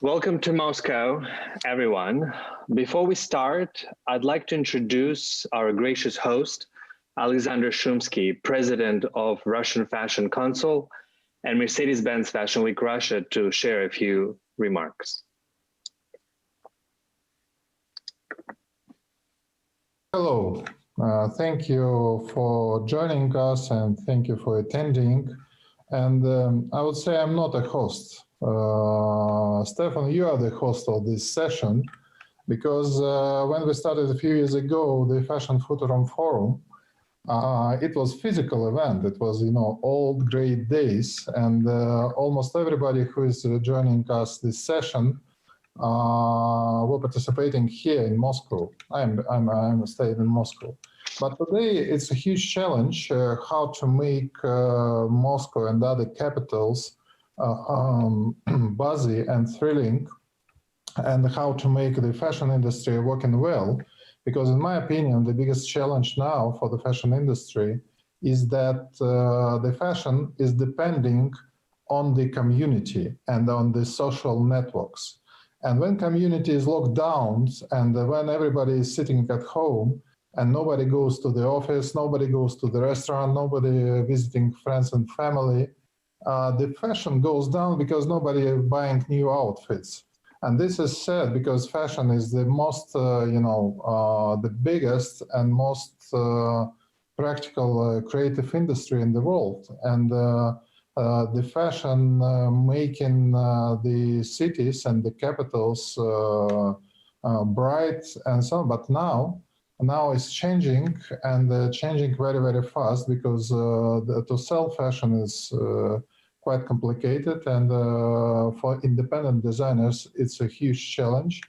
Welcome to Moscow, everyone. Before we start, I'd like to introduce our gracious host, Alexander Shumsky, President of Russian Fashion Council and Mercedes-Benz Fashion Week Russia, to share a few remarks. Hello, thank you for joining us and thank you for attending. And I would say I'm not a host. Stefan, you are the host of this session because when we started a few years ago, the Fashion Futurum Forum, it was a physical event. It was, old great days, and almost everybody who is joining us this session were participating here in Moscow. I'm staying in Moscow. But today it's a huge challenge how to make Moscow and other capitals buzzy and thrilling, and how to make the fashion industry working well. Because in my opinion, the biggest challenge now for the fashion industry is that the fashion is depending on the community and on the social networks. And when community is locked down and when everybody is sitting at home and nobody goes to the office, nobody goes to the restaurant, nobody visiting friends and family, the fashion goes down because nobody is buying new outfits. And this is sad because fashion is the most, the biggest and most practical creative industry in the world. And the fashion making the cities and the capitals bright and so on. But now it's changing, and changing very, very fast, because to sell fashion is quite complicated, and for independent designers, it's a huge challenge.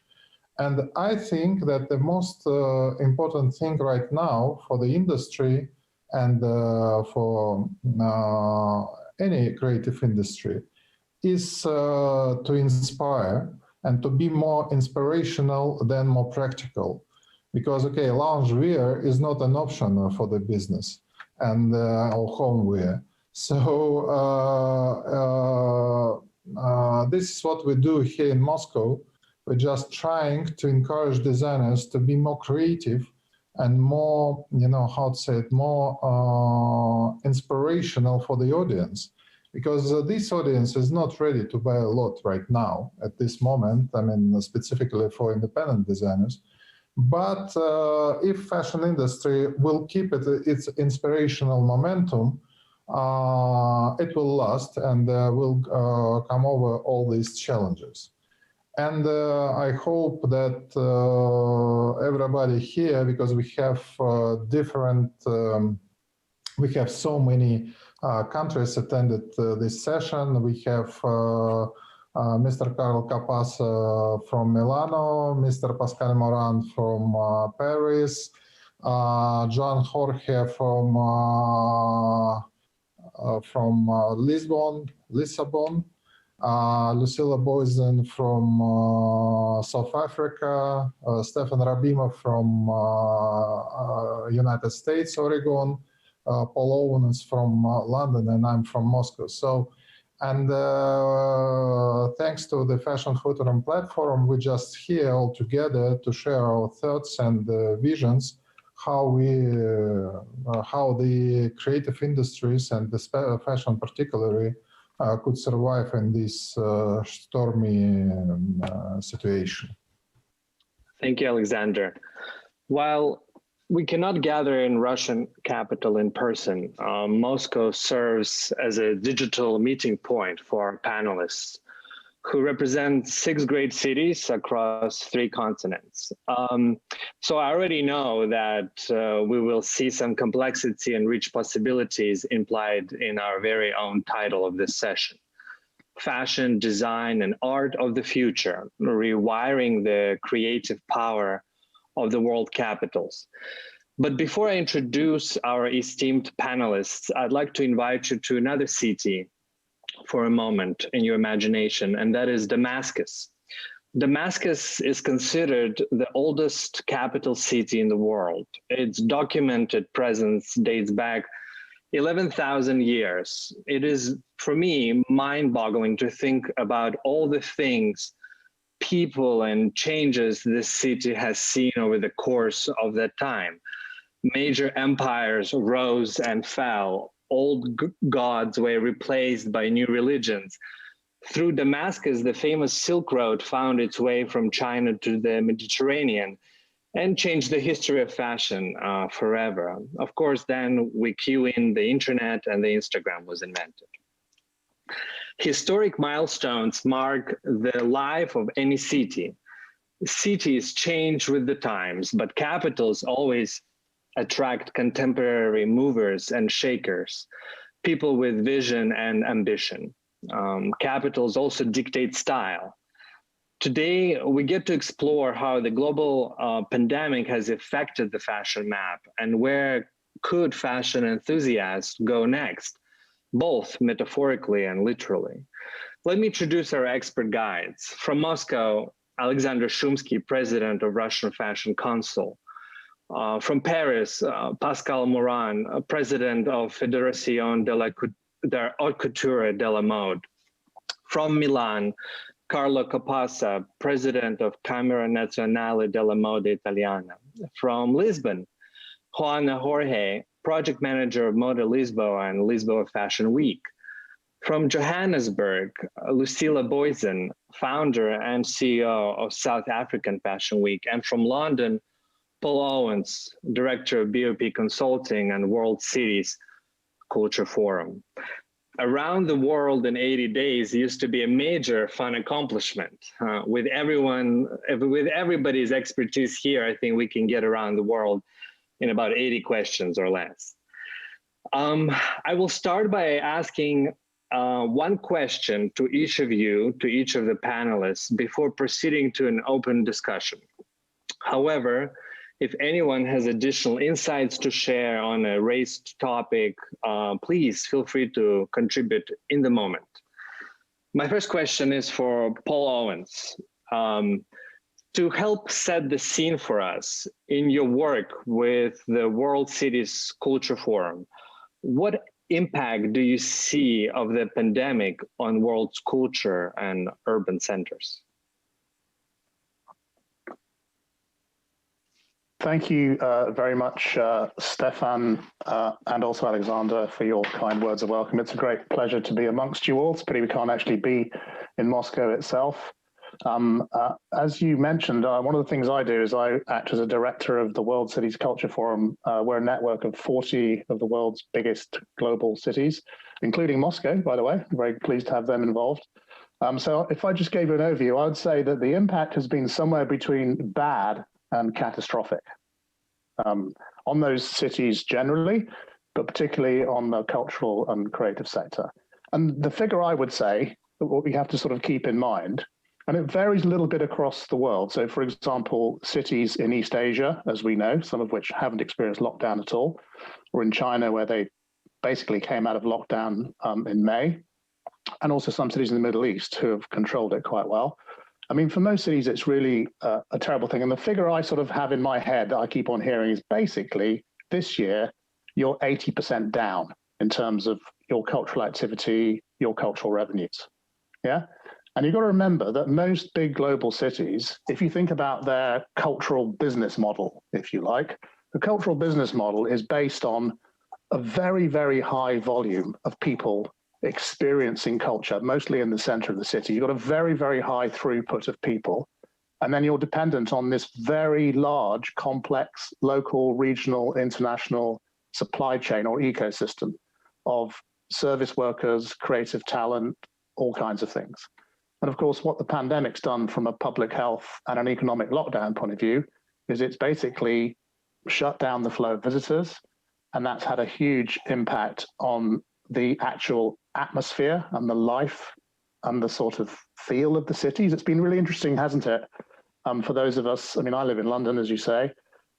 And I think that the most important thing right now for the industry and for any creative industry is to inspire and to be more inspirational than more practical. Because, okay, loungewear is not an option for the business and or homeware. So this is what we do here in Moscow. We're just trying to encourage designers to be more creative and more, more inspirational for the audience. Because this audience is not ready to buy a lot right now at this moment, specifically for independent designers. But if fashion industry will keep its inspirational momentum, it will last and will come over all these challenges. And I hope that everybody here, because we have we have so many countries attended this session. We have Mr. Carl Capas from Milano, Mr. Pascal Moran from Paris, John Jorge from Lisbon, Lucilla Boysen from South Africa, Stefan Rabima from United States, Oregon, Paul Owens from London, and I'm from Moscow. So, and thanks to the Fashion Futurum platform, we're just here all together to share our thoughts and visions, how the creative industries and the fashion particularly could survive in this stormy situation. Thank you, Alexander. While we cannot gather in Russian capital in person, Moscow serves as a digital meeting point for our panelists, who represent 6 great cities across 3 continents. So I already know that we will see some complexity and rich possibilities implied in our very own title of this session: Fashion, Design, and Art of the Future, rewiring the creative power of the world capitals. But before I introduce our esteemed panelists, I'd like to invite you to another city for a moment in your imagination, and that is Damascus. Damascus is considered the oldest capital city in the world. Its documented presence dates back 11,000 years. It is, for me, mind-boggling to think about all the things people and changes this city has seen over the course of that time. Major empires rose and fell. Old gods were replaced by new religions. Through Damascus, the famous Silk Road found its way from China to the Mediterranean and changed the history of fashion forever. Of course, then we cue in the internet and the Instagram was invented. Historic milestones mark the life of any city. Cities change with the times, but capitals always attract contemporary movers and shakers, people with vision and ambition. Capitals also dictate style. Today, we get to explore how the global pandemic has affected the fashion map and where could fashion enthusiasts go next, both metaphorically and literally. Let me introduce our expert guides. From Moscow, Alexander Shumsky, president of Russian Fashion Council. From Paris, Pascal Moran, president of Fédération de la Haute Couture de la Mode. From Milan, Carlo Capassa, president of Camera Nazionale della Moda Italiana. From Lisbon, Juana Jorge, project manager of Moda Lisboa and Lisboa Fashion Week. From Johannesburg, Lucilla Boysen, founder and CEO of South African Fashion Week. And from London, Paul Owens, director of BOP Consulting and World Cities Culture Forum. Around the world in 80 days used to be a major fun accomplishment. With everybody's expertise here, I think we can get around the world in about 80 questions or less. I will start by asking one question to each of you, to each of the panelists, before proceeding to an open discussion. However, if anyone has additional insights to share on a raised topic, please feel free to contribute in the moment. My first question is for Paul Owens. To help set the scene for us in your work with the World Cities Culture Forum, what impact do you see of the pandemic on world's culture and urban centers? Thank you very much, Stefan, and also Alexander, for your kind words of welcome. It's a great pleasure to be amongst you all. It's a pity we can't actually be in Moscow itself. As you mentioned, one of the things I do is I act as a director of the World Cities Culture Forum. We're a network of 40 of the world's biggest global cities, including Moscow, by the way. I'm very pleased to have them involved. So if I just gave you an overview, I would say that the impact has been somewhere between bad and catastrophic on those cities generally, but particularly on the cultural and creative sector. And the figure I would say, what we have to sort of keep in mind, and it varies a little bit across the world. So for example, cities in East Asia, as we know, some of which haven't experienced lockdown at all, or in China where they basically came out of lockdown in May, and also some cities in the Middle East who have controlled it quite well. I mean, for most cities, it's really a terrible thing. And the figure I sort of have in my head that I keep on hearing is basically this year, you're 80% down in terms of your cultural activity, your cultural revenues. Yeah. And you've got to remember that most big global cities, if you think about their cultural business model, if you like, the cultural business model is based on a very, very high volume of people experiencing culture, mostly in the center of the city. You've got a very, very high throughput of people. And then you're dependent on this very large, complex, local, regional, international supply chain or ecosystem of service workers, creative talent, all kinds of things. And of course, what the pandemic's done from a public health and an economic lockdown point of view is it's basically shut down the flow of visitors. And that's had a huge impact on the actual atmosphere and the life and the sort of feel of the cities. It's been really interesting, hasn't it? For those of us, I mean, I live in London, as you say.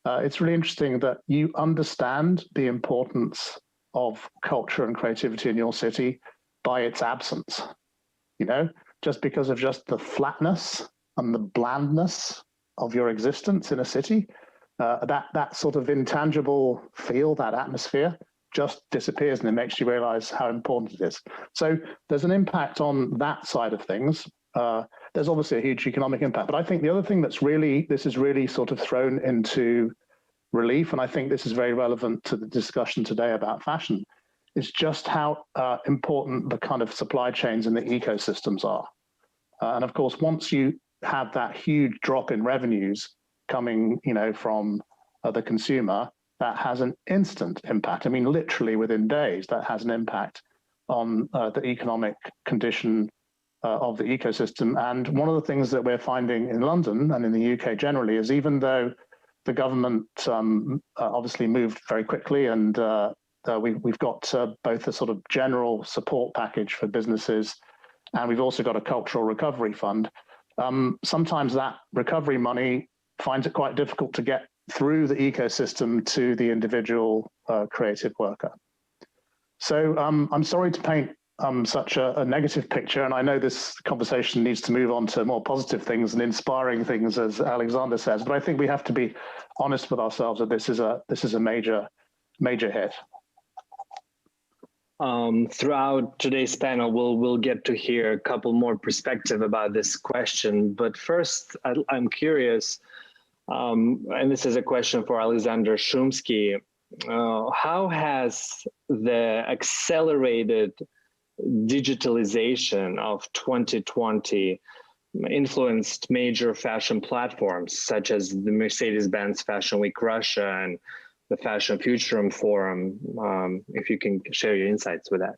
It's really interesting that you understand the importance of culture and creativity in your city by its absence, you know, just because of just the flatness and the blandness of your existence in a city. That sort of intangible feel, that atmosphere, just disappears, and it makes you realize how important it is. So there's an impact on that side of things. there's obviously a huge economic impact. But I think the other thing this is really sort of thrown into relief, and I think this is very relevant to the discussion today about fashion, is just how important the kind of supply chains and the ecosystems are. And of course, once you have that huge drop in revenues coming, from the consumer, that has an instant impact. I mean, literally within days, that has an impact on the economic condition of the ecosystem. And one of the things that we're finding in London and in the UK generally is, even though the government obviously moved very quickly, and we've got both a sort of general support package for businesses, and we've also got a cultural recovery fund. Sometimes that recovery money finds it quite difficult to get through the ecosystem to the individual creative worker. So I'm sorry to paint such a negative picture, and I know this conversation needs to move on to more positive things and inspiring things, as Alexander says, but I think we have to be honest with ourselves that this is a major hit. Throughout today's panel, we'll get to hear a couple more perspective about this question. But first, I'm curious, and this is a question for Alexander Shumsky. How has the accelerated digitalization of 2020 influenced major fashion platforms such as the Mercedes-Benz Fashion Week Russia and the Fashion Futurum Forum? If you can share your insights with that.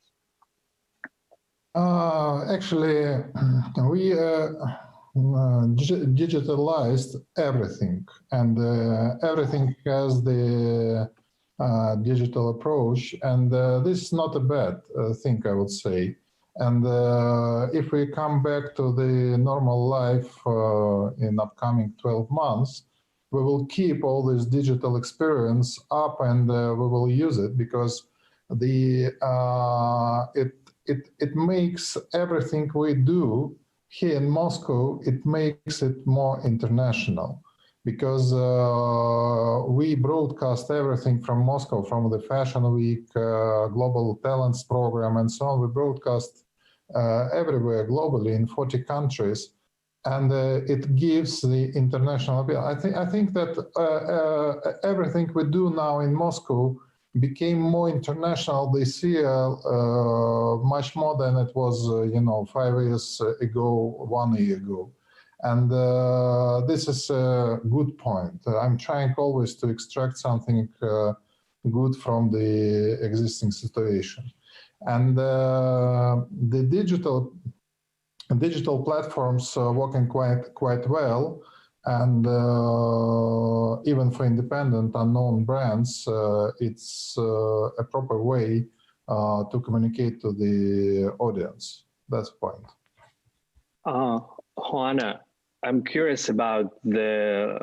Actually, we digitalized everything, and everything has the digital approach, and this is not a bad thing, I would say. And if we come back to the normal life in upcoming 12 months, we will keep all this digital experience up, and we will use it, because it makes everything we do here in Moscow, it makes it more international, because we broadcast everything from Moscow, from the Fashion Week, Global Talents Program, and so on. We broadcast everywhere globally in 40 countries. And it gives the international appeal. I think that everything we do now in Moscow became more international this year, much more than it was, 5 years ago, 1 year ago. And this is a good point. I'm trying always to extract something good from the existing situation. And the digital platforms are working quite well, and even for independent, unknown brands, it's a proper way to communicate to the audience. That's the point. Juana, I'm curious about the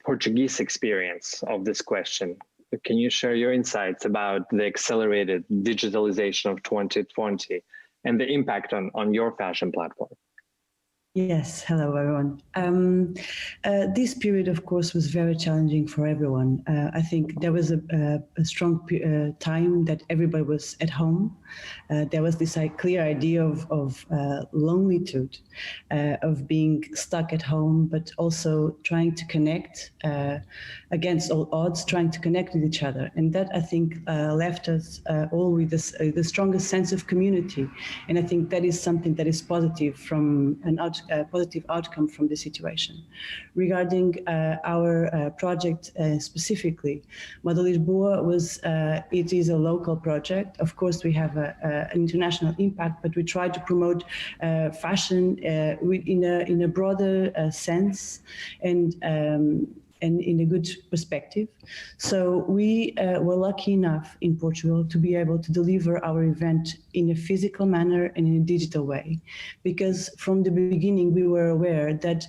Portuguese experience of this question. Can you share your insights about the accelerated digitalization of 2020 and the impact on your fashion platform? Yes, hello everyone. This period, of course, was very challenging for everyone. I think there was a strong time that everybody was at home. There was this clear idea of lonelitude, of being stuck at home, but also trying to connect against all odds, trying to connect with each other. And that, I think, left us all with the strongest sense of community. And I think that is something that is positive from a positive outcome from the situation. Regarding our project specifically, Moda Lisboa it is a local project. Of course, we have an international impact, but we try to promote fashion in a broader sense and in a good perspective. So we were lucky enough in Portugal to be able to deliver our event in a physical manner and in a digital way, because from the beginning we were aware that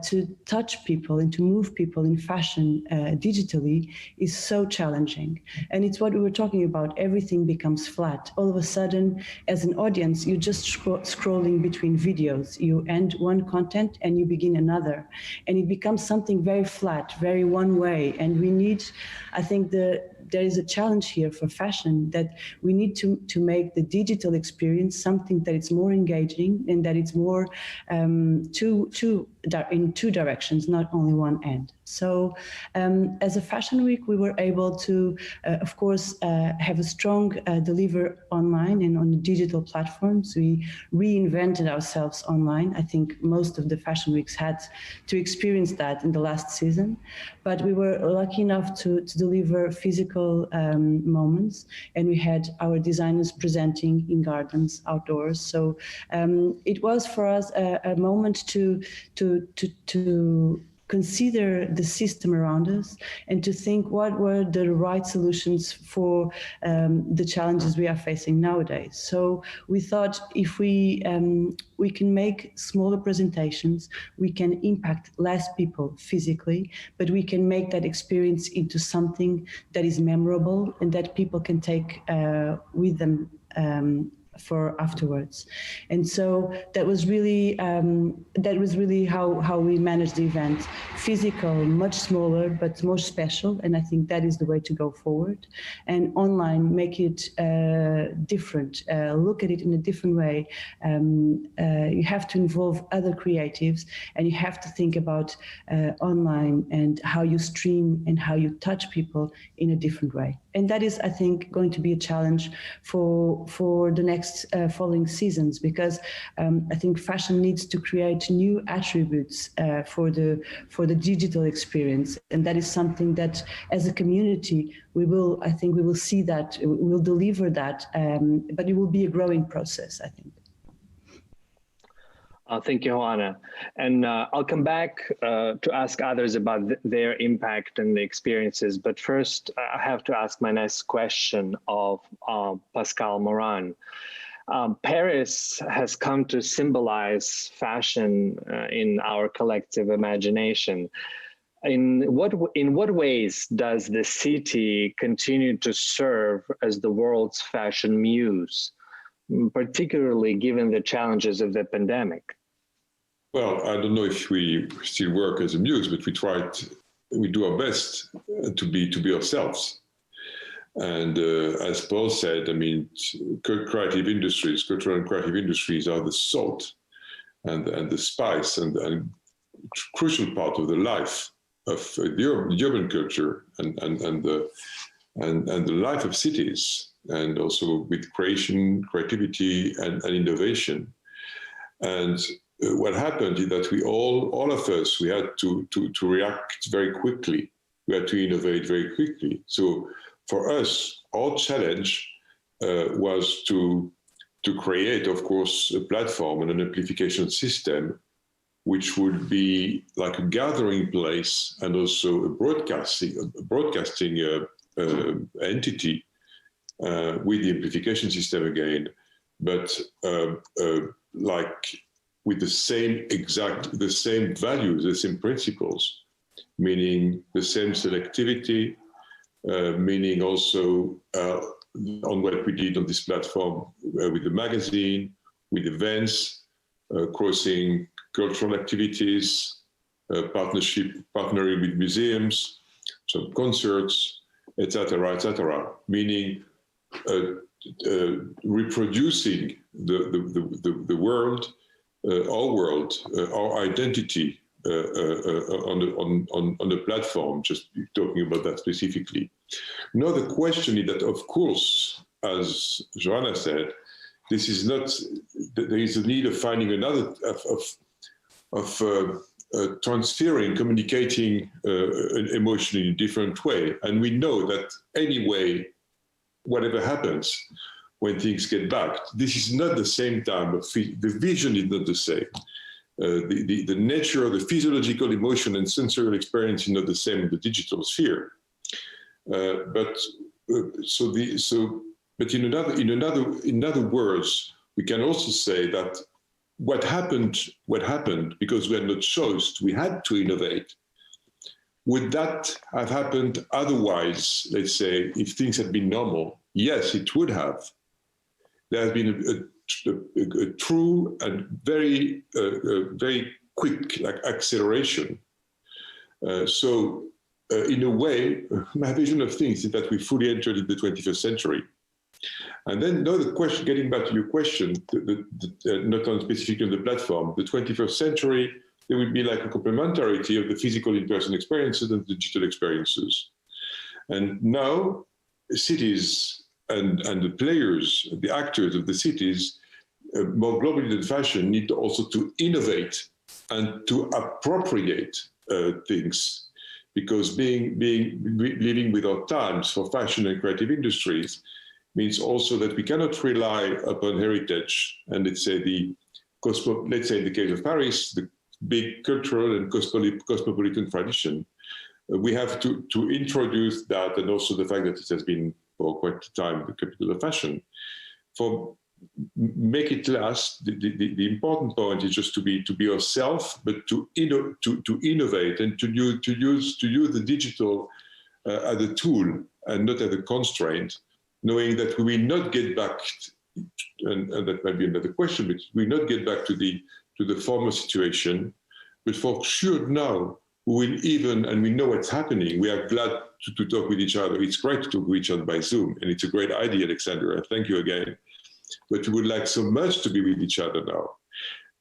to touch people and to move people in fashion digitally is so challenging. And it's what we were talking about, everything becomes flat. All of a sudden, as an audience, you're just scrolling between videos. You end one content and you begin another, and it becomes something very flat, very one way. And we need, I think, there is a challenge here for fashion, that we need to make the digital experience something that is more engaging and that it's more in two directions, not only one end. So as a Fashion Week, we were able to, of course, have a strong deliver online and on the digital platforms. We reinvented ourselves online. I think most of the Fashion Weeks had to experience that in the last season, but we were lucky enough to deliver physical moments, and we had our designers presenting in gardens, outdoors. So it was for us a moment to consider the system around us and to think what were the right solutions for the challenges we are facing nowadays. So we thought if we can make smaller presentations, we can impact less people physically, but we can make that experience into something that is memorable and that people can take with them for afterwards. And so that was really how we managed the event. Physical, much smaller, but more special, and I think that is the way to go forward. And online, make it different, look at it in a different way. You have to involve other creatives, and you have to think about online and how you stream and how you touch people in a different way. And that is, I think, going to be a challenge for the next following seasons, because I think fashion needs to create new attributes for the digital experience, and that is something that, as a community, we will see that, we will deliver that, but it will be a growing process, I think. Thank you, Joanna. And I'll come back to ask others about their impact and the experiences. But first, I have to ask my next question of Pascal Moran. Paris has come to symbolize fashion in our collective imagination. In what ways does the city continue to serve as the world's fashion muse, particularly given the challenges of the pandemic? Well, I don't know if we still work as a muse, but we do our best to be ourselves. And as Paul said, I mean, creative industries, cultural and creative industries are the salt and the spice and crucial part of the life of the urban culture and the life of cities, and also with creativity and innovation. And what happened is that we all of us, we had to react very quickly. We had to innovate very quickly. So for us, our challenge was to create, of course, a platform and an amplification system which would be like a gathering place and also a broadcasting entity with the amplification system again, but like with the same values, the same principles, meaning the same selectivity, meaning also on what we did on this platform with the magazine, with events, crossing cultural activities, partnering with museums, some concerts, etc., meaning reproducing the world, our identity on the platform, just talking about that specifically. Now the question is that, of course, as Joanna said, this is not, there is a need of finding another, of transferring, communicating emotionally in a different way. And we know that anyway, whatever happens, when things get back, this is not the same time, the vision is not the same. The nature of the physiological emotion and sensorial experience is not the same in the digital sphere. But in other words, we can also say that what happened because we had no choice, we had to innovate. Would that have happened otherwise, let's say, if things had been normal? Yes, it would have. There has been a true and very quick acceleration. So in a way, my vision of things is that we fully entered in the 21st century. And then another question, getting back to your question, not on specific on the platform, the 21st century, there will be like a complementarity of the physical in-person experiences and digital experiences. And now cities and the players, the actors of the cities, more globally than fashion, need also to innovate and to appropriate things, because living with our times for fashion and creative industries means also that we cannot rely upon heritage and let's say in the case of Paris, the big cultural and cosmopolitan tradition. We have to introduce that, and also the fact that it has been for quite a time the capital of fashion. For make it last, the important point is just to be yourself, but to innovate and to use the digital as a tool and not as a constraint, knowing that we will not get back, and that might be another question, but we will not get back to the former situation. But for sure now, we will even, and we know what's happening, we are glad to talk with each other. It's great to talk with each other by Zoom, and it's a great idea, Alexander, and thank you again. But we would like so much to be with each other now.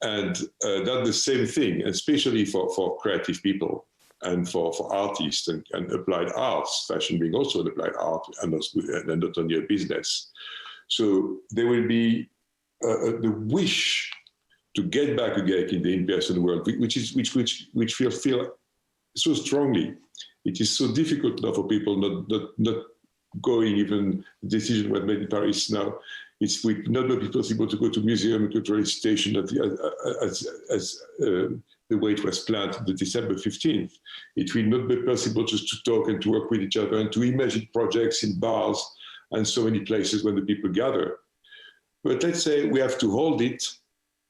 And that's the same thing, especially for creative people and for artists and applied arts, fashion being also an applied art and not only a business. So there will be the wish to get back again in the in-person world, which we feel so strongly. It is so difficult now for people not going, even the decision was made in Paris now. It will not be possible to go to museum and cultural station as the way it was planned the December 15th. It will not be possible just to talk and to work with each other and to imagine projects in bars and so many places when the people gather. But let's say we have to hold it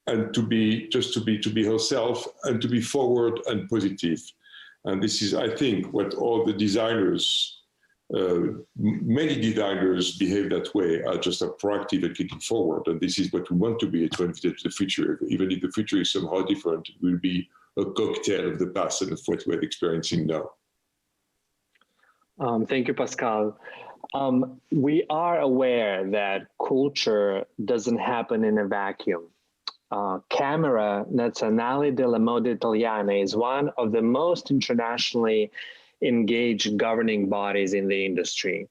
and to be herself and to be forward and positive. And this is, I think, what all the designers, many designers behave that way, are just proactive and kicking forward. And this is what we want to be at the future. Even if the future is somehow different, it will be a cocktail of the past and of what we're experiencing now. Thank you, Pascal. We are aware that culture doesn't happen in a vacuum. Camera Nazionale della Moda Italiana is one of the most internationally engaged governing bodies in the industry.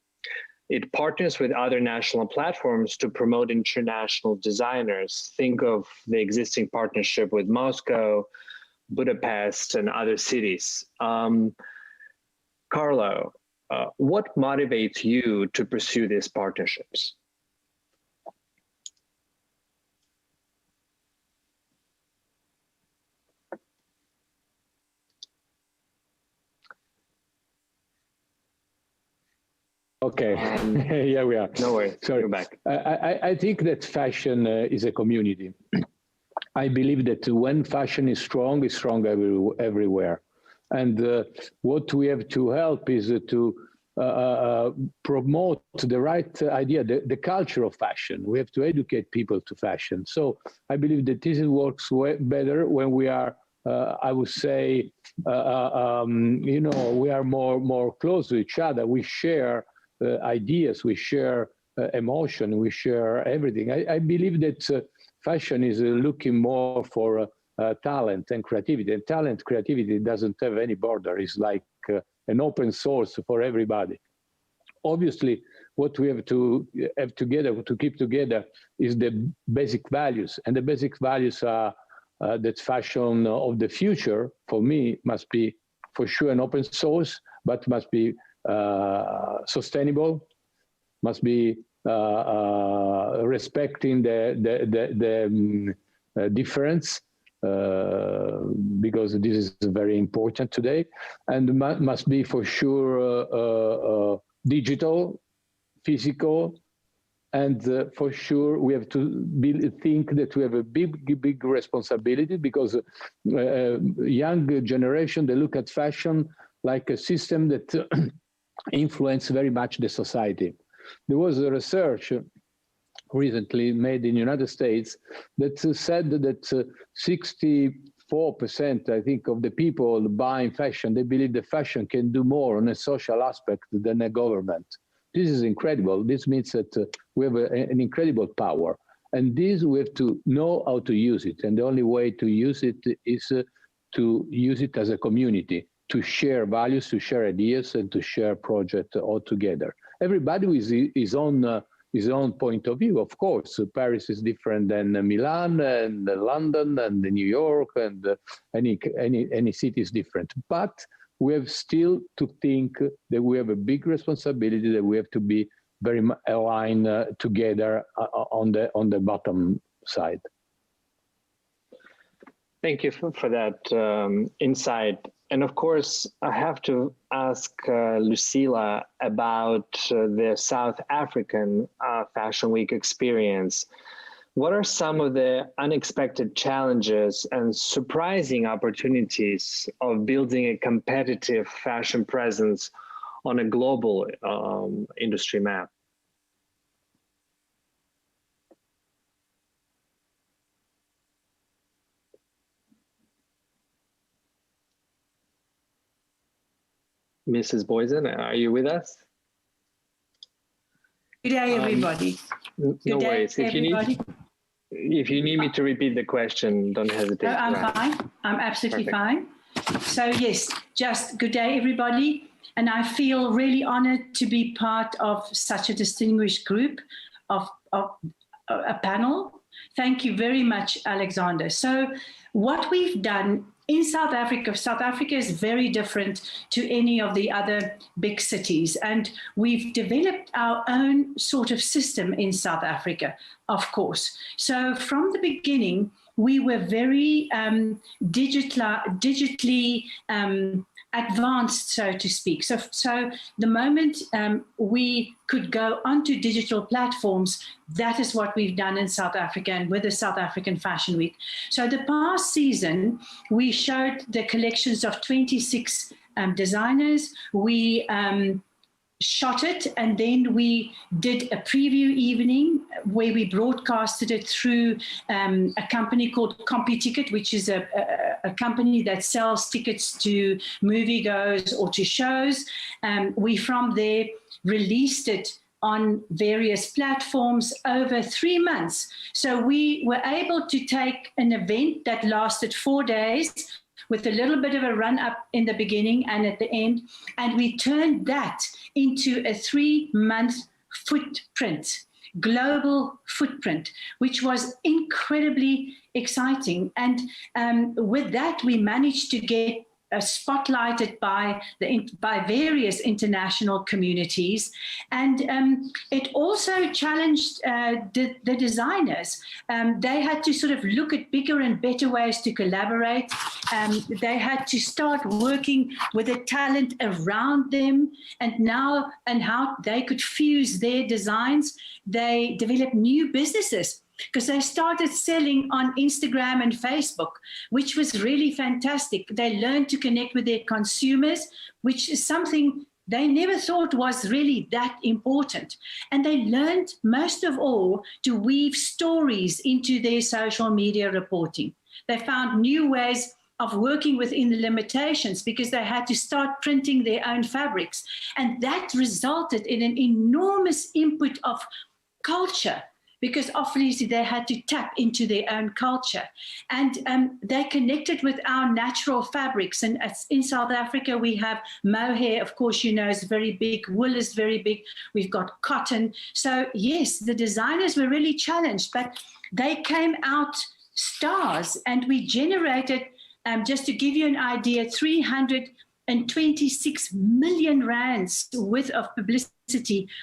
It partners with other national platforms to promote international designers. Think of the existing partnership with Moscow, Budapest, and other cities. Carlo, what motivates you to pursue these partnerships? Okay, here we are. No worries, sorry. You're back. I think that fashion is a community. I believe that when fashion is strong everywhere. And what we have to help is to promote the right idea, the culture of fashion. We have to educate people to fashion. So I believe that this works better when we are, I would say, we are more close to each other. We share ideas, we share emotion, we share everything. I believe that fashion is looking more for talent and creativity. And talent, creativity doesn't have any border. It's like an open source for everybody. Obviously, what we have to keep together is the basic values. And the basic values are that fashion of the future, for me, must be for sure an open source, but must be sustainable, must be respecting the difference, because this is very important today, and must be for sure digital, physical, and for sure we have to think that we have a big responsibility, because young generation, they look at fashion like a system that influences very much the society. There was a research recently made in the United States that said that 64% 4%, I think, of the people buying fashion, they believe the fashion can do more on a social aspect than a government. This is incredible. This means that we have an incredible power. And this, we have to know how to use it. And the only way to use it is to use it as a community, to share values, to share ideas, and to share projects all together. Everybody with his own point of view, of course. Paris is different than Milan and London and New York, and any city is different. But we have still to think that we have a big responsibility, that we have to be very aligned together on the bottom side. Thank you for that insight. And of course, I have to ask Lucila about the South African Fashion Week experience. What are some of the unexpected challenges and surprising opportunities of building a competitive fashion presence on a global industry map? Mrs. Boysen, are you with us? Good day, everybody. No worries. If you need me to repeat the question, don't hesitate. I'm fine. I'm absolutely fine. So yes, just good day, everybody. And I feel really honored to be part of such a distinguished group of a panel. Thank you very much, Alexander. So what we've done in South Africa is very different to any of the other big cities. And we've developed our own sort of system in South Africa, of course. So from the beginning, we were very digitally advanced, so to speak. So the moment we could go onto digital platforms, that is what we've done in South Africa and with the South African Fashion Week. So the past season, we showed the collections of 26 designers. We shot it, and then we did a preview evening where we broadcasted it through a company called CompuTicket, which is a company that sells tickets to moviegoers or to shows. We from there released it on various platforms over 3 months. So we were able to take an event that lasted 4 days with a little bit of a run up in the beginning and at the end, and we turned that into a 3-month footprint, global footprint, which was incredibly exciting. And with that, we managed to get spotlighted by various international communities, and it also challenged the designers. They had to sort of look at bigger and better ways to collaborate. They had to start working with the talent around them, and how they could fuse their designs. They developed new businesses, because they started selling on Instagram and Facebook, which was really fantastic. They learned to connect with their consumers, which is something they never thought was really that important. And they learned, most of all, to weave stories into their social media reporting. They found new ways of working within the limitations, because they had to start printing their own fabrics. And that resulted in an enormous input of culture, because obviously they had to tap into their own culture. And they connected with our natural fabrics. And in South Africa, we have mohair, of course, is very big. Wool is very big. We've got cotton. So yes, the designers were really challenged, but they came out stars. And we generated, just to give you an idea, 326 million rands worth of publicity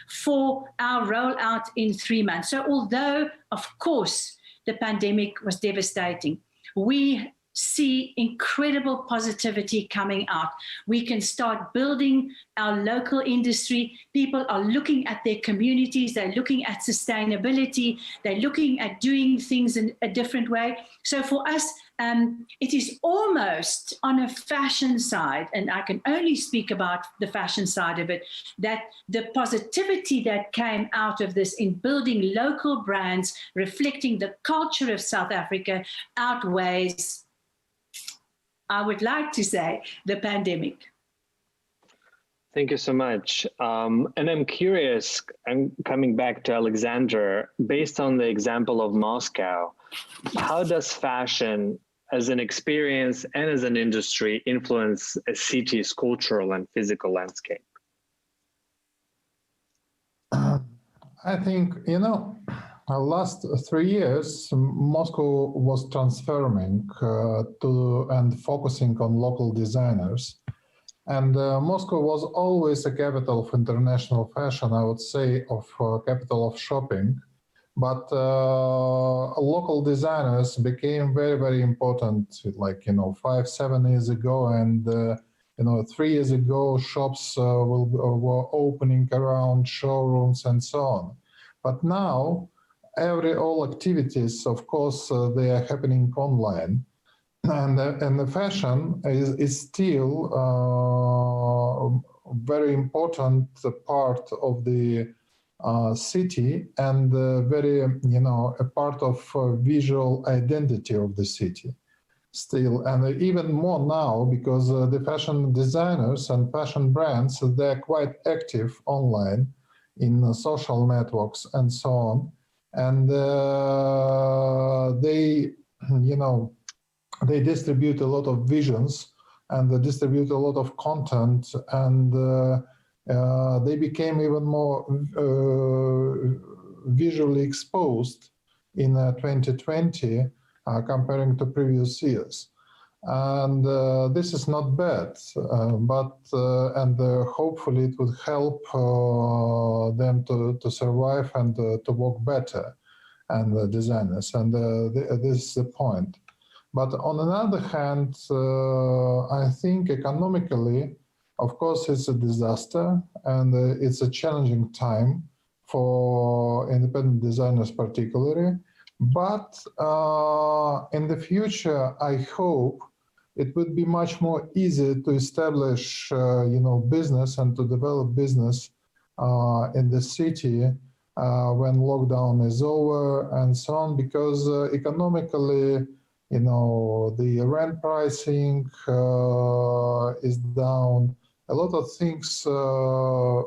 for our rollout in 3 months. So although, of course, the pandemic was devastating, we see incredible positivity coming out. We can start building our local industry. People are looking at their communities. They're looking at sustainability. They're looking at doing things in a different way. So for us, it is almost on a fashion side, and I can only speak about the fashion side of it, that the positivity that came out of this in building local brands reflecting the culture of South Africa outweighs I would like to say, the pandemic. Thank you so much. And I'm curious, I'm coming back to Alexander, based on the example of Moscow, how does fashion as an experience and as an industry influence a city's cultural and physical landscape? I think, last 3 years, Moscow was transforming and focusing on local designers. And Moscow was always a capital of international fashion, I would say, of capital of shopping. But local designers became very, very important, 5-7 years ago. And 3 years ago, shops were opening around showrooms and so on. But now, all activities, of course, they are happening online. And the fashion is still a very important part of the city and very, a part of visual identity of the city still. And even more now, because the fashion designers and fashion brands, they're quite active online in social networks and so on. And they distribute a lot of visions and they distribute a lot of content, and they became even more visually exposed in 2020 comparing to previous years. And this is not bad, but hopefully it would help them to survive and to work better, and the designers. And this is the point. But on the other hand, I think economically, of course, it's a disaster and it's a challenging time for independent designers particularly. But in the future, I hope it would be much more easy to establish, business and to develop business in the city when lockdown is over and so on, because economically, the rent pricing is down. A lot of things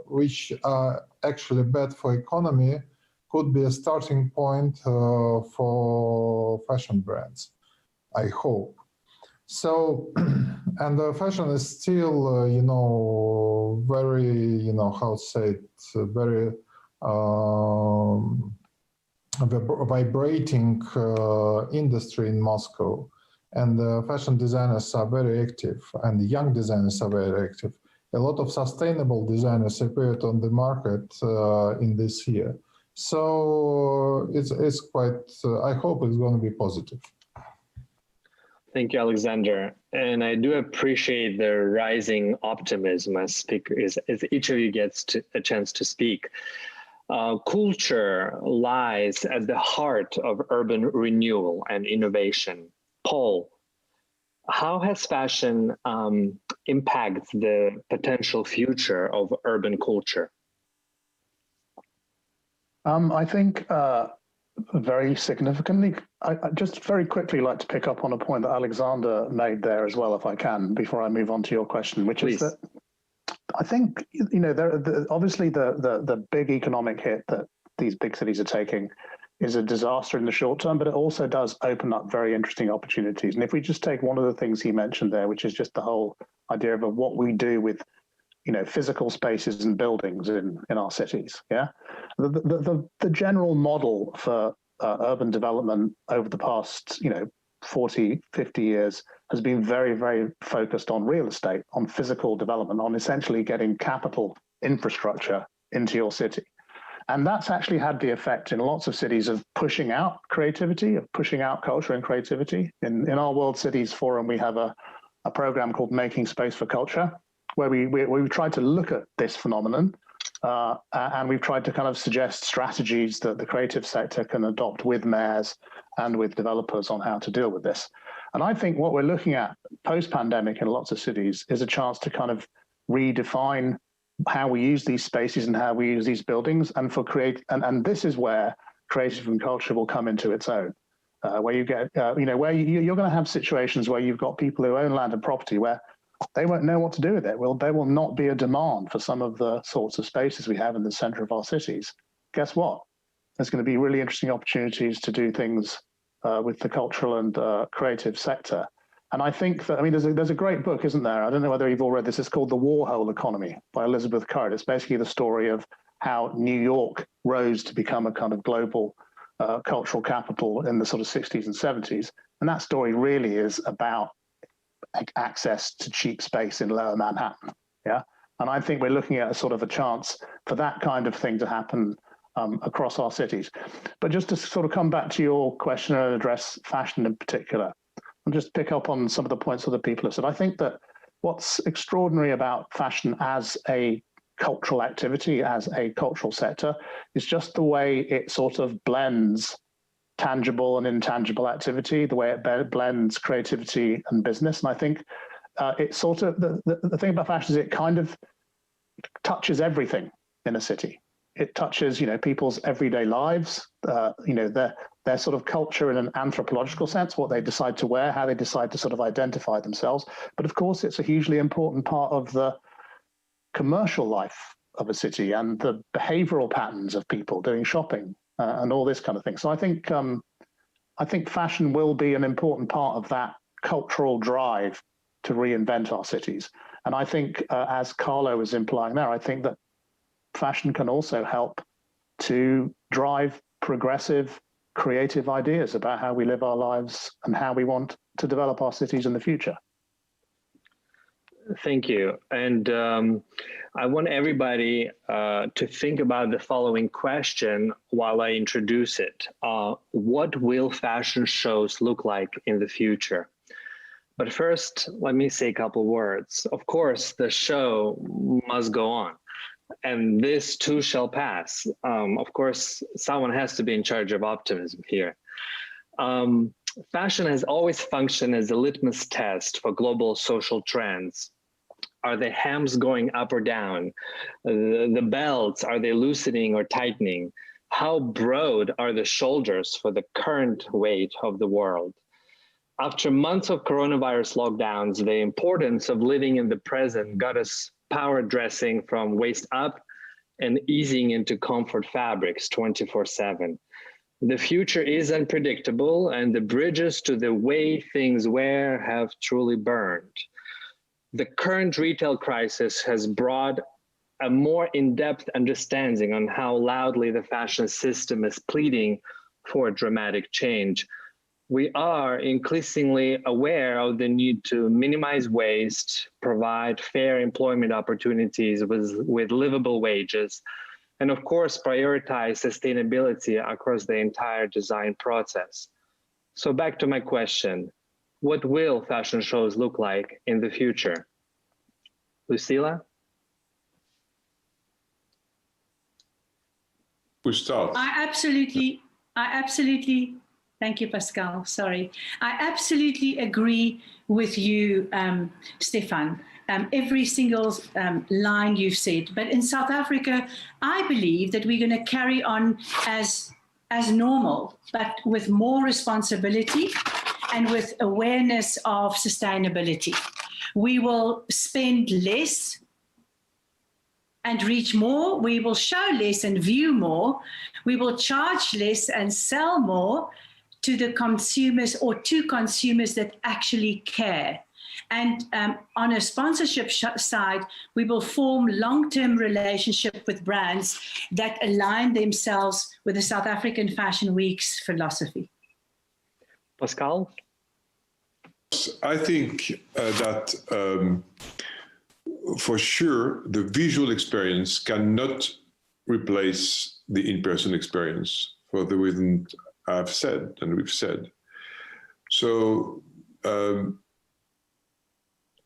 which are actually bad for economy could be a starting point for fashion brands, I hope. So, and the fashion is still, very, how to say it, very vibrating industry in Moscow, and fashion designers are very active, and young designers are very active. A lot of sustainable designers appeared on the market in this year. So it's quite, I hope it's going to be positive. Thank you, Alexander. And I do appreciate the rising optimism as speakers, as each of you gets a chance to speak. Culture lies at the heart of urban renewal and innovation. Paul, how has fashion impacted the potential future of urban culture? I think very significantly. I just very quickly like to pick up on a point that Alexander made there as well, if I can, before I move on to your question, which Please. is that I think, obviously the big economic hit that these big cities are taking is a disaster in the short term, but it also does open up very interesting opportunities. And if we just take one of the things he mentioned there, which is just the whole idea of what we do with, physical spaces and buildings in our cities. Yeah, the general model for urban development over the past, 40, 50 years has been very, very focused on real estate, on physical development, on essentially getting capital infrastructure into your city. And that's actually had the effect in lots of cities of pushing out creativity, of pushing out culture and creativity. In our World Cities Forum, we have a program called Making Space for Culture, where we've tried to look at this phenomenon and we've tried to kind of suggest strategies that the creative sector can adopt with mayors and with developers on how to deal with this. And I think what we're looking at post-pandemic in lots of cities is a chance to kind of redefine how we use these spaces and how we use these buildings, and and this is where creative and culture will come into its own. where you get, where you're going to have situations where you've got people who own land and property where they won't know what to do with it. Well, there will not be a demand for some of the sorts of spaces we have in the center of our cities. Guess what? There's going to be really interesting opportunities to do things with the cultural and creative sector. And I think that, there's a great book, isn't there? I don't know whether you've all read this. It's called The Warhol Economy by Elizabeth Currid. It's basically the story of how New York rose to become a kind of global cultural capital in the sort of 60s and 70s. And that story really is about access to cheap space in lower Manhattan. Yeah. And I think we're looking at a sort of a chance for that kind of thing to happen across our cities. But just to sort of come back to your question and address fashion in particular, and just pick up on some of the points other people have said, I think that what's extraordinary about fashion as a cultural activity, as a cultural sector, is just the way it sort of blends tangible and intangible activity, the way it blends creativity and business. And I think it's sort of, the thing about fashion is it kind of touches everything in a city. It touches, people's everyday lives, their sort of culture in an anthropological sense, what they decide to wear, how they decide to sort of identify themselves. But of course, it's a hugely important part of the commercial life of a city and the behavioral patterns of people doing shopping and all this kind of thing. So I think fashion will be an important part of that cultural drive to reinvent our cities. And I think, as Carlo was implying there, I think that fashion can also help to drive progressive, creative ideas about how we live our lives and how we want to develop our cities in the future. Thank you. And I want everybody to think about the following question while I introduce it. What will fashion shows look like in the future? But first, let me say a couple words. Of course, the show must go on, and this too shall pass. Of course, someone has to be in charge of optimism here. Fashion has always functioned as a litmus test for global social trends. Are the hems going up or down? The belts, are they loosening or tightening? How broad are the shoulders for the current weight of the world? After months of coronavirus lockdowns, the importance of living in the present got us power dressing from waist up and easing into comfort fabrics 24/7. The future is unpredictable, and the bridges to the way things were have truly burned. The current retail crisis has brought a more in-depth understanding on how loudly the fashion system is pleading for dramatic change. We are increasingly aware of the need to minimize waste, provide fair employment opportunities with livable wages, and of course, prioritize sustainability across the entire design process. So back to my question, what will fashion shows look like in the future? Lucila? We start. I absolutely, thank you, Pascal, sorry. I absolutely agree with you, Stefan. Every single line you've said. But in South Africa, I believe that we're going to carry on as normal, but with more responsibility and with awareness of sustainability. We will spend less and reach more. We will show less and view more. We will charge less and sell more to the consumers or to consumers that actually care. And on a sponsorship side, we will form long-term relationship with brands that align themselves with the South African Fashion Week's philosophy. Pascal? I think that for sure, the visual experience cannot replace the in-person experience for the reason I've said and we've said. So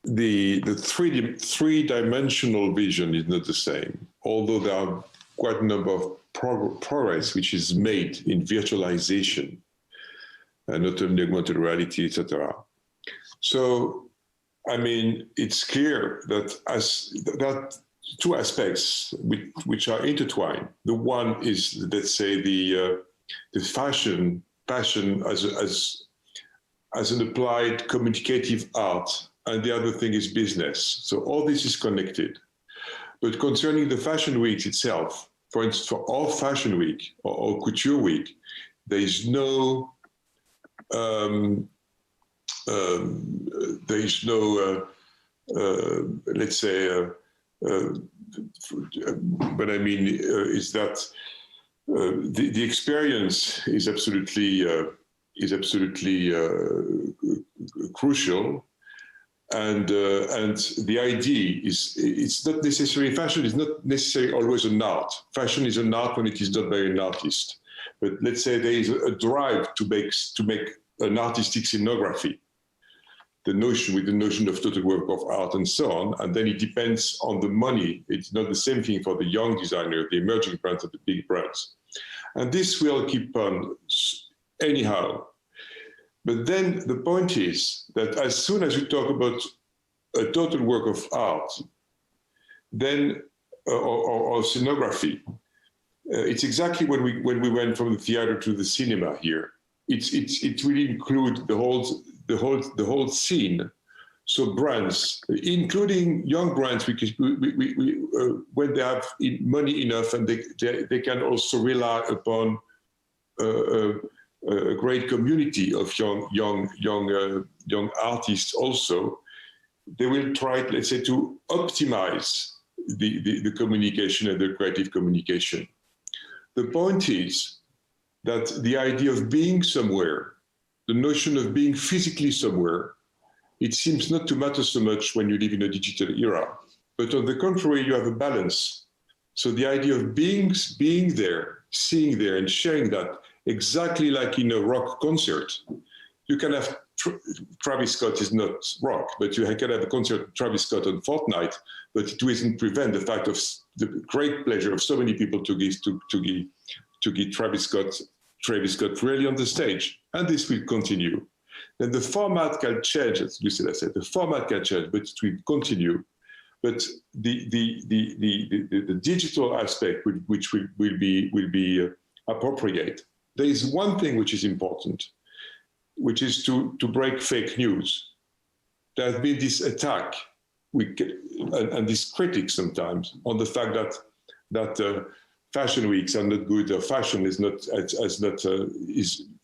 the three-dimensional vision is not the same, although there are quite a number of progress which is made in virtualization, not only augmented reality, etc. So, I mean, it's clear that that two aspects which are intertwined. The one is, let's say, the fashion fashion as an applied communicative art, and the other thing is business. So all this is connected. But concerning the Fashion Week itself, for instance, for all Fashion Week or Couture Week, there is no let's say, what I mean is that the experience is absolutely crucial, and the idea is it's not necessarily, fashion is not necessarily always an art. Fashion is an art when it is done by an artist. But let's say there is a drive to make an artistic scenography, the notion of total work of art and so on, and then it depends on the money. It's not the same thing for the young designer, the emerging brands, or the big brands. And this will keep on anyhow. But then the point is that as soon as you talk about a total work of art, then or scenography, it's exactly when we went from the theater to the cinema here. It really includes the whole scene. So brands, including young brands, because when they have money enough and they can also rely upon a great community of young artists also, they will try, let's say, to optimize the communication and the creative communication. The point is that the idea of being somewhere, the notion of being physically somewhere, it seems not to matter so much when you live in a digital era. But on the contrary, you have a balance. So the idea of being there, seeing there, and sharing that, exactly like in a rock concert. You can have Travis Scott is not rock, but you can have a concert with Travis Scott on Fortnite, but it doesn't prevent the fact of the great pleasure of so many people to give Travis Scott really on the stage. And this will continue. Then the format can change, as Lucilla said, the format can change, but it will continue. But the digital aspect, which will be appropriate. There is one thing which is important, which is to break fake news. There has been this attack and this critique sometimes on the fact that fashion weeks are not good, or fashion is not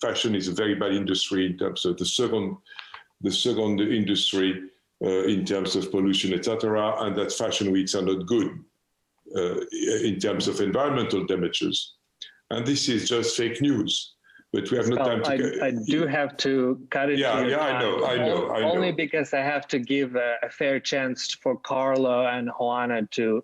fashion is a very bad industry in terms of the second industry in terms of pollution, etc., and that fashion weeks are not good in terms of environmental damages. And this is just fake news. But we have no time to... I do have to cut it here. Yeah, I know. Only because I have to give a fair chance for Carlo and Juana to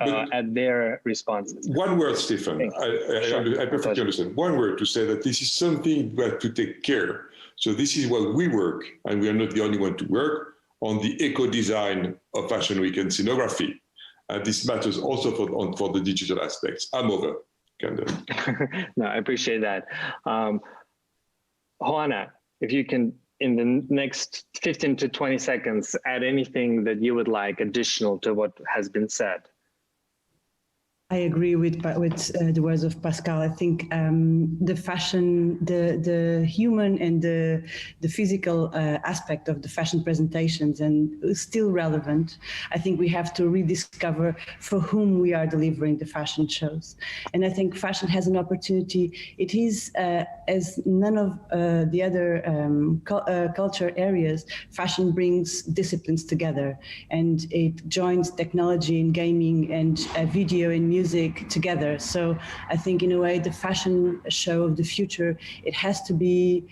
add their responses. One word, Stefan. I perfectly understand. One word to say that this is something we have to take care. So this is what we work, and we are not the only one to work, on the eco-design of Fashion Week and scenography. And this matters also for the digital aspects. I'm over. No, I appreciate that. Juana, if you can, in the next 15 to 20 seconds, add anything that you would like additional to what has been said. I agree with the words of Pascal. I think the fashion, the human and the physical aspect of the fashion presentations and still relevant. I think we have to rediscover for whom we are delivering the fashion shows. And I think fashion has an opportunity. It is, as none of the other culture areas, fashion brings disciplines together, and it joins technology and gaming and video and music together. So I think in a way the fashion show of the future, it has to be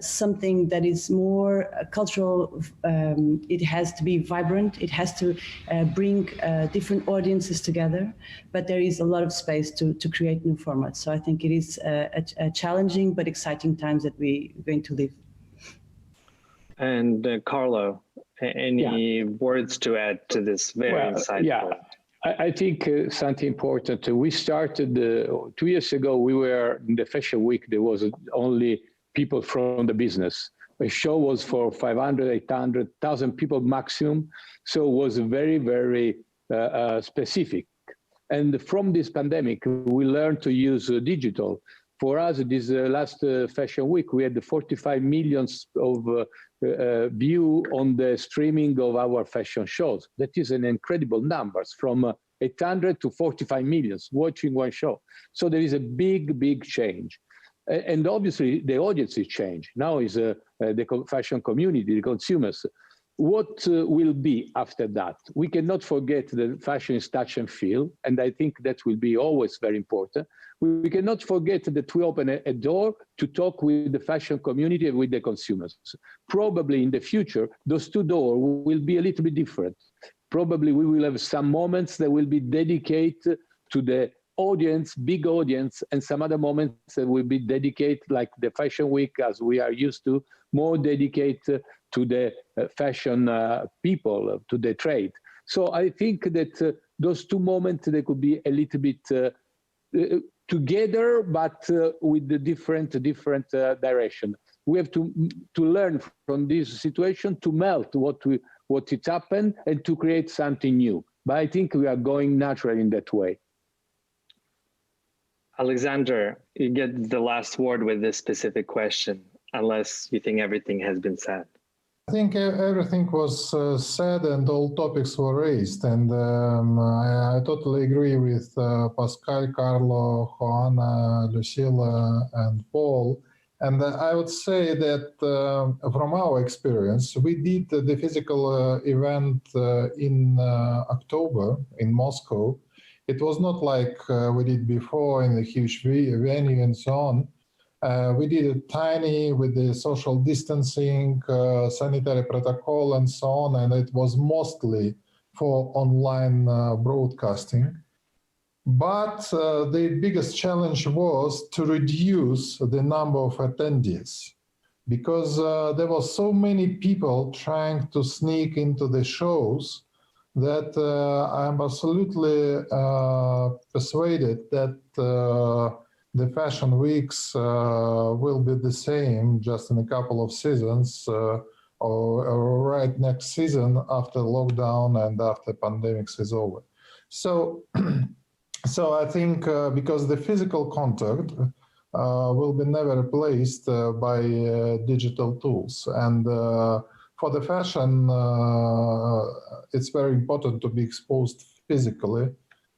something that is more cultural. It has to be vibrant. It has to bring different audiences together, but there is a lot of space to create new formats. So I think it is a challenging but exciting times that we're going to live. And Carlo, any words to add to this very insightful? Yeah. I think something important. We started 2 years ago. We were in the Fashion Week. There was only people from the business. The show was for 500, 800,000 people maximum. So it was very, very specific. And from this pandemic, we learned to use digital For us, this last Fashion Week, we had 45 millions of view on the streaming of our fashion shows. That is an incredible numbers, from 800 to 45 millions watching one show. So there is a big, big change. And obviously the audience is changed. Now is the fashion community, the consumers. What will be after that? We cannot forget that fashion is touch and feel, and I think that will be always very important. We cannot forget that we open a door to talk with the fashion community and with the consumers. Probably in the future, those two doors will be a little bit different. Probably we will have some moments that will be dedicated to the audience, big audience, and some other moments that will be dedicated, like the Fashion Week, as we are used to, more dedicated to the fashion people, to the trade. So I think that those two moments, they could be a little bit together, but with the different direction. We have to learn from this situation, to melt what it happened, and to create something new. But I think we are going naturally in that way. Alexander, you get the last word with this specific question, unless you think everything has been said. I think everything was said and all topics were raised, and I totally agree with Pascal, Carlo, Joanna, Lucilla, and Paul. And I would say that from our experience, we did the physical event in October in Moscow. It was not like we did before in the huge venue and so on. We did it tiny with the social distancing, sanitary protocol and so on, and it was mostly for online broadcasting. But the biggest challenge was to reduce the number of attendees, because there were so many people trying to sneak into the shows that I'm absolutely persuaded that the fashion weeks will be the same just in a couple of seasons or right next season after lockdown and after pandemics is over. So, so I think because the physical contact will be never replaced by digital tools. And for the fashion, it's very important to be exposed physically,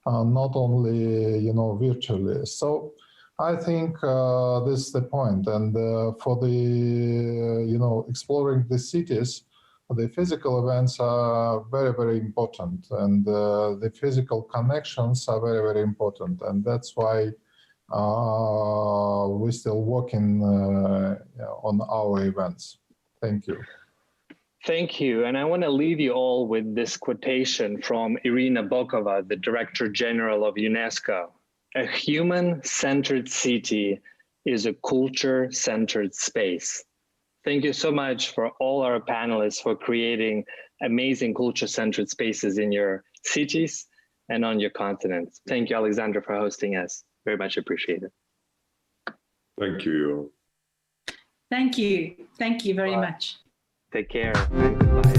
not only, virtually. So I think this is the point. And for the, exploring the cities, the physical events are very, very important. And the physical connections are very, very important. And that's why we're still working on our events. Thank you. Thank you. And I want to leave you all with this quotation from Irina Bokova, the Director General of UNESCO. A human-centered city is a culture-centered space. Thank you so much for all our panelists for creating amazing culture-centered spaces in your cities and on your continents. Thank you, Alexander, for hosting us. Very much appreciated. Thank you. Thank you. Thank you very much. Take care and goodbye.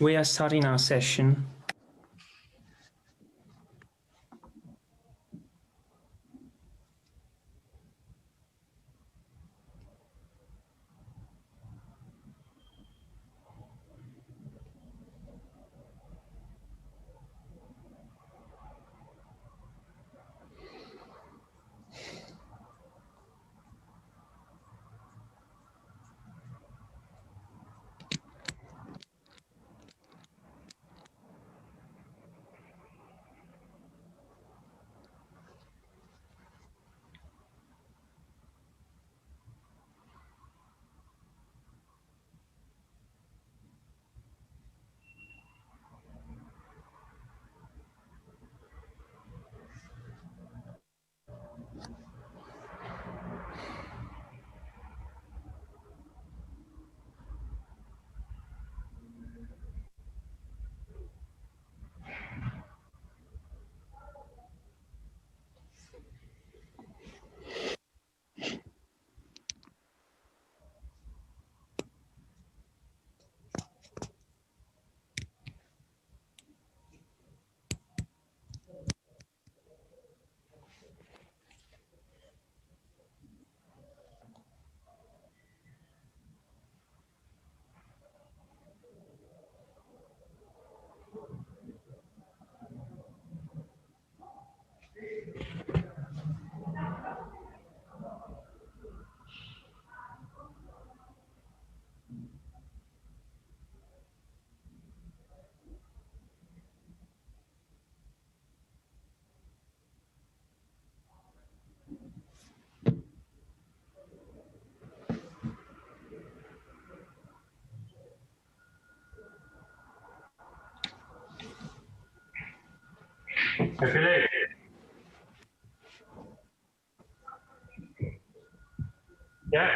We are starting our session. Yeah.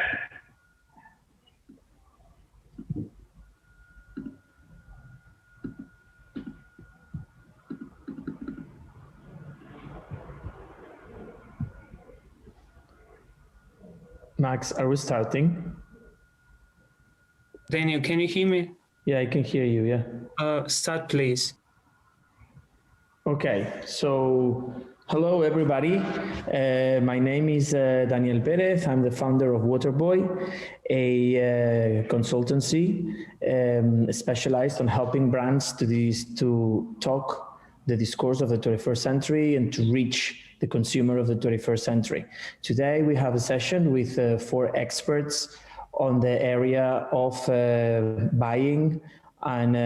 Max, are we starting? Daniel, can you hear me? Yeah, I can hear you, yeah. Start, please. Okay, so hello everybody. My name is Daniel Perez. I'm the founder of Waterboy, a consultancy specialized on helping brands to talk the discourse of the 21st century and to reach the consumer of the 21st century. Today we have a session with 4 experts on the area of buying, and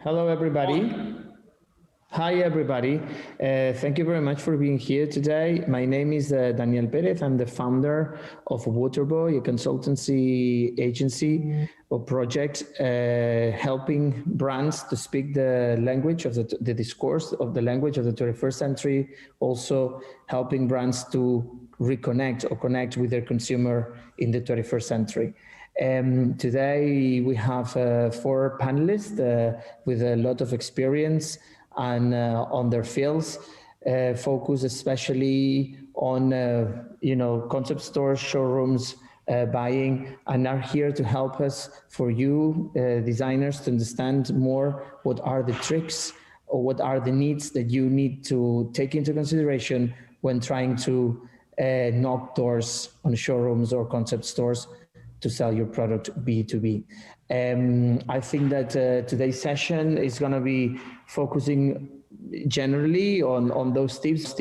Hello, everybody. Hi, everybody. Thank you very much for being here today. My name is Daniel Perez. I'm the founder of Waterboy, a consultancy agency or project helping brands to speak the language of the discourse of the language of the 21st century, also helping brands to reconnect or connect with their consumer in the 21st century. Today we have 4 panelists with a lot of experience and on their fields, focus especially on concept stores, showrooms, buying, and are here to help us, for you designers, to understand more what are the tricks or what are the needs that you need to take into consideration when trying to knock doors on showrooms or concept stores to sell your product B2B. I think that today's session is going to be focusing generally on those tips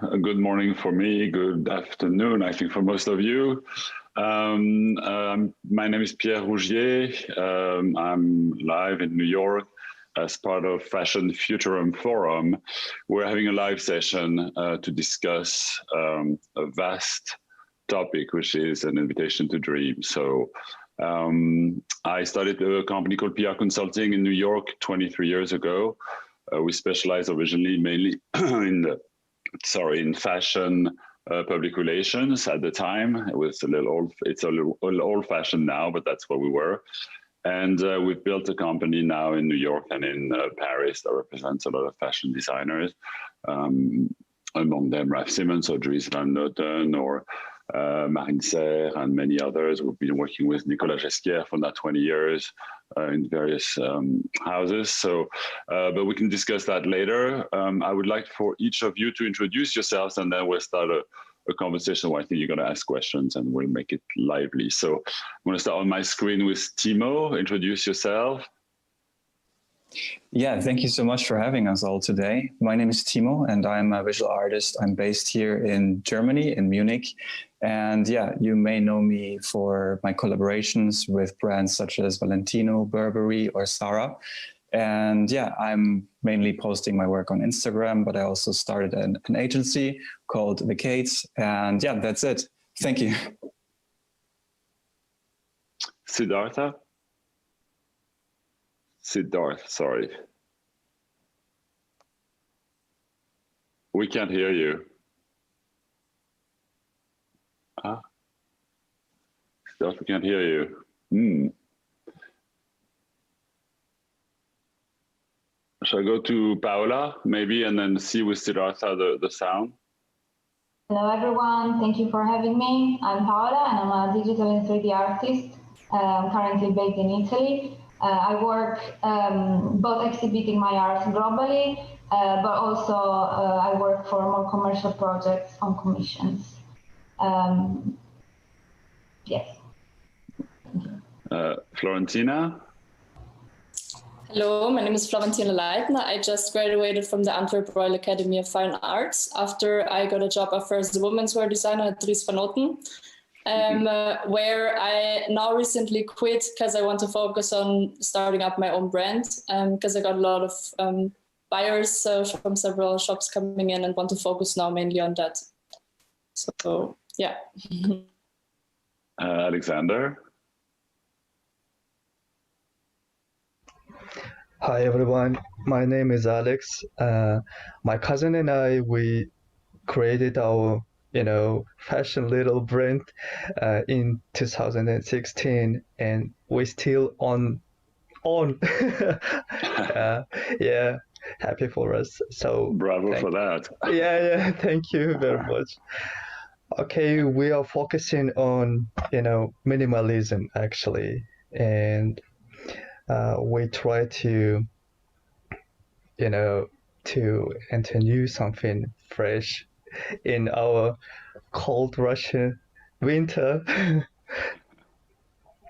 good morning for me, good afternoon, I think, for most of you. My name is Pierre Rougier. I'm live in New York as part of Fashion Futurum Forum. We're having a live session to discuss a vast topic, which is an invitation to dream. So I started a company called PR Consulting in New York 23 years ago. We specialized originally mainly in fashion public relations at the time. It was a little old, it's a little old-fashioned now, but that's what we were. And we've built a company now in New York and in Paris that represents a lot of fashion designers. Among them, Raf Simons or Dries Van Noten or Marine Serre and many others. We've been working with Nicolas Gesquière for that 20 years in various houses. So, but we can discuss that later. I would like for each of you to introduce yourselves, and then we'll start a conversation where I think you're going to ask questions and we'll make it lively. So I'm going to start on my screen with Timo. Introduce yourself. Yeah, thank you so much for having us all today. My name is Timo and I'm a visual artist. I'm based here in Germany, in Munich. And yeah, you may know me for my collaborations with brands such as Valentino, Burberry, or Zara. And yeah, I'm mainly posting my work on Instagram, but I also started an agency called The Gates. And yeah, that's it. Thank you. Siddharth, sorry. We can't hear you. Siddharth, we can't hear you. Shall I go to Paola, maybe, and then see with Siddhartha the sound? Hello, everyone. Thank you for having me. I'm Paola, and I'm a digital and 3D artist. I'm currently based in Italy. I work both exhibiting my art globally, but also I work for more commercial projects on commissions. Yes. Florentina? Hello, my name is Florentina Leitner. I just graduated from the Antwerp Royal Academy of Fine Arts after I got a job as a women's wear designer at Dries Van Noten. Where I now recently quit because I want to focus on starting up my own brand because I got a lot of buyers from several shops coming in and want to focus now mainly on that. So, yeah. Alexander? Hi, everyone. My name is Alex. My cousin and I, we created our fashion little brand in 2016, and we're still on. Yeah, happy for us. So bravo for that. Yeah, thank you very much. Okay, we are focusing on minimalism actually, and we try to introduce something fresh in our cold Russian winter.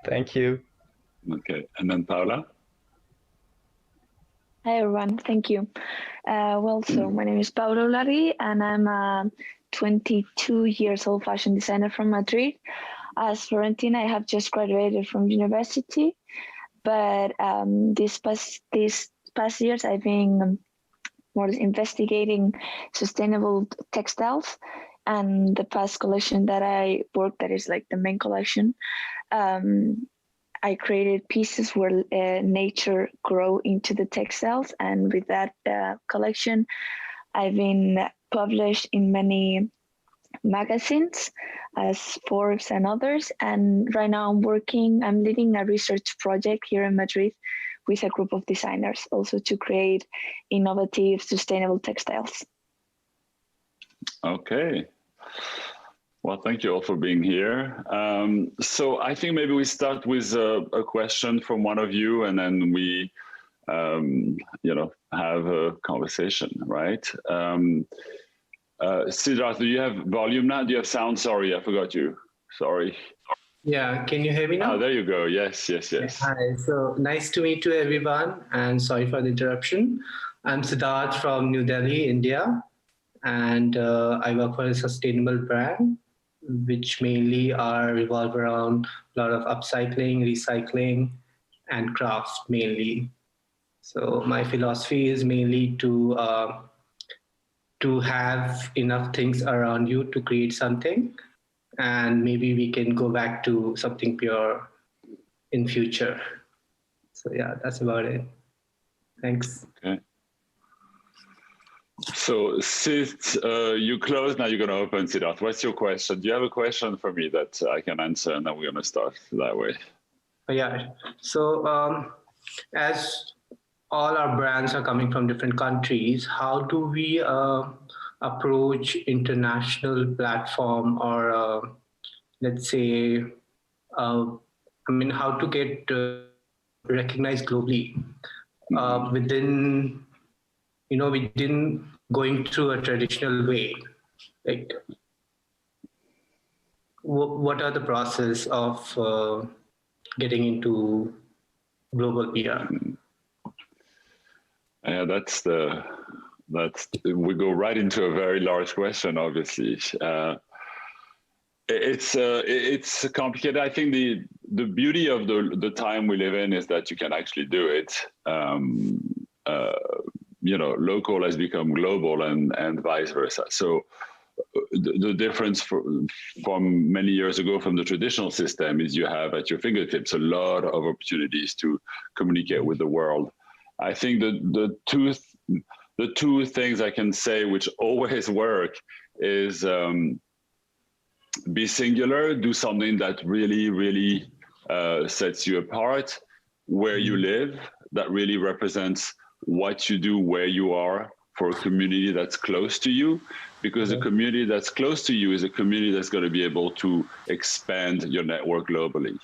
Thank you. Okay, and then Paula? Hi, everyone. Thank you. So my name is Paula Lari, and I'm a 22 years old fashion designer from Madrid. As Florentina, I have just graduated from university, but these past years I've been more investigating sustainable textiles, and the past collection that I worked, that is like the main collection, I created pieces where nature grow into the textiles, and with that collection I've been published in many magazines as Forbes and others, and right now I'm leading a research project here in Madrid with a group of designers also to create innovative, sustainable textiles. Okay. Well, thank you all for being here. So I think maybe we start with a question from one of you, and then we, have a conversation, right? Siddharth, do you have volume now? Do you have sound? Sorry, I forgot you. Sorry. Yeah, can you hear me now? Oh, there you go. Yes. Hi, so nice to meet you, everyone, and sorry for the interruption. I'm Siddharth from New Delhi, India. and I work for a sustainable brand, which mainly revolve around a lot of upcycling, recycling, and craft mainly. So my philosophy is mainly to have enough things around you to create something, and maybe we can go back to something pure in future. So yeah, that's about it. Thanks. Okay. So Sid, you close, now you're going to open Siddharth. What's your question? Do you have a question for me that I can answer, and then we're going to start that way? Yeah, so as all our brands are coming from different countries, how do we approach international platform, or let's say, how to get recognized globally within, within going through a traditional way? Like, what are the process of getting into global PR? Yeah, we go right into a very large question, obviously. It's complicated. I think the beauty of the time we live in is that you can actually do it. Local has become global, and vice versa. So the difference from many years ago from the traditional system is you have at your fingertips a lot of opportunities to communicate with the world. I think the two things I can say which always work is be singular, do something that really, really sets you apart, where you live, that really represents what you do, where you are, for a community that's close to you, because a community that's close to you is a community that's going to be able to expand your network globally.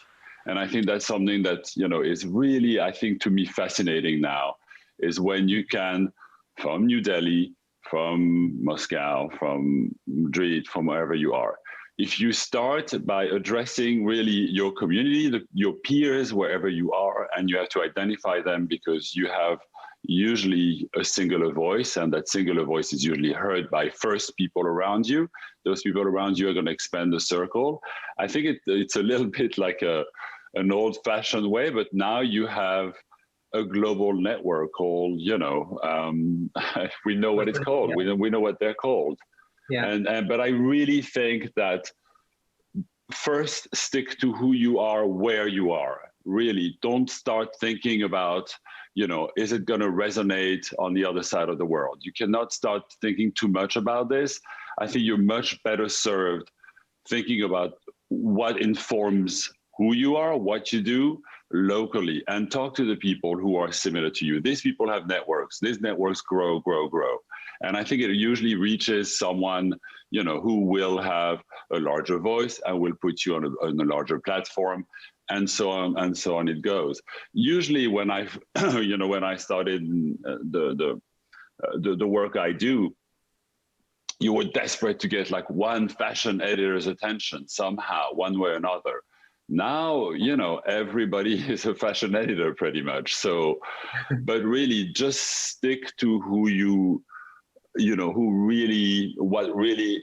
And I think that's something that, is really, I think, to me, fascinating now, is when you can, from New Delhi, from Moscow, from Madrid, from wherever you are, if you start by addressing really your community, your peers, wherever you are, and you have to identify them because you have usually a singular voice, and that singular voice is usually heard by first people around you. Those people around you are going to expand the circle. I think it's a little bit like an old-fashioned way, but now you have a global network called, we know what it's called. Yeah. We know what they're called. Yeah. But I really think that first stick to who you are, where you are. Really, don't start thinking about, is it going to resonate on the other side of the world? You cannot start thinking too much about this. I think you're much better served thinking about what informs who you are, what you do locally, and talk to the people who are similar to you. These people have networks. These networks grow, grow, grow. And I think it usually reaches someone, who will have a larger voice and will put you on a larger platform, and so on it goes. Usually when I started the work I do, you were desperate to get like one fashion editor's attention somehow, one way or another. Now, everybody is a fashion editor pretty much. So, but really just stick to what really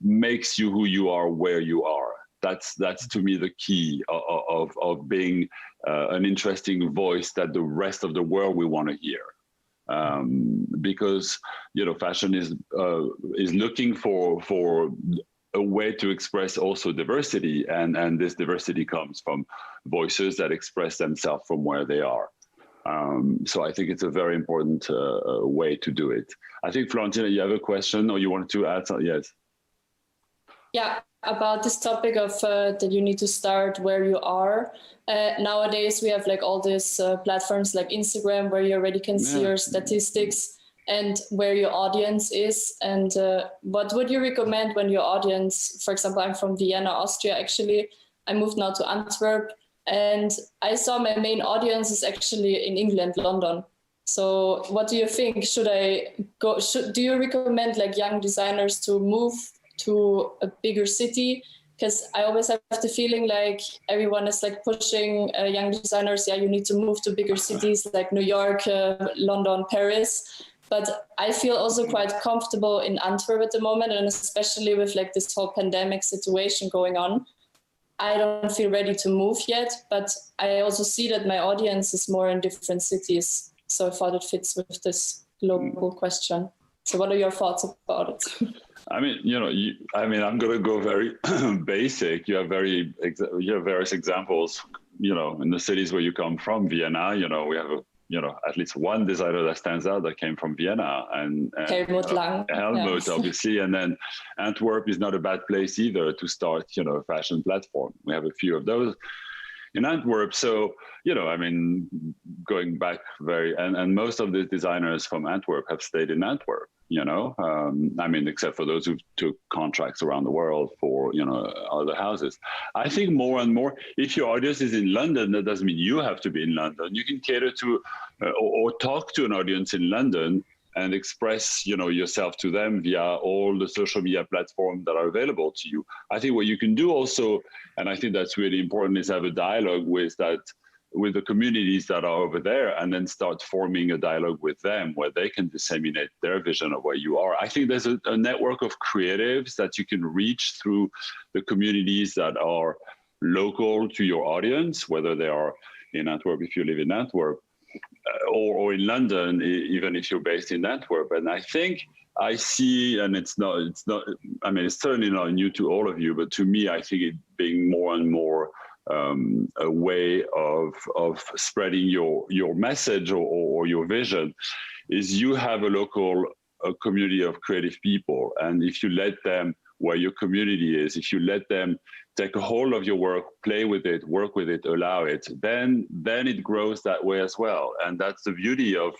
makes you who you are, where you are. That's to me the key of being an interesting voice that the rest of the world will want to hear. Because fashion is looking for a way to express also diversity, and this diversity comes from voices that express themselves from where they are. So I think it's a very important way to do it. I think, Florentina, you have a question, or you wanted to add something? Yes. Yeah, about this topic of that you need to start where you are. Nowadays, we have like all these platforms like Instagram, where you already can see your statistics and where your audience is. And what would you recommend when your audience, for example, I'm from Vienna, Austria, actually. I moved now to Antwerp, and I saw my main audience is actually in England, London. So what do you think? Do you recommend like young designers to move to a bigger city? Because I always have the feeling like everyone is like pushing young designers, you need to move to bigger cities like New York, London, Paris. But I feel also quite comfortable in Antwerp at the moment, and especially with like this whole pandemic situation going on. I don't feel ready to move yet, but I also see that my audience is more in different cities. So I thought it fits with this global question. So what are your thoughts about it? I mean, I'm going to go very basic. You have various examples, in the cities where you come from. Vienna, we have at least one designer that stands out that came from Vienna, and Helmut Lang. Helmut, yeah. Obviously, and then Antwerp is not a bad place either to start, a fashion platform. We have a few of those in Antwerp. So, going back and most of the designers from Antwerp have stayed in Antwerp, except for those who took contracts around the world for, other houses. I think more and more, if your audience is in London, that doesn't mean you have to be in London. You can cater to or talk to an audience in London and express, yourself to them via all the social media platforms that are available to you. I think what you can do also, and I think that's really important, is have a dialogue with the communities that are over there, and then start forming a dialogue with them where they can disseminate their vision of where you are. I think there's a network of creatives that you can reach through the communities that are local to your audience, whether they are in Antwerp, if you live in Antwerp, or in London, even if you're based in Antwerp. And I think I see, and it's certainly not new to all of you, but to me, I think it being more and more a way of spreading your message or your vision is you have a local community of creative people. And if you let them, where your community is, if you let them take a hold of your work, play with it, work with it, allow it, then it grows that way as well. And that's the beauty of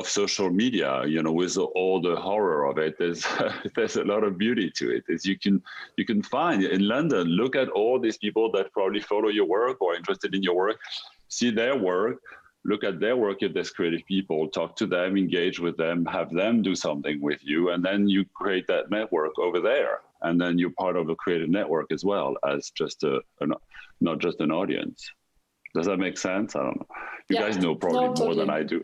social media, with all the horror of it. There's a lot of beauty to it. Is you can find in London, look at all these people that probably follow your work or are interested in your work, see their work, look at their work if there's creative people, talk to them, engage with them, have them do something with you, and then you create that network over there. And then you're part of a creative network as well as just not just an audience. Does that make sense? I don't know. You guys know probably more than I do.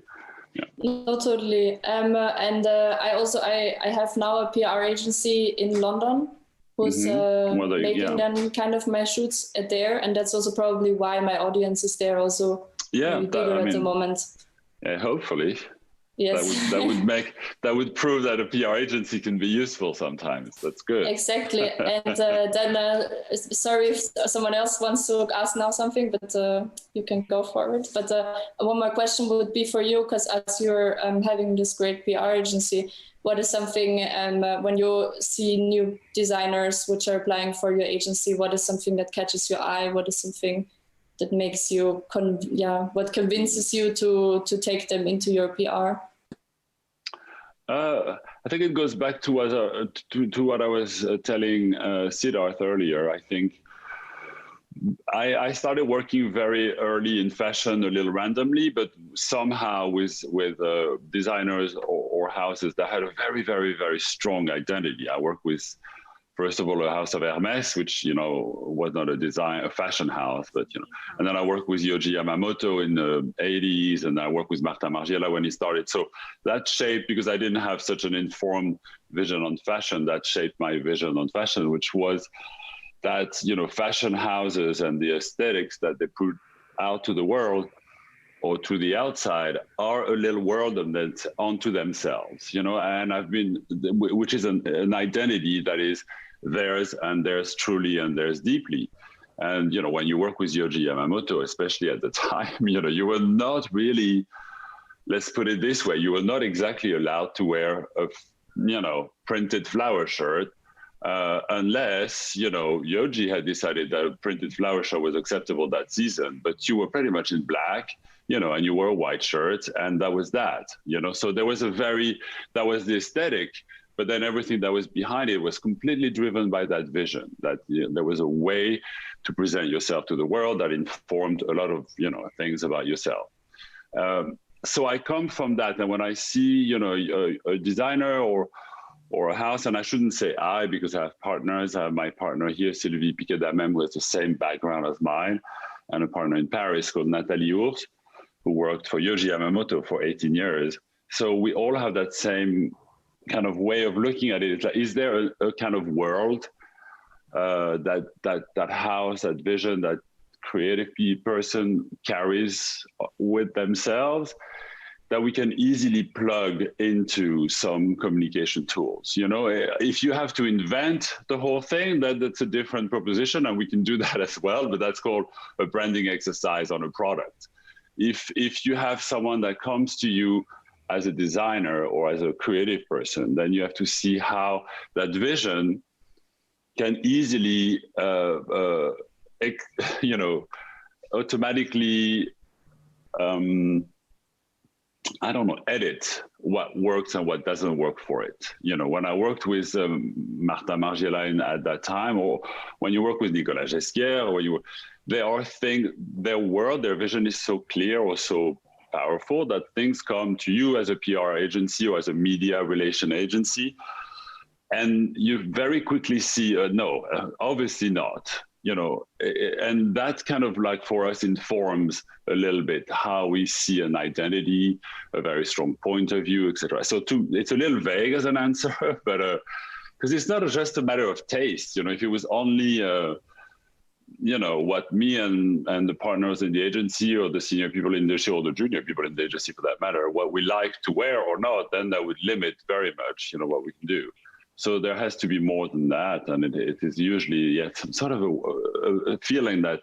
Yeah. No, totally. I have now a PR agency in London who's making them kind of my shoots there, and that's also probably why my audience is there also bigger at the moment. Hopefully. Yes. that would prove that a PR agency can be useful sometimes. That's good. Exactly. And then sorry if someone else wants to ask now something, but you can go forward. But one more question would be for you, because as you're having this great PR agency, what is something when you see new designers which are applying for your agency, what is something that catches your eye? What is something that makes you, what convinces you to take them into your PR? I think it goes back to what I was telling Siddharth earlier. I think I started working very early in fashion, a little randomly, but somehow with designers or houses that had a very, very, very strong identity. I worked with, first of all, a house of Hermes, which, was not a fashion house, but, and then I worked with Yohji Yamamoto in the 80s, and I worked with Martin Margiela when he started. So that shaped, because I didn't have such an informed vision on fashion, that shaped my vision on fashion, which was that, fashion houses and the aesthetics that they put out to the world or to the outside are a little world onto themselves, and which is an identity that is theirs, and theirs truly, and theirs deeply. And, when you work with Yohji Yamamoto, especially at the time, you were not really, let's put it this way, you were not exactly allowed to wear a, printed flower shirt, unless, Yohji had decided that a printed flower shirt was acceptable that season, but you were pretty much in black, and you wore a white shirt, and that was that, so there was that was the aesthetic. But then everything that was behind it was completely driven by that vision, that there was a way to present yourself to the world that informed a lot of things about yourself. So I come from that, and when I see a designer or a house, and I shouldn't say I, because I have partners. I have my partner here, Sylvie Piquet-Damem, who has the same background as mine, and a partner in Paris called Nathalie Ours, who worked for Yohji Yamamoto for 18 years. So we all have that same kind of way of looking at it. It's like, is there a kind of world that house, that vision, that creative person carries with themselves, that we can easily plug into some communication tools? You know, if you have to invent the whole thing, that's a different proposition, and we can do that as well, but that's called a branding exercise on a product. If you have someone that comes to you as a designer or as a creative person, then you have to see how that vision can easily, you know, automatically, I don't know, edit what works and what doesn't work for it. You know, when I worked with Martin Margiela at that time, or when you work with Nicolas Gesquière, or there are things, their world, their vision is so clear or so powerful that things come to you as a PR agency or as a media relation agency, and you very quickly see, no, obviously not. You know, and that kind of like for us informs a little bit how we see an identity, a very strong point of view, etc. So it's a little vague as an answer, but because it's not just a matter of taste. You know, if it was only, you know, what me and the partners in the agency or the senior people in the show or the junior people in the agency for that matter, what we like to wear or not, then that would limit very much, you know, what we can do. So there has to be more than that, and it is usually some sort of a feeling that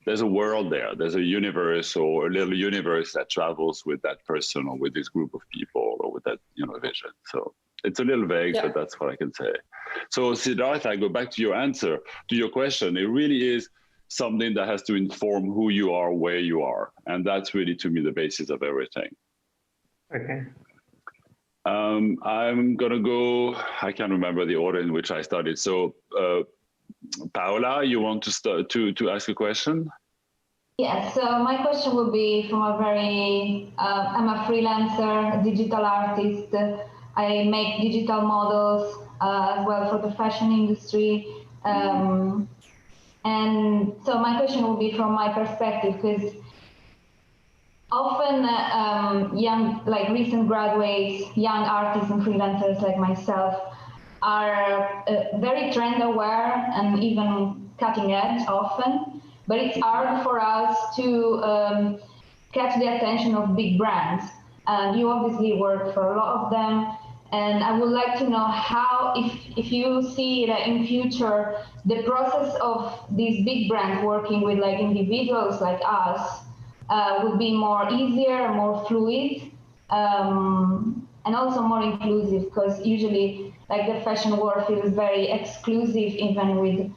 there's a world there, there's a universe or a little universe that travels with that person or with this group of people or with that, you know, vision. So it's a little vague, but that's what I can say. So Siddharth, I go back to your answer, to your question. It really is something that has to inform who you are, where you are, and that's really, to me, the basis of everything. Okay. I'm gonna go, I can't remember the order in which I started. So Paola, you want to start to ask a question? Yeah, so my question would be from a very, I'm a freelancer, digital artist. I make digital models as well for the fashion industry. And so my question would be from my perspective, because often young, like recent graduates, young artists and freelancers like myself are very trend aware and even cutting edge often, but it's hard for us to catch the attention of big brands. And you obviously work for a lot of them. And I would like to know how, if you see that in future, the process of these big brands working with like individuals like us would be more easier, more fluid, and also more inclusive, because usually like the fashion world feels very exclusive even with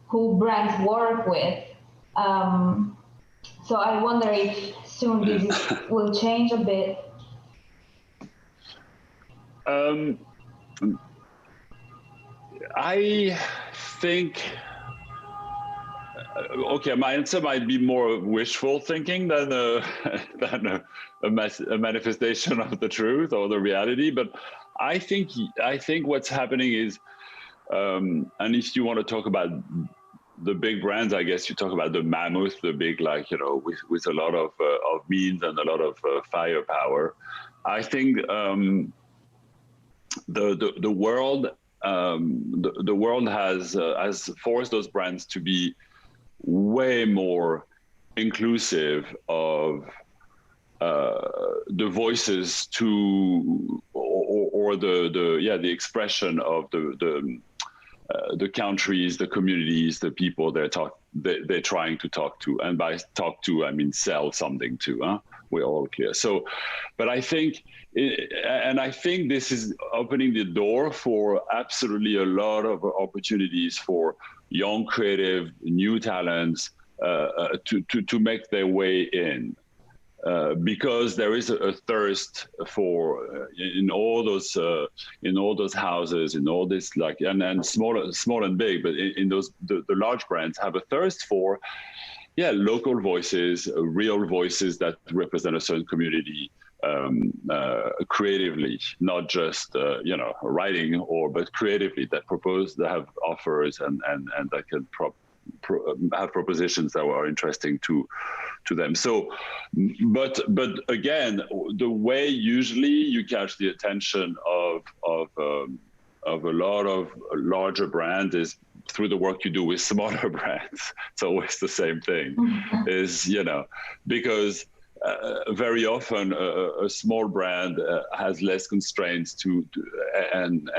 who brands work with. So I wonder if soon this will change a bit. I think, okay, my answer might be more wishful thinking than a manifestation of the truth or the reality. But I think what's happening is, and if you want to talk about the big brands, I guess you talk about the mammoth, the big, like, you know, with a lot of means and a lot of firepower. I think the world has forced those brands to be way more inclusive of the voices to or the expression of the countries, the communities, the people they're trying to talk to, and by talk to I mean sell something to. Huh? We're all clear. So, but I think, and I think this is opening the door for absolutely a lot of opportunities for young, creative, new talents to make their way in. Because there is a thirst for in all those houses, in all this, like, and small and big, but in those the large brands have a thirst for local voices, real voices that represent a certain community creatively, not just writing but creatively, that propose, that have offers and that can have propositions that are interesting to them. So, but again, the way usually you catch the attention of a lot of larger brands is through the work you do with smaller brands. It's always the same thing, is, you know, because very often a small brand has less constraints and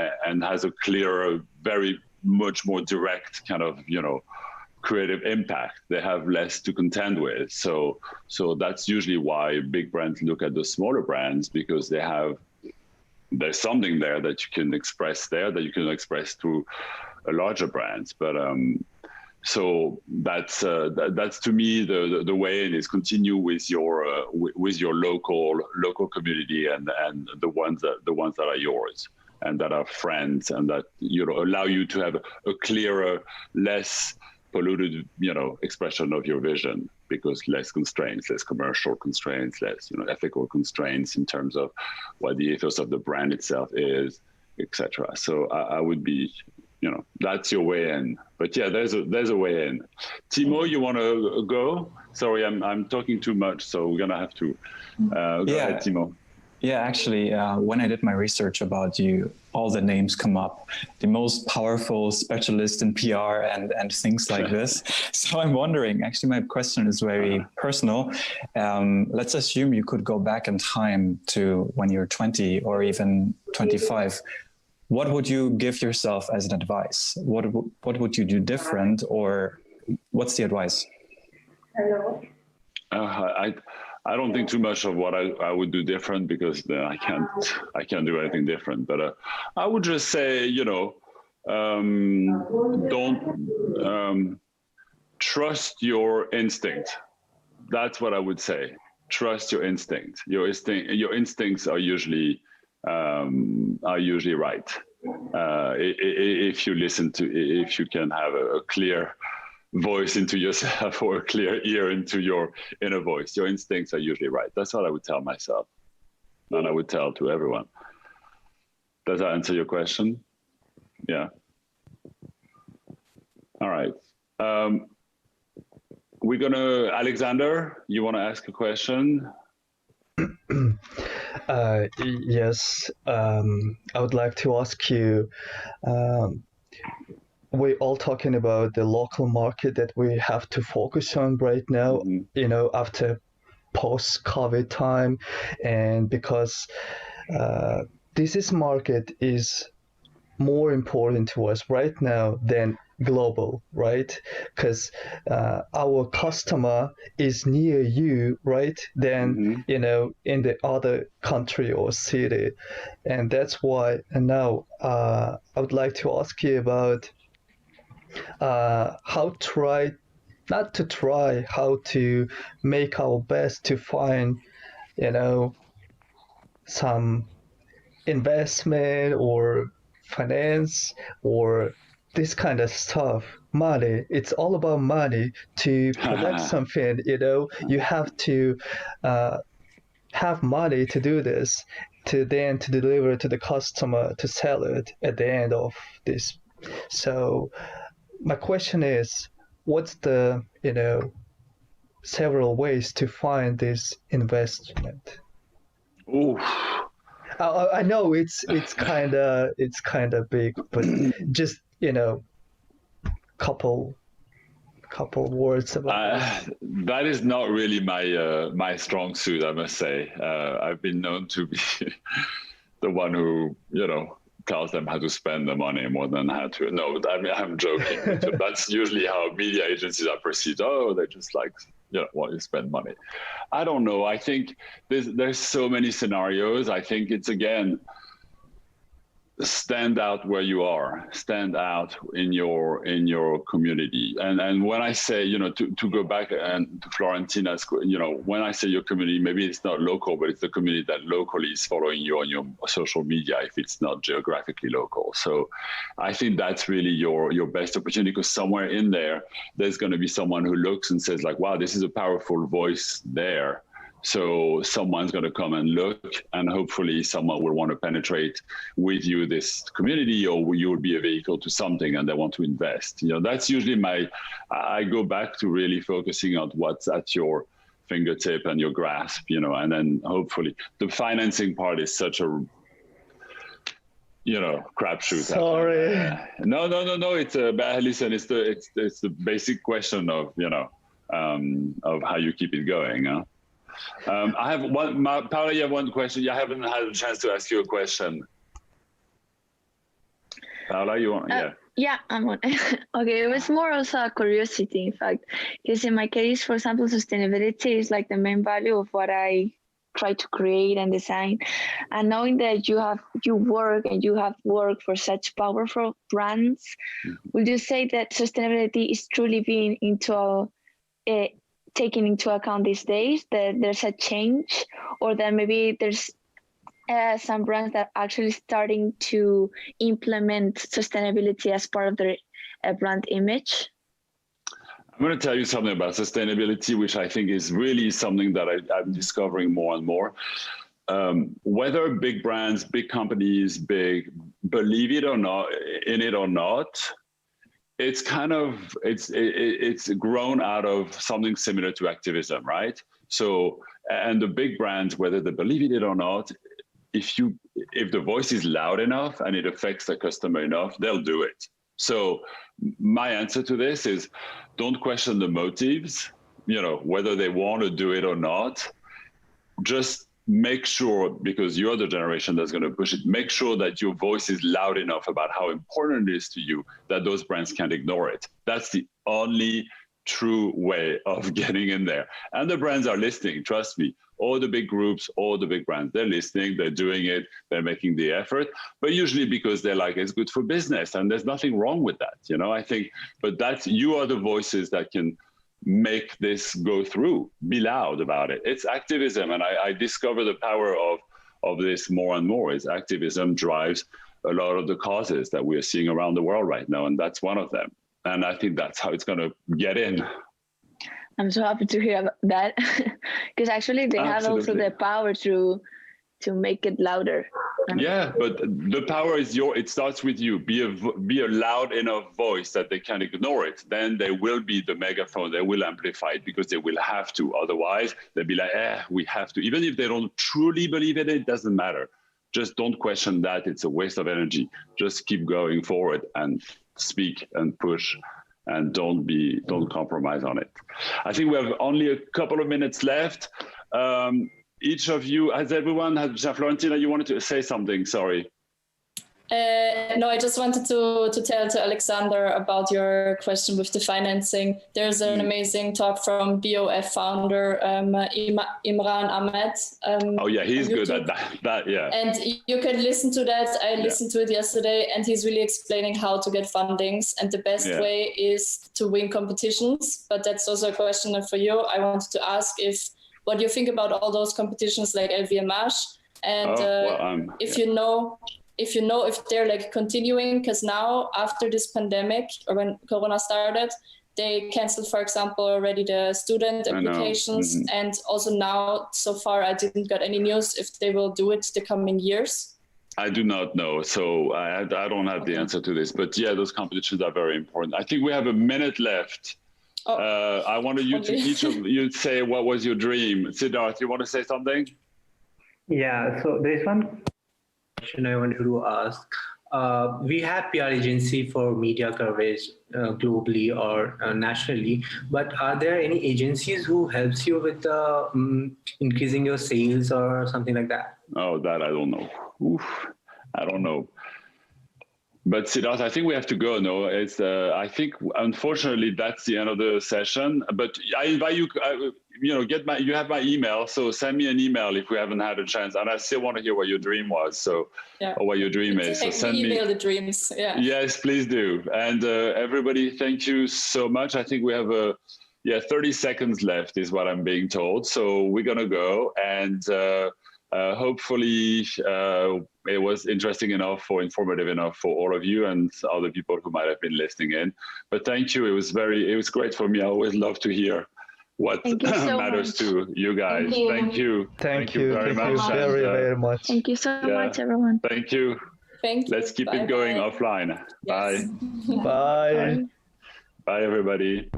has a clearer, very much more direct kind of, you know, creative impact. They have less to contend with. So that's usually why big brands look at the smaller brands, because there's something there that you can express there that you can express through a larger brands. But so that's to me the way, and is continue with your local community and the ones that are yours and that are friends, and that, you know, allow you to have a clearer, less polluted, you know, expression of your vision, because less constraints, less commercial constraints, less, you know, ethical constraints in terms of what the ethos of the brand itself is, etc. So I would be, you know, that's your way in. But yeah, there's a way in. Timo, you want to go? Sorry, I'm talking too much, so we're gonna have to go ahead, Timo. Yeah, actually, when I did my research about you, all the names come up, the most powerful specialist in PR and things like this. So I'm wondering, actually, my question is very personal. Let's assume you could go back in time to when you're 20 or even 25. What would you give yourself as an advice? What would you do different, or what's the advice? Hello. I don't think too much of what I would do different, because then I can't do anything different. But I would just say, you know, don't trust your instinct. That's what I would say. Trust your instinct. Your instincts are usually right. If you listen to, if you can have a clear voice into yourself, or a clear ear into your inner voice, your instincts are usually right. That's what I would tell myself, and I would tell to everyone. Does that answer your question? Yeah. All right. We're gonna, Alexander, you want to ask a question? Yes, I would like to ask you, we're all talking about the local market that we have to focus on right now, you know, after post-COVID time, and because this market is more important to us right now than global, right? Because our customer is near you, right? Than, you know, in the other country or city. And that's why, and now I would like to ask you about how to make our best to find, you know, some investment or finance or this kind of stuff. Money, it's all about money. To product something, you know, you have to have money to do this, to deliver to the customer, to sell it at the end of this. So my question is, what's the, you know, several ways to find this investment? Ooh. I know it's kind of big, but just, you know, couple words about that is not really my strong suit, I must say. I've been known to be the one who, you know, tells them how to spend the money more than how to. No, I mean, I'm joking. That's usually how media agencies are perceived. Oh, they just like, you know, want to spend money. I don't know. I think there's so many scenarios. I think it's, again, stand out where you are, stand out in your community. And when I say, you know, to go back and to Florentina's, you know, when I say your community, maybe it's not local, but it's the community that locally is following you on your social media, if it's not geographically local. So I think that's really your best opportunity, because somewhere in there's going to be someone who looks and says like, wow, this is a powerful voice there. So someone's going to come and look, and hopefully someone will want to penetrate with you this community, or you will be a vehicle to something and they want to invest. That's usually I go back to really focusing on what's at your fingertip and your grasp, and then hopefully the financing part is such a crapshoot. Sorry. No. It's listen. It's the basic question of how you keep it going. Huh? I have one. Paula, you have one question. I haven't had a chance to ask you a question. Paula, you want? Yeah. Yeah, I'm on. Okay, it was more also a curiosity, in fact, because in my case, for example, sustainability is like the main value of what I try to create and design. And knowing that you have worked for such powerful brands, would you say that sustainability is truly being taken into account these days, that there's a change, or that maybe there's some brands that are actually starting to implement sustainability as part of their brand image? I'm going to tell you something about sustainability, which I think is really something that I'm discovering more and more. Whether big brands, big companies, believe it or not, it's kind of, it's grown out of something similar to activism, right? So, and the big brands, whether they believe it or not, if the voice is loud enough and it affects the customer enough, they'll do it. So my answer to this is, don't question the motives, whether they want to do it or not. Just make sure, because you're the generation that's going to push it, make sure that your voice is loud enough about how important it is to you that those brands can't ignore it. That's the only true way of getting in there. And the brands are listening, trust me. All the big groups, all the big brands, they're listening, they're doing it, they're making the effort, but usually because they're like, it's good for business, and there's nothing wrong with that, I think, but you are the voices that can make this go through. Be loud about it. It's activism, and I discover the power of this more and more. Is activism drives a lot of the causes that we are seeing around the world right now, and that's one of them. And I think that's how it's going to get in. I'm so happy to hear about that, because actually they have also the power to make it louder. Yeah, but the power is it starts with you. Be a loud enough voice that they can ignore it. Then they will be the megaphone. They will amplify it because they will have to. Otherwise, they'll be like, we have to. Even if they don't truly believe in it, it doesn't matter. Just don't question that. It's a waste of energy. Just keep going forward and speak and push. And don't compromise on it. I think we have only a couple of minutes left. Each of you, Florentina, you wanted to say something, sorry. No, I just wanted to tell to Alexander about your question with the financing. There's an amazing talk from BOF founder Imran Ahmed. Oh yeah, he's good at that. Yeah. And you can listen to that. I listened to it yesterday, and he's really explaining how to get fundings. And the best way is to win competitions. But that's also a question for you. I wanted to ask what you think about all those competitions like LVMH, and if they're like continuing, because now after this pandemic, or when Corona started, they canceled, for example, already the student applications. And also now, so far, I didn't get any news if they will do it the coming years. I do not know. So I don't have the answer to this, but yeah, those competitions are very important. I think we have a minute left. I wanted you to each of you say, what was your dream? Siddharth, you want to say something? Yeah, so there's one question I wanted to ask. We have PR agency for media coverage globally or nationally, but are there any agencies who helps you with increasing your sales or something like that? Oh, that I don't know. I don't know. But Siddharth, I think we have to go. No, it's. I think unfortunately that's the end of the session. But I invite you. You have my email, so send me an email if we haven't had a chance. And I still want to hear what your dream was. So, or what your dream is. So send me email the dreams. Yeah. Yes, please do. And everybody, thank you so much. I think we have 30 seconds left is what I'm being told. So we're gonna go and. Hopefully it was interesting enough or informative enough for all of you and other people who might have been listening in. But thank you. It was great for me. I always love to hear what matters to you guys. Thank you. Thank you very much. Very, very much. Thank you so much, everyone. Thank you. Thank you. Let's keep it going offline. Yes. Bye. Bye. Bye, everybody.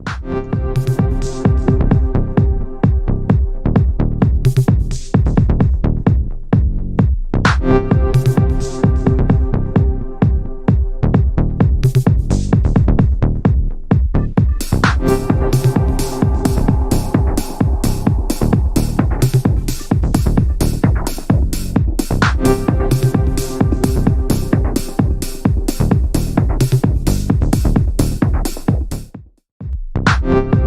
you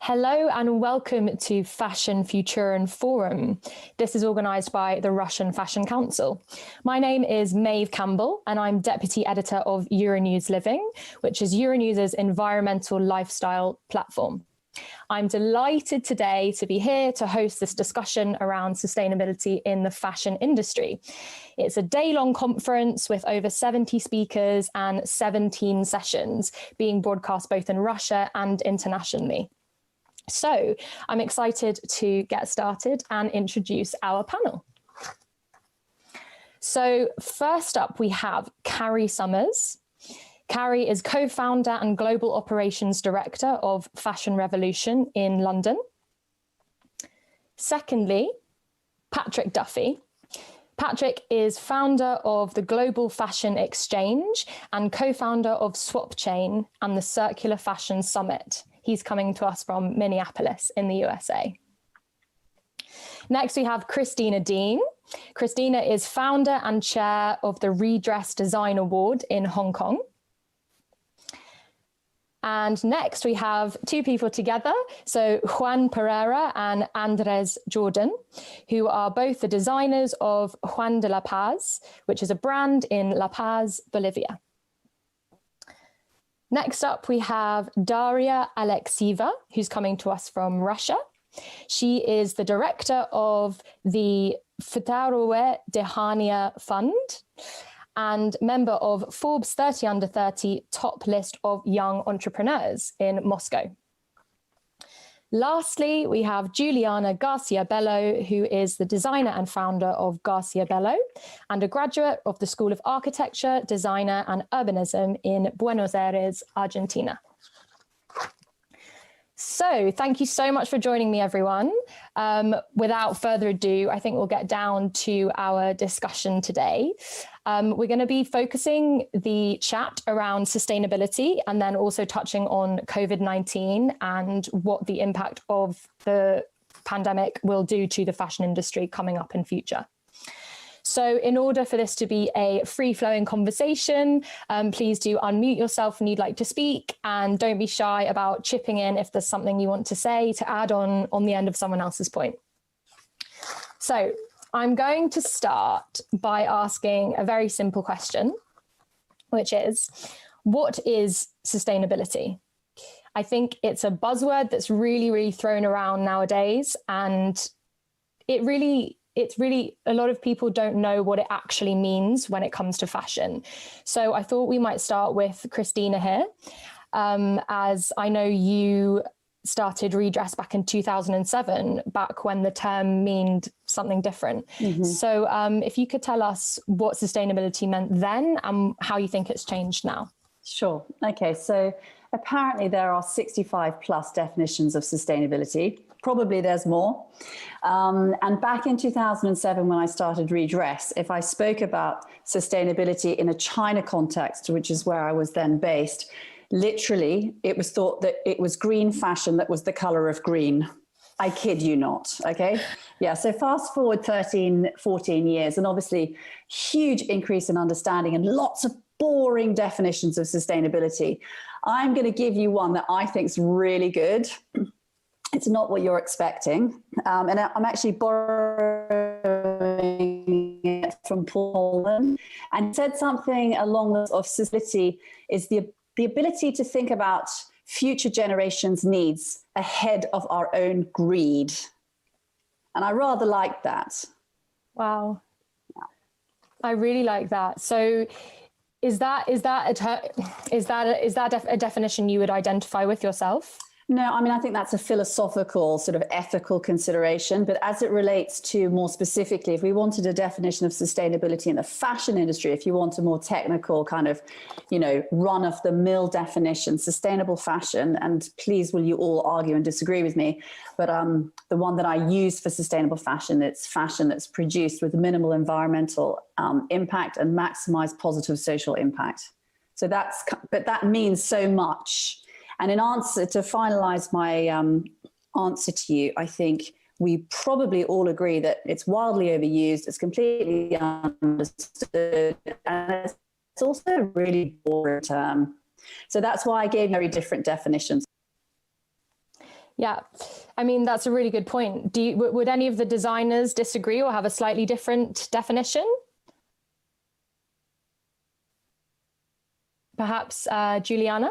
Hello and welcome to Fashion Futurum Forum. This is organised by the Russian Fashion Council. My name is Maeve Campbell and I'm Deputy Editor of Euronews Living, which is Euronews's environmental lifestyle platform. I'm delighted today to be here to host this discussion around sustainability in the fashion industry. It's a day-long conference with over 70 speakers and 17 sessions being broadcast both in Russia and internationally. So I'm excited to get started and introduce our panel. So first up, we have Carrie Summers. Carrie is co-founder and global operations director of Fashion Revolution in London. Secondly, Patrick Duffy. Patrick is founder of the Global Fashion Exchange and co-founder of Swap Chain and the Circular Fashion Summit. He's coming to us from Minneapolis in the USA. Next, we have Christina Dean. Christina is founder and chair of the Redress Design Award in Hong Kong. And next, we have two people together, so Juan Pereira and Andres Jordan, who are both the designers of Juan de la Paz, which is a brand in La Paz, Bolivia. Next up, we have Daria Alexieva, who's coming to us from Russia. She is the director of the Vторое Дыхание Fund and member of Forbes 30 Under 30 top list of young entrepreneurs in Moscow. Lastly, we have Juliana Garcia Bello, who is the designer and founder of Garcia Bello and a graduate of the School of Architecture, Designer and Urbanism in Buenos Aires, Argentina. So thank you so much for joining me, everyone. Without further ado, I think we'll get down to our discussion today. We're going to be focusing the chat around sustainability and then also touching on COVID-19 and what the impact of the pandemic will do to the fashion industry coming up in future. So in order for this to be a free-flowing conversation, please do unmute yourself when you'd like to speak and don't be shy about chipping in if there's something you want to say to add on the end of someone else's point. So I'm going to start by asking a very simple question, which is, what is sustainability? I think it's a buzzword that's really thrown around nowadays, and it's really, a lot of people don't know what it actually means when it comes to fashion. So I thought we might start with Christina here, as I know you started Redress back in 2007, back when the term meant something different. Mm-hmm. So if you could tell us what sustainability meant then and how you think it's changed now. Sure. Okay, so apparently there are 65 plus definitions of sustainability. Probably there's more. And back in 2007, when I started Redress, if I spoke about sustainability in a China context, which is where I was then based, literally, it was thought that it was green fashion that was the color of green. I kid you not, okay? Yeah, so fast forward 13, 14 years, and obviously huge increase in understanding and lots of boring definitions of sustainability. I'm going to give you one that I think is really good. It's not what you're expecting. And I'm actually borrowing it from Poland, and said something along the lines of sustainability is the ability to think about future generations' needs ahead of our own greed. And I rather like that. Wow. I really like that. So is that a definition you would identify with yourself? No, I mean, I think that's a philosophical sort of ethical consideration. But as it relates to more specifically, if we wanted a definition of sustainability in the fashion industry, if you want a more technical kind of, run of the mill definition, sustainable fashion, and please will you all argue and disagree with me, but the one that I use for sustainable fashion, it's fashion that's produced with minimal environmental impact and maximize positive social impact. So but that means so much. And in answer to finalize my answer to you, I think we probably all agree that it's wildly overused, it's completely understood, and it's also a really boring term. So that's why I gave very different definitions. Yeah, I mean, that's a really good point. Would any of the designers disagree or have a slightly different definition? Perhaps Juliana?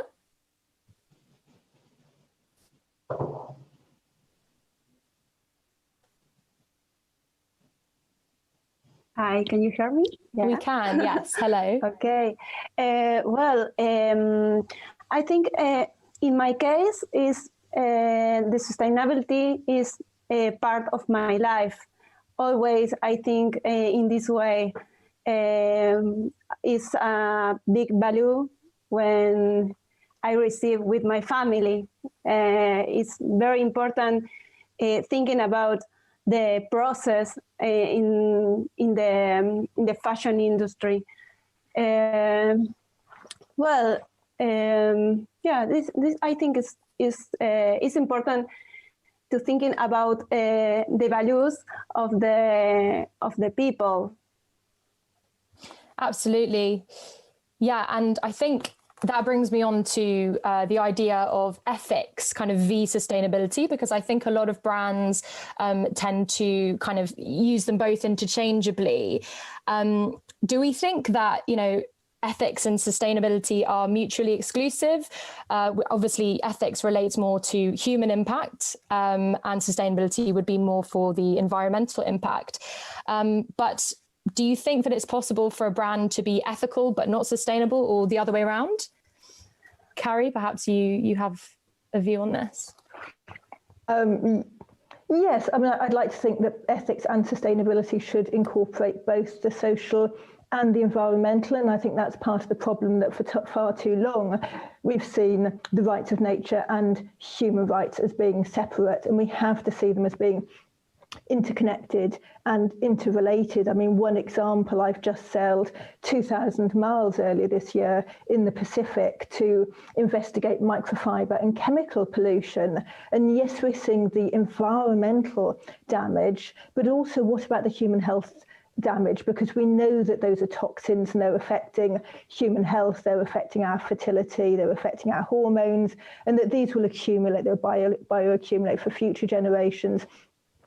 Hi, can you hear me? Yeah. We can, yes. Hello. Okay. I think in my case, the sustainability is a part of my life. Always, I think in this way is a big value when I receive with my family. It's very important thinking about the process in the fashion industry. Yeah, this I think is important to thinking about the values of the people. Absolutely, yeah, and I think that brings me on to the idea of ethics, kind of v sustainability, because I think a lot of brands tend to kind of use them both interchangeably. Do we think that, you know, ethics and sustainability are mutually exclusive? Obviously, ethics relates more to human impact, and sustainability would be more for the environmental impact. But do you think that it's possible for a brand to be ethical but not sustainable, or the other way around? Carrie, perhaps you have a view on this. Yes, I mean, I'd like to think that ethics and sustainability should incorporate both the social and the environmental, and I think that's part of the problem that for far too long we've seen the rights of nature and human rights as being separate, and we have to see them as being interconnected and interrelated. I mean, one example, I've just sailed 2,000 miles earlier this year in the Pacific to investigate microfiber and chemical pollution. And yes, we're seeing the environmental damage, but also what about the human health damage? Because we know that those are toxins and they're affecting human health, they're affecting our fertility, they're affecting our hormones, and that these will accumulate, they'll bioaccumulate for future generations.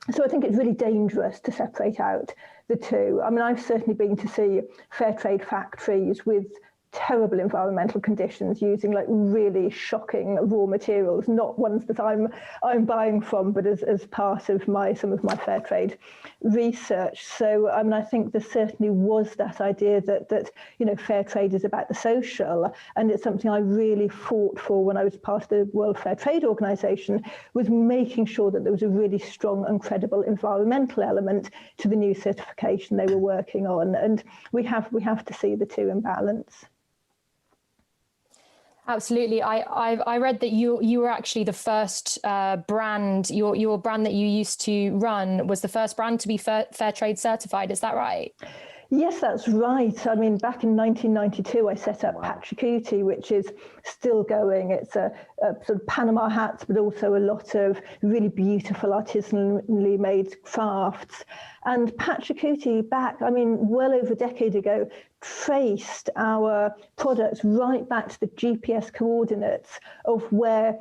So I think it's really dangerous to separate out the two. I mean, I've certainly been to see fair trade factories with terrible environmental conditions using like really shocking raw materials, not ones that I'm buying from, but as part of some of my fair trade research. So I mean, I think there certainly was that idea that you know, fair trade is about the social, and it's something I really fought for when I was part of the World Fair Trade Organization, was making sure that there was a really strong and credible environmental element to the new certification they were working on, and we have to see the two in balance. Absolutely. I read that you were actually the first brand, your brand that you used to run was the first brand to be fair trade certified. Is that right? Yes, that's right. I mean, back in 1992, I set up Pachacuti, which is still going. It's a sort of Panama hats, but also a lot of really beautiful artisanally made crafts. And Pachacuti back, I mean, well over a decade ago, traced our products right back to the GPS coordinates of where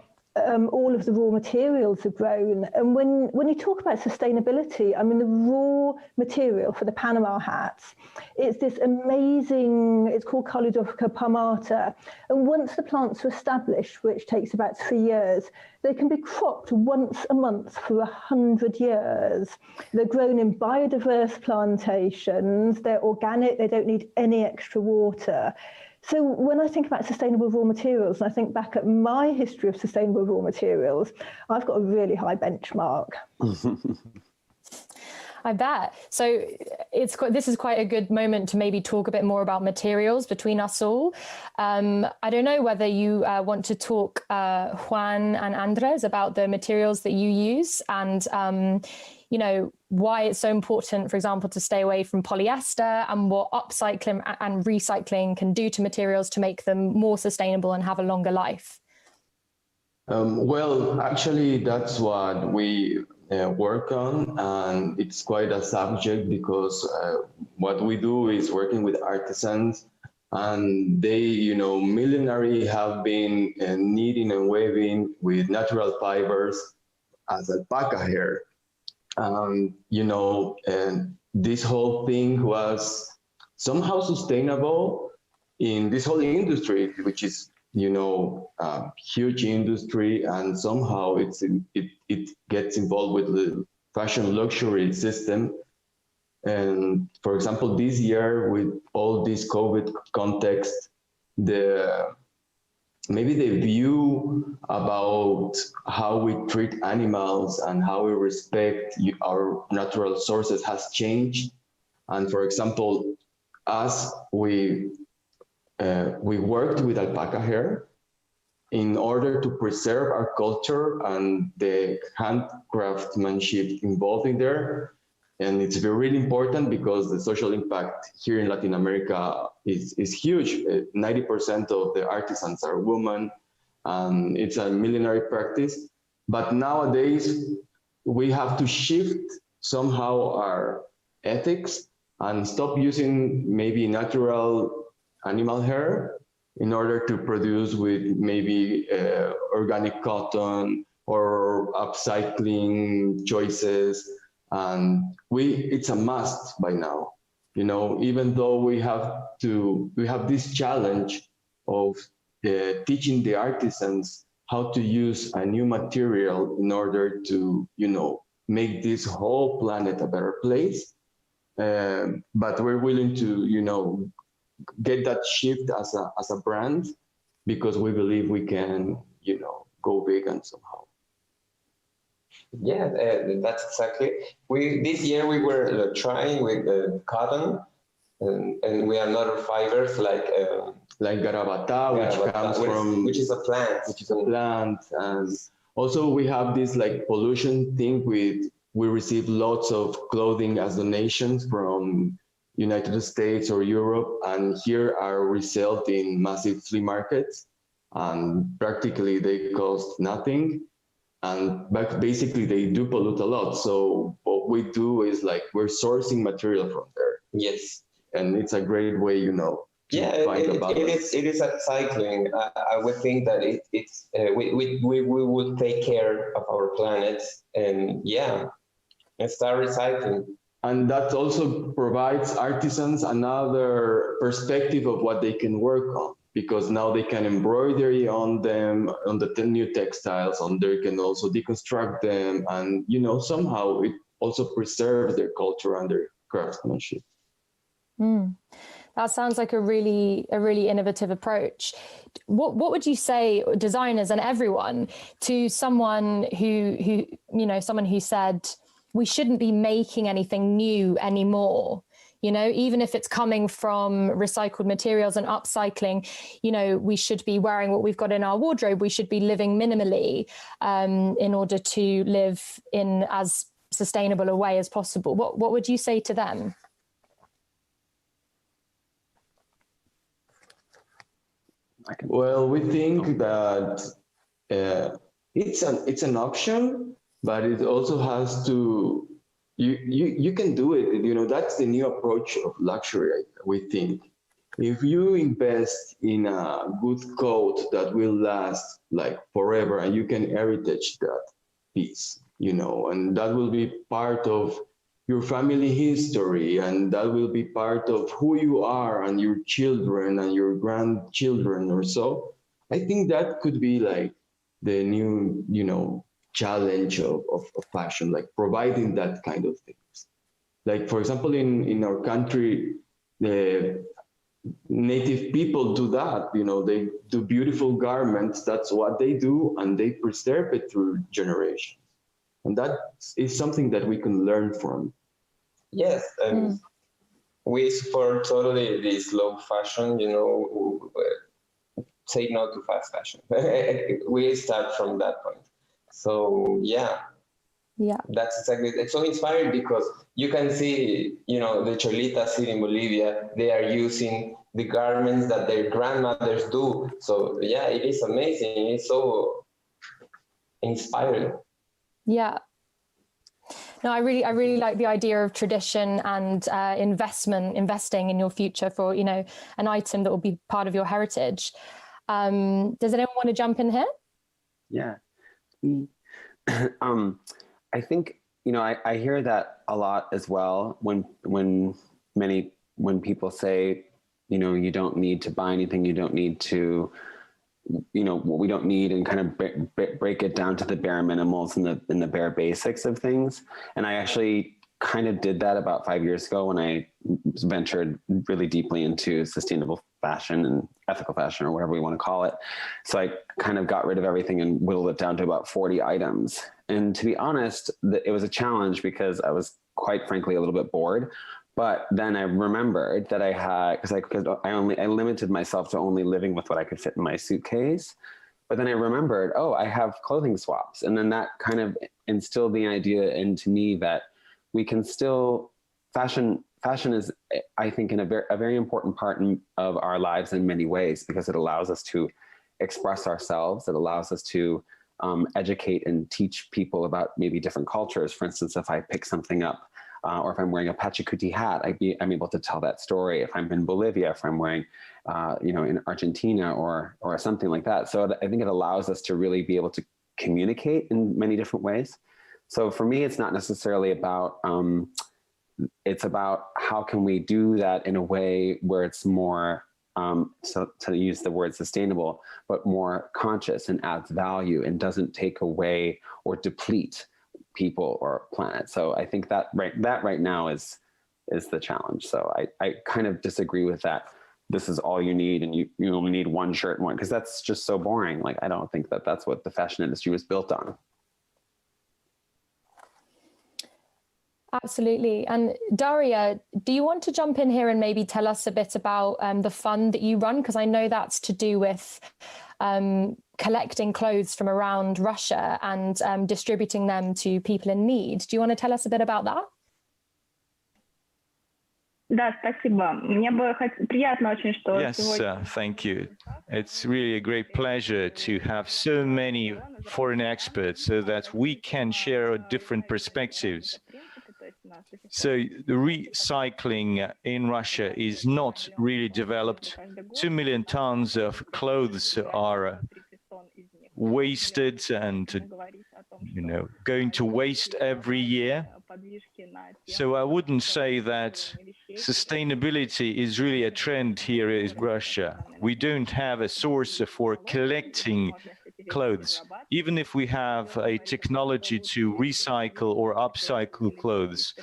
all of the raw materials are grown. And when you talk about sustainability, I mean, the raw material for the Panama hats, it's this amazing, it's called Coludophora palmata. And once the plants are established, which takes about 3 years, they can be cropped once a month for 100 years. They're grown in biodiverse plantations, they're organic, they don't need any extra water. So when I think about sustainable raw materials, and I think back at my history of sustainable raw materials, I've got a really high benchmark. I bet. So this is quite a good moment to maybe talk a bit more about materials between us all. I don't know whether you want to talk, Juan and Andres, about the materials that you use and you know, why it's so important, for example, to stay away from polyester, and what upcycling and recycling can do to materials to make them more sustainable and have a longer life. Well, actually, that's what we work on, and it's quite a subject because what we do is working with artisans, and they, you know, millenary have been knitting and weaving with natural fibers as alpaca hair. You know, and this whole thing was somehow sustainable in this whole industry, which is, you know, a huge industry, and somehow it gets involved with the fashion luxury system. And for example, this year with all this COVID context, maybe the view about how we treat animals and how we respect our natural sources has changed. And for example, as we worked with alpaca hair in order to preserve our culture and the handcraftsmanship involved in there. And it's really important because the social impact here in Latin America is huge. 90% of the artisans are women, and it's a millenary practice. But nowadays, we have to shift somehow our ethics and stop using maybe natural animal hair in order to produce with maybe organic cotton or upcycling choices. And it's a must by now, you know, even though we have this challenge of teaching the artisans how to use a new material in order to, you know, make this whole planet a better place. But we're willing to, you know, get that shift as a brand, because we believe we can, you know, go vegan somehow. Yeah, that's exactly. This year we were trying with cotton, and we have other fibers like garabata, which is a plant. And also we have this like pollution thing we receive lots of clothing as donations from United States or Europe, and here are resold in massive flea markets, and practically they cost nothing. And basically they do pollute a lot. So what we do is like we're sourcing material from there. Yes. And it's a great way, you know, to find a balance. It is upcycling. I would think that we would take care of our planet and start recycling. And that also provides artisans another perspective of what they can work on, because now they can embroidery on them, on the new textiles, and they can also deconstruct them. And, you know, somehow it also preserves their culture and their craftsmanship. That sounds like a really innovative approach. What would you say, designers and everyone, to someone who said, we shouldn't be making anything new anymore? You know, even if it's coming from recycled materials and upcycling, you know, we should be wearing what we've got in our wardrobe. We should be living minimally in order to live in as sustainable a way as possible. What would you say to them? Well, we think that it's an option, but it also has to. You can do it. You know, that's the new approach of luxury, we think. If you invest in a good coat that will last like forever, and you can heritage that piece, you know, and that will be part of your family history, and that will be part of who you are and your children and your grandchildren or so. I think that could be like the new, you know, challenge of fashion, like providing that kind of things. Like, for example, in our country, the native people do that, you know, they do beautiful garments, that's what they do, and they preserve it through generations. And that is something that we can learn from. Yes, and we support totally this low fashion, you know, say no to fast fashion. We start from that point. So yeah, that's exactly. It's so inspiring because you can see, you know, the Cholitas here in Bolivia, they are using the garments that their grandmothers do. So yeah, it is amazing. It's so inspiring. Yeah. No, I really like the idea of tradition and investing in your future for, you know, an item that will be part of your heritage. Does anyone want to jump in here? Yeah. I think, I hear that a lot as well when people say, you don't need to buy anything, you don't need to, what we don't need, and kind of break it down to the bare minimals and the bare basics of things. And I actually kind of did that about 5 years ago when I ventured really deeply into sustainable fashion and ethical fashion, or whatever we want to call it. So I kind of got rid of everything and whittled it down to about 40 items. And to be honest, it was a challenge because I was quite frankly a little bit bored. But then I remembered that I had, because I limited myself to only living with what I could fit in my suitcase. But then I remembered, oh, I have clothing swaps. And then that kind of instilled the idea into me that we can still, fashion is, I think, a very important part of our lives in many ways, because it allows us to express ourselves. It allows us to educate and teach people about maybe different cultures. For instance, if I pick something up, or if I'm wearing a Pachacuti hat, I'm able to tell that story. If I'm in Bolivia, if I'm wearing, in Argentina or something like that. So I think it allows us to really be able to communicate in many different ways. So for me, it's not necessarily about, it's about how can we do that in a way where it's more, so to use the word sustainable, but more conscious and adds value and doesn't take away or deplete people or planet. So I think that right now is the challenge. So I kind of disagree with that. This is all you need, and you only need one shirt and one, because that's just so boring. Like, I don't think that's what the fashion industry was built on. Absolutely. And Daria, do you want to jump in here and maybe tell us a bit about the fund that you run? Because I know that's to do with collecting clothes from around Russia and distributing them to people in need. Do you want to tell us a bit about that? Yes, thank you. It's really a great pleasure to have so many foreign experts so that we can share different perspectives. So the recycling in Russia is not really developed. 2 million tons of clothes are wasted and, going to waste every year. So I wouldn't say that sustainability is really a trend here in Russia. We don't have a source for collecting clothes. Even if we have a technology to recycle or upcycle clothes,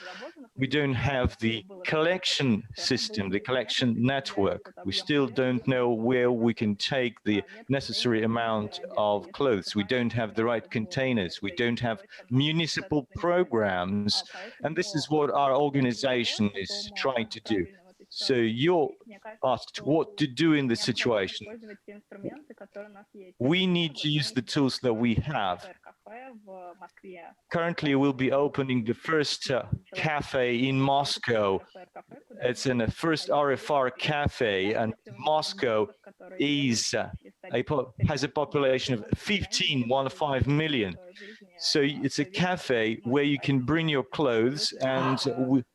we don't have the collection system, the collection network. We still don't know where we can take the necessary amount of clothes. We don't have the right containers. We don't have municipal programs. And this is what our organization is trying to do. So you're asked what to do in this situation. We need to use the tools that we have. Currently, we'll be opening the first cafe in Moscow. It's in the first RFR cafe, and Moscow is has a population of 15 million. So it's a cafe where you can bring your clothes and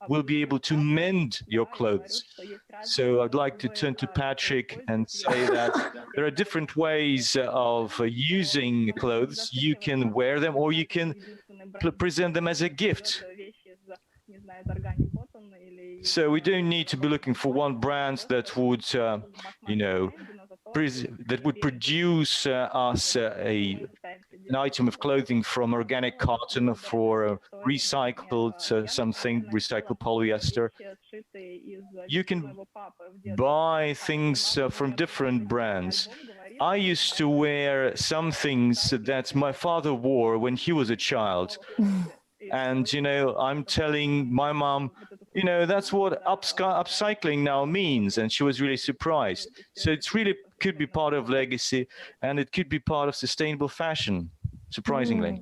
we'll be able to mend your clothes. So I'd like to turn to Patrick and say that there are different ways of using clothes. You can wear them or you can present them as a gift. So we don't need to be looking for one brand that would, that would produce us an item of clothing from organic cotton, for recycled something, recycled polyester. You can buy things from different brands. I used to wear some things that my father wore when he was a child. And, I'm telling my mom, that's what upcycling now means. And she was really surprised. So it's really could be part of legacy, and it could be part of sustainable fashion, surprisingly.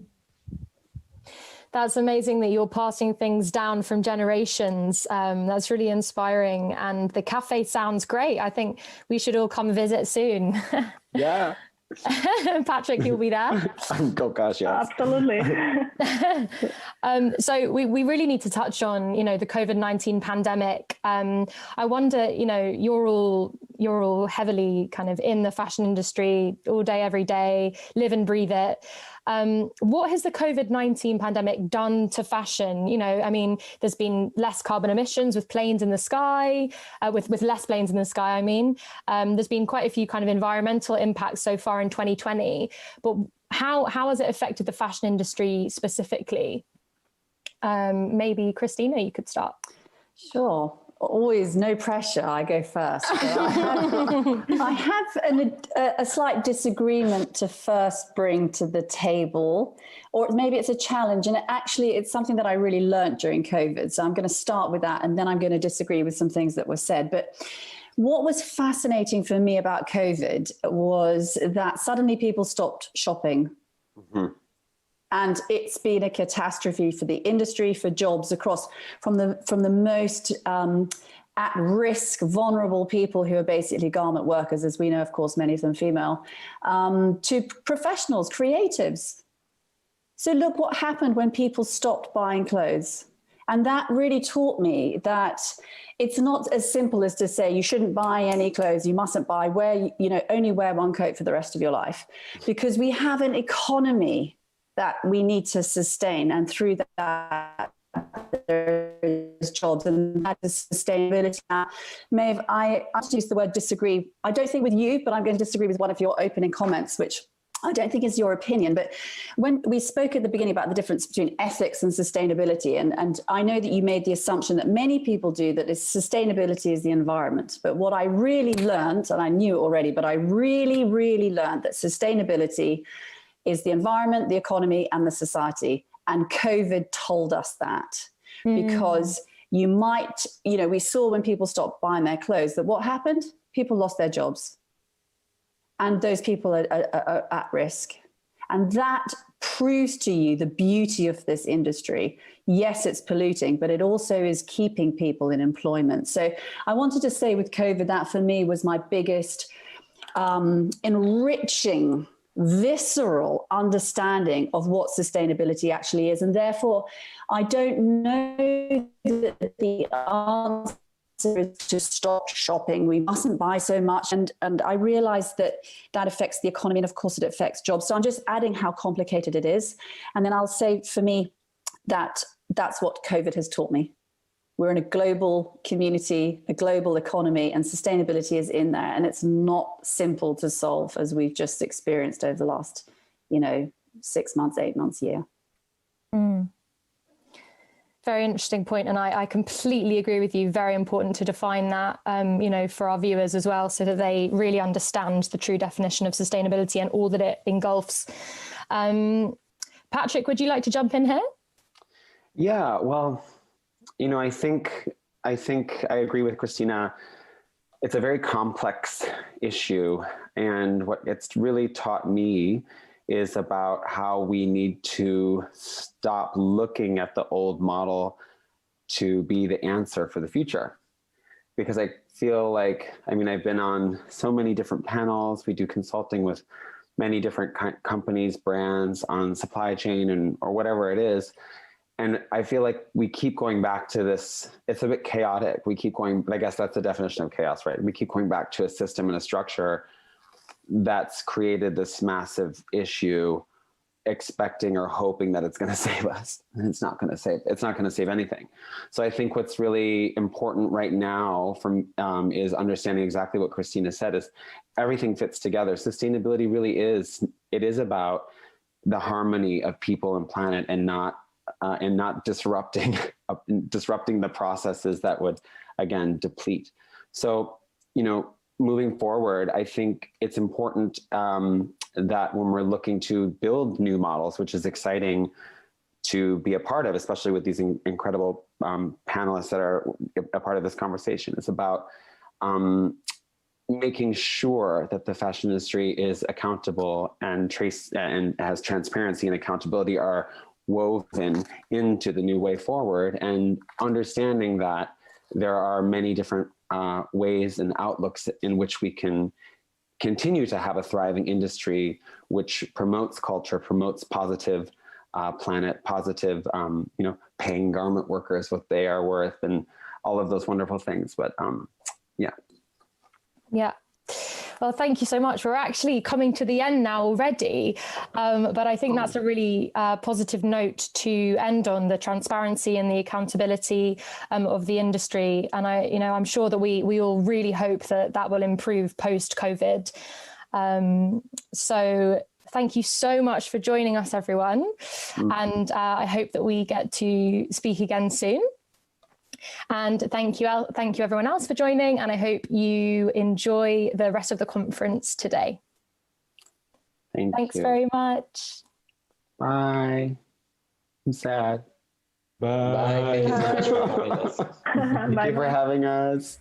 That's amazing that you're passing things down from generations. That's really inspiring. And the cafe sounds great. I think we should all come visit soon. Yeah. Patrick, you'll be there? Oh gosh, yes. Absolutely. So we really need to touch on, the COVID-19 pandemic. I wonder, you're all you're all heavily kind of in the fashion industry all day, every day, live and breathe it. What has the COVID-19 pandemic done to fashion? You know, I mean, there's been less carbon emissions with planes in the sky, with less planes in the sky, I mean. There's been quite a few kind of environmental impacts so far in 2020, but how has it affected the fashion industry specifically? Maybe Christina, you could start. Sure. Always no pressure. I go first. I have a slight disagreement to first bring to the table, or maybe it's a challenge. And it's something that I really learned during COVID. So I'm going to start with that, and then I'm going to disagree with some things that were said. But what was fascinating for me about COVID was that suddenly people stopped shopping. Mm-hmm. And it's been a catastrophe for the industry, for jobs across, from the most at-risk, vulnerable people who are basically garment workers, as we know, of course, many of them female, to professionals, creatives. So look what happened when people stopped buying clothes. And that really taught me that it's not as simple as to say you shouldn't buy any clothes, you mustn't buy, only wear one coat for the rest of your life, because we have an economy that we need to sustain, and through that there's jobs, and that is sustainability. Maeve, I just use the word disagree. I don't think with you, but I'm going to disagree with one of your opening comments, which I don't think is your opinion. But when we spoke at the beginning about the difference between ethics and sustainability, and I know that you made the assumption that many people do, that sustainability is the environment. But what I really learned, and I knew it already, but I really, really learned that sustainability is the environment, the economy, and the society. And COVID told us that. Because you might, we saw when people stopped buying their clothes that what happened? People lost their jobs. And those people are at risk. And that proves to you the beauty of this industry. Yes, it's polluting, but it also is keeping people in employment. So I wanted to say with COVID, that for me was my biggest enriching, visceral understanding of what sustainability actually is. And therefore, I don't know that the answer is to stop shopping. We mustn't buy so much. And I realized that affects the economy, and of course it affects jobs. So I'm just adding how complicated it is. And then I'll say for me that that's what COVID has taught me. We're in a global community, a global economy, and sustainability is in there. And it's not simple to solve, as we've just experienced over the last, 6 months, 8 months, year. Very interesting point, and I completely agree with you. Very important to define that, for our viewers as well, so that they really understand the true definition of sustainability and all that it engulfs. Patrick, would you like to jump in here? Yeah, well, I think I agree with Christina. It's a very complex issue, and what it's really taught me is about how we need to stop looking at the old model to be the answer for the future. Because I feel like, I've been on so many different panels. We do consulting with many different companies, brands on supply chain or whatever it is. And I feel like we keep going back to this, it's a bit chaotic. We keep going, but I guess that's the definition of chaos, right? We keep going back to a system and a structure that's created this massive issue, expecting or hoping that it's going to save us. And it's not going to save anything. So I think what's really important right now is understanding exactly what Christina said, is everything fits together. Sustainability really is about the harmony of people and planet, and not disrupting the processes that would, again, deplete. So, moving forward, I think it's important that when we're looking to build new models, which is exciting to be a part of, especially with these incredible panelists that are a part of this conversation, it's about making sure that the fashion industry is accountable and has transparency and accountability are woven into the new way forward, and understanding that there are many different ways and outlooks in which we can continue to have a thriving industry which promotes culture, promotes positive planet, positive, paying garment workers what they are worth, and all of those wonderful things. But yeah. Yeah. Well, thank you so much. We're actually coming to the end now already, but I think that's a really positive note to end on, the transparency and the accountability of the industry. And I'm sure that we all really hope that that will improve post-COVID. So thank you so much for joining us, everyone. And I hope that we get to speak again soon. And thank you everyone else for joining, and I hope you enjoy the rest of the conference today. Thanks very much. Bye. I'm sad. Bye. Thank you so much for having us. Thank you for having us.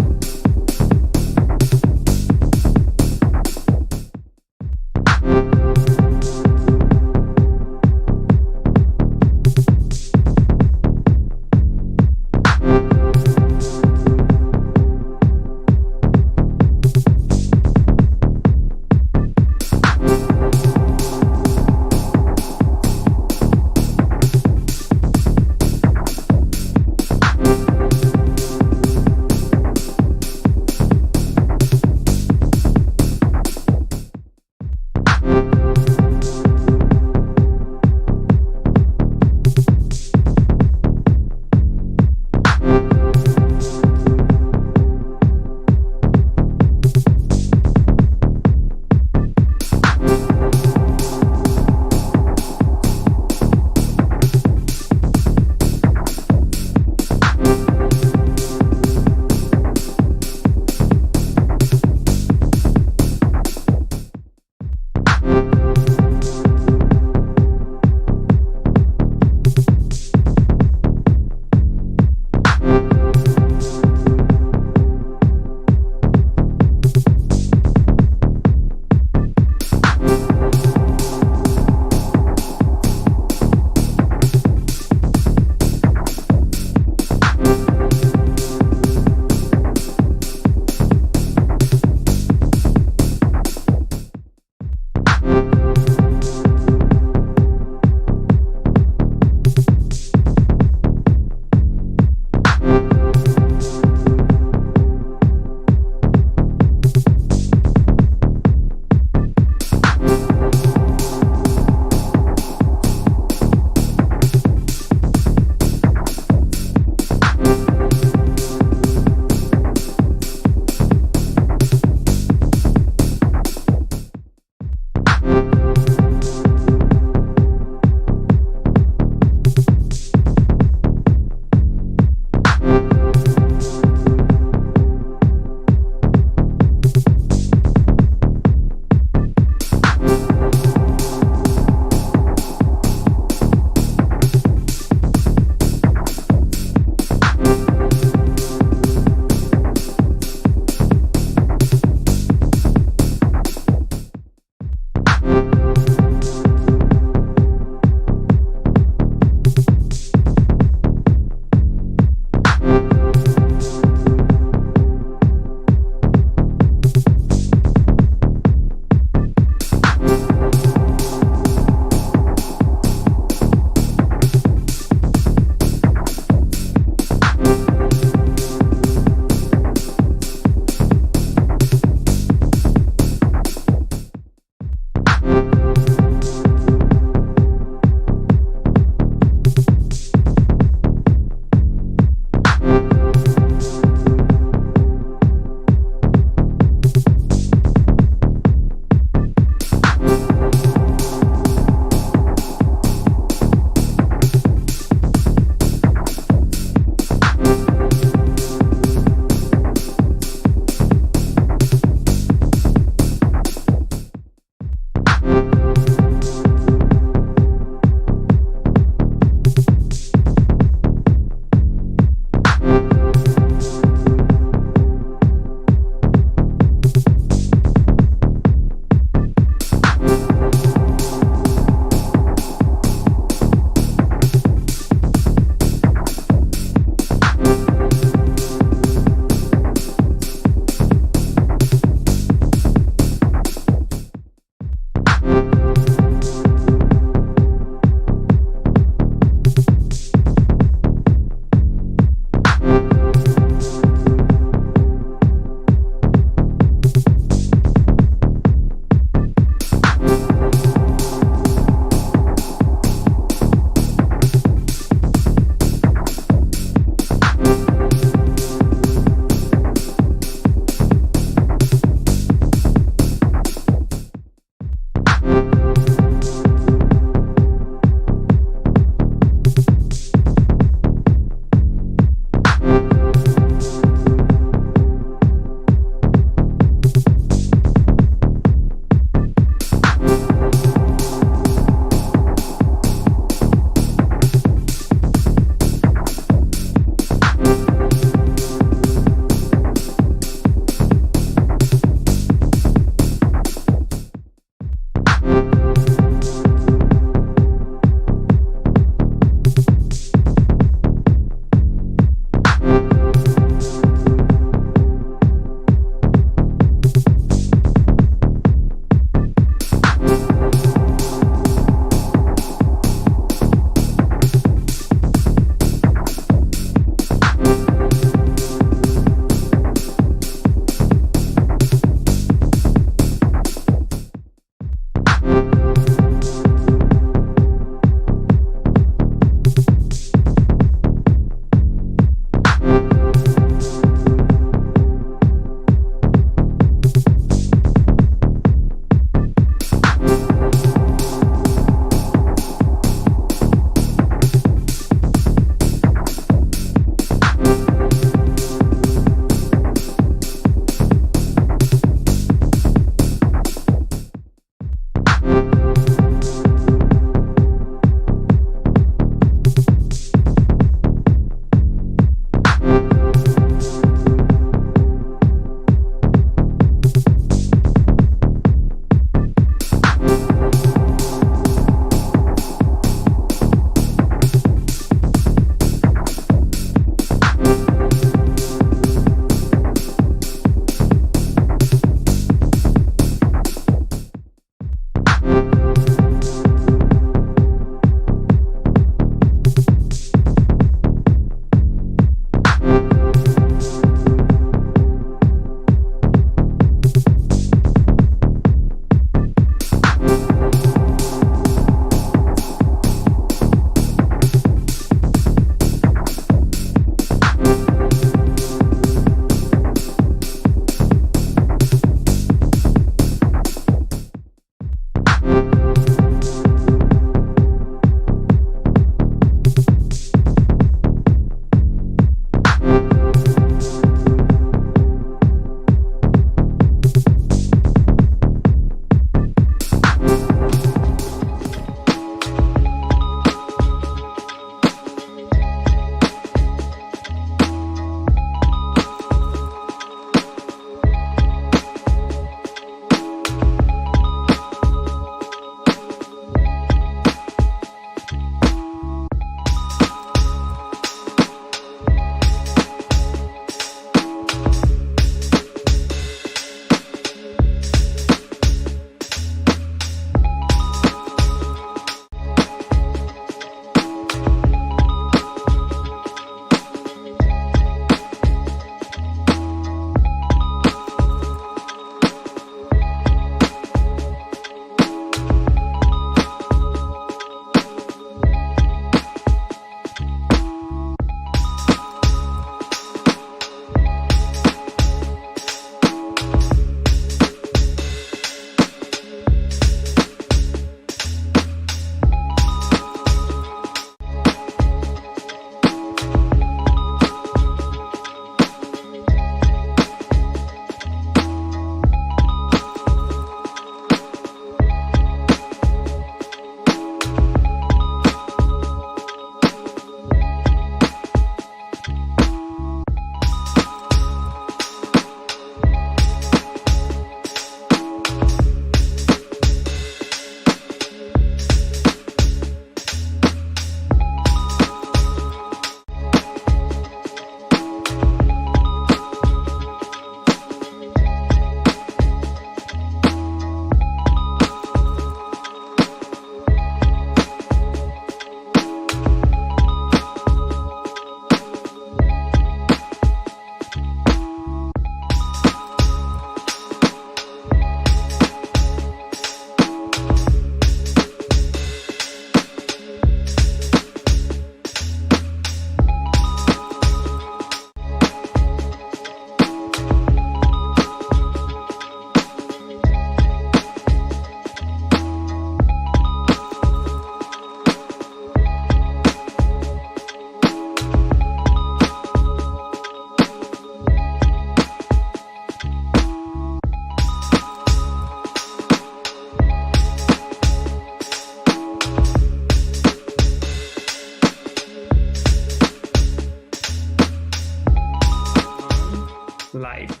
live.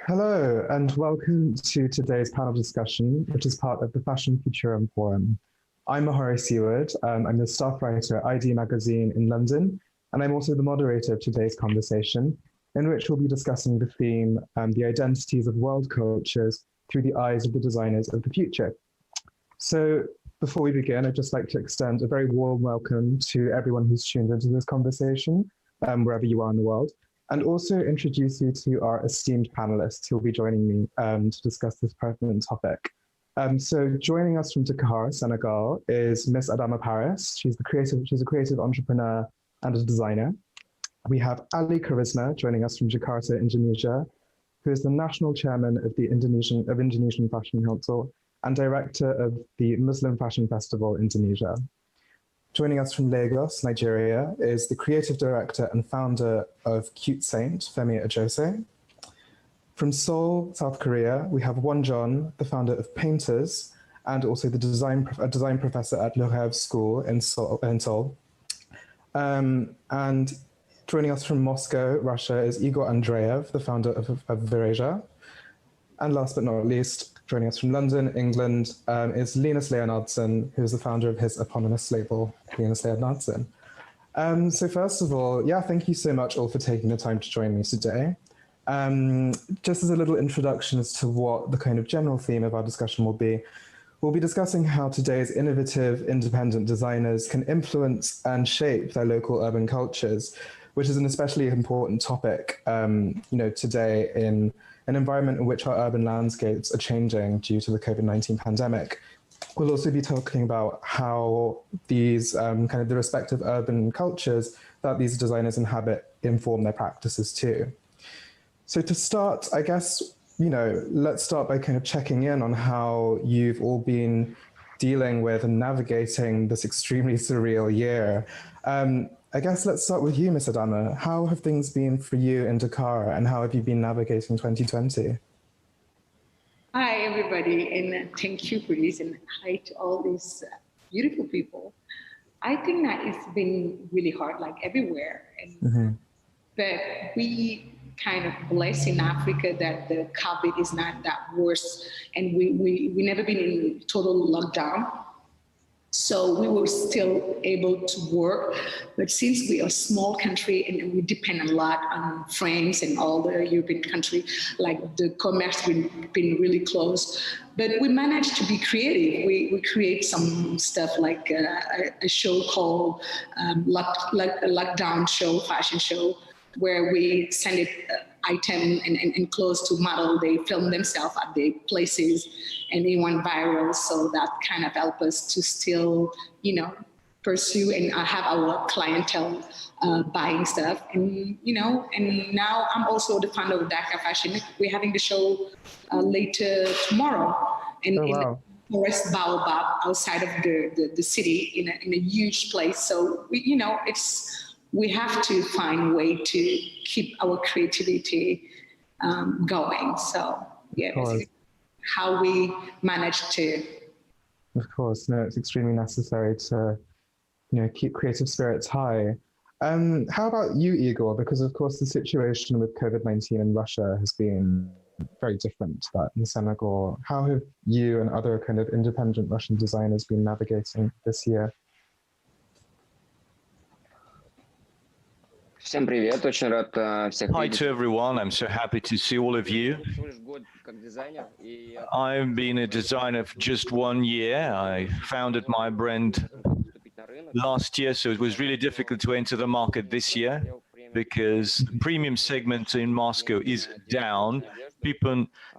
Hello, and welcome to today's panel discussion, which is part of the Fashion Futurum Forum. I'm Mahari Seward. I'm the staff writer at ID Magazine in London, and I'm also the moderator of today's conversation, in which we'll be discussing the theme, the identities of world cultures through the eyes of the designers of the future. So before we begin, I'd just like to extend a very warm welcome to everyone who's tuned into this conversation, wherever you are in the world, and also introduce you to our esteemed panelists who will be joining me to discuss this pertinent topic. So joining us from Dakar, Senegal, is Miss Adama Paris. She's a creative entrepreneur and a designer. We have Ali Charisma joining us from Jakarta, Indonesia, who is the national chairman of the Indonesian Fashion Council and director of the Muslim Fashion Festival Indonesia. Joining us from Lagos, Nigeria, is the creative director and founder of Cute Saint, Femi Ajose. From Seoul, South Korea, we have Won John, the founder of Painters, and also a design professor at Le Rêve School in Seoul. And joining us from Moscow, Russia, is Igor Andreev, the founder of Vereja. And last but not least, joining us from London, England, is Linus Leonardson, who is the founder of his eponymous label, Linus Leonardson. So first of all, yeah, thank you so much all for taking the time to join me today. Just as a little introduction as to what the kind of general theme of our discussion will be, we'll be discussing how today's innovative, independent designers can influence and shape their local urban cultures, which is an especially important topic, today in an environment in which our urban landscapes are changing due to the COVID-19 pandemic. We'll also be talking about how these kind of the respective urban cultures that these designers inhabit inform their practices too. So to start, I guess, let's start by kind of checking in on how you've all been dealing with and navigating this extremely surreal year. I guess let's start with you, Ms. Adama. How have things been for you in Dakar, and how have you been navigating 2020? Hi, everybody, and thank you for this, and hi to all these beautiful people. I think that it's been really hard, like everywhere, but we kind of blessed in Africa that the COVID is not that worse, and we never been in total lockdown. So we were still able to work, but since we are a small country and we depend a lot on France and all the European countries, like the commerce been really close, but we managed to be creative. We create some stuff like a show called Lockdown Show, fashion show, where we send it item and clothes to model. They film themselves at the places and they went viral. So that kind of helped us to still, pursue and have our clientele buying stuff. And, and now I'm also the founder of Dakar Fashion. We're having the show later tomorrow. And in the Forest Baobab outside of the city in a huge place. So, we have to find a way to keep our creativity going. So, yeah, basically how we manage to. Of course, no, it's extremely necessary to, keep creative spirits high. How about you, Igor? Because of course the situation with COVID-19 in Russia has been very different to that in Senegal. How have you and other kind of independent Russian designers been navigating this year? Hi to everyone. I'm so happy to see all of you. I've been a designer for just 1 year. I founded my brand last year, so it was really difficult to enter the market this year because the premium segment in Moscow is down.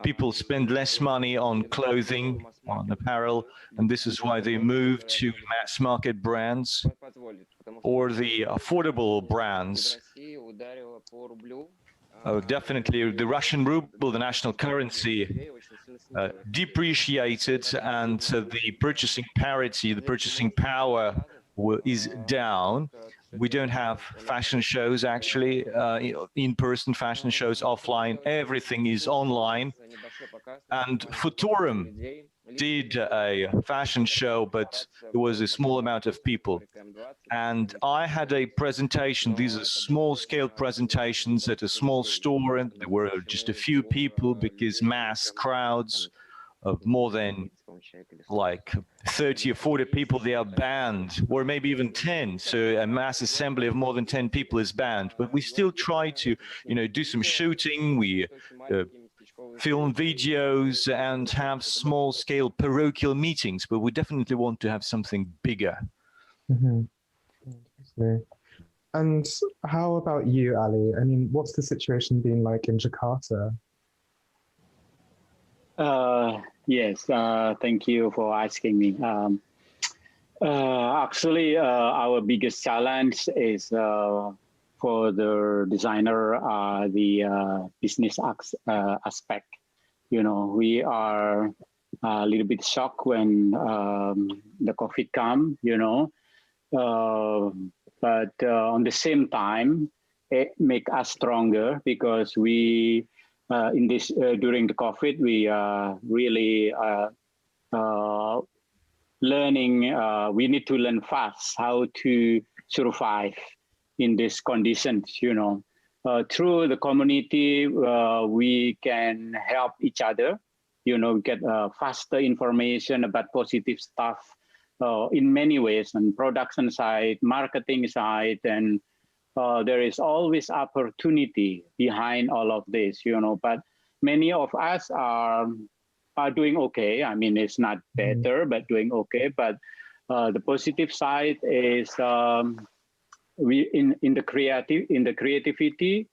People spend less money on clothing, on apparel, and this is why they move to mass market brands or the affordable brands. Definitely the Russian ruble, the national currency, depreciated, and the purchasing parity, the purchasing power is down. We don't have fashion shows, actually, in-person fashion shows, offline. Everything is online. And Futurum did a fashion show, but it was a small amount of people. And I had a presentation. These are small-scale presentations at a small store, and there were just a few people because mass crowds of more than like 30 or 40 people, they are banned, or maybe even 10. So a mass assembly of more than 10 people is banned. But we still try to, do some shooting. We film videos and have small-scale parochial meetings. But we definitely want to have something bigger. And how about you, Ali? I mean, what's the situation been like in Jakarta? Yes, thank you for asking me. Actually, our biggest challenge is for the designer, the business aspect. We are a little bit shocked when the COVID come, but on the same time, it make us stronger because we in this during the COVID, we really learning. We need to learn fast how to survive in these conditions. Through the community, we can help each other. Get faster information about positive stuff in many ways, on production side, marketing side, and there is always opportunity behind all of this, but many of us are doing okay. I mean, it's not better, but doing okay. But the positive side is we in the creativity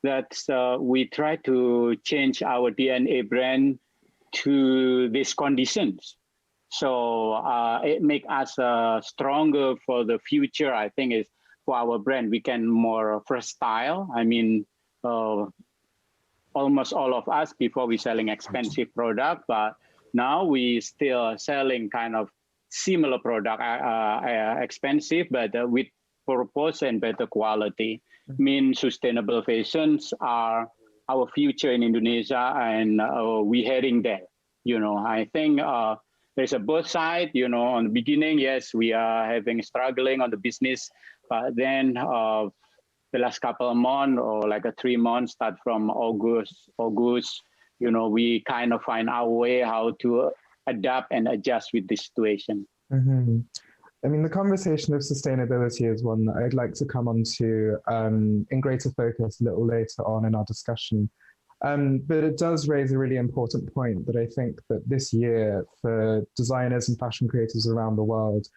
that we try to change our DNA brand to these conditions. So it makes us stronger for the future. I think is for our brand, we can more versatile. I mean, almost all of us before we selling expensive product, but now we still selling kind of similar product, expensive, but with purpose and better quality. Mean sustainable fashions are our future in Indonesia, and we heading there. I think there's a both side. On the beginning, yes, we are struggling on the business. But then the last couple of months or like 3 months, start from August, we kind of find our way how to adapt and adjust with this situation. I mean, the conversation of sustainability is one that I'd like to come on to in greater focus a little later on in our discussion. But it does raise a really important point that I think that this year for designers and fashion creators around the world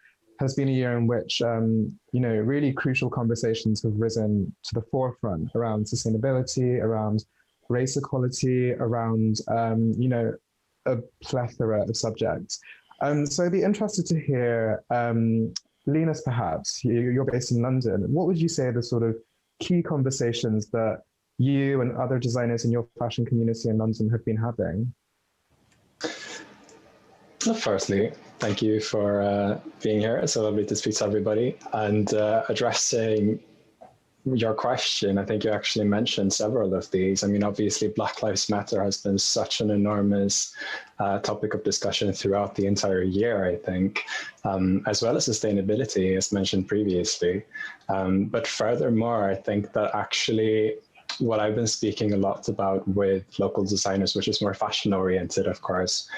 has been a year in which, really crucial conversations have risen to the forefront around sustainability, around race equality, around, a plethora of subjects. So I'd be interested to hear, Linus, perhaps, you're based in London. What would you say are the sort of key conversations that you and other designers in your fashion community in London have been having? Firstly, thank you for being here. It's so lovely to speak to everybody. And addressing your question, I think you actually mentioned several of these. I mean, obviously, Black Lives Matter has been such an enormous topic of discussion throughout the entire year, I think, as well as sustainability, as mentioned previously. But furthermore, I think that actually what I've been speaking a lot about with local designers, which is more fashion oriented, of course,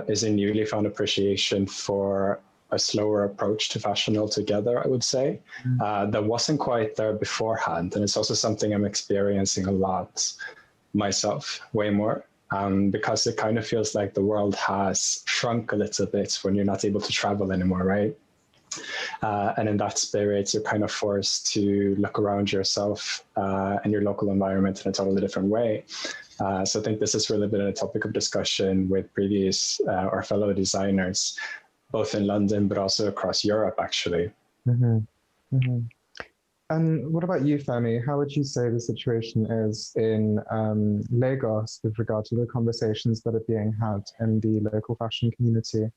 is a newly found appreciation for a slower approach to fashion altogether, I would say, that wasn't quite there beforehand. And it's also something I'm experiencing a lot myself, way more, because it kind of feels like the world has shrunk a little bit when you're not able to travel anymore, right? And in that spirit, you're kind of forced to look around yourself and your local environment in a totally different way. So I think this has really been a topic of discussion with previous or fellow designers, both in London, but also across Europe, actually. And what about you, Femi? How would you say the situation is in Lagos with regard to the conversations that are being had in the local fashion community?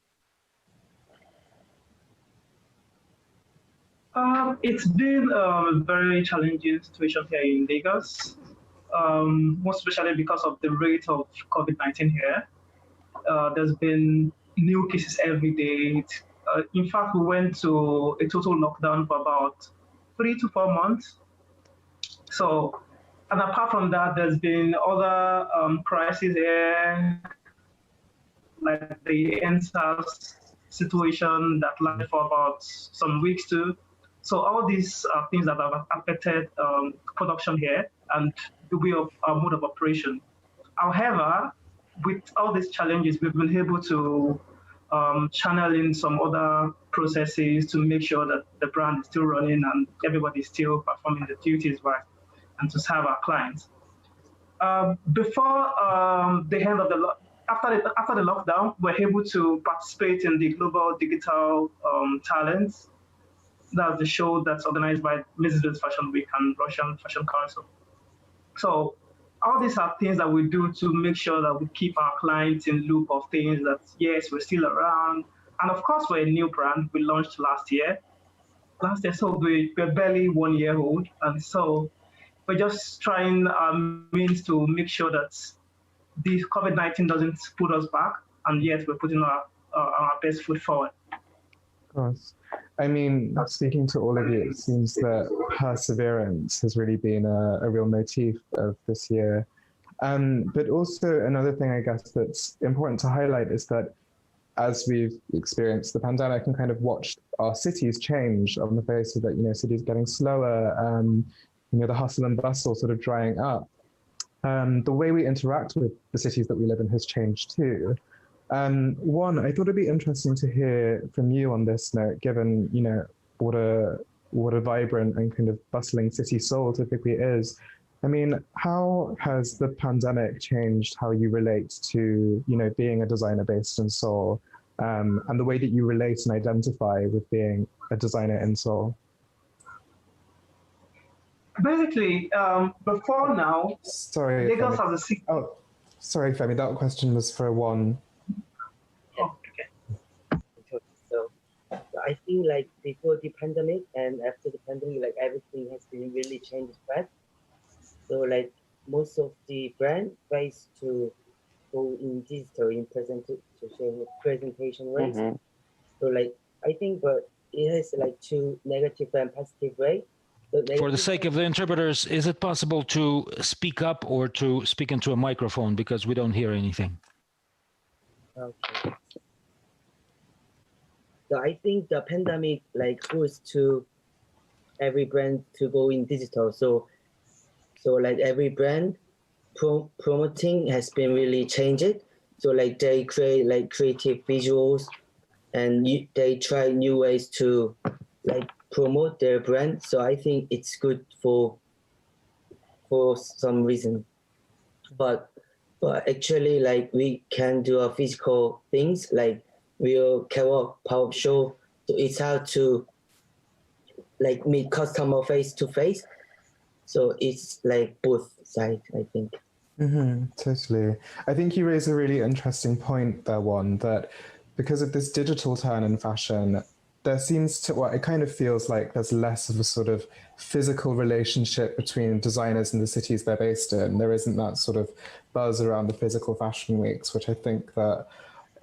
It's been a very challenging situation here in Lagos, most especially because of the rate of COVID-19 here. There's been new cases every day. In fact, we went to a total lockdown for about 3 to 4 months. So, and apart from that, there's been other crises here, like the NSAS situation that lasted for about some weeks too. So all these are things that have affected production here and the way of our mode of operation. However, with all these challenges, we've been able to channel in some other processes to make sure that the brand is still running and everybody's still performing the duties right and to serve our clients. Before the end of after the lockdown, we're able to participate in the Global Digital Talents. That's the show that's organized by Mrs. Fashion Week and Russian Fashion Council. So all these are things that we do to make sure that we keep our clients in loop of things that, yes, we're still around. And of course, we're a new brand. We launched last year, so we're barely 1 year old. And so we're just trying our means to make sure that the COVID-19 doesn't put us back, and yet we're putting our best foot forward. Of course. I mean, speaking to all of you, it seems that perseverance has really been a real motif of this year. But also another thing, I guess, that's important to highlight is that as we've experienced the pandemic and kind of watched our cities change on the face of it, cities getting slower, the hustle and bustle sort of drying up. The way we interact with the cities that we live in has changed too. One, I thought it'd be interesting to hear from you on this note, given, what a vibrant and kind of bustling city Seoul typically is. I mean, how has the pandemic changed how you relate to, being a designer based in Seoul, and the way that you relate and identify with being a designer in Seoul? Basically, before now, sorry, Lagos Femi. has a city. Oh, sorry, Femi, that question was for one. Oh, okay. So I think like before the pandemic and after the pandemic, like everything has been really changed fast. So like most of the brand tries to go in digital in presentation ways. Mm-hmm. So like I think, but it has like two negative and positive way. For the sake of the interpreters, is it possible to speak up or to speak into a microphone because we don't hear anything? Okay. So I think the pandemic like forced to every brand to go in digital. So like every brand promoting has been really changed. So like they create like creative visuals and they try new ways to like promote their brand. So I think it's good for some reason. But actually like we can do a physical things like we'll catwalk, pop-up show. So it's hard to like meet customer face to face. So it's like both sides, I think. Mm-hmm, totally. I think you raise a really interesting point there, one, that because of this digital turn in fashion, there seems to, well, it kind of feels like there's less of a sort of physical relationship between designers and the cities they're based in. There isn't that sort of buzz around the physical fashion weeks, which I think that,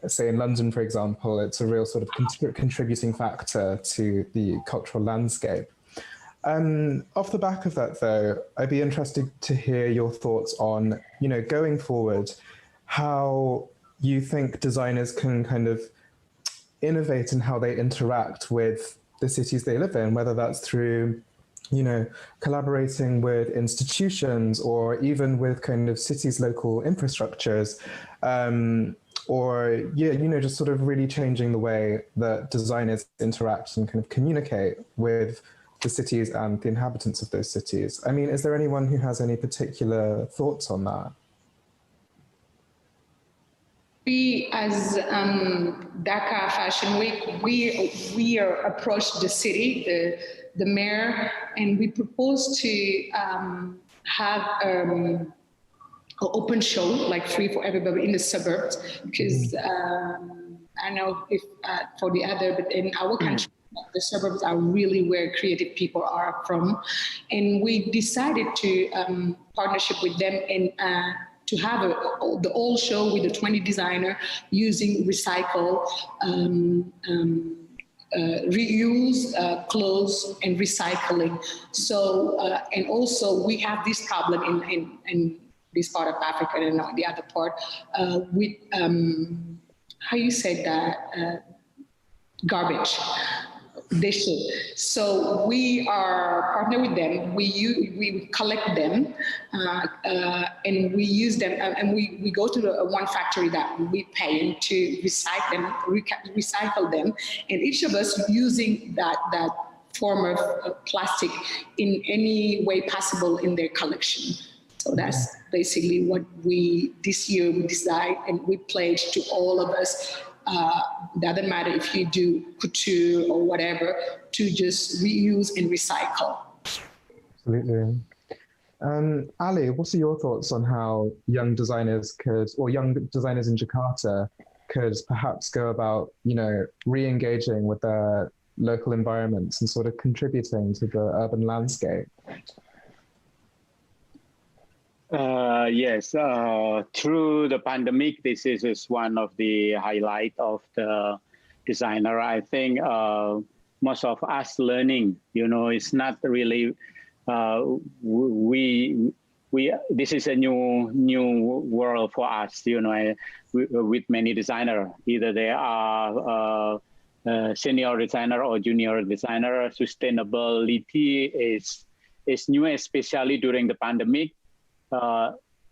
say in London, for example, it's a real sort of contributing factor to the cultural landscape. Off the back of that, though, I'd be interested to hear your thoughts on, going forward, how you think designers can kind of innovate in how they interact with the cities they live in, whether that's through, collaborating with institutions or even with kind of cities' local infrastructures, or just sort of really changing the way that designers interact and kind of communicate with the cities and the inhabitants of those cities. I mean, is there anyone who has any particular thoughts on that? We, as Dhaka Fashion Week, we are approached the city, the mayor, and we propose to have an open show, like free for everybody in the suburbs, because I know if for the other, but in our country, the suburbs are really where creative people are from. And we decided to partnership with them and to have the whole show with the 20 designer using recycle, reuse clothes and recycling. So, and also we have this problem in this part of Africa and not the other part with, how you say that, garbage. They should. So we are partner with them. We collect them and we use them, and we go to the one factory that we pay to recycle them, and each of us using that form of plastic in any way possible in their collection. So that's basically what this year we decide, and we pledge to all of us. Doesn't matter if you do couture or whatever, to just reuse and recycle. Absolutely. Ali, what are your thoughts on how young designers in Jakarta could perhaps go about, re-engaging with their local environments and sort of contributing to the urban landscape? Yes, through the pandemic, this is one of the highlight of the designer. I think most of us learning, it's not really, this is a new world for us, with many designer, either they are senior designer or junior designer. Sustainability is new, especially during the pandemic.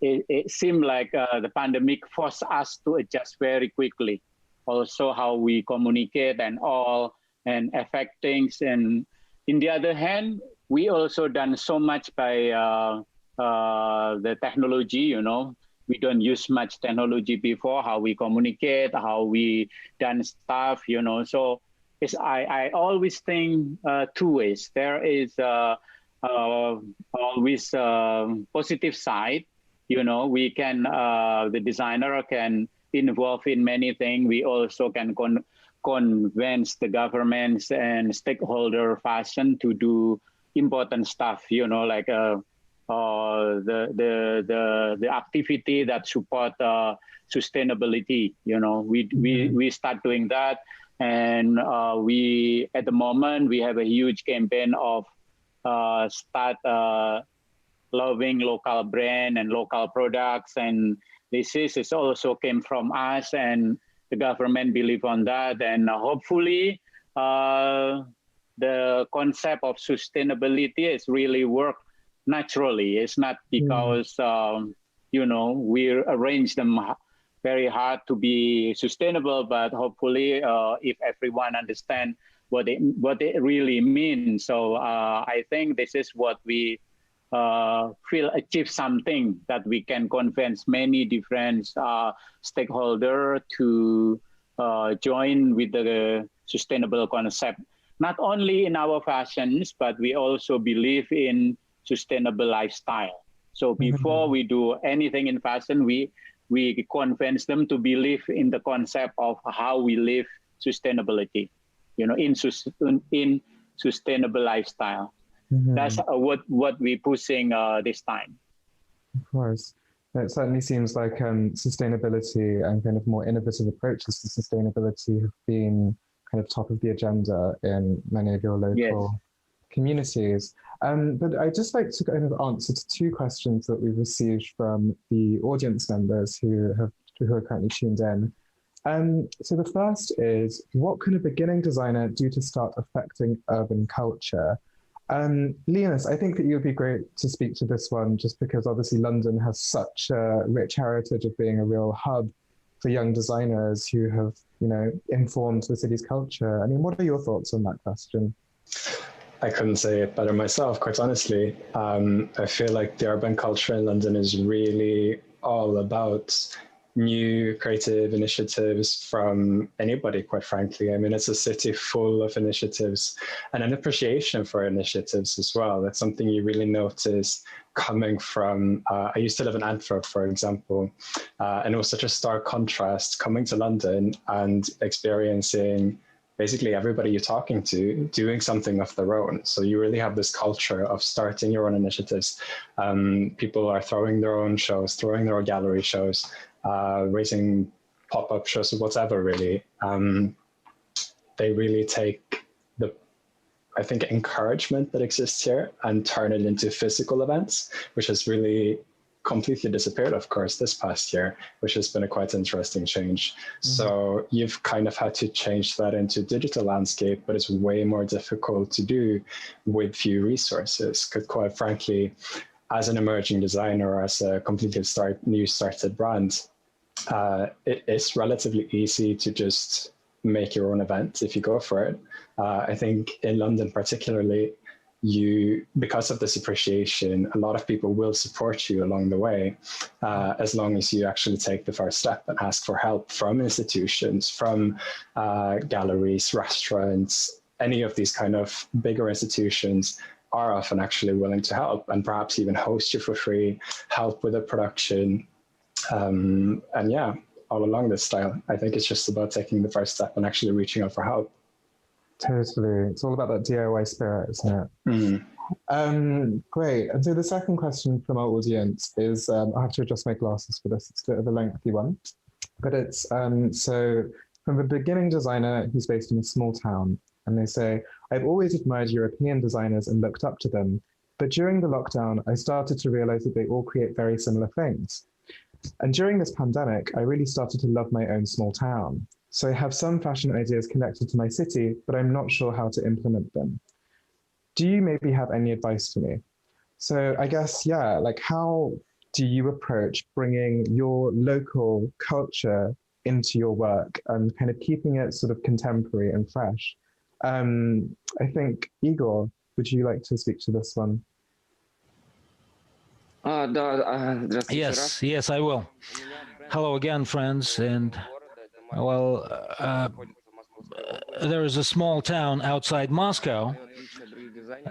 It seemed like the pandemic forced us to adjust very quickly. Also, how we communicate and affect things. And in the other hand, we also done so much by the technology. We don't use much technology before. How we communicate, how we done stuff. So I always think two ways. There is always positive side. We can, the designer can involve in many things. We also can convince the governments and stakeholder fashion to do important stuff, like the activity that support sustainability. We start doing that. And we, at the moment, we have a huge campaign of start loving local brand and local products, and this is also came from us, and the government believe on that, and hopefully the concept of sustainability is really work naturally. It's not because we arrange them very hard to be sustainable, but hopefully if everyone understand what it really means. So I think this is what we feel achieve something that we can convince many different stakeholders to join with the sustainable concept. Not only in our fashions, but we also believe in sustainable lifestyle. So before we do anything in fashion, we convince them to believe in the concept of how we live sustainability. In sustainable lifestyle. That's what we're pushing this time. Of course. It certainly seems like sustainability and kind of more innovative approaches to sustainability have been kind of top of the agenda in many of your local communities. But I'd just like to kind of answer to two questions that we've received from the audience members who are currently tuned in. So the first is, what can a beginning designer do to start affecting urban culture? Linus, I think that you'd be great to speak to this one, just because obviously London has such a rich heritage of being a real hub for young designers who have, informed the city's culture. I mean, what are your thoughts on that question? I couldn't say it better myself, quite honestly. I feel like the urban culture in London is really all about new creative initiatives from anybody, quite frankly. I mean, it's a city full of initiatives and an appreciation for initiatives as well. That's something you really notice coming from, I used to live in Antwerp, for example, and it was such a stark contrast coming to London and experiencing basically everybody you're talking to doing something of their own. So you really have this culture of starting your own initiatives. People are throwing their own shows, throwing their own gallery shows, raising pop-up shows, whatever really. They really take the, I think, encouragement that exists here and turn it into physical events, which has really completely disappeared, of course, this past year, which has been a quite interesting change. So you've kind of had to change that into digital landscape, but it's way more difficult to do with few resources. Because quite frankly, as an emerging designer, as a completely new started brand, it is relatively easy to just make your own event if you go for it. I think in London particularly, because of this appreciation, a lot of people will support you along the way, as long as you actually take the first step and ask for help from institutions, from galleries, restaurants. Any of these kind of bigger institutions are often actually willing to help and perhaps even host you for free, help with the production. And yeah, all along this style, I think it's just about taking the first step and actually reaching out for help. Totally. It's all about that DIY spirit, isn't it? Great. And so the second question from our audience is, I have to adjust my glasses for this, it's a bit of a lengthy one, but it's, so from a beginning designer who's based in a small town, and they say, I've always admired European designers and looked up to them, but during the lockdown, I started to realize that they all create very similar things. And during this pandemic, I really started to love my own small town. So I have some fashion ideas connected to my city, but I'm not sure how to implement them. Do you maybe have any advice for me? So I guess, yeah, like how do you approach bringing your local culture into your work and kind of keeping it sort of contemporary and fresh? I think, Igor, would you like to speak to this one? Yes, I will. Hello again, friends. And well, there is a small town outside Moscow.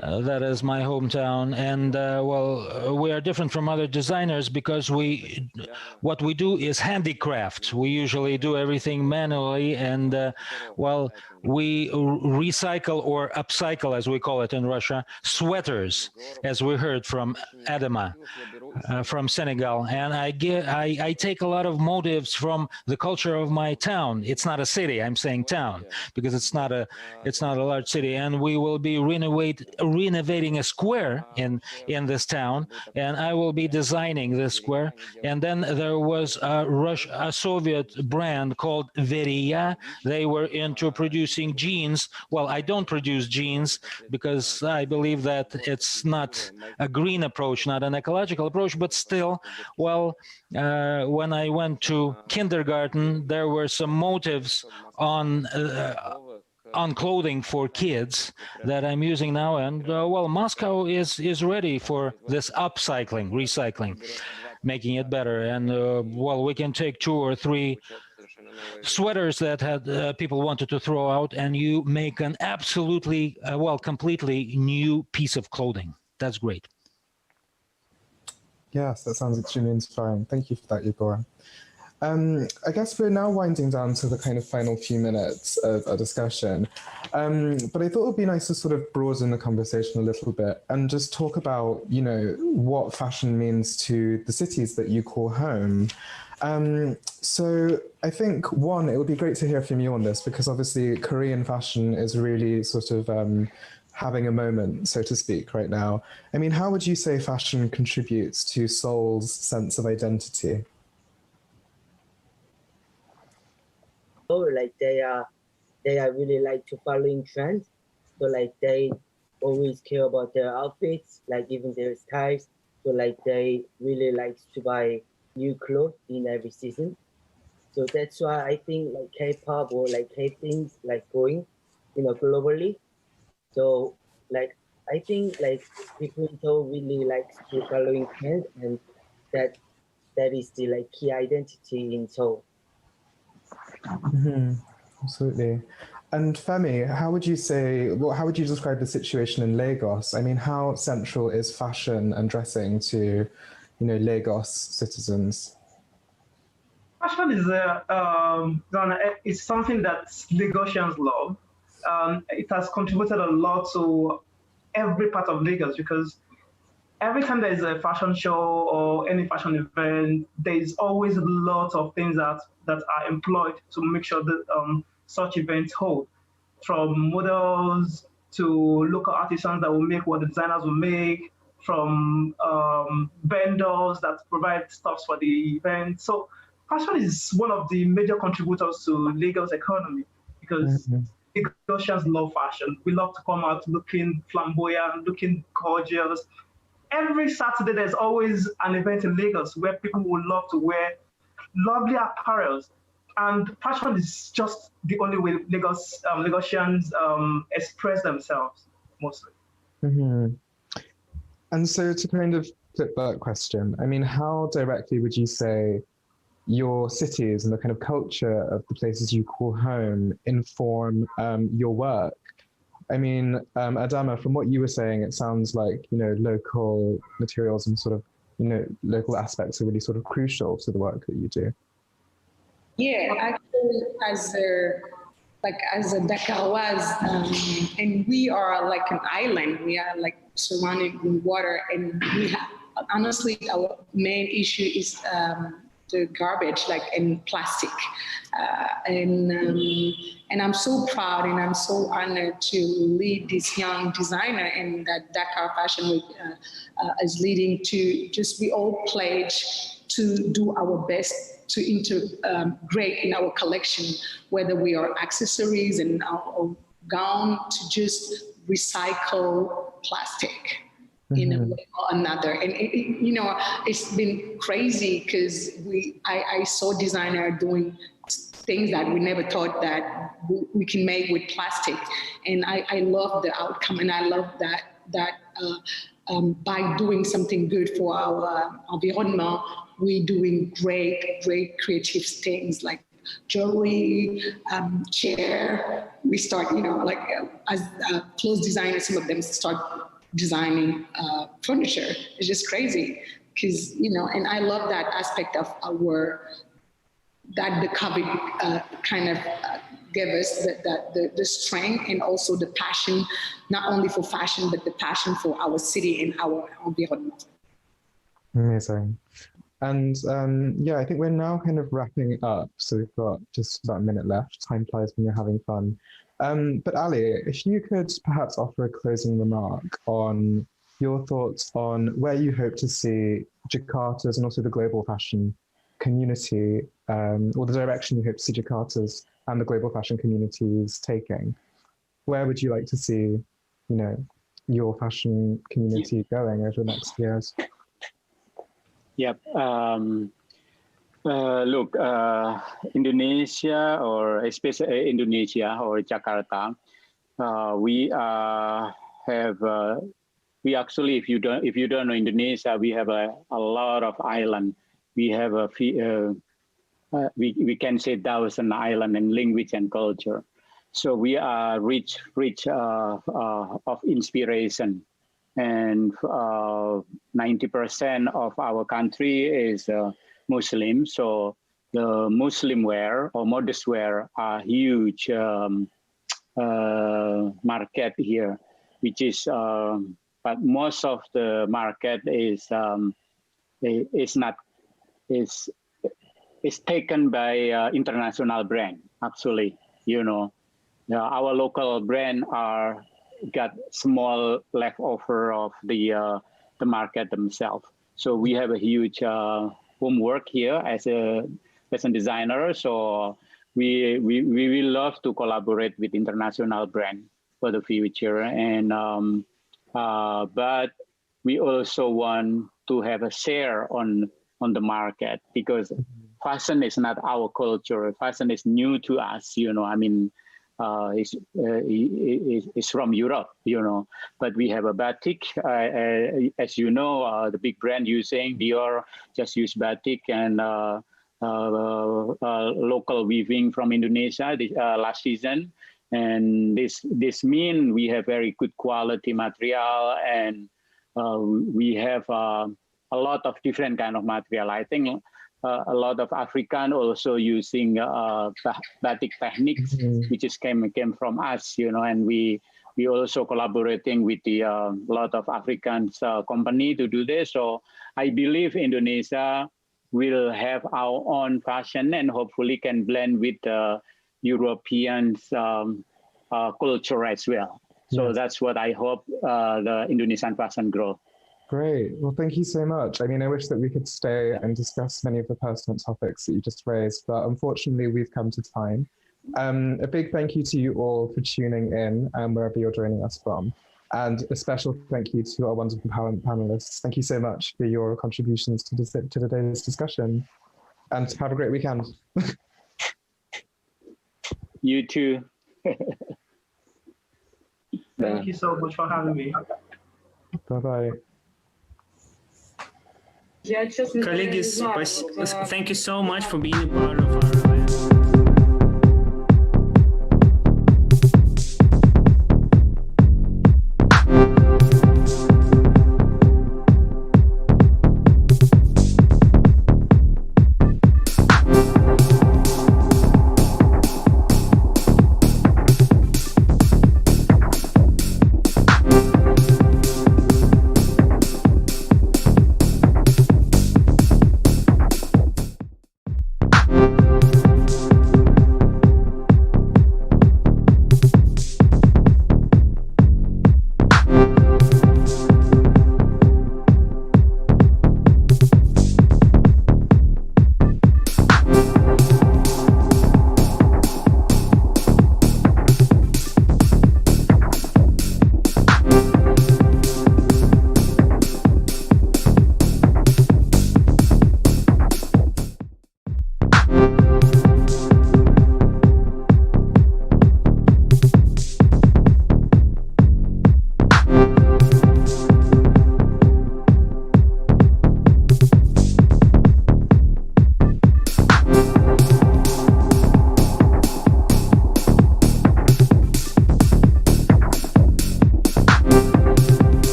That is my hometown, and well, we are different from other designers because what we do is handicraft. We usually do everything manually, and well, we recycle or upcycle, as we call it in Russia, sweaters, as we heard from Adama from Senegal, and I take a lot of motives from the culture of my town. It's not a city, I'm saying town, because it's not a large city, and we will be renovating a square in this town, and I will be designing this square. And then there was a Soviet brand called Veria. They were into producing jeans. Well, I don't produce jeans because I believe that it's not a green approach, not an ecological approach, but still, well, when I went to kindergarten, there were some motives on clothing for kids that I'm using now, and well, Moscow is ready for this upcycling, recycling, making it better. And well, we can take 2 or 3 sweaters that had people wanted to throw out, and you make an absolutely well, completely new piece of clothing. That's great. Yes, that sounds extremely inspiring. Thank you for that, Igor. I guess we're now winding down to the kind of final few minutes of our discussion, but I thought it would be nice to sort of broaden the conversation a little bit and just talk about, you know, what fashion means to the cities that you call home. So I think, one, it would be great to hear from you on this, because obviously Korean fashion is really sort of having a moment, so to speak, right now. I mean, how would you say fashion contributes to Seoul's sense of identity? Like they are really like to following trends. So like they always care about their outfits, like even their styles. So like they really like to buy new clothes in every season. So that's why I think like K-pop or like K-things like going, you know, globally. So like I think like people in Seoul really like to following trends, and that is the like key identity in Seoul. Mm-hmm. Absolutely. And Femi, how would you say, well, how would you describe the situation in Lagos? I mean, how central is fashion and dressing to, you know, Lagos citizens? Fashion is something that Lagosians love. it has contributed a lot to every part of Lagos, because every time there's a fashion show or any fashion event, there's always a lot of things that are employed to make sure that such events hold, from models to local artisans that will make what the designers will make, from vendors that provide stuff for the event. So fashion is one of the major contributors to Lagos economy, because Lagosians love fashion. We love to come out looking flamboyant, looking gorgeous. Every Saturday, there's always an event in Lagos where people would love to wear lovely apparels. And fashion is just the only way Lagosians express themselves, mostly. And so to kind of flip that question, I mean, how directly would you say your cities and the kind of culture of the places you call home inform your work? I mean, Adama, from what you were saying, it sounds like, local materials and sort of, local aspects are really sort of crucial to the work that you do. Yeah, actually, as a Dakaroise, and we are like an island. We are like surrounded with water, and we have, honestly, our main issue is the garbage, and plastic. And I'm so proud and I'm so honored to lead this young designer, and that Dakar Fashion Week is leading to just, we all pledge to do our best to integrate in our collection, whether we are accessories and our gown, to just recycle plastic in a way or another. And it's been crazy, because I saw designer doing things that we never thought that we can make with plastic. And I love the outcome, and I love that by doing something good for our environment, we're doing great creative things like jewelry, chair. We start, as clothes designers, some of them start designing furniture. It's just crazy, because, and I love that aspect of our, that the COVID kind of gave us the strength and also the passion, not only for fashion, but the passion for our city and our environment. Amazing. And I think we're now kind of wrapping up. So we've got just about a minute left. Time flies when you're having fun. But Ali, if you could perhaps offer a closing remark on your thoughts on where you hope to see Jakarta's and also the global fashion community, or the direction you hope to see Jakarta's and the global fashion communities taking. Where would you like to see, your fashion community going over the next years? Yep. Look, Indonesia, or especially Indonesia or Jakarta, we actually, if you don't know Indonesia, we have a lot of island. We have a few, we can say 1,000 island in language and culture. So we are rich of inspiration. And 90% of our country is Muslim. So the Muslim wear or modest wear are huge market here, which is, but most of the market is taken by international brand. Actually, our local brand got small leftover of the market themselves. So we have a huge homework here as a designer. So we will love to collaborate with international brand for the future. And but we also want to have a share on the market, because fashion is not our culture. Fashion is new to us. It's from Europe, but we have a batik, as the big brand using Dior just use batik, and local weaving from Indonesia last season. And this means we have very good quality material, and we have a lot of different kind of material. I think a lot of African also using batik techniques, which is came from us, and we also collaborating with the lot of African company to do this. So I believe Indonesia will have our own fashion and hopefully can blend with European culture as well. So that's what I hope the Indonesian fashion grow. Great. Well, thank you so much. I mean, I wish that we could stay and discuss many of the pertinent topics that you just raised, but unfortunately we've come to time. A big thank you to you all for tuning in wherever you're joining us from. And a special thank you to our wonderful panelists. Thank you so much for your contributions to today's discussion. And have a great weekend. You too. Thank you so much for having me. Bye-bye. Colleagues, thank you so much for being a part of our event.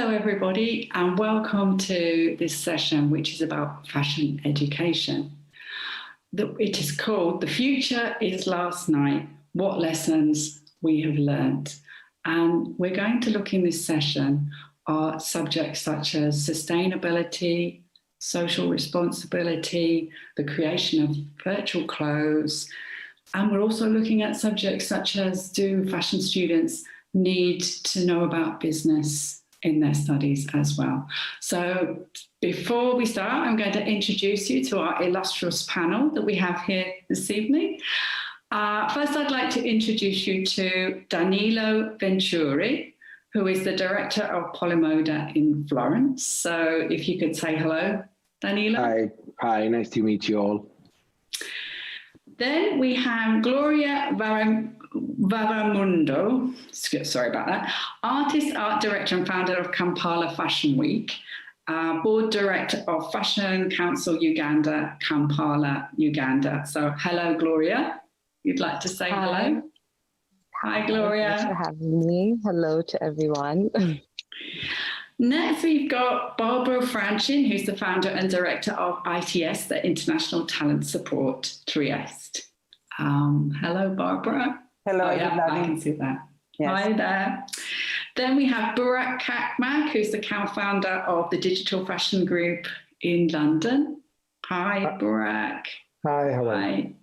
Hello, everybody, and welcome to this session, which is about fashion education. It is called The Future is Last Night, What Lessons We Have Learned. And we're going to look in this session at subjects such as sustainability, social responsibility, the creation of virtual clothes. And we're also looking at subjects such as, do fashion students need to know about business in their studies as well? So before we start, I'm going to introduce you to our illustrious panel that we have here this evening. First, I'd like to introduce you to Danilo Venturi, who is the director of Polymoda in Florence. So if you could say hello, Danilo. Hi, nice to meet you all. Then we have Gloria Varamundo, sorry about that, artist, art director and founder of Kampala Fashion Week, board director of Fashion Council Uganda, Kampala, Uganda. So hello, Gloria. You'd like to say hello? Hi, Gloria. Thanks for having me. Hello to everyone. Next, we've got Barbara Franchin, who's the founder and director of ITS, the International Talent Support Trieste. Hello, Barbara. Hello, yeah, I can see that. Yes. Hi there. Then we have Burak Kakmak, who's the co-founder of the Digital Fashion Group in London. Hi, Burak. Hi, how are you?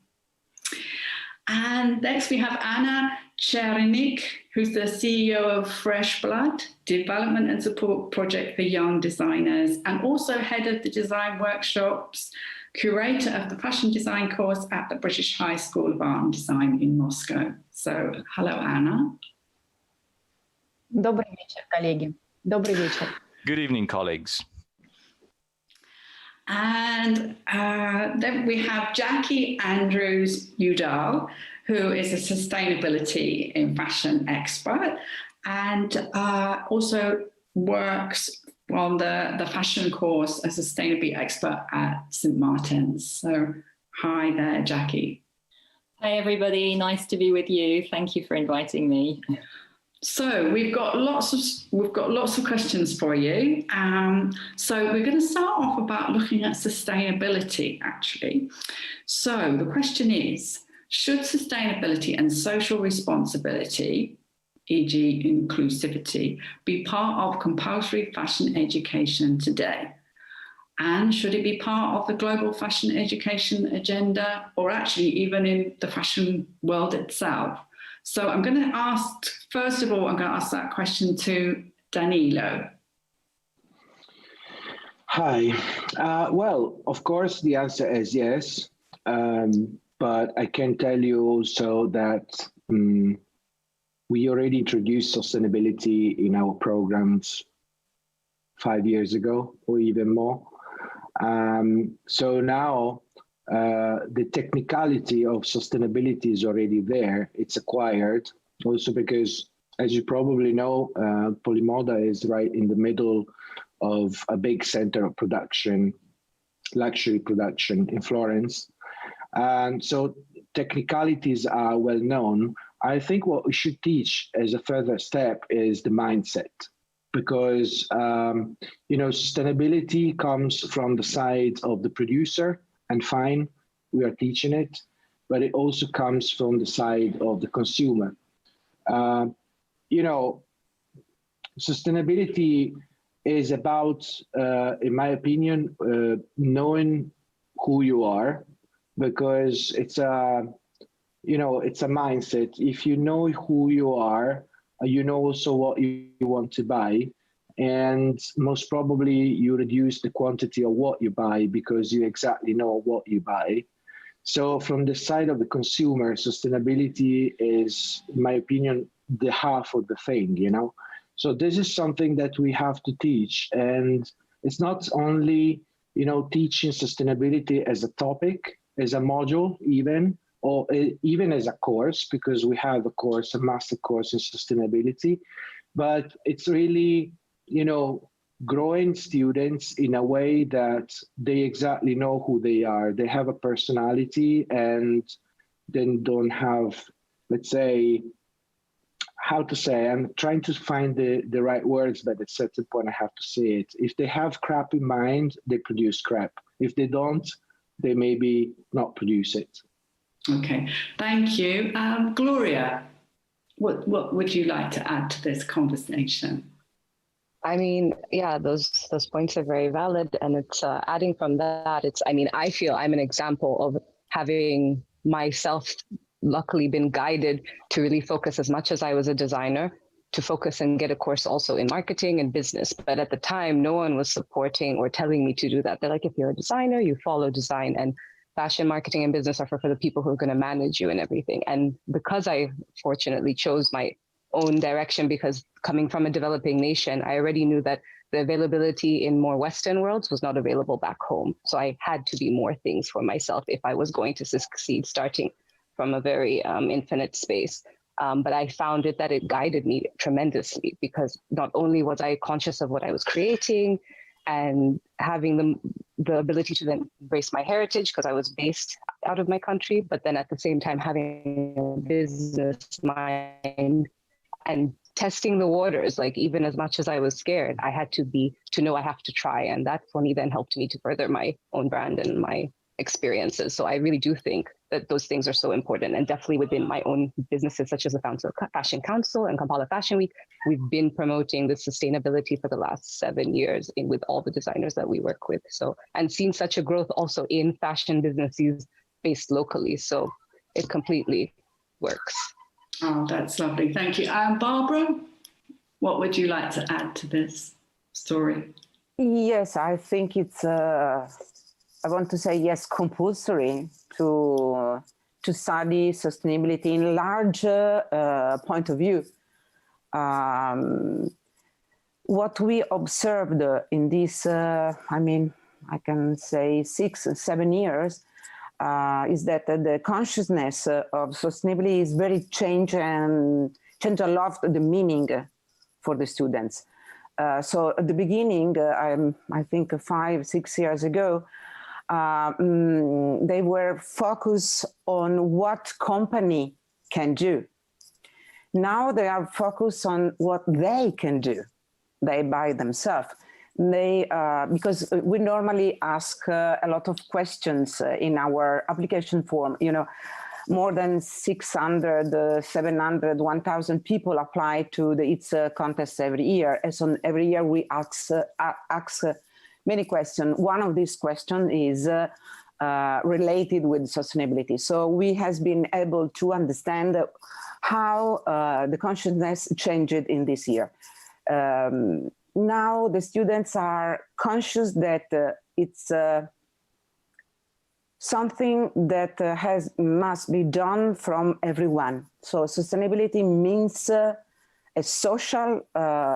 And next we have Anna Cherenik, who's the CEO of Fresh Blood, Development and Support Project for Young Designers, and also head of the design workshops, curator of the fashion design course at the British High School of Art and Design in Moscow. So, hello, Anna. Добрый вечер, коллеги. Добрый вечер. Good evening, colleagues. And then we have Jackie Andrews Udall, who is a sustainability in fashion expert and also works on the fashion course as a sustainability expert at St. Martin's. So hi there, Jackie. Hi, everybody. Nice to be with you. Thank you for inviting me. So we've got lots of questions for you. So we're going to start off about looking at sustainability, actually. So the question is, should sustainability and social responsibility, e.g. inclusivity, be part of compulsory fashion education today? And should it be part of the global fashion education agenda, or actually even in the fashion world itself? So I'm going to ask, first of all, I'm going to ask that question to Danilo. Hi. Well, of course, the answer is yes. But I can tell you also that we already introduced sustainability in our programs 5 years ago or even more. So now the technicality of sustainability is already there. It's acquired also because, as you probably know, Polymoda is right in the middle of a big center of production, luxury production in Florence. And so technicalities are well known. I think what we should teach as a further step is the mindset, because sustainability comes from the side of the producer, and fine, we are teaching it, but it also comes from the side of the consumer. Sustainability is about, in my opinion, knowing who you are, because it's a mindset. If you know who you are, you know also what you want to buy, and most probably you reduce the quantity of what you buy because you exactly know what you buy. So from the side of the consumer, sustainability is, in my opinion, the half of the thing, So this is something that we have to teach, and it's not only, teaching sustainability as a topic, as a module even, or even as a course, because we have a course, a master course in sustainability, but it's really, growing students in a way that they exactly know who they are. They have a personality and then don't have, let's say, how to say, I'm trying to find the right words, but at a certain point I have to say it. If they have crap in mind, they produce crap. If they don't, they maybe not produce it. Okay, thank you. Gloria, what would you like to add to this conversation? I mean, yeah, those points are very valid. And it's adding from that, I feel I'm an example of having myself luckily been guided to really focus as much as I was a designer, to focus and get a course also in marketing and business. But at the time, no one was supporting or telling me to do that. They're like, if you're a designer, you follow design, and fashion, marketing, and business are for the people who are going to manage you and everything. And because I fortunately chose my own direction, because coming from a developing nation, I already knew that the availability in more Western worlds was not available back home. So I had to be more things for myself if I was going to succeed, starting from a very infinite space. But I found that it guided me tremendously, because not only was I conscious of what I was creating and having the ability to then embrace my heritage, because I was based out of my country, but then at the same time having a business mind and testing the waters, like even as much as I was scared, I had to know I have to try. And that for me then helped me to further my own brand and my experiences. So I really do think that those things are so important. And definitely within my own businesses, such as the Fashion Council and Kampala Fashion Week, we've been promoting the sustainability for the last 7 years with all the designers that we work with. So, and seen such a growth also in fashion businesses based locally. So it completely works. Oh, that's lovely. Thank you. Barbara, what would you like to add to this story? Yes, I think it's, I want to say yes, compulsory to study sustainability in a larger point of view. What we observed in this, I can say 6 or 7 years, is that the consciousness of sustainability is very change a lot the meaning for the students. So at the beginning, I think 5, 6 years ago, they were focused on what company can do. Now they are focused on what they can do, they by themselves. Because we normally ask a lot of questions in our application form. More than 600, 700, 1,000 people apply to the ITS contest every year. And so every year we ask many questions. One of these questions is related with sustainability. So we has been able to understand how the consciousness changed in this year. Now the students are conscious that it's something that must be done from everyone. So sustainability means a social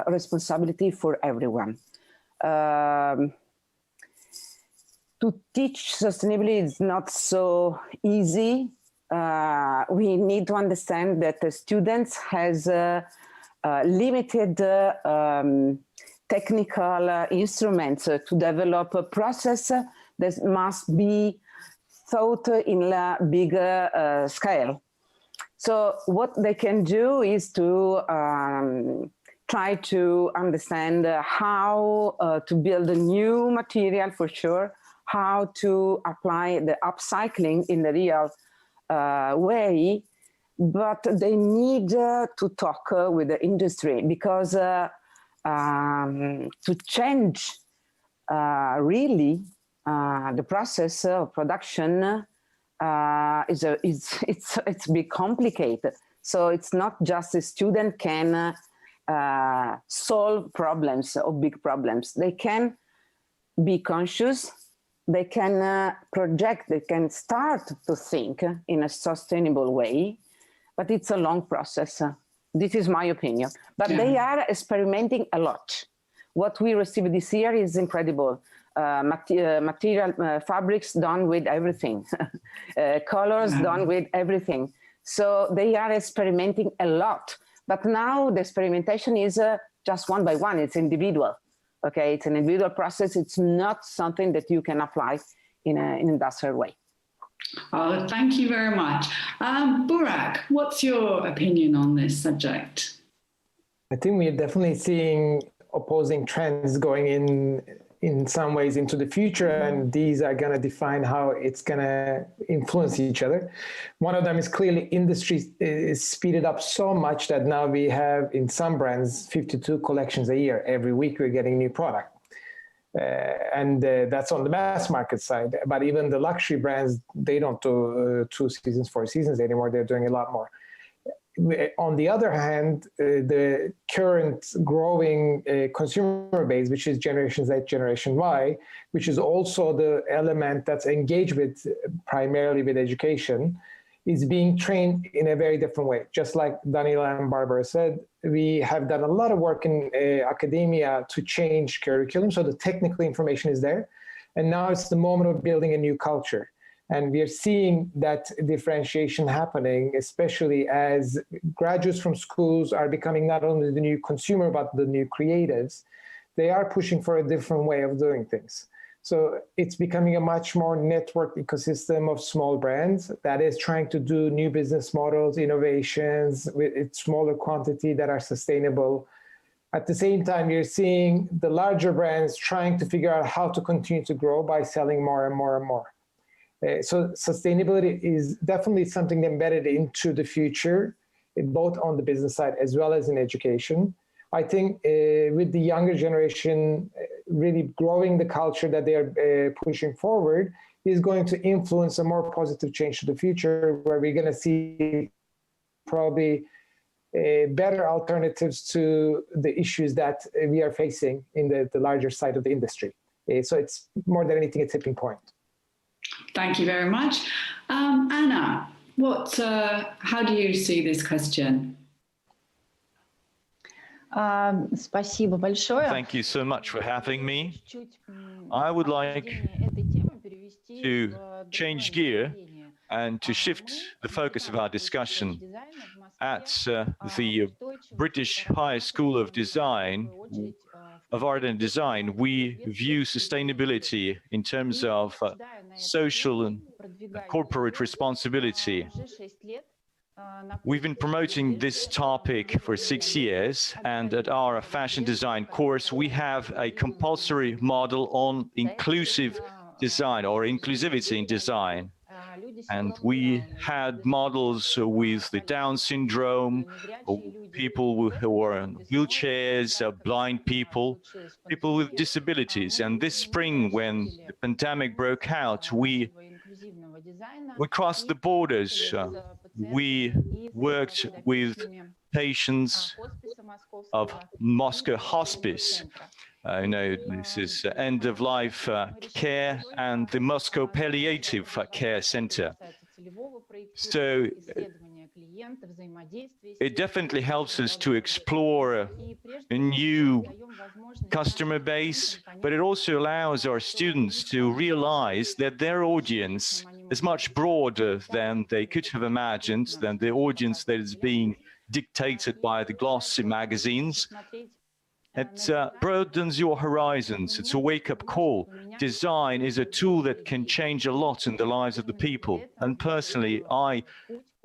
responsibility for everyone. To teach sustainability is not so easy. We need to understand that the students has limited technical instruments to develop a process that must be thought in a bigger scale. So what they can do is to try to understand how to build a new material for sure, how to apply the upcycling in the real way, but they need to talk with the industry, because to change really the process of production it's a bit complicated. So it's not just a student can solve problems or big problems. They can be conscious, they can project, they can start to think in a sustainable way, but it's a long process. This is my opinion. But they are experimenting a lot. What we received this year is incredible. Material, fabrics done with everything, colors done with everything. So they are experimenting a lot. But now the experimentation is just one by one, it's individual. Okay, it's an individual process. It's not something that you can apply in an industrial way. Oh, thank you very much. Burak, what's your opinion on this subject? I think we're definitely seeing opposing trends going in some ways into the future, and these are going to define how it's going to influence each other. One of them is clearly industry is speeded up so much that now we have in some brands 52 collections a year. Every week we're getting new product. And that's on the mass market side. But even the luxury brands, they don't do 2 seasons, 4 seasons anymore. They're doing a lot more. On the other hand, the current growing consumer base, which is Generation Z, Generation Y, which is also the element that's engaged with primarily with education, is being trained in a very different way. Just like Daniela and Barbara said, we have done a lot of work in academia to change curriculum, so the technical information is there. And now it's the moment of building a new culture. And we are seeing that differentiation happening, especially as graduates from schools are becoming not only the new consumer, but the new creatives. They are pushing for a different way of doing things. So it's becoming a much more networked ecosystem of small brands that is trying to do new business models, innovations with smaller quantity that are sustainable. At the same time, you're seeing the larger brands trying to figure out how to continue to grow by selling more and more and more. So sustainability is definitely something embedded into the future, both on the business side as well as in education. I think with the younger generation really growing the culture that they are pushing forward is going to influence a more positive change to the future, where we're going to see probably better alternatives to the issues that we are facing in the larger side of the industry. So it's more than anything a tipping point. Thank you very much. Anna, how do you see this question? Thank you so much for having me. I would like to change gear and to shift the focus of our discussion. At the British High School of Art and Design, we view sustainability in terms of social and corporate responsibility. We've been promoting this topic for 6 years, and at our fashion design course, we have a compulsory model on inclusive design or inclusivity in design. And we had models with the Down syndrome, people who are in wheelchairs, blind people, people with disabilities. And this spring, when the pandemic broke out, we crossed the borders. We worked with patients of Moscow Hospice. This is end-of-life care and the Moscow Palliative Care Center. So it definitely helps us to explore a new customer base, but it also allows our students to realize that their audience is much broader than they could have imagined, than the audience that is being dictated by the glossy magazines. It broadens your horizons. It's a wake-up call. Design is a tool that can change a lot in the lives of the people. And personally, I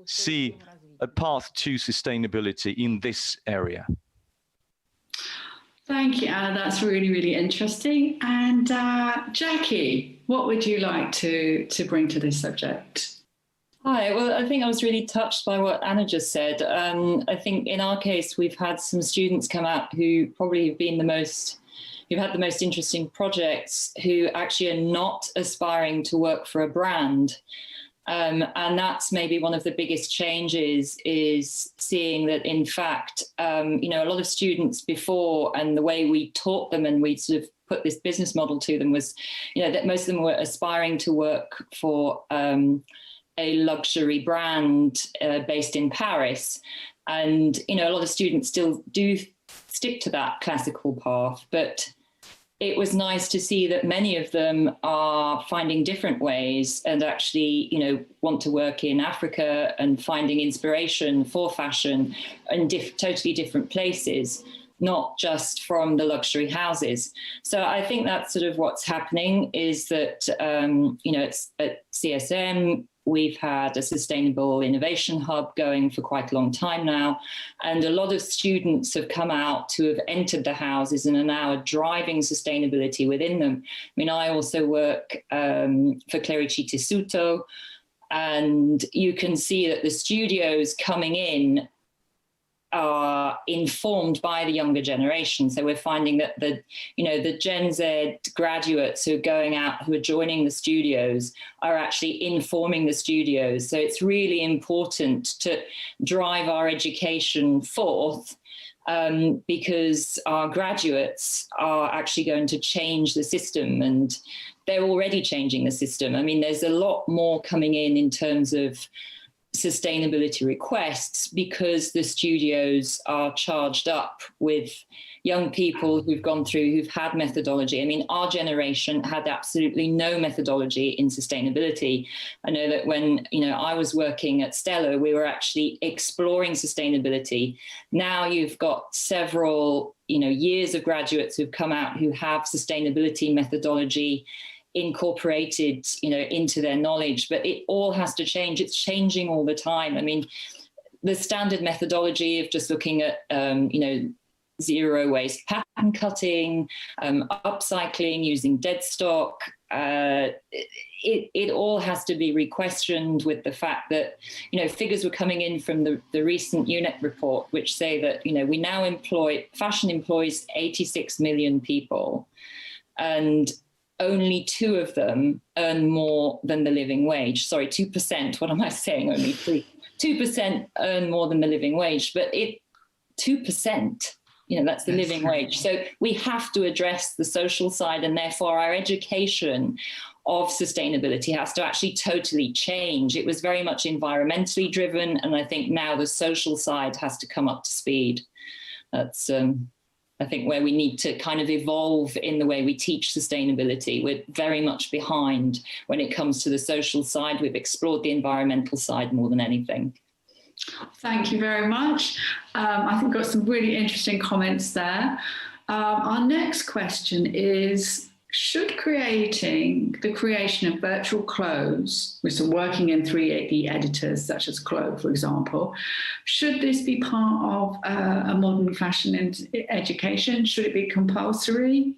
see a path to sustainability in this area. Thank you, Anna. That's really, really interesting. And Jackie, what would you like to bring to this subject? Hi, well, I think I was really touched by what Anna just said. I think in our case, we've had some students come out who probably have been who've had the most interesting projects, who actually are not aspiring to work for a brand. And that's maybe one of the biggest changes, is seeing that, in fact, a lot of students before, and the way we taught them and we sort of put this business model to them was, that most of them were aspiring to work for a luxury brand based in Paris. And, a lot of students still do stick to that classical path, but it was nice to see that many of them are finding different ways and actually, want to work in Africa and finding inspiration for fashion in totally different places, not just from the luxury houses. So I think that's sort of what's happening, is that, it's at CSM, we've had a sustainable innovation hub going for quite a long time now. And a lot of students have come out who have entered the houses and are now driving sustainability within them. I mean, I also work for Clerici Tessuto, and you can see that the studios coming in are informed by the younger generation. So we're finding that the Gen Z graduates who are going out, who are joining the studios, are actually informing the studios. So it's really important to drive our education forth, because our graduates are actually going to change the system, and they're already changing the system. I mean, there's a lot more coming in terms of sustainability requests, because the studios are charged up with young people who've gone through, who've had methodology. I mean, our generation had absolutely no methodology in sustainability. I know that when, I was working at Stella, we were actually exploring sustainability. Now you've got several, years of graduates who've come out who have sustainability methodology incorporated, into their knowledge, but it all has to change. It's changing all the time. I mean, the standard methodology of just looking at, zero waste pattern cutting, upcycling, using dead stock, it all has to be re-questioned with the fact that, figures were coming in from the recent UNEP report, which say that, we now fashion employs 86 million people, and only 2 of them earn more than the living wage. Sorry, 2%. What am I saying? Only 3. 2% earn more than the living wage, but 2%, that's the living wage. So we have to address the social side, and therefore our education of sustainability has to actually totally change. It was very much environmentally driven, and I think now the social side has to come up to speed. That's I think where we need to kind of evolve in the way we teach sustainability. We're very much behind when it comes to the social side. We've explored the environmental side more than anything. Thank you very much. I think we've got some really interesting comments there. Our next question is, should the creation of virtual clothes, with some working in 3D editors such as Clo, for example, should this be part of a modern fashion education? Should it be compulsory?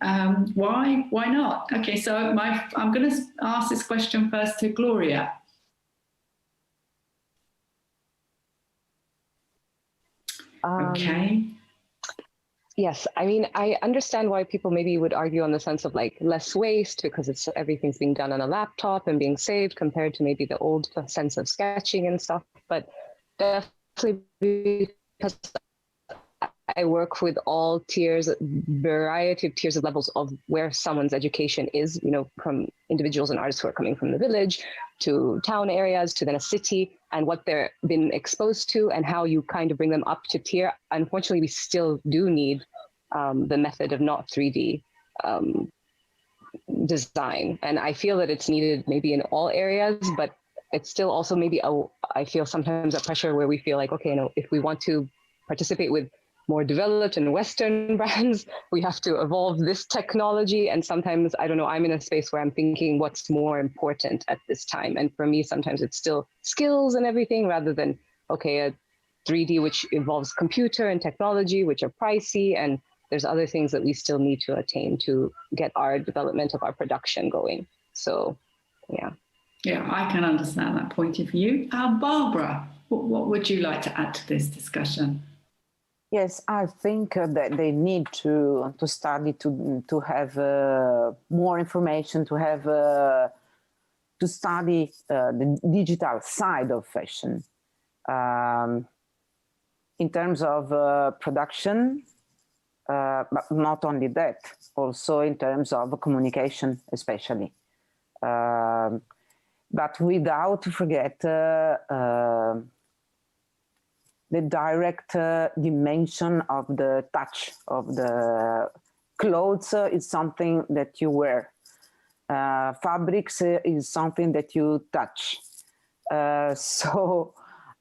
Why? Why not? Okay, so I'm going to ask this question first to Gloria. Okay. Yes, I mean, I understand why people maybe would argue on the sense of like less waste, because everything's being done on a laptop and being saved compared to maybe the old sense of sketching and stuff. But definitely because I work with all tiers, variety of tiers of levels of where someone's education is, from individuals and artists who are coming from the village to town areas to then a city, and what they've been exposed to and how you kind of bring them up to tier. Unfortunately, we still do need the method of not 3D design. And I feel that it's needed maybe in all areas, but it's still also maybe, I feel sometimes a pressure where we feel like, okay, if we want to participate with more developed and Western brands, we have to evolve this technology. And sometimes, I don't know, I'm in a space where I'm thinking what's more important at this time. And for me, sometimes it's still skills and everything rather than, okay, a 3D, which involves computer and technology, which are pricey. And there's other things that we still need to attain to get our development of our production going. So, yeah. Yeah, I can understand that point of view. Barbara, what would you like to add to this discussion? Yes, I think that they need to study, to have more information, to have to study the digital side of fashion in terms of production, but not only that, also in terms of communication, especially. But without to forget the direct dimension of the touch of the clothes is something that you wear. Fabrics is something that you touch. So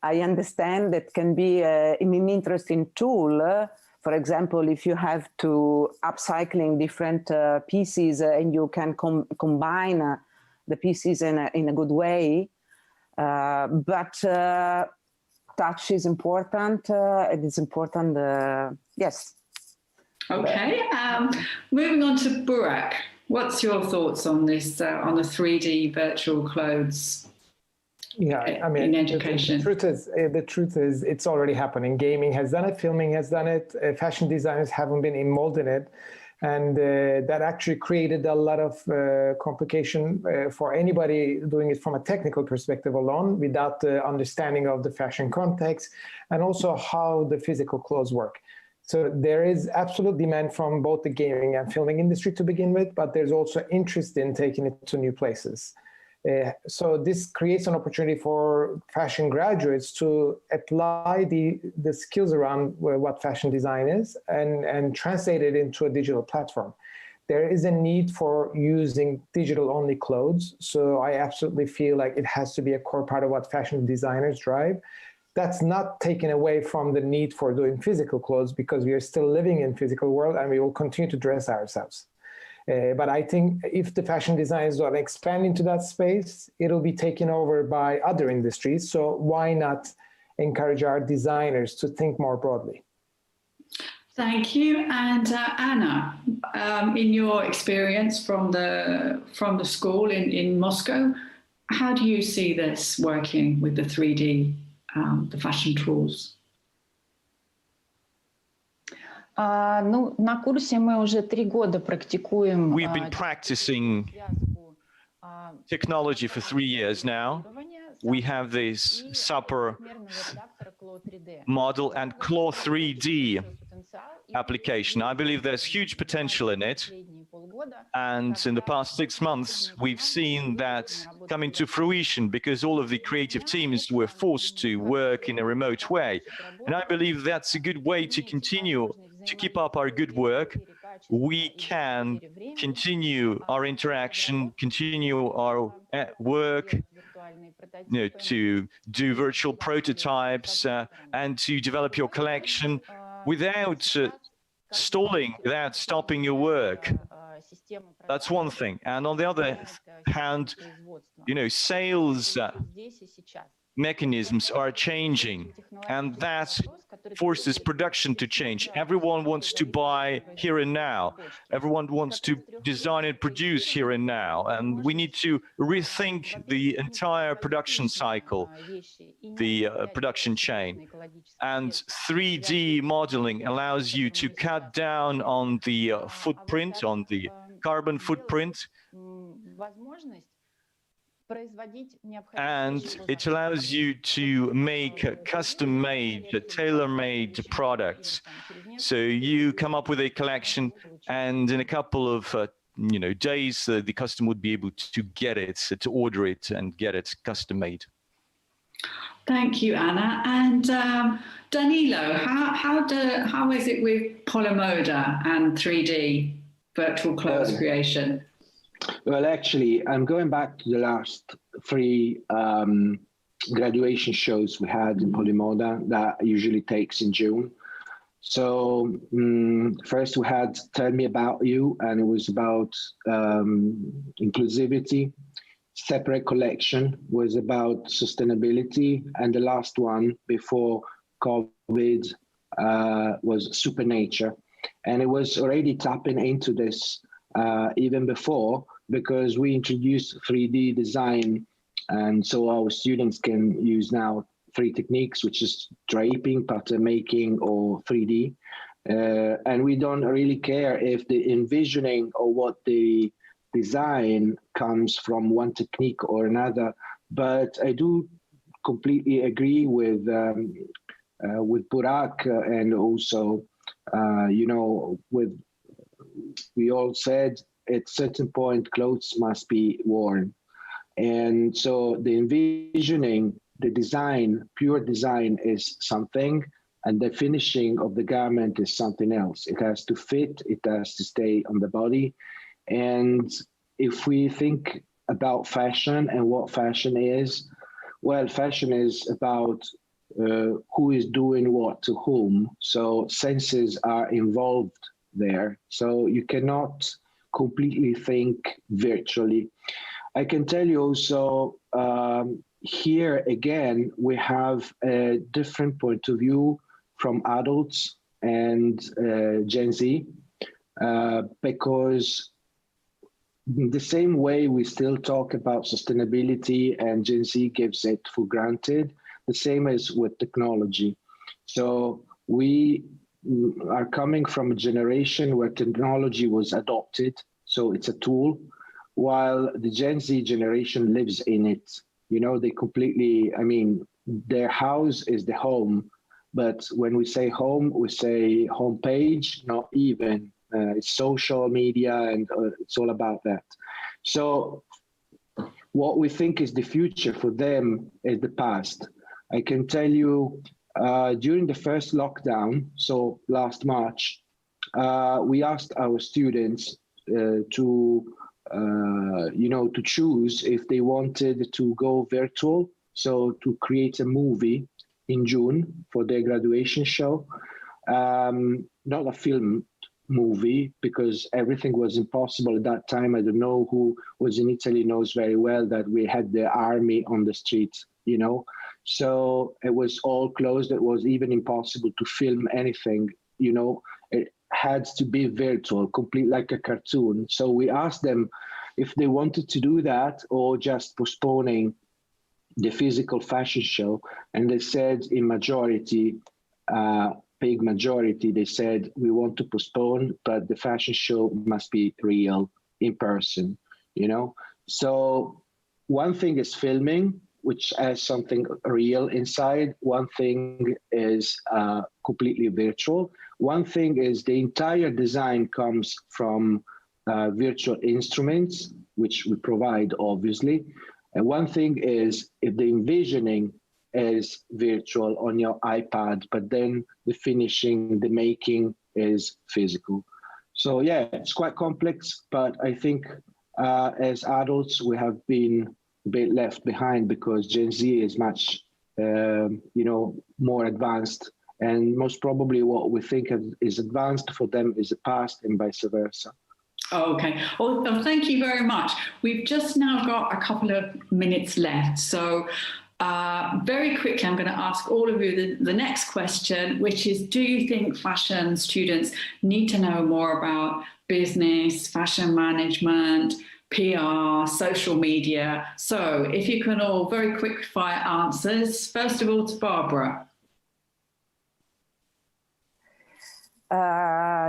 I understand that can be an interesting tool. For example, if you have to upcycling different pieces and you can combine the pieces in a good way, But touch is important. It is important. Yes. Okay. Moving on to Burak. What's your thoughts on this, on the 3D virtual clothes? Yeah, I mean, in education. The truth is, it's already happening. Gaming has done it, filming has done it, fashion designers haven't been involved in it. And that actually created a lot of complication for anybody doing it from a technical perspective alone, without the understanding of the fashion context and also how the physical clothes work. So there is absolute demand from both the gaming and filming industry to begin with, but there's also interest in taking it to new places. So this creates an opportunity for fashion graduates to apply the skills around what fashion design is and translate it into a digital platform. There is a need for using digital-only clothes, so I absolutely feel like it has to be a core part of what fashion designers drive. That's not taken away from the need for doing physical clothes, because we are still living in physical world and we will continue to dress ourselves. But I think if the fashion designers don't expand into that space, it'll be taken over by other industries. So why not encourage our designers to think more broadly? Thank you. And Anna, in your experience from the school in Moscow, how do you see this working with the 3D, the fashion tools? На курсе мы уже 3 года практикуем. We've been practicing technology for 3 years now. We have this SUPER model and Claw 3D application. I believe there's huge potential in it. And in the past 6 months, we've seen that coming to fruition because all of the creative teams were forced to work in a remote way. And I believe that's a good way to continue to keep up our good work. We can continue our interaction, continue our work, to do virtual prototypes and to develop your collection without stalling, without stopping your work. That's one thing. And on the other hand, sales mechanisms are changing, and that forces production to change. Everyone wants to buy here and now. Everyone wants to design and produce here and now. And we need to rethink the entire production cycle, the production chain. And 3D modeling allows you to cut down on the footprint, on the carbon footprint. And it allows you to make custom-made, tailor-made products. So you come up with a collection, and in a couple of days, the customer would be able to get it, to order it, and get it custom-made. Thank you, Anna. And Danilo, how is it with Polymoda and 3D virtual clothes creation? Well, actually, I'm going back to the last 3 graduation shows we had in Polymoda that usually takes in June. So first we had Tell Me About You, and it was about inclusivity. Separate Collection was about sustainability. And the last one before COVID was Supernature. And it was already tapping into this even before, because we introduced 3D design, and so our students can use now 3 techniques, which is draping, pattern making, or 3D. And we don't really care if the envisioning or what the design comes from one technique or another. But I do completely agree with Burak, and also, we all said at a certain point, clothes must be worn. And so the envisioning, the design, pure design is something, and the finishing of the garment is something else. It has to fit, it has to stay on the body. And if we think about fashion and what fashion is, well, fashion is about who is doing what to whom. So senses are involved there. So you cannot completely think virtually. I can tell you also, here again, we have a different point of view from adults and Gen Z, because the same way we still talk about sustainability and Gen Z gives it for granted, the same as with technology. So we are coming from a generation where technology was adopted, so it's a tool, while the Gen Z generation lives in it. You know, they completely, I mean, their house is the home, but when we say home, we say homepage, not even. It's social media, and it's all about that. So what we think is the future for them is the past. I can tell you, during the first lockdown, so last March, we asked our students to choose if they wanted to go virtual, so to create a movie in June for their graduation show, not a film movie, because everything was impossible at that time. I don't know who was in Italy knows very well that we had the army on the streets, you know, so it was all closed. It was even impossible to film anything, you know. It had to be virtual, complete like a cartoon. So we asked them if they wanted to do that or just postponing the physical fashion show, and they said in majority, big majority, they said we want to postpone, but the fashion show must be real, in person, you know. So one thing is filming, which has something real inside. One thing is completely virtual. One thing is the entire design comes from virtual instruments, which we provide, obviously. And one thing is if the envisioning is virtual on your iPad, but then the finishing, the making is physical. So yeah, it's quite complex, but I think as adults, we have been a bit left behind because Gen Z is much, more advanced, and most probably what we think is advanced for them is the past, and vice versa. Okay. Well, thank you very much. We've just now got a couple of minutes left. So very quickly, I'm going to ask all of you the next question, which is, do you think fashion students need to know more about business, fashion management, PR, social media? So if you can all very quick fire answers. First of all, to Barbara.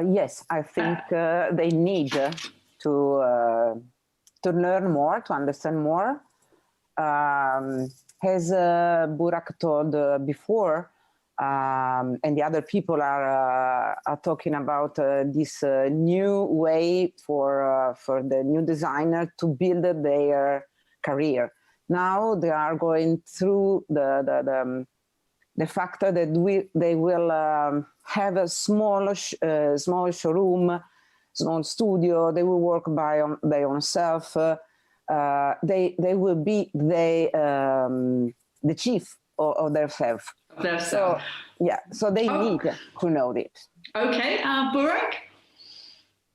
Yes, I think they need to learn more, to understand more. As Burak told before, and the other people are talking about this new way for the new designer to build their career. Now they are going through the factor that they will have a small showroom, small studio. They will work by their own self. They will be the chief of their self. So yeah, so they need to know this. Okay, Burak?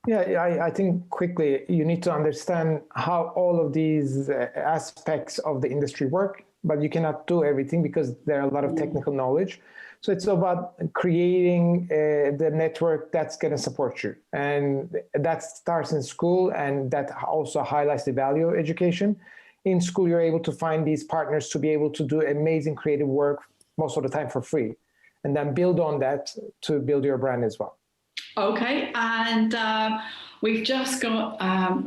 Yeah, I think quickly you need to understand how all of these aspects of the industry work, but you cannot do everything because there are a lot of technical knowledge. So it's about creating the network that's going to support you. And that starts in school, and that also highlights the value of education. In school, you're able to find these partners to be able to do amazing creative work most of the time for free, and then build on that to build your brand as well. Okay, and we've just got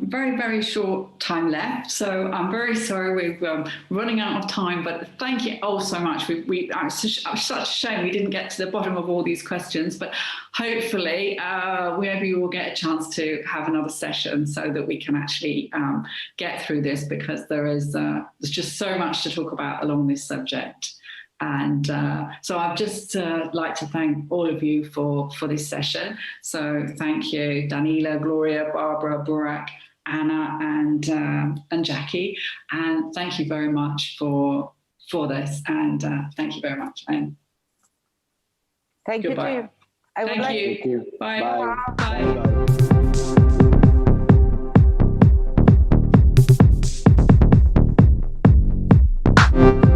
very, very short time left, so I'm very sorry we're running out of time, but thank you all so much. It's such a shame we didn't get to the bottom of all these questions, but hopefully we will get a chance to have another session so that we can actually get through this, because there's just so much to talk about along this subject. And so I'd just like to thank all of you for this session. So thank you, Daniela, Gloria, Barbara, Burak, Anna, and Jackie. And thank you very much for this. And thank you very much. And thank goodbye. You too. Thank you. Bye. Bye. Bye. Bye. Bye.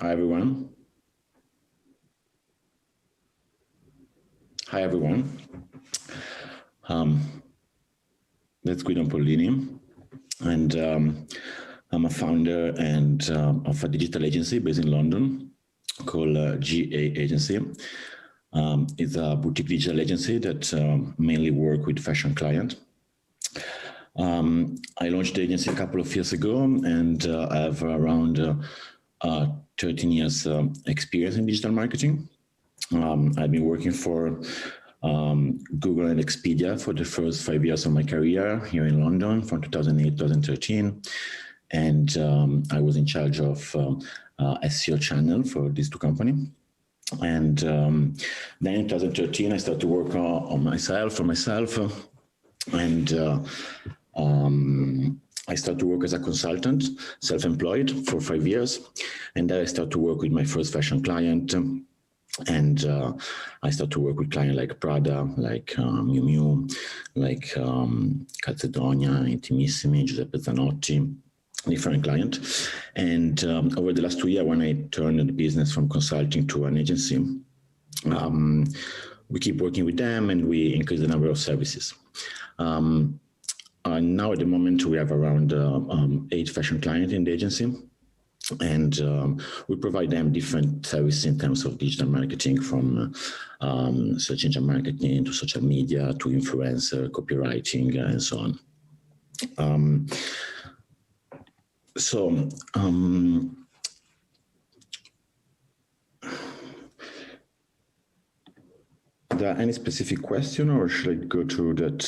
Hi, everyone. Hi, everyone. That's Guido Pollini, and I'm a founder and of a digital agency based in London called GA Agency. It's a boutique digital agency that mainly work with fashion clients. I launched the agency a couple of years ago, and I have around 13 years experience in digital marketing. I've been working for Google and Expedia for the first 5 years of my career here in London from 2008 to 2013. And I was in charge of SEO channel for these two companies. And then in 2013, I started to work on myself, and I started to work as a consultant, self-employed for 5 years. And then I started to work with my first fashion client. And I started to work with clients like Prada, like Miu Miu, like Calzedonia, Intimissimi, Giuseppe Zanotti, different client. And over the last 2 years, when I turned the business from consulting to an agency, we keep working with them and we increase the number of services. Now at the moment, we have around 8 fashion clients in the agency. And we provide them different services in terms of digital marketing, from search engine marketing to social media to influencer, copywriting, and so on. Are there any specific question, or should I go through that?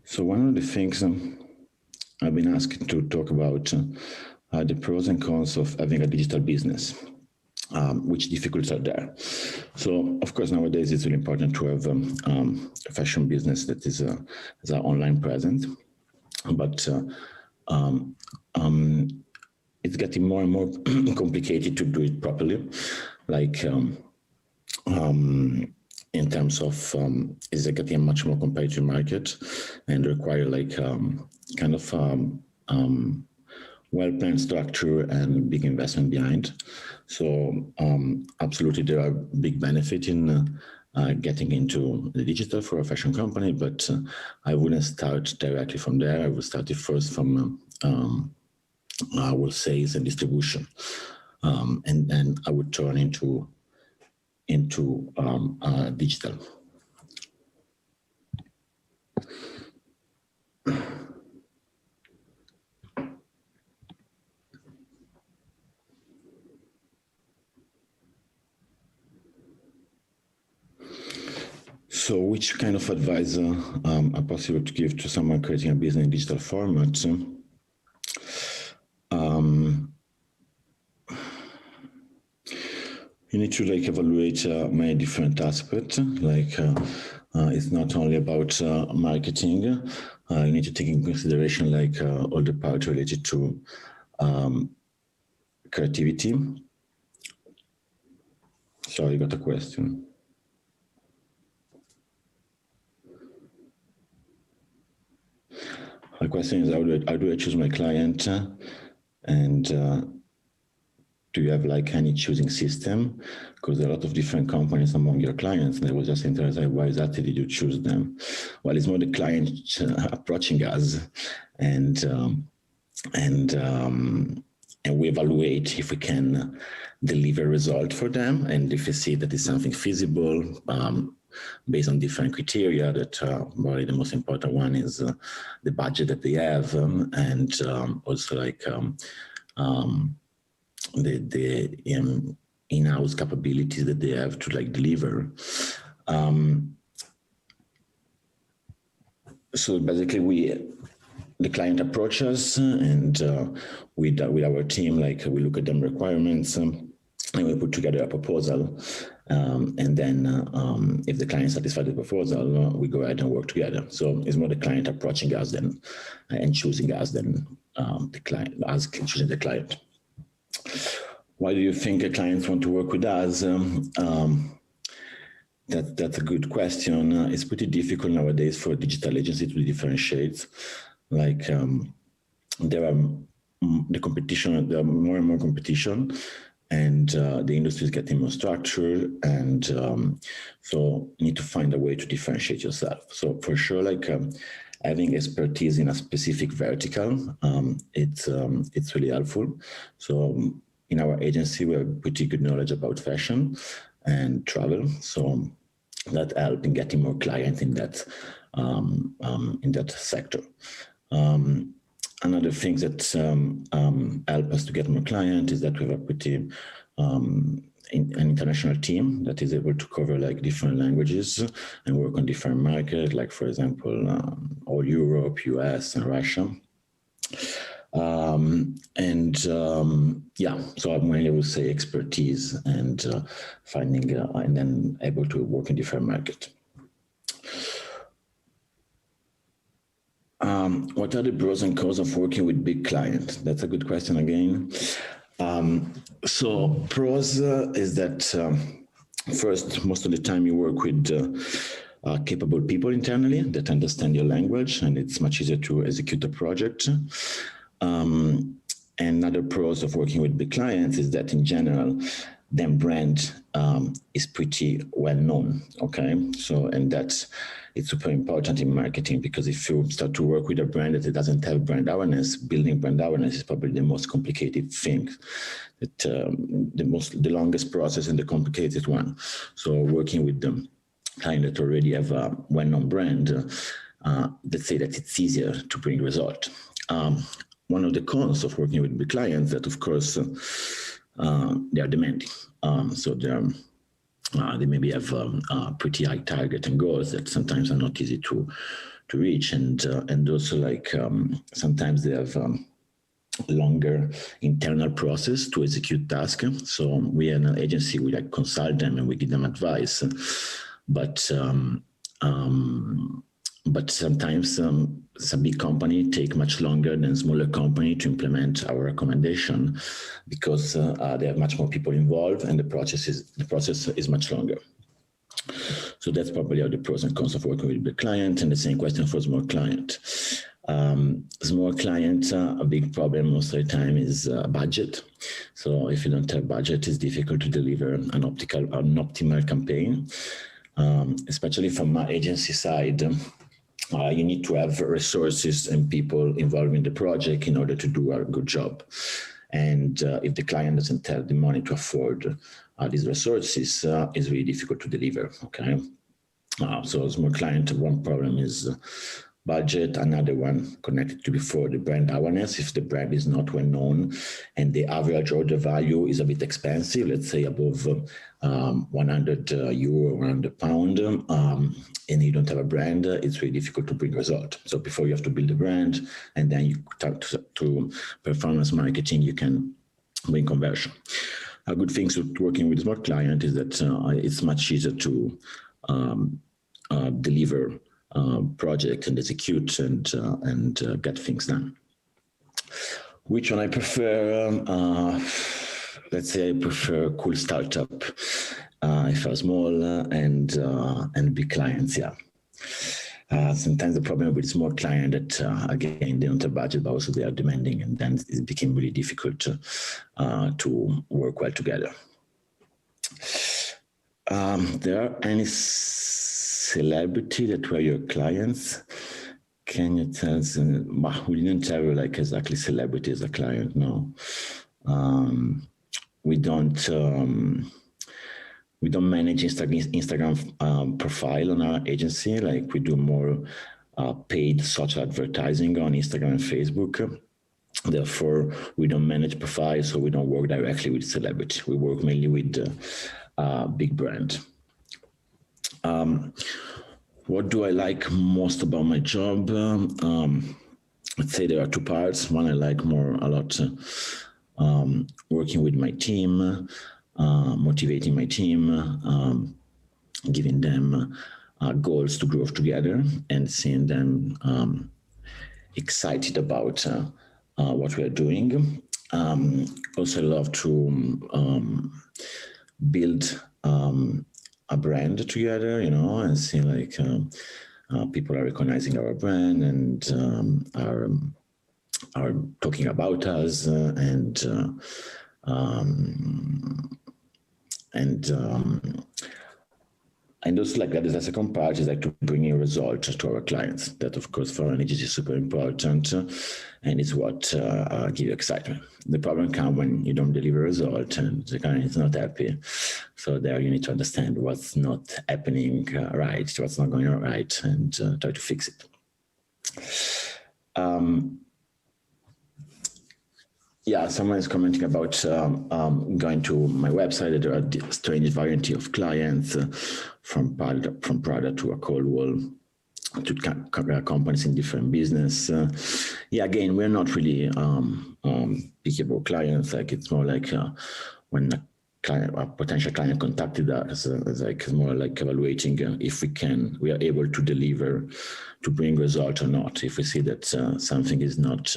So one of the things I've been asked to talk about are the pros and cons of having a digital business. Which difficulties are there? So, of course, nowadays it's really important to have a fashion business that is an online presence, but it's getting more and more complicated to do it properly. Like in terms of is it getting a much more competitive market and require like kind of well-planned structure and big investment behind. So absolutely, there are big benefits in getting into the digital for a fashion company, but I wouldn't start directly from there. I would start it first from our sales and distribution, and then I would turn into digital. So which kind of advice are possible to give to someone creating a business in digital format? You need to like evaluate many different aspects. Like it's not only about marketing. You need to take in consideration like all the parts related to creativity. Sorry, I got a question. My question is, how do I choose my client? And do you have like any choosing system? Because there are a lot of different companies among your clients. And I was just interested, why exactly did you choose them? Well, it's more the client approaching us, and we evaluate if we can deliver a result for them, and if we see that it's something feasible, based on different criteria. That probably the most important one is the budget that they have, and also like the in-house capabilities that they have to like deliver. So basically, the client approaches, and with our team, like we look at them requirements, and we put together a proposal. And then if the client is satisfied with the proposal, we go ahead and work together. So it's more the client approaching us and choosing us than the client, us choosing the client. Why do you think clients want to work with us? That's a good question. It's pretty difficult nowadays for a digital agency to differentiate. Like there are more and more competition, and the industry is getting more structured, and so you need to find a way to differentiate yourself. So for sure, like having expertise in a specific vertical, it's really helpful. So in our agency, we have pretty good knowledge about fashion and travel, so that helps in getting more clients in that sector. another thing that help us to get more clients is that we have a pretty an international team that is able to cover like different languages and work on different markets, like for example, all Europe, US, and Russia. Yeah, so I'm mainly would say expertise and finding and then able to work in different markets. What are the pros and cons of working with big clients? That's a good question again. So pros is that first, most of the time you work with capable people internally that understand your language, and it's much easier to execute a project. And another pros of working with big clients is that in general, their brand is pretty well known, okay? So, and that's, it's super important in marketing, because if you start to work with a brand that it doesn't have brand awareness, building brand awareness is probably the most complicated thing, that, the longest process and the complicated one. So working with them, client that already have a well-known brand, let's say that it's easier to bring result. One of the cons of working with big clients that, of course, they are demanding. So they maybe have pretty high target and goals that sometimes are not easy to reach, and also like sometimes they have longer internal process to execute tasks. So we are an agency, we like consult them and we give them advice, but sometimes some big company take much longer than smaller company to implement our recommendation, because they have much more people involved and the process is much longer. So that's probably the pros and cons of working with big client, and the same question for small client. Small client, a big problem most of the time is budget. So if you don't have budget, it's difficult to deliver an optimal campaign, especially from my agency side. You need to have resources and people involved in the project in order to do a good job. And if the client doesn't have the money to afford these resources, it's really difficult to deliver, okay? So small client, one problem is budget. Another one connected to before, the brand awareness. If the brand is not well known and the average order value is a bit expensive, let's say above 100 euro, 100 pound, and you don't have a brand, it's really difficult to bring result. So before you have to build a brand, and then you talk to performance marketing, you can bring conversion. A good thing with working with small client is that it's much easier to deliver project and execute and get things done. Which one I prefer? Let's say I prefer cool startup if I'm small, and big clients, yeah. Sometimes the problem with small client that again, they don't have budget, but also they are demanding, and then it became really difficult to work well together. There are any celebrity that were your clients? Can you tell us? We didn't have like exactly celebrity as a client, no. We don't manage Instagram profile on our agency. Like we do more paid social advertising on Instagram and Facebook. Therefore, we don't manage profile, so we don't work directly with celebrity. We work mainly with big brand. What do I like most about my job? I'd say there are two parts. One, I like a lot working with my team, motivating my team, giving them goals to grow together, and seeing them excited about what we are doing. Also, I love to build a brand together, you know, and see like people are recognizing our brand and are talking about us, and also like that is the second part, is like to bring a result to our clients. That of course for an agency is super important, and it's what gives you excitement. The problem comes when you don't deliver a result and the client is not happy. So there you need to understand what's not happening right, what's not going right, and try to fix it. Yeah, someone is commenting about going to my website. There are a strange variety of clients from Prada to a Coldwell to companies in different business. Yeah, again, we're not really picky about clients. Like it's more like when a potential client contacted us, it's more like evaluating if we are able to deliver, to bring result or not. If we see that something is not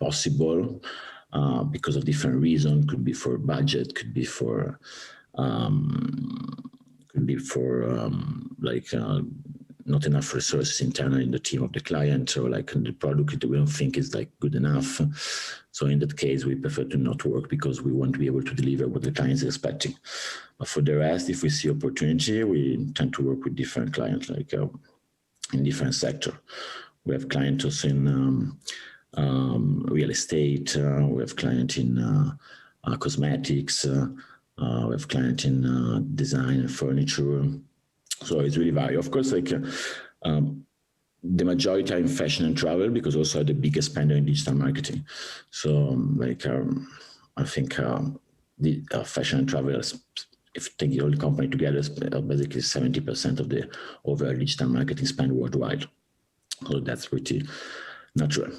possible because of different reasons, could be for budget, could be for not enough resources internally in the team of the client, or like the product that we don't think is like good enough. So in that case, we prefer to not work because we want to be able to deliver what the client is expecting. But for the rest, if we see opportunity, we tend to work with different clients, like in different sector. We have clients also in real estate. We have clients in cosmetics. We have clients in design and furniture. So it's really varied. Of course, like the majority are in fashion and travel because also are the biggest spender in digital marketing. So I think the fashion and travel, if you take the whole company together, is basically 70% of the overall digital marketing spend worldwide. So that's pretty natural.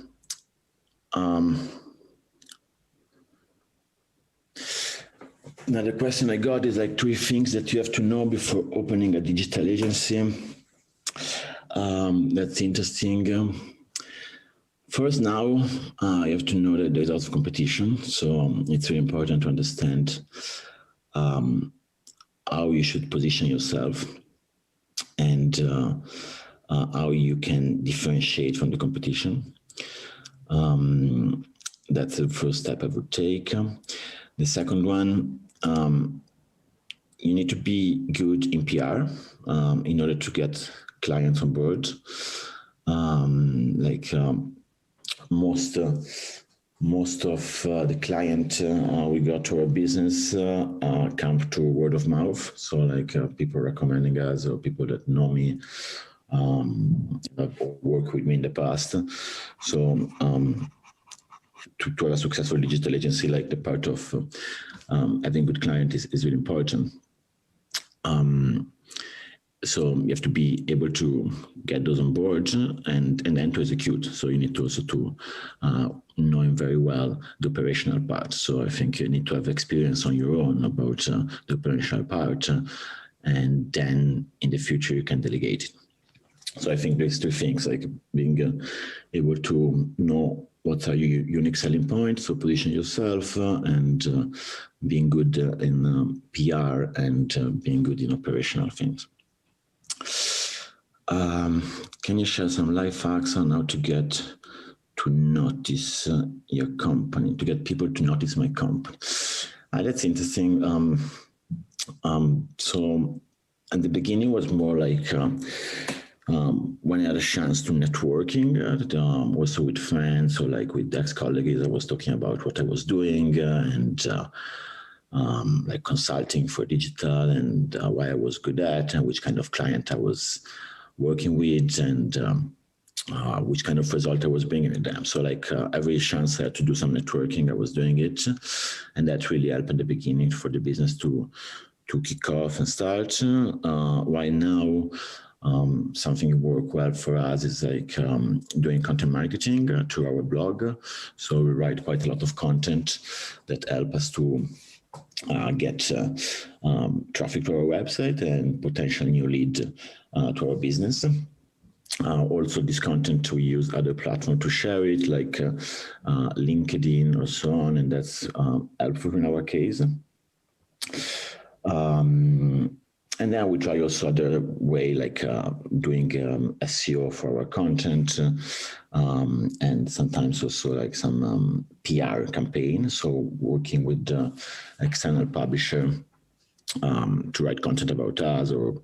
Another question I got is like 3 things that you have to know before opening a digital agency. That's interesting. First, now you have to know that there's lots of competition. So it's really important to understand how you should position yourself and how you can differentiate from the competition. That's the first step I would take. The second one, you need to be good in PR in order to get clients on board. Most of the client we got to our business come through word of mouth. So like people recommending us or people that know me, work with me in the past. So to have a successful digital agency, like the part of having good client is really important. So you have to be able to get those on board and then to execute. So you need to also to know very well the operational part. So I think you need to have experience on your own about the operational part, and then in the future you can delegate it. So I think there's 2 things, like being able to know what are your unique selling points, so position yourself, and being good in PR and being good in operational things. Can you share some life hacks on how to get to notice your company, to get people to notice my company? That's interesting. So at the beginning was more like when I had a chance to networking, also with friends or like with ex-colleagues, I was talking about what I was doing and like consulting for digital and why I was good at and which kind of client I was working with and which kind of result I was bringing with them. So like every chance I had to do some networking, I was doing it. And that really helped in the beginning for the business to kick off and start. Right now, something work well for us is like doing content marketing through our blog. So we write quite a lot of content that help us to get traffic to our website and potential new lead to our business. Also, this content we use other platforms to share it, like LinkedIn or so on, and that's helpful in our case. And then we try also other way, like doing SEO for our content, and sometimes also like some PR campaign. So working with the external publisher to write content about us or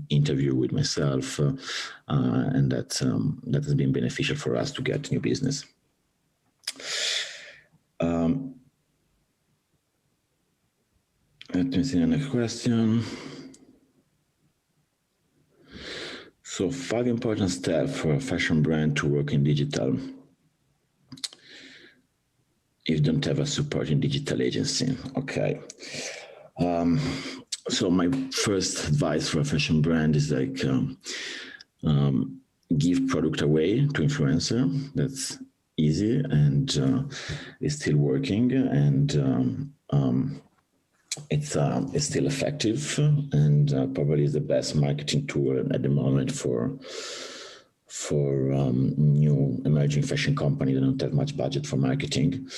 interview with myself, and that has been beneficial for us to get new business. Let me see the next question. So 5 important steps for a fashion brand to work in digital. if you don't have a supporting digital agency. Okay. So my first advice for a fashion brand is like give product away to influencer. That's easy and it's still working, and it's still effective, and probably is the best marketing tool at the moment for new emerging fashion companies that don't have much budget for marketing.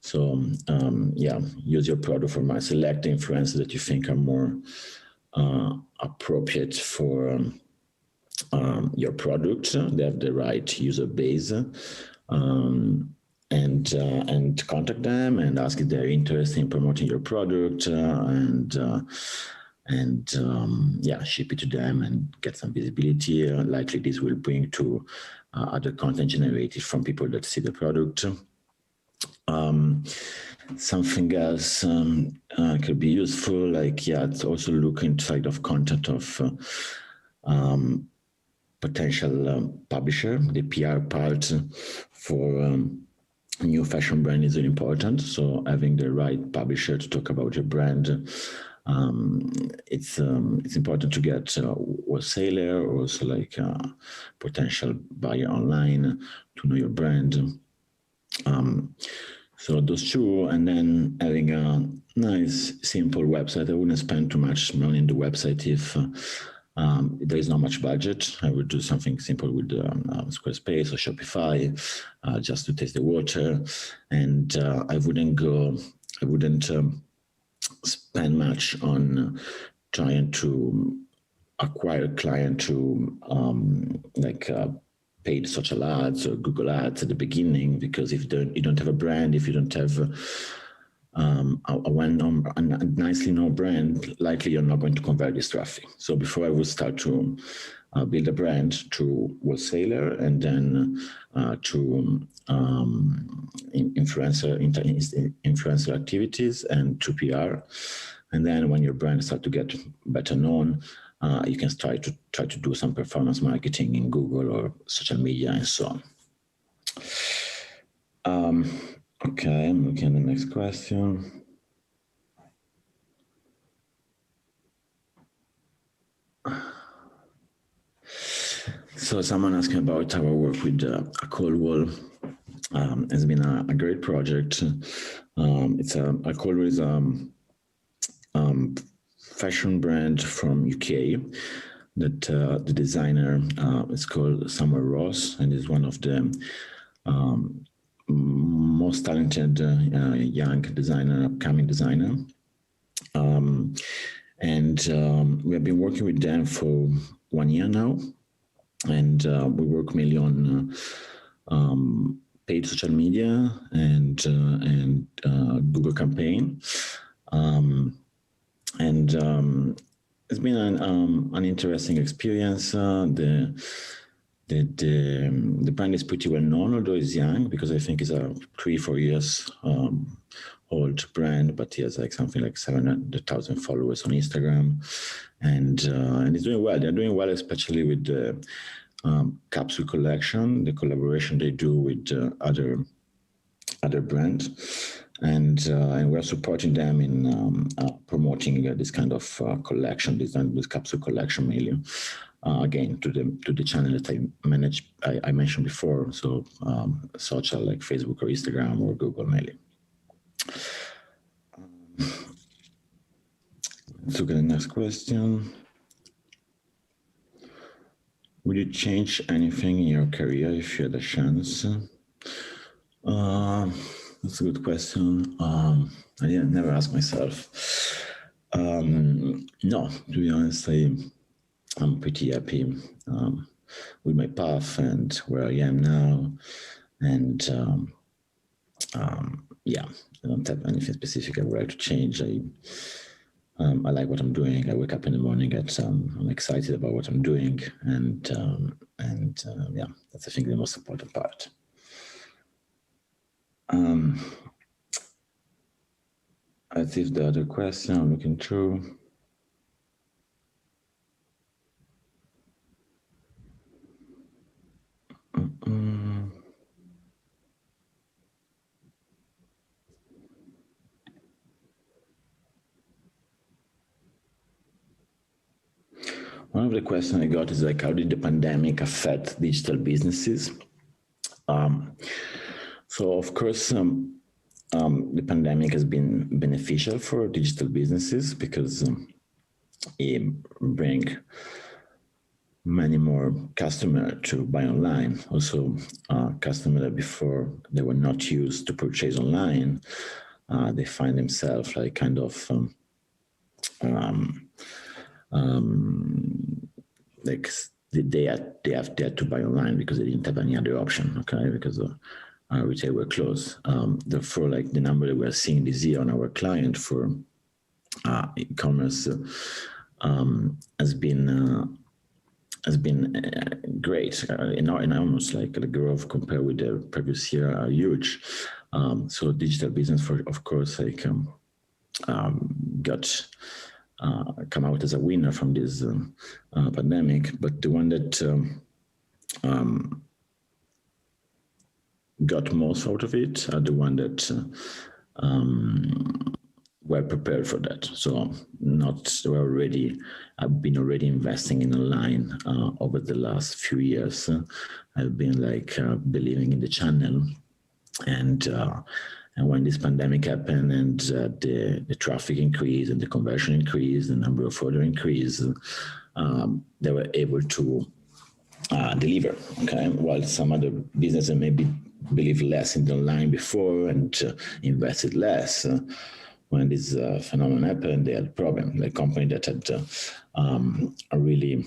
So yeah, use your product for my select the influencers that you think are more appropriate for your product. They have the right user base, and contact them and ask if they're interested in promoting your product, and yeah, ship it to them and get some visibility. Likely this will bring to other content generated from people that see the product. Something else could be useful, like, yeah, it's also look inside of content of potential publisher. The PR part for a new fashion brand is really important. So having the right publisher to talk about your brand, it's important to get a wholesaler or also like a potential buyer online to know your brand. So those two, and then having a nice, simple website. I wouldn't spend too much money in the website if there is not much budget. I would do something simple with Squarespace or Shopify, just to test the water. And I wouldn't spend much on trying to acquire a client to paid social ads or Google ads at the beginning, because if you don't have a brand, if you don't have a nicely known brand, likely you're not going to convert this traffic. So before I would start to build a brand to wholesaler, and then to influencer activities and to PR. And then when your brand starts to get better known, you can try to do some performance marketing in Google or social media and so on. Okay, I'm looking at the next question. So someone asking about our work with a cold wall. It's been a great project. It's a cold wall is fashion brand from UK that the designer is called Samuel Ross, and is one of the most talented young designer, upcoming designer. And we have been working with them for 1 year now, and we work mainly on paid social media and Google campaign. It's been an interesting experience. The brand is pretty well known, although it's young, because I think it's a 3-4 years old brand, but he has like something like 700,000 followers on Instagram, and it's doing well. They're doing well, especially with the capsule collection, the collaboration they do with other brands. And we're supporting them in promoting this kind of collection, this capsule collection mainly. Again, to the channel that I mentioned before, so social like Facebook or Instagram or Google mainly. Let's look at the next question. Would you change anything in your career if you had a chance? That's a good question. I never asked myself. No, to be honest, I'm pretty happy with my path and where I am now. And yeah, I don't have anything specific I would like to change. I like what I'm doing. I wake up in the morning, I'm excited about what I'm doing. And yeah, that's, I think, the most important part. Let's see if the other question I'm looking through. One of the questions I got is like, how did the pandemic affect digital businesses? So of course, the pandemic has been beneficial for digital businesses because it brings many more customers to buy online. Also, customers that before they were not used to purchase online, they find themselves like kind of like they had to buy online because they didn't have any other option. Okay, because retail were closed. Therefore, like the number that we're seeing this year on our client for e-commerce has been great. Enormous, like the growth compared with the previous year are huge. So digital business, of course, like got come out as a winner from this pandemic. But the one that got most out of it are the one that were prepared for that. So I've been already investing in online over the last few years. I've been like believing in the channel, and when this pandemic happened and the traffic increased and the conversion increased, the number of orders increased, they were able to deliver. Okay, while some other businesses maybe believe less in the online before and invested less. When this phenomenon happened, they had a problem. Like company that had really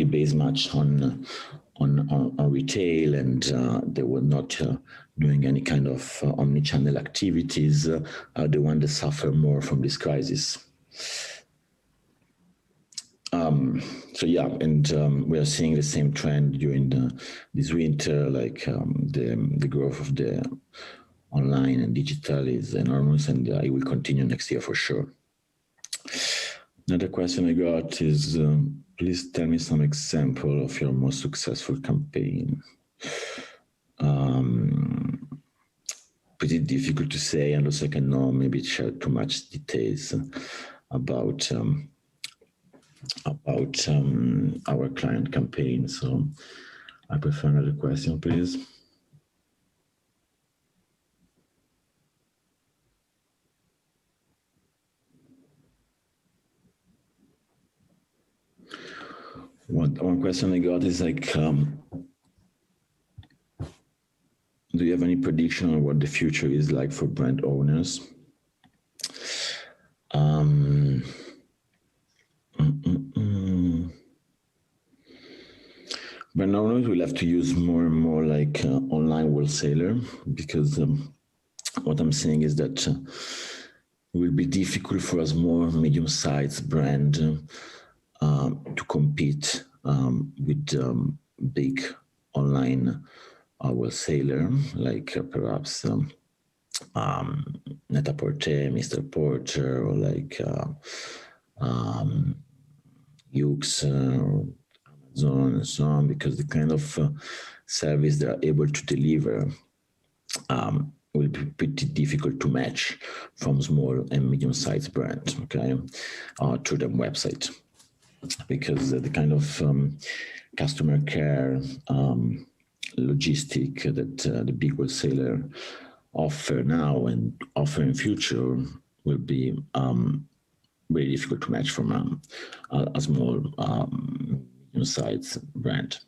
based much on retail, and they were not doing any kind of omni-channel activities, are the ones that suffer more from this crisis. So yeah, and we are seeing the same trend during this winter, like the growth of the online and digital is enormous, and it will continue next year for sure. Another question I got is, please tell me some example of your most successful campaign. Pretty difficult to say, and also I cannot maybe share too much details about our client campaign. So I prefer another question, please. One question I got is like, do you have any prediction on what the future is like for brand owners? Brand owners will have to use more and more like online wholesaler, because what I'm saying is that it will be difficult for us more medium-sized brand to compete with big online wholesaler, like perhaps Net-a-Porter, Mr. Porter, or like Yux, Amazon, and so on, because the kind of service they are able to deliver will be pretty difficult to match from small and medium-sized brands, okay, through their website. Because the kind of customer care logistic that the big wholesaler offer now and offer in future will be very difficult to match from a small medium-sized brand.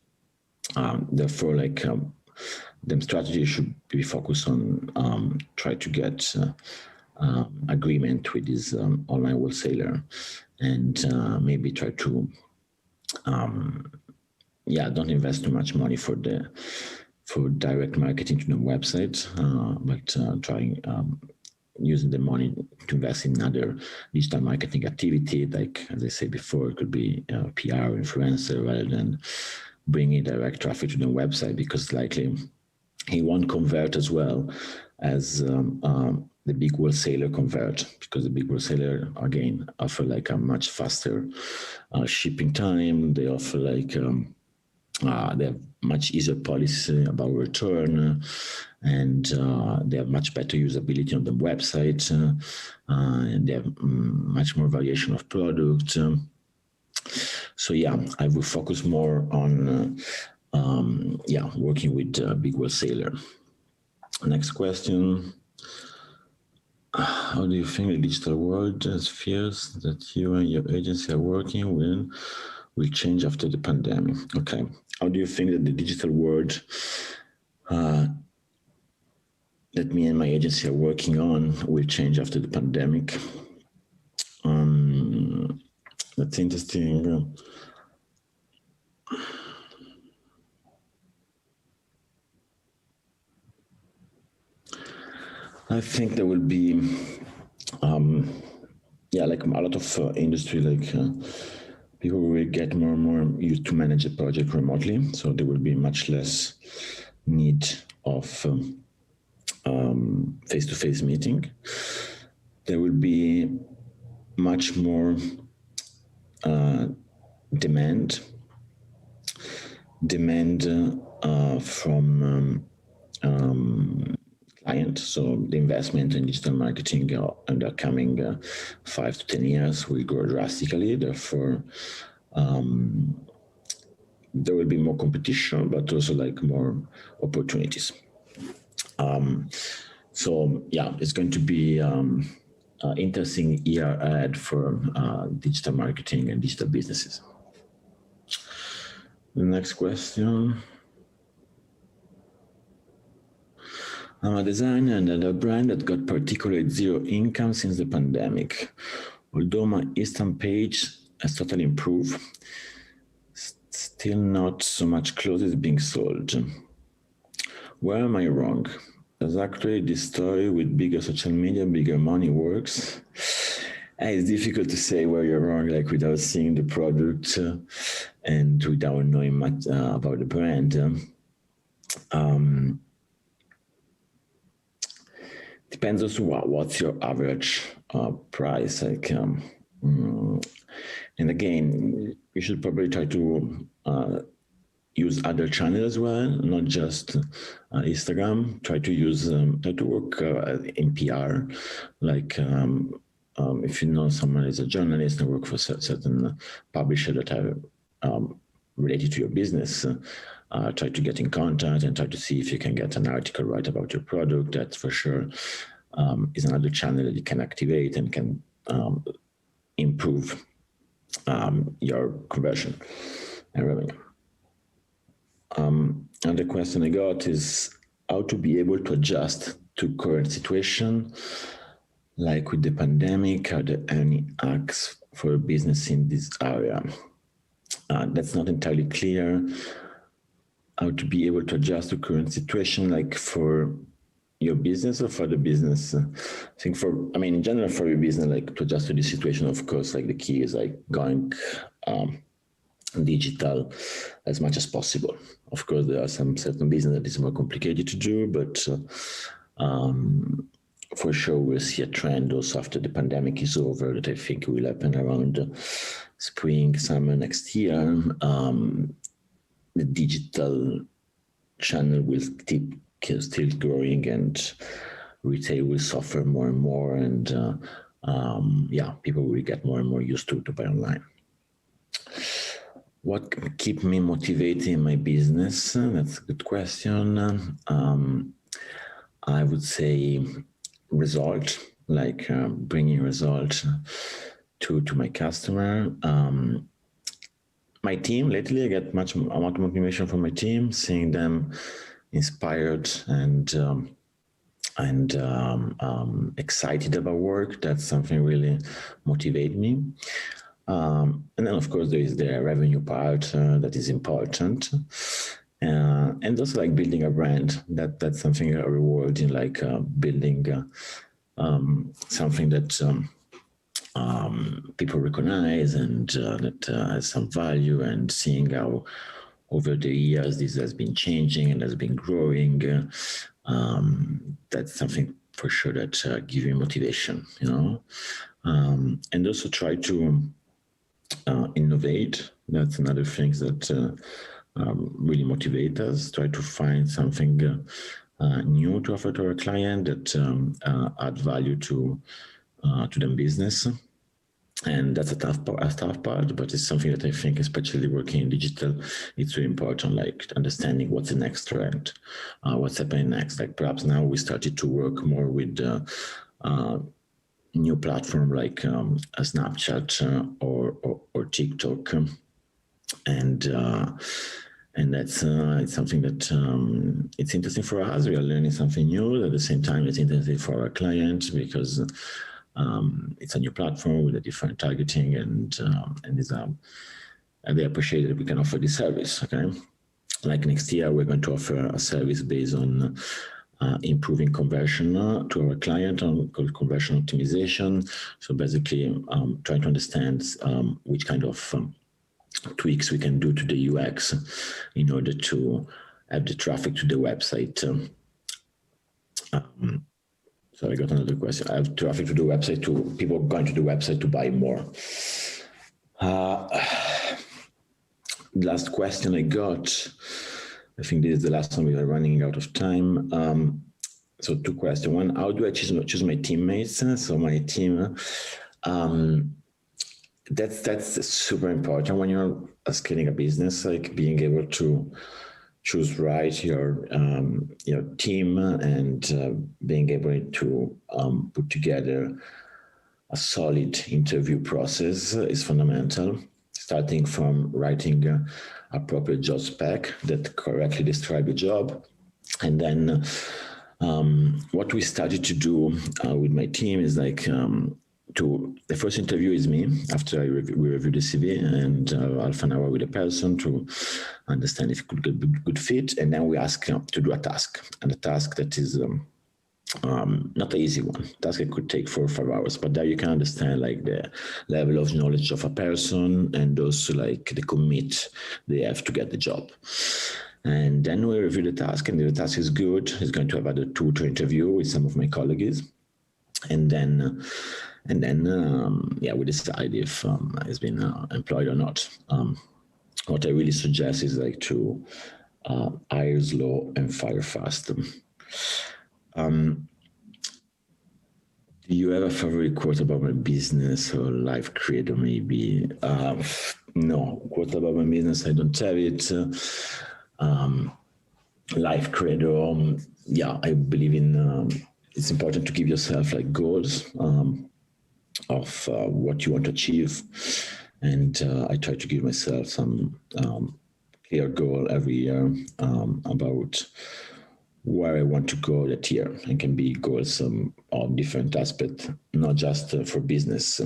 Therefore, like the strategy should be focused on try to get agreement with this online wholesaler, and maybe try to don't invest too much money for direct marketing to the website, but trying using the money to invest in other digital marketing activity, like as I said before, it could be PR influencer, rather than bringing direct traffic to the website, because likely he won't convert as well as the big wholesaler convert, because the big wholesaler again offer like a much faster shipping time. They offer like they have much easier policy about return, and they have much better usability on the website, and they have much more variation of product. So yeah, I will focus more on working with big wholesaler. Next question. How do you think the digital world spheres that you and your agency are working with will change after the pandemic? Okay. How do you think that the digital world that me and my agency are working on will change after the pandemic? That's interesting. I think there will be, like a lot of industry, people will get more and more used to manage a project remotely. So there will be much less need of face-to-face meeting. There will be much more demand from client. So the investment in digital marketing in the coming 5 to 10 years will grow drastically. Therefore, there will be more competition, but also more opportunities. So yeah, it's going to be interesting year ahead for digital marketing and digital businesses. The next question. I'm a designer and a brand that got particularly zero income since the pandemic. Although my Instant page has totally improved, still not so much clothes is being sold. Where am I wrong? Does actually this story with bigger social media, bigger money works? It's difficult to say where you're wrong, without seeing the product and without knowing much about the brand. Depends also what's your average price. And again, you should probably try to use other channels as well, not just Instagram. Try to use, try to work in PR, if you know someone is a journalist and work for certain publisher that are related to your business, try to get in contact and try to see if you can get an article right about your product. That for sure is another channel that you can activate and can improve your conversion and revenue. Another question I got is how to be able to adjust to current situation, like with the pandemic. Are there any hacks for a business in this area? That's not entirely clear. How to be able to adjust to current situation, like for your business or for the business? I think in general for your business, to adjust to the situation, of course, the key is going digital as much as possible. Of course, there are some certain business that is more complicated to do, but for sure we'll see a trend also after the pandemic is over that I think will happen around spring, summer next year. The digital channel will still growing and retail will suffer more and more, and people will get more and more used to buy online. What keep me motivated in my business? That's a good question. I would say result, bringing result to my customer. My team, lately I get much amount of motivation from my team, seeing them inspired and excited about work. That's something really motivates me. And then, of course, there is the revenue part that is important. And also building a brand. That's something rewarding, building something that people recognize and that has some value, and seeing how over the years this has been changing and has been growing. That's something for sure that gives me motivation, and also try to innovate. That's another thing that really motivate us. Try to find something new to offer to our client that add value to them business. And that's a tough part, but it's something that I think, especially working in digital, it's really important, like understanding what's the next trend, what's happening next. Like perhaps now we started to work more with new platform like a Snapchat or TikTok, and that's it's something that it's interesting for us. We are learning something new. At the same time, it's interesting for our clients because it's a new platform with a different targeting, and they appreciate that we can offer this service. Okay, like next year, we're going to offer a service based on improving conversion to our client called conversion optimization. So basically, trying to understand which kind of tweaks we can do to the UX in order to have the traffic to the website. So I got another question. I have traffic to the website, to people going to the website to buy more. Last question I got, I think this is the last one. We are running out of time. So two questions. One, how do I choose my teammates? So my team, that's super important when you're scaling a business, like being able to choose right your team and being able to put together a solid interview process is fundamental. Starting from writing a proper job spec that correctly describe the job. And then what we started to do with my team is like, the first interview is me after we review the CV and half an hour with a person to understand if it could be a good fit. And then we ask to do a task, and a task that is not an easy one. Task it could take 4 or 5 hours, but there you can understand like the level of knowledge of a person and also like the commit they have to get the job. And then we review the task, and if the task is good, it's going to have other 2 to interview with some of my colleagues, and then we decide if it's been employed or not. What I really suggest is like to hire slow and fire fast. Do you have a favorite quote about my business or life creator maybe? No, quote about my business, I don't have it. Life creator, I believe in, it's important to give yourself like goals of what you want to achieve. And I try to give myself some clear goal every year about where I want to go that year. It can be goals of different aspects, not just for business,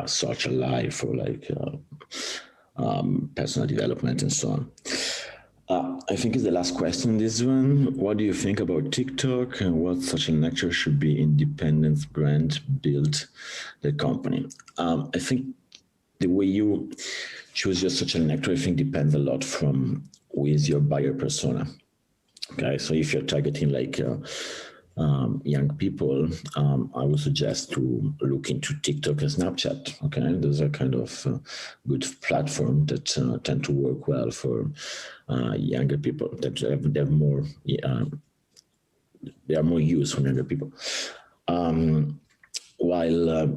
social life, or like personal development and so on. I think it's the last question, this one. What do you think about TikTok, and what social network should be independent brand build the company? I think the way you choose your social network, I think, depends a lot from who is your buyer persona. Okay, so if you're targeting like young people, I would suggest to look into TikTok and Snapchat. Okay, those are kind of good platforms that tend to work well for younger people. That they have more, they are more used for younger people. While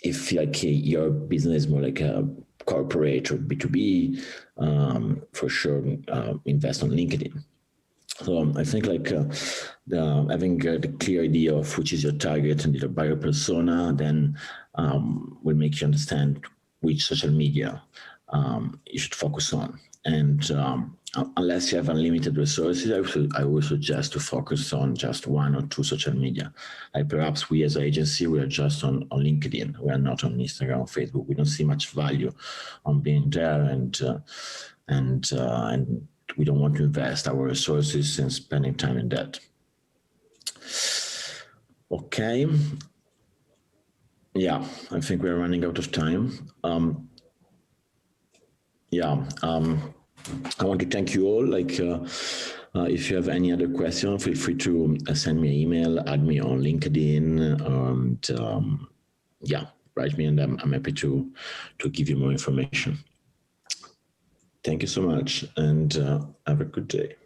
if like your business is more like a corporate or B2B, for sure invest on LinkedIn. So I think like having the clear idea of which is your target and your buyer persona, then will make you understand which social media you should focus on. And unless you have unlimited resources, I would suggest to focus on just 1 or 2 social media. Like perhaps we as an agency, we are just on LinkedIn. We are not on Instagram or Facebook. We don't see much value on being there, and we don't want to invest our resources in spending time in that. Okay. Yeah, I think we're running out of time. I want to thank you all. Like, if you have any other question, feel free to send me an email, add me on LinkedIn, and write me, and I'm happy to give you more information. Thank you so much, and have a good day.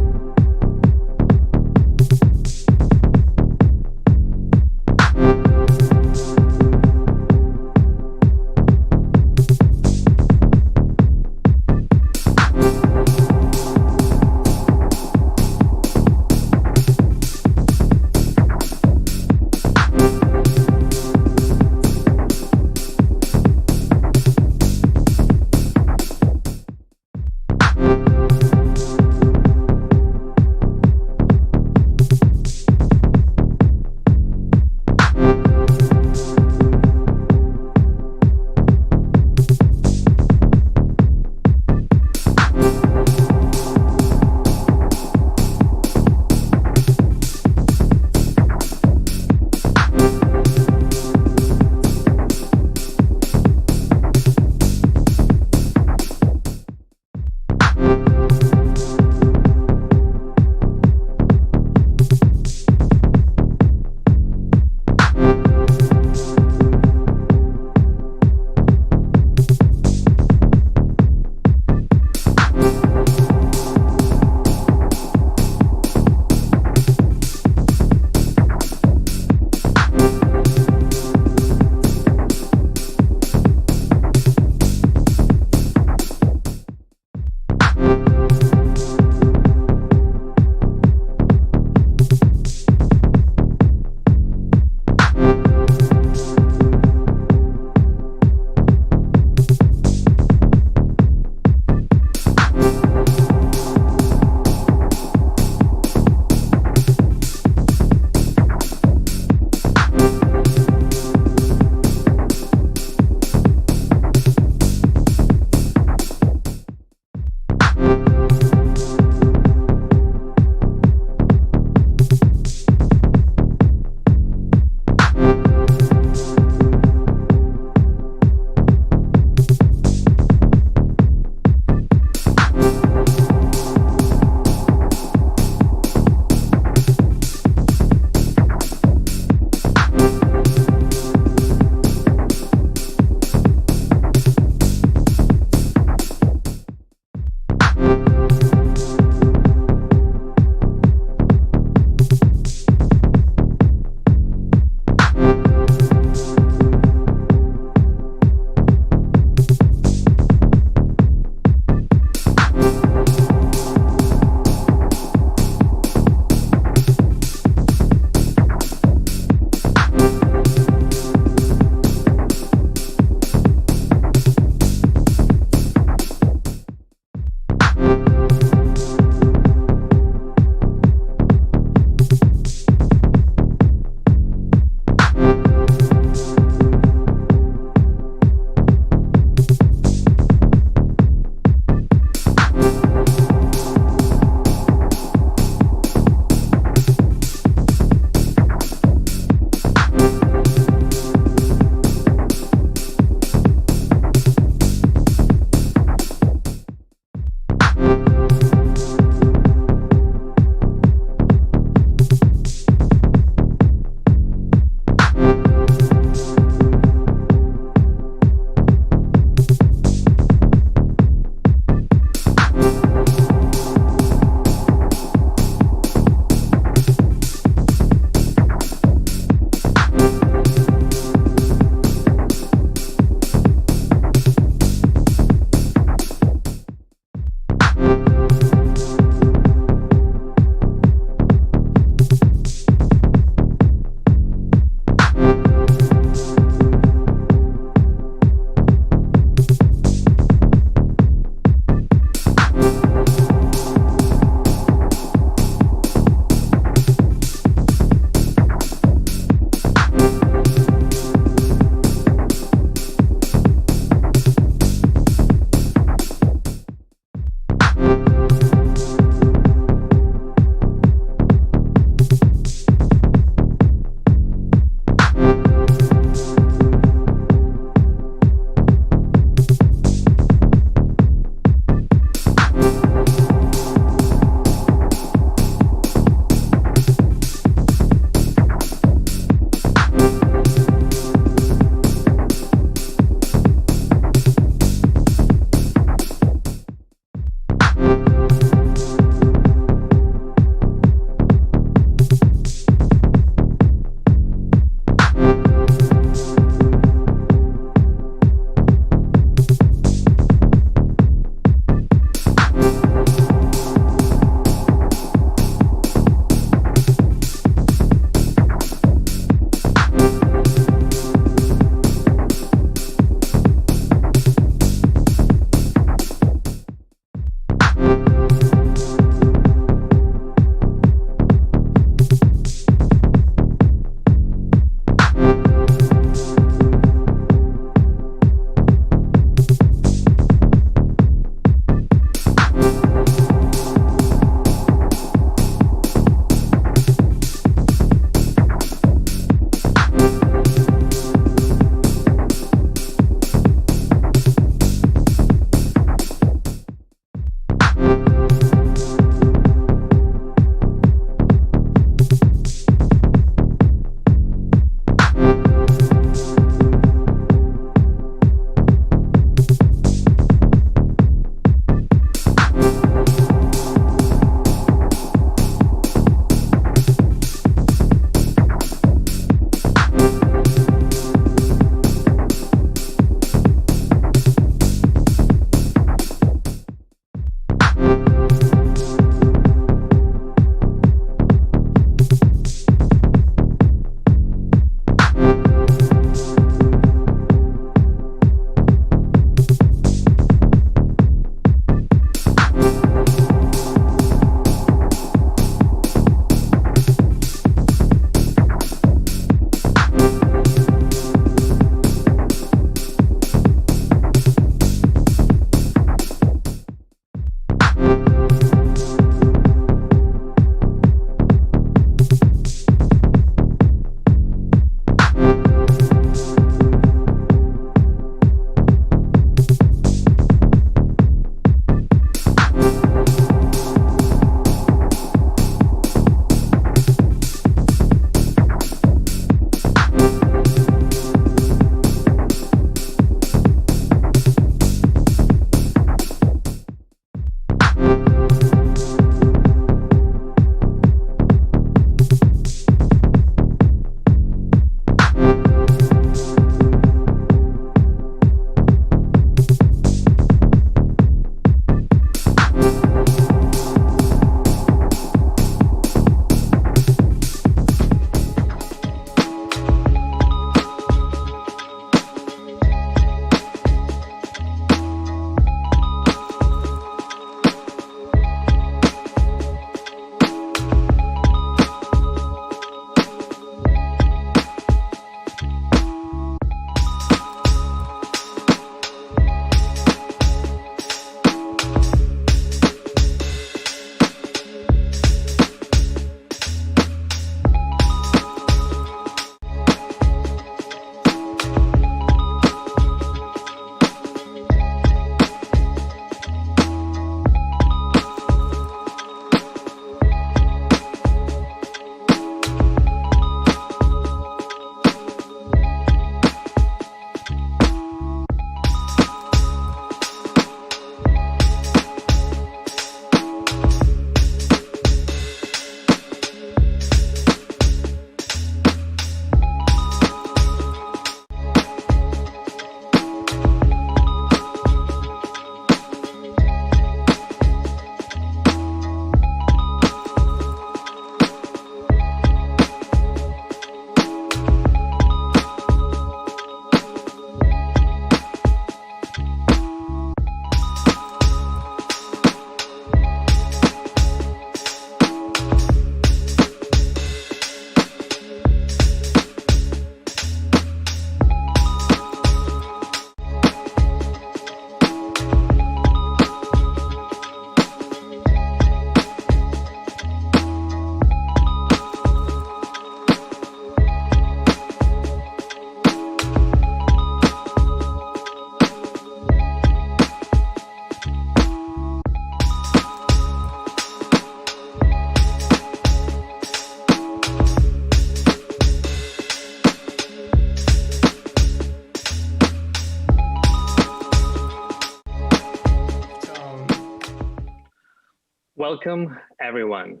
Welcome, everyone,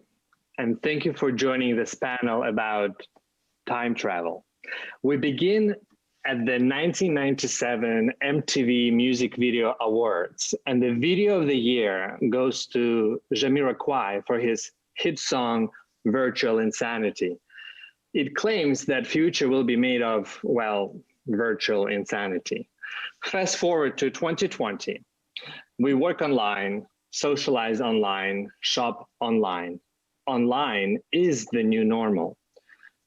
and thank you for joining this panel about time travel. We begin at the 1997 MTV Music Video Awards, and the video of the year goes to Jamiroquai for his hit song, Virtual Insanity. It claims that future will be made of, well, virtual insanity. Fast forward to 2020. We work online, socialize online, shop online. Online is the new normal.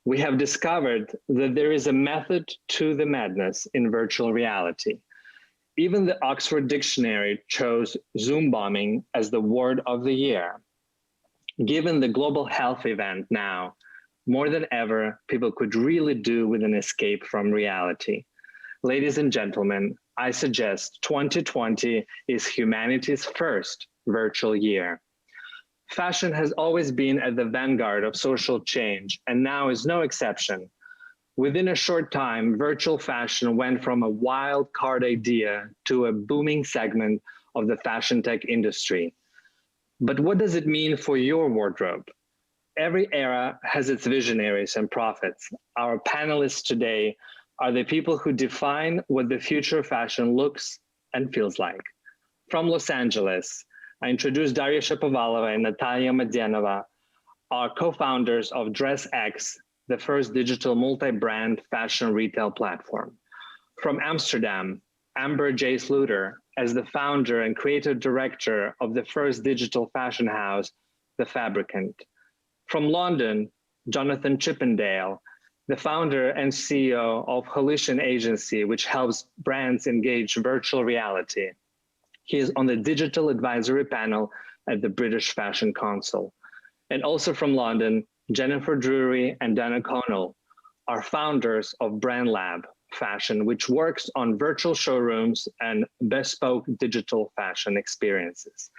We have discovered that there is a method to the madness in virtual reality. Even the Oxford Dictionary chose Zoom bombing as the word of the year. Given the global health event now, more than ever, people could really do with an escape from reality. Ladies and gentlemen, I suggest 2020 is humanity's first virtual year. Fashion has always been at the vanguard of social change, and now is no exception. Within a short time, virtual fashion went from a wild card idea to a booming segment of the fashion tech industry. But what does it mean for your wardrobe? Every era has its visionaries and prophets. Our panelists today are the people who define what the future of fashion looks and feels like. From Los Angeles, I introduce Daria Shapovalova and Natalia Madianova, our co-founders of DressX, the first digital multi-brand fashion retail platform. From Amsterdam, Amber J. Sluter, as the founder and creative director of the first digital fashion house, The Fabricant. From London, Jonathan Chippendale, the founder and CEO of Holition Agency, which helps brands engage virtual reality. He is on the digital advisory panel at the British Fashion Council. And also from London, Jennifer Drury and Dana Connell are founders of Brand Lab Fashion, which works on virtual showrooms and bespoke digital fashion experiences.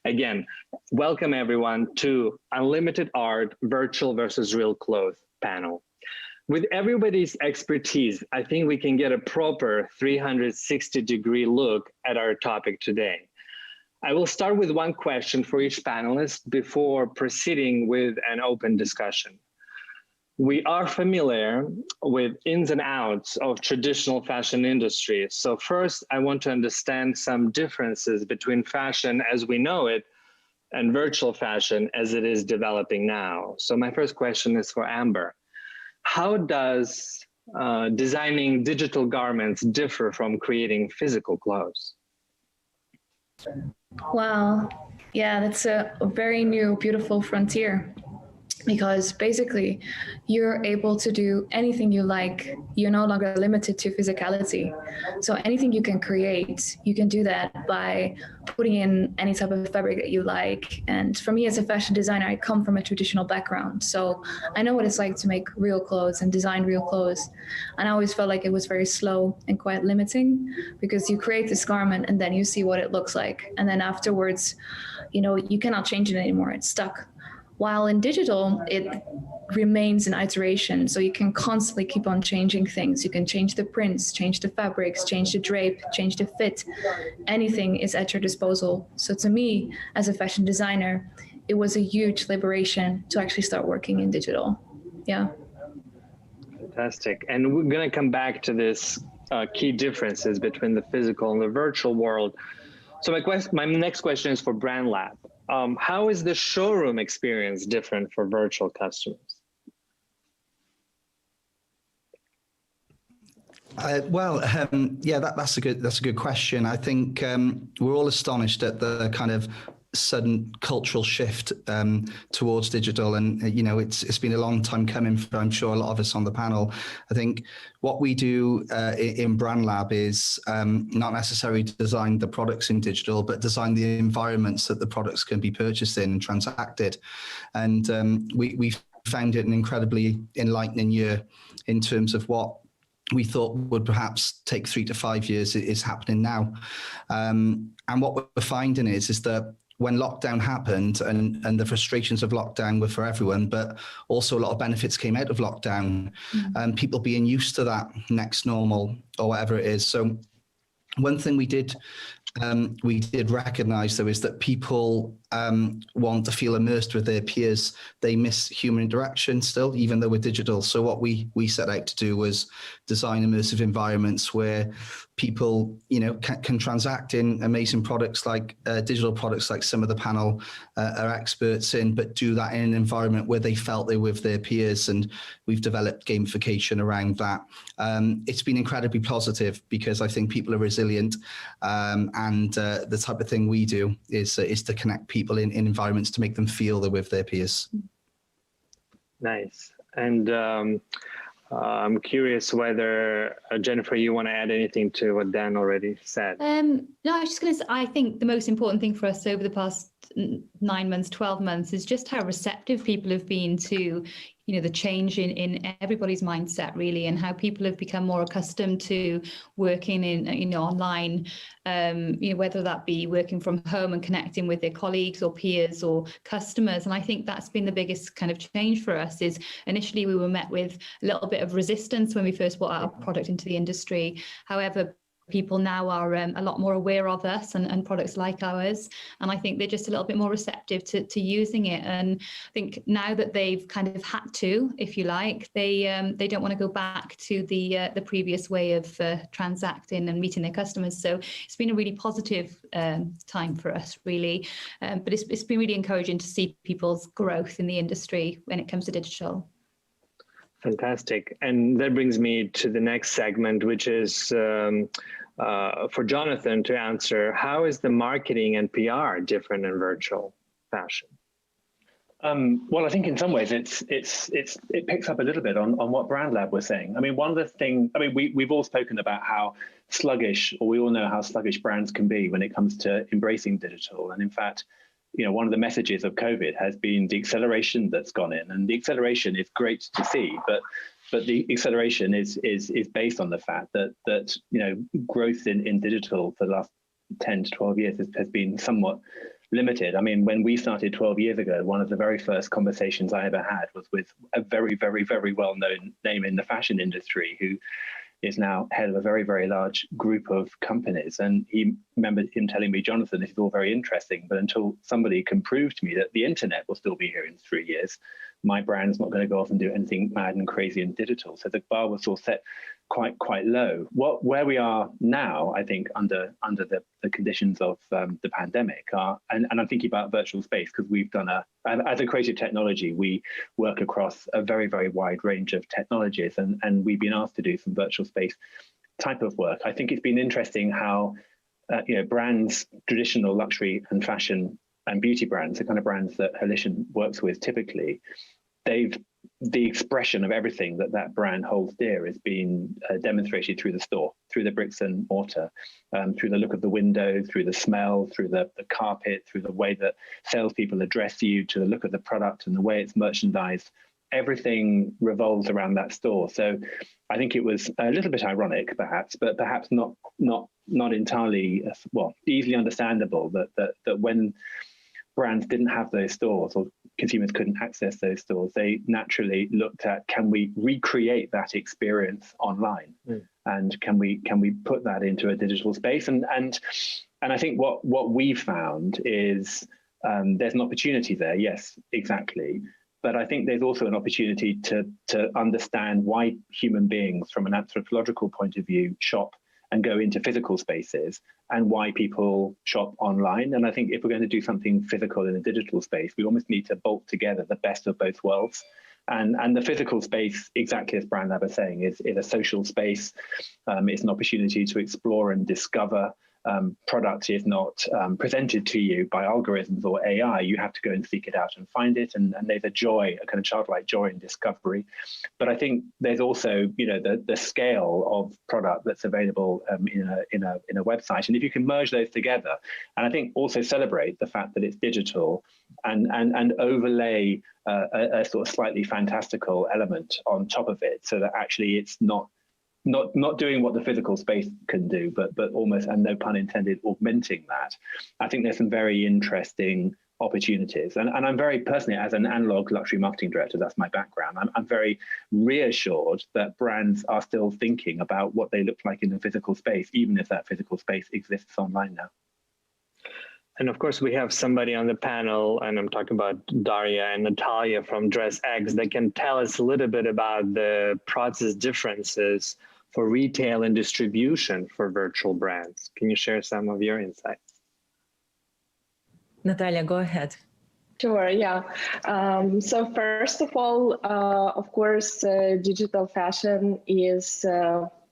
Again, welcome everyone to Unlimited Art Virtual versus Real Clothes panel. With everybody's expertise, I think we can get a proper 360-degree look at our topic today. I will start with one question for each panelist before proceeding with an open discussion. We are familiar with ins and outs of traditional fashion industry. So first, I want to understand some differences between fashion as we know it and virtual fashion as it is developing now. So my first question is for Amber. How does designing digital garments differ from creating physical clothes? Wow. Yeah, that's a very new, beautiful frontier. Because basically, you're able to do anything you like. You're no longer limited to physicality. So anything you can create, you can do that by putting in any type of fabric that you like. And for me as a fashion designer, I come from a traditional background. So I know what it's like to make real clothes and design real clothes. And I always felt like it was very slow and quite limiting because you create this garment and then you see what it looks like. And then afterwards, you cannot change it anymore. It's stuck. While in digital, it remains an iteration. So you can constantly keep on changing things. You can change the prints, change the fabrics, change the drape, change the fit. Anything is at your disposal. So to me, as a fashion designer, it was a huge liberation to actually start working in digital. Yeah. Fantastic. And we're going to come back to this key differences between the physical and the virtual world. So my next question is for Brand Lab. How is the showroom experience different for virtual customers? Yeah, that's a good question. I think we're all astonished at the kind of sudden cultural shift towards digital, and it's been a long time coming for, I'm sure, a lot of us on the panel. I think what we do in Brand Lab is not necessarily design the products in digital, but design the environments that the products can be purchased in and transacted. And we found it an incredibly enlightening year in terms of what we thought would perhaps take 3 to 5 years is happening now. And what we're finding is that when lockdown happened and the frustrations of lockdown were for everyone, but also a lot of benefits came out of lockdown, and people being used to that next normal or whatever it is. So one thing we did recognize, though, is that people want to feel immersed with their peers. They miss human interaction still, even though we're digital. So what we set out to do was design immersive environments where people, can transact in amazing products like digital products, like some of the panel are experts in, but do that in an environment where they felt they were with their peers. And we've developed gamification around that. It's been incredibly positive because I think people are resilient, and the type of thing we do is to connect people in environments to make them feel they're with their peers. Nice. And I'm curious whether, Jennifer, you want to add anything to what Dan already said? No, I was just going to say, I think the most important thing for us over the past 9 months, 12 months is just how receptive people have been to, the change in everybody's mindset, really, and how people have become more accustomed to working in, online, whether that be working from home and connecting with their colleagues or peers or customers. And I think that's been the biggest kind of change for us. Is initially we were met with a little bit of resistance when we first brought our product into the industry. However, people now are a lot more aware of us and products like ours. And I think they're just a little bit more receptive to using it. And I think now that they've kind of had to, if you like, they don't want to go back to the previous way of transacting and meeting their customers. So it's been a really positive time for us, really. But it's been really encouraging to see people's growth in the industry when it comes to digital. Fantastic. And that brings me to the next segment, which is for Jonathan to answer. How is the marketing and PR different in virtual fashion? Well, I think in some ways it picks up a little bit on what Brand Lab was saying. I mean, one of the things, we've all spoken about how sluggish, or we all know how sluggish brands can be when it comes to embracing digital. And in fact, one of the messages of COVID has been the acceleration that's gone in, and the acceleration is great to see, but the acceleration is based on the fact that growth in digital for the last 10 to 12 years has been somewhat limited. I mean, when we started 12 years ago, one of the very first conversations I ever had was with a very, very, very well-known name in the fashion industry who is now head of a very, very large group of companies. And he remembered him telling me, Jonathan, this is all very interesting, but until somebody can prove to me that the internet will still be here in 3 years, my brand's not going to go off and do anything mad and crazy in digital. So the bar was all set quite low. Where we are now, I think, under the conditions of the pandemic are, and I'm thinking about virtual space because we've done as a creative technology, we work across a very, very wide range of technologies, and we've been asked to do some virtual space type of work. I think it's been interesting how brands, traditional luxury and fashion and beauty brands, the kind of brands that Halishan works with typically, the expression of everything that brand holds dear is being demonstrated through the store, through the bricks and mortar, through the look of the window, through the smell, through the carpet, through the way that salespeople address you, to the look of the product and the way it's merchandised. Everything revolves around that store. So I think it was a little bit ironic, perhaps, but perhaps not entirely easily understandable that when brands didn't have those stores or consumers couldn't access those stores, they naturally looked at, can we recreate that experience online? And can we put that into a digital space? And I think what we found is there's an opportunity there. Yes, exactly. But I think there's also an opportunity to understand why human beings, from an anthropological point of view, shop and go into physical spaces, and why people shop online. And I think if we're going to do something physical in a digital space, we almost need to bolt together the best of both worlds. And the physical space, exactly as Brand Lab is saying, is a social space. It's an opportunity to explore and discover. Product is not presented to you by algorithms or AI. You have to go and seek it out and find it. And there's a joy, a kind of childlike joy in discovery. But I think there's also, the scale of product that's available in a website. And if you can merge those together, and I think also celebrate the fact that it's digital and overlay a sort of slightly fantastical element on top of it, so that actually it's not doing what the physical space can do, but almost, and no pun intended, augmenting that. I think there's some very interesting opportunities. And I'm very personally, as an analog luxury marketing director, that's my background, I'm very reassured that brands are still thinking about what they look like in the physical space, even if that physical space exists online now. And of course, we have somebody on the panel, and I'm talking about Daria and Natalia from DressX, that can tell us a little bit about the process differences for retail and distribution for virtual brands. Can you share some of your insights? Natalia, go ahead. Sure, yeah. So first of all, of course, digital fashion is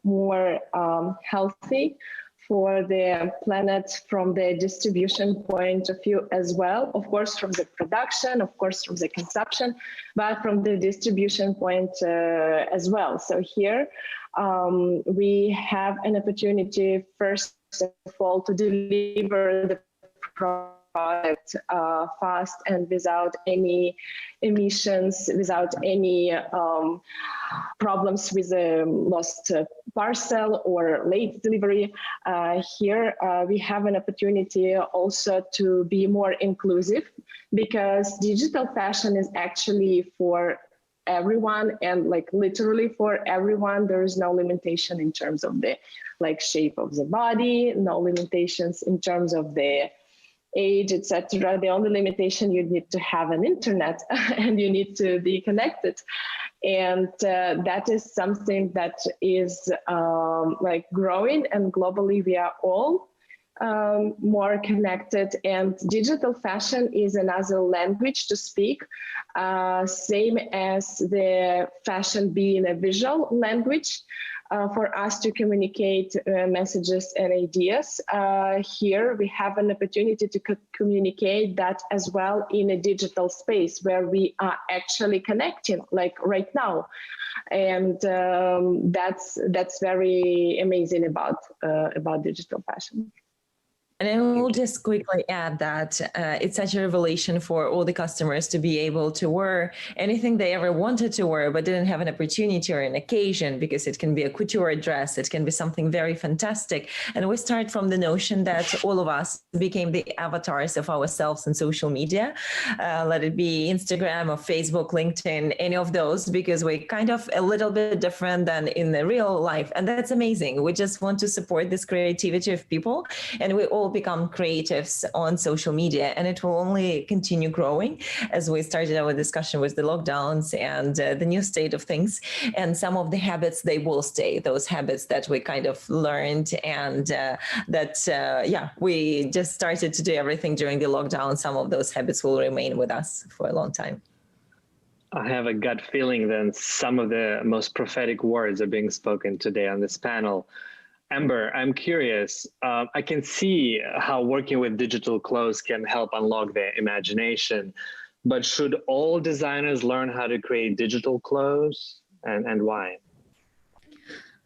more healthy for the planet from the distribution point of view as well. Of course, from the production, of course, from the consumption, but from the distribution point as well. So here we have an opportunity, first of all, to deliver the product fast and without any emissions, without any problems with a lost parcel or late delivery. Here we have an opportunity also to be more inclusive, because digital fashion is actually for everyone, and like literally for everyone. There is no limitation in terms of the like shape of the body, no limitations in terms of the age, etc. The only limitation, you need to have an internet and you need to be connected. And that is something that is like growing, and globally we are all more connected, and digital fashion is another language to speak, same as the fashion being a visual language. For us to communicate messages and ideas. Here we have an opportunity to communicate that as well in a digital space where we are actually connecting, like right now. And that's very amazing about digital fashion. And I will just quickly add that it's such a revelation for all the customers to be able to wear anything they ever wanted to wear, but didn't have an opportunity or an occasion, because it can be a couture dress, it can be something very fantastic. And we start from the notion that all of us became the avatars of ourselves on social media, let it be Instagram or Facebook, LinkedIn, any of those, because we're kind of a little bit different than in the real life. And that's amazing. We just want to support this creativity of people, and we all become creatives on social media, and it will only continue growing as we started our discussion with the lockdowns and the new state of things. And some of the habits, they will stay, those habits that we kind of learned, and we just started to do everything during the lockdown. Some of those habits will remain with us for a long time. I have a gut feeling that some of the most prophetic words are being spoken today on this panel. Amber, I'm curious. I can see how working with digital clothes can help unlock their imagination, but should all designers learn how to create digital clothes, and why?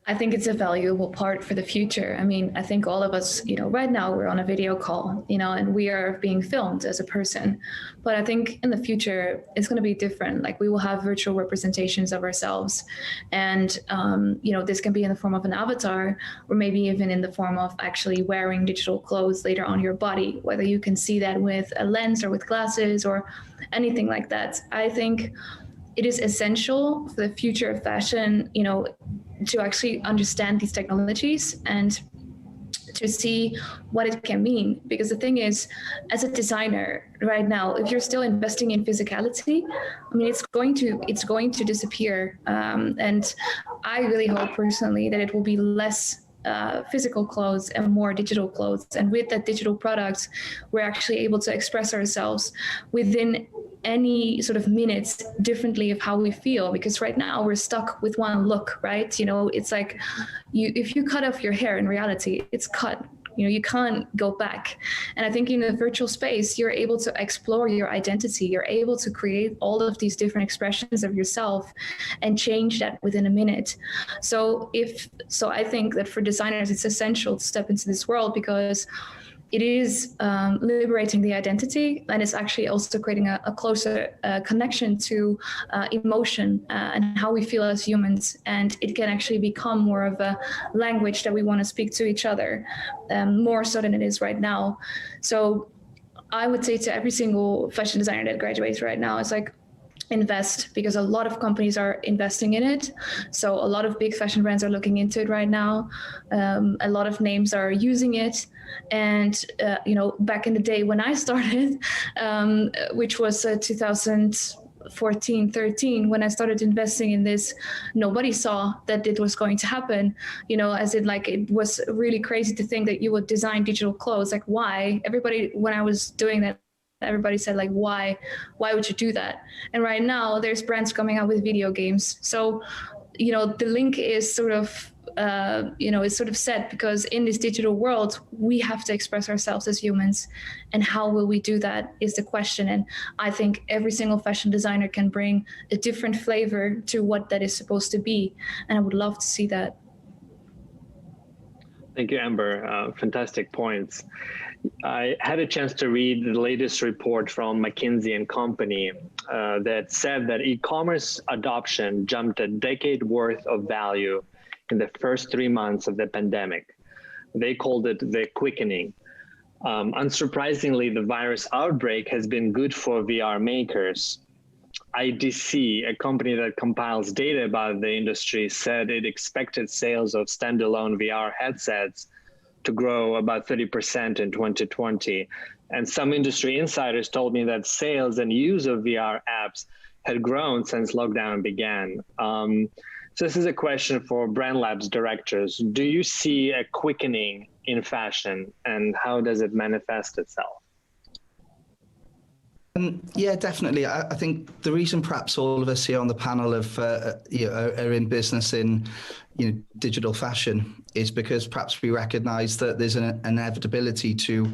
I think it's a valuable part for the future. I mean, I think all of us, right now we're on a video call, and we are being filmed as a person. But I think in the future, it's going to be different. Like, we will have virtual representations of ourselves. And, this can be in the form of an avatar, or maybe even in the form of actually wearing digital clothes later on your body, whether you can see that with a lens or with glasses or anything like that. I think it is essential for the future of fashion, to actually understand these technologies and to see what it can mean. Because the thing is, as a designer right now, if you're still investing in physicality, I mean, it's going to disappear. And I really hope personally that it will be less physical clothes and more digital clothes. And with that digital product, we're actually able to express ourselves within any sort of minutes differently of how we feel, because right now we're stuck with one look, right? It's like if you cut off your hair, in reality, it's cut. You can't go back. And I think in the virtual space, you're able to explore your identity. You're able to create all of these different expressions of yourself and change that within a minute. So I think that for designers, it's essential to step into this world, because it is liberating the identity, and it's actually also creating a closer connection to emotion and how we feel as humans. And it can actually become more of a language that we want to speak to each other, more so than it is right now. So I would say to every single fashion designer that graduates right now, it's like, invest, because a lot of companies are investing in it. So a lot of big fashion brands are looking into it right now. A lot of names are using it. And, back in the day when I started, which was 2014, 13, when I started investing in this, nobody saw that it was going to happen, as in like, it was really crazy to think that you would design digital clothes. Like, why? Everybody, when I was doing that, everybody said like, why would you do that? And right now there's brands coming out with video games. So, the link is sort of, is sort of set, because in this digital world, we have to express ourselves as humans. And how will we do that is the question. And I think every single fashion designer can bring a different flavor to what that is supposed to be. And I would love to see that. Thank you, Amber. Fantastic points. I had a chance to read the latest report from McKinsey & Company that said that e-commerce adoption jumped a decade worth of value in the first 3 months of the pandemic. They called it the quickening. Unsurprisingly, the virus outbreak has been good for VR makers. IDC, a company that compiles data about the industry, said it expected sales of standalone VR headsets to grow about 30% in 2020. And some industry insiders told me that sales and use of VR apps had grown since lockdown began. So this is a question for Brand Lab's directors. Do you see a quickening in fashion, and how does it manifest itself? Yeah, definitely. I think the reason perhaps all of us here on the panel are in business in digital fashion is because perhaps we recognise that there's an inevitability to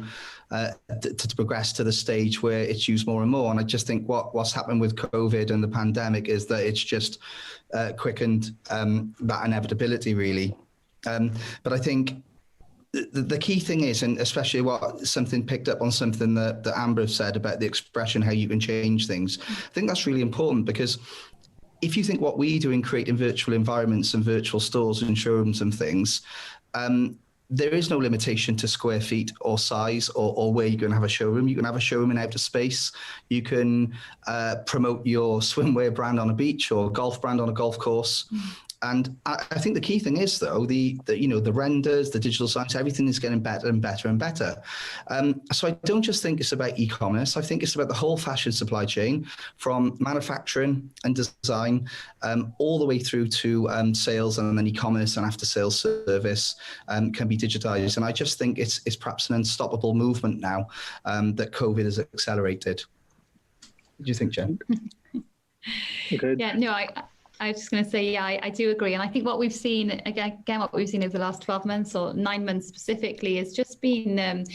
progress to the stage where it's used more and more. And I just think what's happened with COVID and the pandemic is that it's just quickened that inevitability, really. But I think the key thing is, and especially something picked up on something that Amber said about the expression, how you can change things. I think that's really important, because if you think what we do in creating virtual environments and virtual stores and showrooms and things, there is no limitation to square feet or size or where you're going to have a showroom. You can have a showroom in outer space. You can promote your swimwear brand on a beach or golf brand on a golf course. And I think the key thing is, though, the renders, the digital science, everything is getting better and better and better. So I don't just think it's about e-commerce. I think it's about the whole fashion supply chain, from manufacturing and design all the way through to sales, and then e-commerce and after-sales service can be digitized. And I just think it's perhaps an unstoppable movement now that COVID has accelerated. What do you think, Jen? Good. Yeah, no, I was just going to say, yeah, I do agree. And I think what we've seen, again, what we've seen over the last 12 months or 9 months specifically, has just been,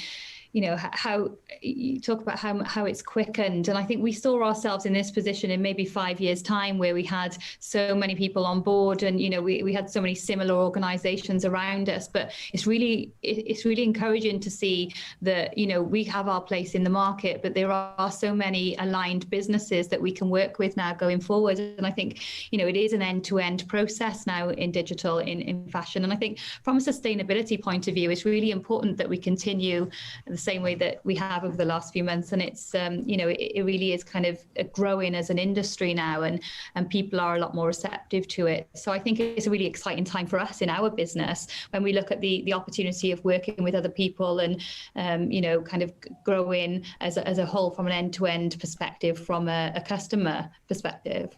how you talk about how it's quickened. And I think we saw ourselves in this position in maybe 5 years' time, where we had so many people on board, and we had so many similar organizations around us. But it's really encouraging to see that we have our place in the market, but there are so many aligned businesses that we can work with now going forward. And I think it is an end-to-end process now in digital, in fashion. And I think from a sustainability point of view, it's really important that we continue the same way that we have over the last few months. And it's it really is kind of growing as an industry now, and people are a lot more receptive to it. So I think it's a really exciting time for us in our business when we look at the opportunity of working with other people and kind of growing as a whole from an end-to-end perspective, from a customer perspective.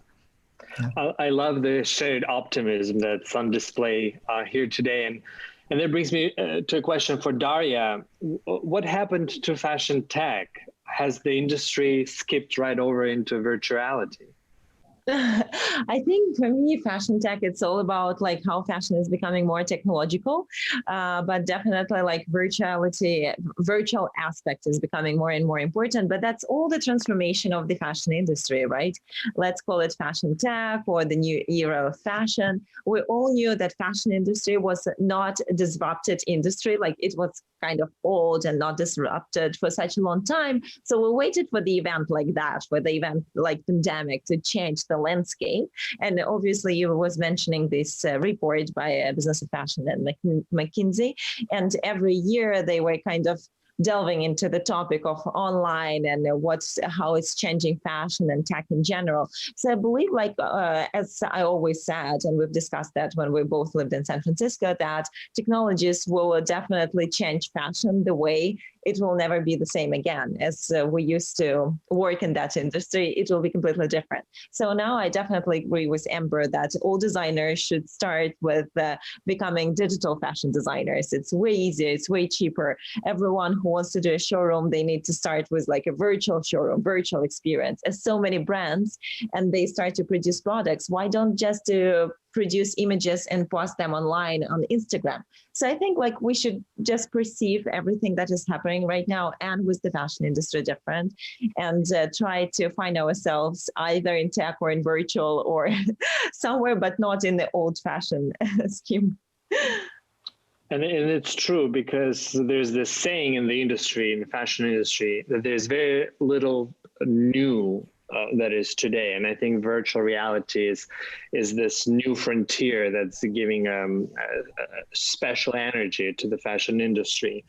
I love the shared optimism that's on display here today. And that brings me to a question for Daria. What happened to fashion tech? Has the industry skipped right over into virtuality? I think for me, fashion tech, it's all about like how fashion is becoming more technological, but definitely like virtual aspect is becoming more and more important. But that's all the transformation of the fashion industry, right? Let's call it fashion tech or the new era of fashion. We all knew that fashion industry was not a disrupted industry, like it was kind of old and not disrupted for such a long time. So we waited for the event like that, for the event like pandemic to change the landscape. And obviously you was mentioning this report by Business of Fashion and McKinsey. And every year they were kind of delving into the topic of online and how it's changing fashion and tech in general. So I believe, like, as I always said, and we've discussed that when we both lived in San Francisco, that technologies will definitely change fashion the way it will never be the same again. As we used to work in that industry, it will be completely different. So now I definitely agree with Amber that all designers should start with becoming digital fashion designers. It's way easier, it's way cheaper. Everyone who wants to do a showroom, they need to start with like a virtual showroom, virtual experience. As so many brands, and they start to produce products, why don't just produce images and post them online on Instagram? So I think like we should just perceive everything that is happening right now and with the fashion industry different, and try to find ourselves either in tech or in virtual or somewhere, but not in the old fashioned scheme. And it's true, because there's this saying in the industry, in the fashion industry, that there's very little new that is today. And I think virtual reality is this new frontier that's giving a special energy to the fashion industry.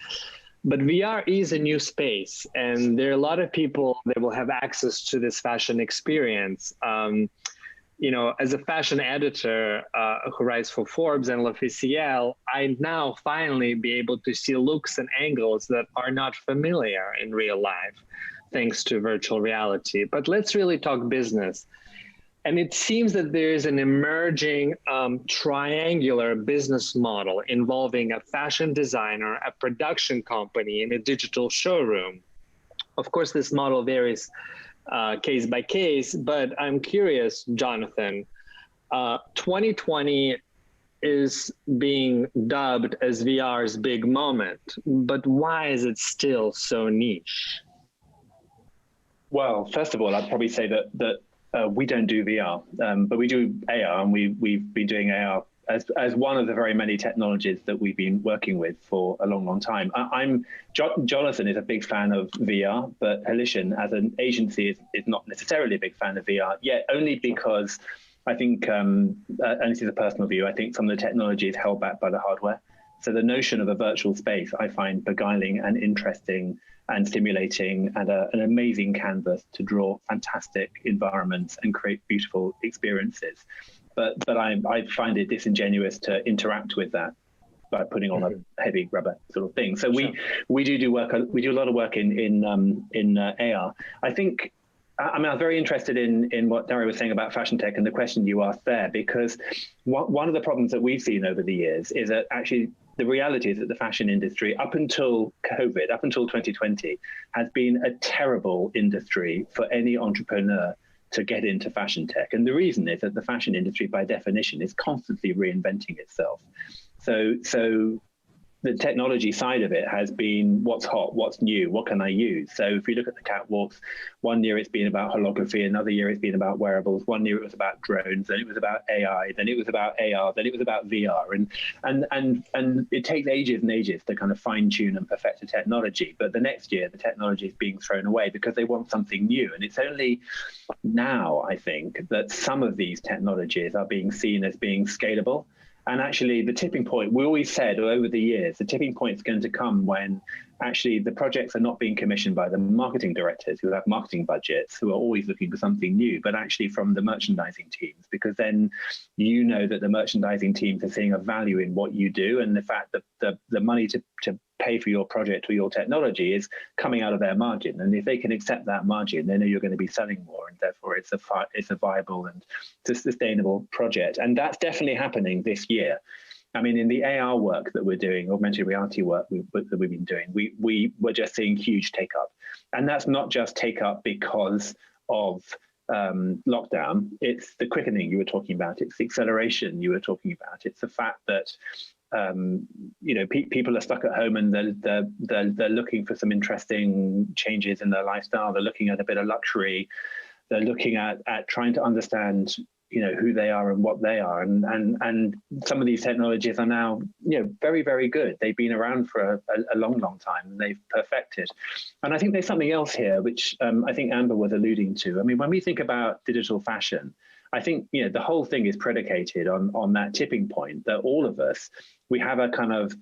But VR is a new space, and there are a lot of people that will have access to this fashion experience. You know, as a fashion editor who writes for Forbes and L'Officiel, I now finally be able to see looks and angles that are not familiar in real life, thanks to virtual reality. But let's really talk business. And it seems that there is an emerging triangular business model involving a fashion designer, a production company, and a digital showroom. Of course, this model varies case by case, but I'm curious, Jonathan, 2020 is being dubbed as VR's big moment, but why is it still so niche? Well, first of all, I'd probably say that we don't do VR, but we do AR, and we've been doing AR as one of the very many technologies that we've been working with for a long, long time. Jonathan is a big fan of VR, but Halation as an agency is not necessarily a big fan of VR yet, only because I think, and this is a personal view, I think some of the technology is held back by the hardware. So the notion of a virtual space I find beguiling and interesting and stimulating, and an amazing canvas to draw fantastic environments and create beautiful experiences. But I find it disingenuous to interact with that by putting on a heavy rubber sort of thing. So we do work. We do a lot of work in AR. I think. I mean, I'm very interested in what Daria was saying about fashion tech and the question you asked there, because one of the problems that we've seen over the years is that actually the reality is that the fashion industry, up until COVID, up until 2020, has been a terrible industry for any entrepreneur to get into fashion tech. And the reason is that the fashion industry, by definition, is constantly reinventing itself. So the technology side of it has been what's hot, what's new, what can I use? So if you look at the catwalks, one year it's been about holography, another year it's been about wearables, one year it was about drones, then it was about AI, then it was about AR, then it was about VR. And it takes ages and ages to kind of fine tune and perfect the technology. But the next year, the technology is being thrown away because they want something new. And it's only now, I think, that some of these technologies are being seen as being scalable. And actually, the tipping point, we always said over the years, the tipping point is going to come when actually the projects are not being commissioned by the marketing directors who have marketing budgets, who are always looking for something new, but actually from the merchandising teams, because then you know that the merchandising teams are seeing a value in what you do, and the fact that the money to pay for your project or your technology is coming out of their margin. And if they can accept that margin, they know you're going to be selling more, and therefore it's a viable and sustainable project. And that's definitely happening this year. I mean, in the AR work that we're doing, augmented reality work that we've been doing, we were just seeing huge take up. And that's not just take up because of lockdown. It's the quickening you were talking about. It's the acceleration you were talking about. It's the fact that people are stuck at home and they're looking for some interesting changes in their lifestyle. They're looking at a bit of luxury. They're looking at trying to understand who they are and what they are, and some of these technologies are now very, very good. They've been around for a long time, and they've perfected. And I think there's something else here which I think Amber was alluding to. I mean, when we think about digital fashion, I think the whole thing is predicated on that tipping point that all of us, we have a kind of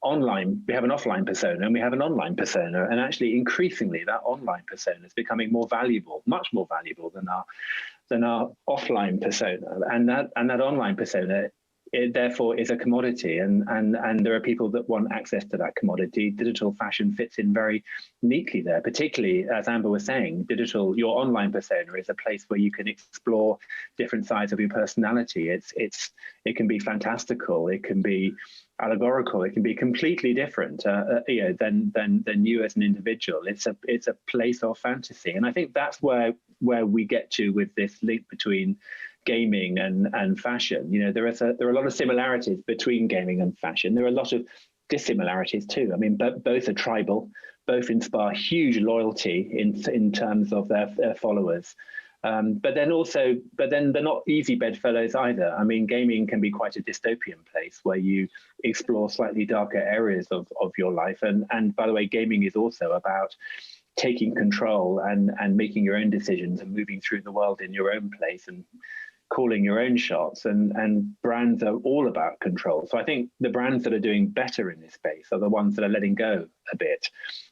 online, we have an offline persona and we have an online persona, and actually increasingly that online persona is becoming more valuable, much more valuable than our offline persona, and that online persona, it therefore is a commodity, and there are people that want access to that commodity. Digital fashion fits in very neatly there, particularly as Amber was saying, your online persona is a place where you can explore different sides of your personality. It can be fantastical, it can be allegorical, it can be completely different than you as an individual. It's a place of fantasy, and I think that's where we get to with this link between gaming and fashion. There are a lot of similarities between gaming and fashion. There are a lot of dissimilarities too. I mean, both are tribal, both inspire huge loyalty in terms of their followers. But then they're not easy bedfellows either. I mean, gaming can be quite a dystopian place where you explore slightly darker areas of your life. And by the way, gaming is also about taking control and making your own decisions and moving through the world in your own place and calling your own shots, and brands are all about control. So I think the brands that are doing better in this space are the ones that are letting go a bit,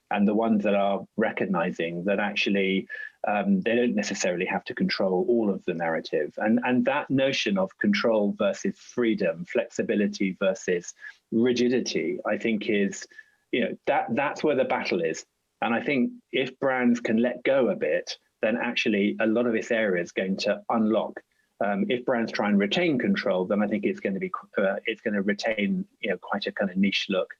and the ones that are recognizing that actually they don't necessarily have to control all of the narrative. And that notion of control versus freedom, flexibility versus rigidity, I think is, that's where the battle is. And I think if brands can let go a bit, then actually a lot of this area is going to unlock. If brands try and retain control, then I think it's going to retain quite a kind of niche look.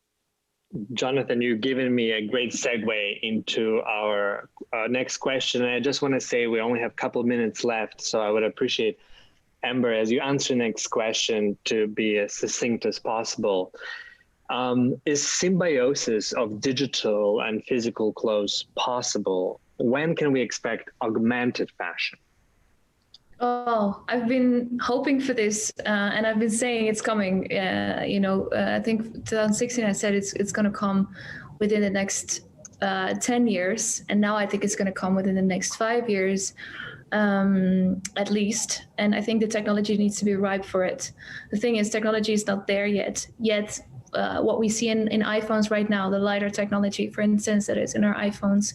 Jonathan, you've given me a great segue into our next question. And I just want to say we only have a couple of minutes left, so I would appreciate, Amber, as you answer the next question, to be as succinct as possible. Is symbiosis of digital and physical clothes possible? When can we expect augmented fashion? Oh, I've been hoping for this, and I've been saying it's coming. I think 2016 I said it's going to come within the next 10 years, and now I think it's going to come within the next 5 years, at least. And I think the technology needs to be ripe for it. The thing is, technology is not there yet. What we see in iPhones right now, the LiDAR technology, for instance, that is in our iPhones,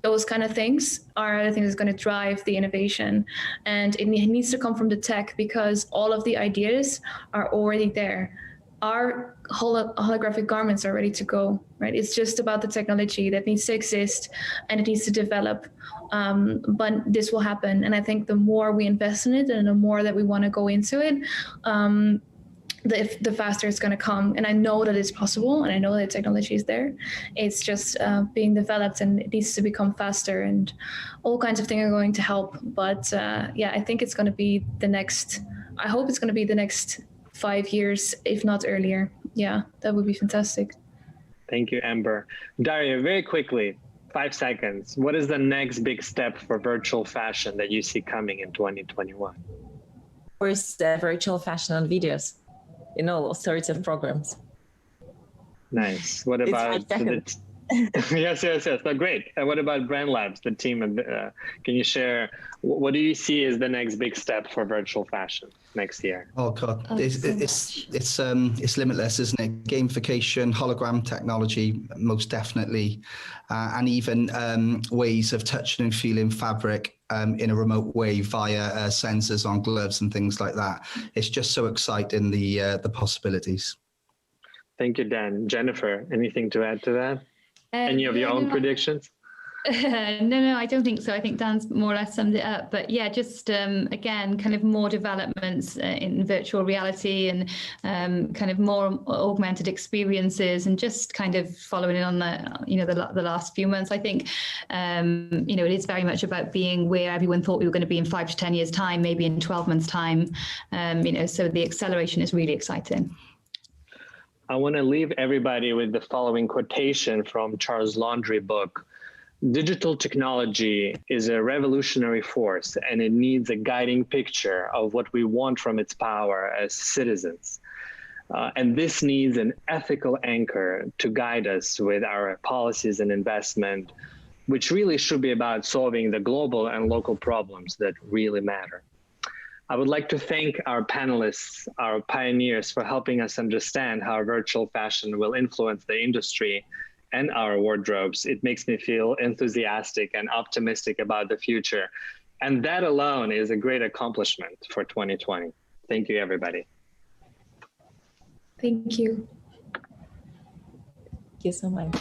those kind of things are the things that's going to drive the innovation. And it needs to come from the tech, because all of the ideas are already there. Our holographic garments are ready to go, right? It's just about the technology that needs to exist and it needs to develop. But this will happen. And I think the more we invest in it and the more that we want to go into it, the faster it's going to come. And I know that it's possible, and I know that technology is there. It's just being developed, and it needs to become faster, and all kinds of things are going to help. But I think it's going to be I hope it's going to be the next 5 years, if not earlier. Yeah, that would be fantastic. Thank you, Amber. Daria, very quickly, 5 seconds. What is the next big step for virtual fashion that you see coming in 2021? Of course, virtual fashion on videos. All sorts of programs. Nice. What about yes. No, great. And what about Brand Labs, the team? Can you share, what do you see as the next big step for virtual fashion next year? Oh God, it's limitless, isn't it? Gamification, hologram technology, most definitely, and even ways of touching and feeling fabric in a remote way via sensors on gloves and things like that. It's just so exciting, the possibilities. Thank you, Dan. Jennifer, anything to add to that? Any of your own predictions? No, I don't think so. I think Dan's more or less summed it up. But yeah, just again, kind of more developments in virtual reality and kind of more augmented experiences, and just kind of following in on the last few months. I think it is very much about being where everyone thought we were going to be in 5 to 10 years' time, maybe in 12 months' time. So the acceleration is really exciting. I want to leave everybody with the following quotation from Charles Laundrie's book. Digital technology is a revolutionary force, and it needs a guiding picture of what we want from its power as citizens. And this needs an ethical anchor to guide us with our policies and investment, which really should be about solving the global and local problems that really matter. I would like to thank our panelists, our pioneers, for helping us understand how virtual fashion will influence the industry and our wardrobes. It makes me feel enthusiastic and optimistic about the future. And that alone is a great accomplishment for 2020. Thank you, everybody. Thank you. Thank you so much.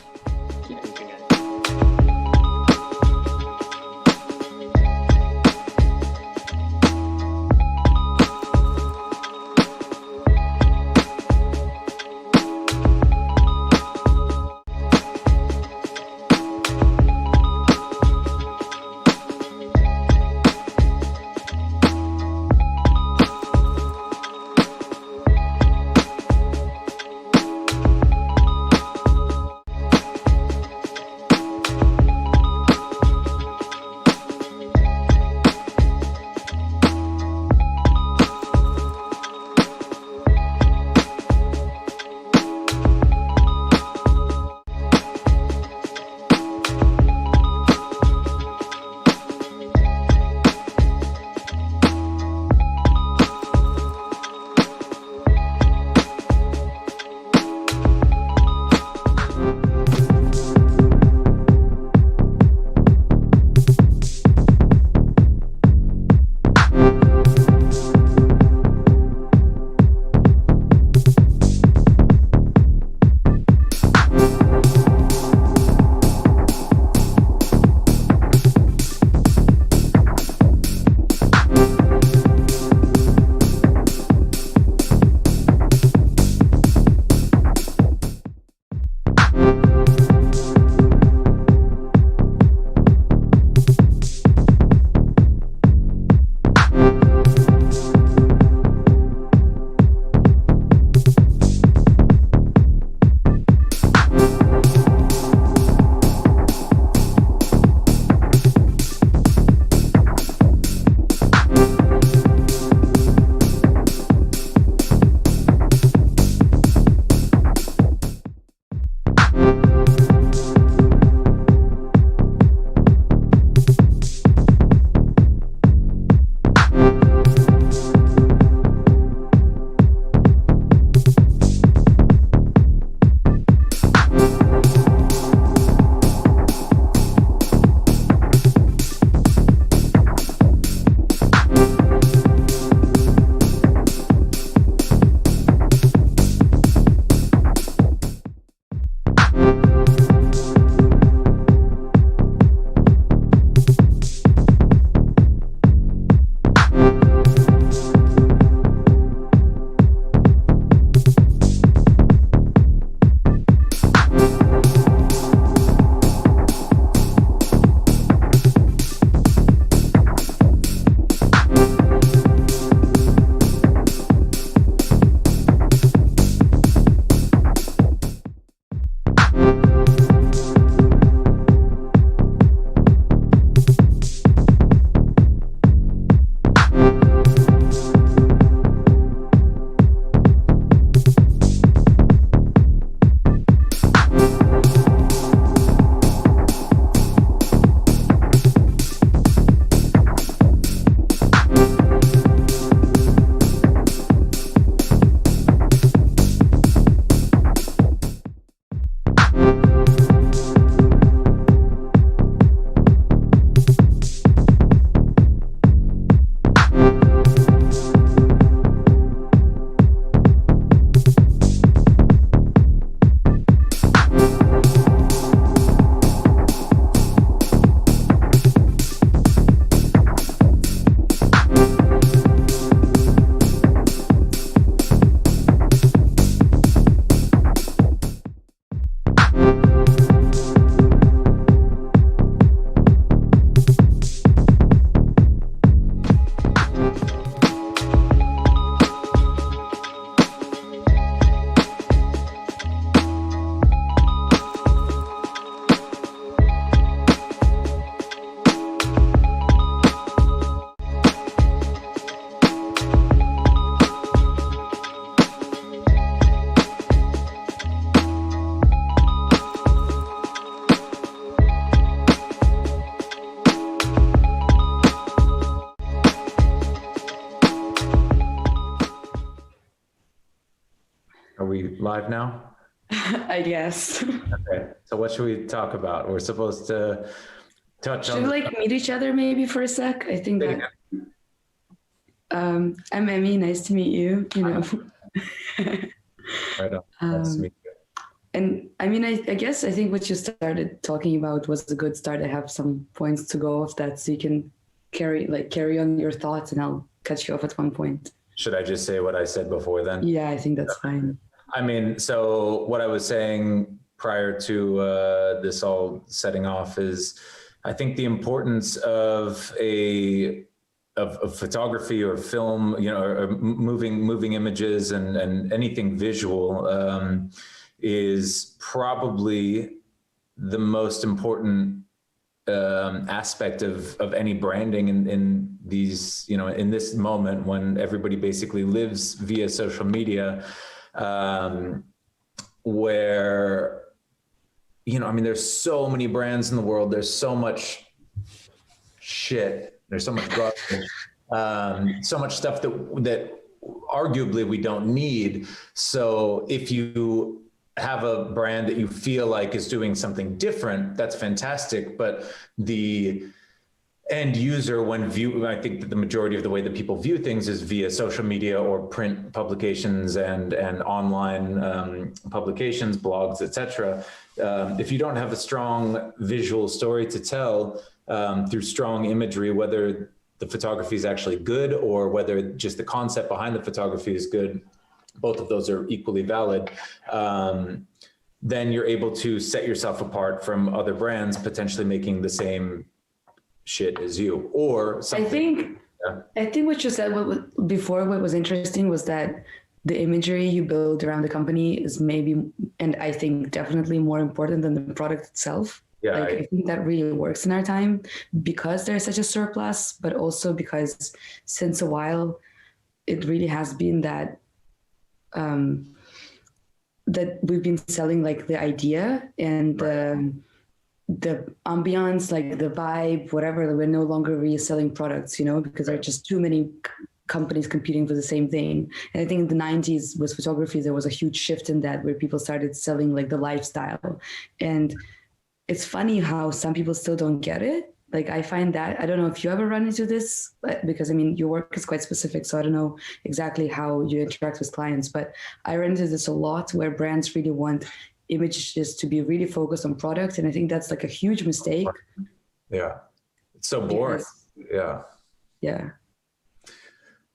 Are we live now? I guess. Okay. So what should we talk about? We're supposed to touch Should on. we like meet each other maybe for a sec? I think that. I'm Emmy. Nice to meet you. You know. Right on. Nice to meet you. And I mean, I guess I think what you started talking about was a good start. I have some points to go off that, so you can carry on your thoughts, and I'll cut you off at one point. Should I just say what I said before then? Yeah, I think that's fine. I mean, so what I was saying prior to this all setting off is, I think the importance of photography or film, you know, or moving images and anything visual is probably the most important aspect of any branding in these, you know, in this moment when everybody basically lives via social media, where, you know, I mean, there's so many brands in the world, there's so much shit, there's so much garbage, so much stuff that arguably we don't need. So if you have a brand that you feel like is doing something different, that's fantastic. But the end user, I think that the majority of the way that people view things is via social media or print publications and online publications, blogs, etc. If you don't have a strong visual story to tell through strong imagery, whether the photography is actually good or whether just the concept behind the photography is good, both of those are equally valid, then you're able to set yourself apart from other brands potentially making the same shit as you, or something. I think what you said before, what was interesting was that the imagery you build around the company is maybe, and I think definitely more important than the product itself. Yeah, I think that really works in our time because there's such a surplus, but also because since a while, it really has been that that we've been selling like the idea and the ambiance, like the vibe, whatever. We're no longer really selling products, you know, because there are just too many companies competing for the same thing. And I think in the 90s with photography, there was a huge shift in that where people started selling like the lifestyle. And it's funny how some people still don't get it. Like I find that, I don't know if you ever run into this, because I mean, your work is quite specific. So I don't know exactly how you interact with clients, but I run into this a lot where brands really want images to be really focused on product. And I think that's like a huge mistake. Yeah. It's so boring. Yeah. Yeah.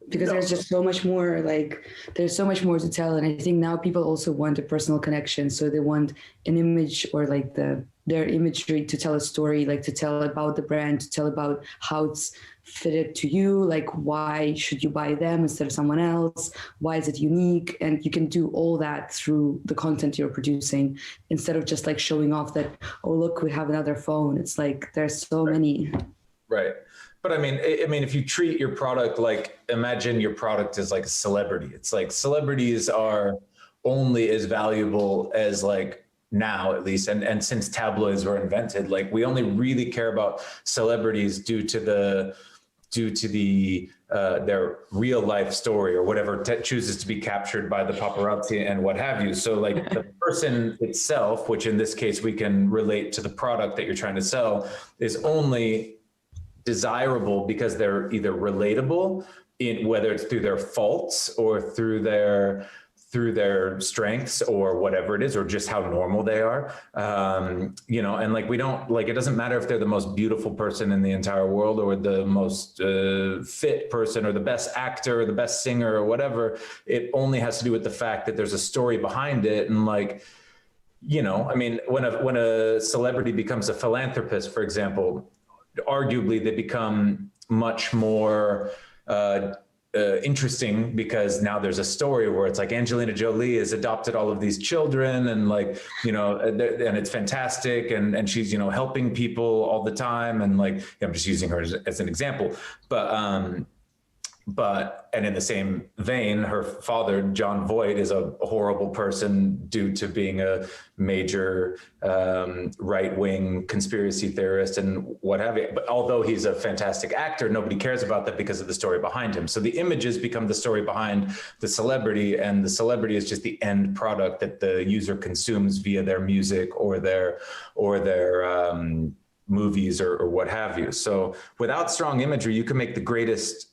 Because there's just so much more, like there's so much more to tell. And I think now people also want a personal connection. So they want an image or like their imagery to tell a story, like to tell about the brand, to tell about how it's fitted to you, like why should you buy them instead of someone else? Why is it unique? And you can do all that through the content you're producing instead of just like showing off that, oh, look, we have another phone. It's like, there's so many. Right. But I mean, if you treat your product like, imagine your product is like a celebrity. It's like celebrities are only as valuable as like now at least. And since tabloids were invented, like we only really care about celebrities due to their real life story or whatever chooses to be captured by the paparazzi and what have you. So like the person itself, which in this case we can relate to the product that you're trying to sell, is only desirable because they're either relatable in whether it's through their faults or through their strengths or whatever it is, or just how normal they are. You know, and like, we don't like, it doesn't matter if they're the most beautiful person in the entire world or the most fit person or the best actor or the best singer or whatever. It only has to do with the fact that there's a story behind it. And like, you know, I mean, when a celebrity becomes a philanthropist, for example, arguably they become much more interesting because now there's a story where it's like Angelina Jolie has adopted all of these children and like, you know, and it's fantastic. And she's, you know, helping people all the time. And like, I'm just using her as an example, but and in the same vein, her father, John Voight, is a horrible person due to being a major right-wing conspiracy theorist and what have you. But although he's a fantastic actor, nobody cares about that because of the story behind him. So the images become the story behind the celebrity, and the celebrity is just the end product that the user consumes via their music or their movies or what have you. So without strong imagery, you can make the greatest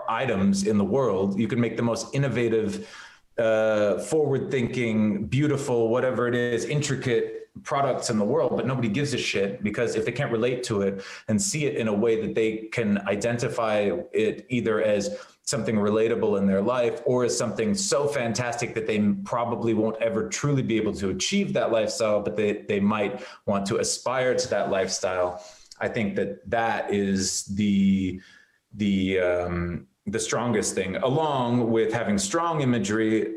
items in the world. You can make the most innovative, forward-thinking, beautiful, whatever it is, intricate products in the world, but nobody gives a shit, because if they can't relate to it and see it in a way that they can identify it either as something relatable in their life or as something so fantastic that they probably won't ever truly be able to achieve that lifestyle, but they might want to aspire to that lifestyle. I think that is the strongest thing, along with having strong imagery,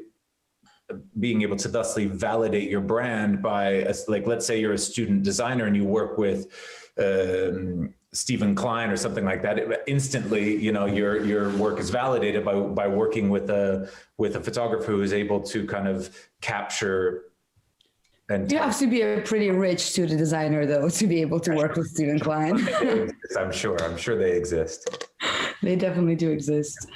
being able to thusly validate your brand by, like, let's say you're a student designer and you work with Stephen Klein or something like that. Instantly, you know, your work is validated by working with a photographer who is able to kind of capture. And you have to be a pretty rich student designer, though, to be able to work with Stephen Klein. I'm sure they exist. They definitely do exist.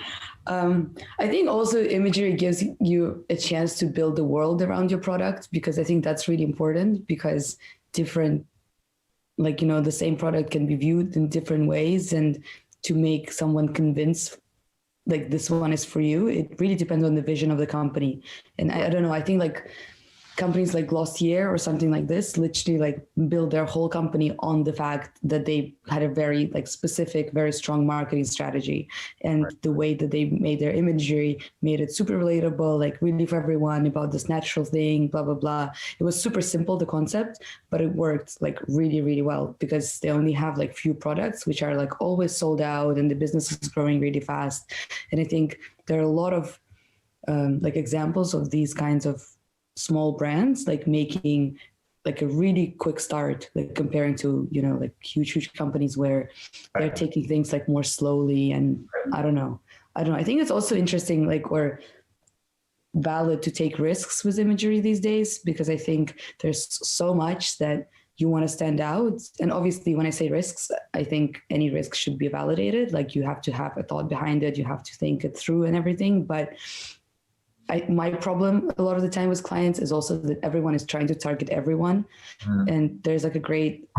I think also imagery gives you a chance to build the world around your product, because I think that's really important, because different, like, you know, the same product can be viewed in different ways, and to make someone convinced like this one is for you, it really depends on the vision of the company. And I don't know, I think like companies like Glossier or something like this literally like build their whole company on the fact that they had a very like specific, very strong marketing strategy, and the way that they made their imagery made it super relatable, like really for everyone, about this natural thing, blah, blah, blah. It was super simple, the concept, but it worked like really, really well, because they only have like few products, which are like always sold out, and the business is growing really fast. And I think there are a lot of like examples of these kinds of small brands like making like a really quick start, like comparing to, you know, like huge companies where they're taking things like more slowly. And I don't know. I think it's also interesting, like, or valid to take risks with imagery these days, because I think there's so much that you want to stand out. And obviously when I say risks, I think any risk should be validated. Like, you have to have a thought behind it. You have to think it through and everything. But my problem a lot of the time with clients is also that everyone is trying to target everyone. And there's like a great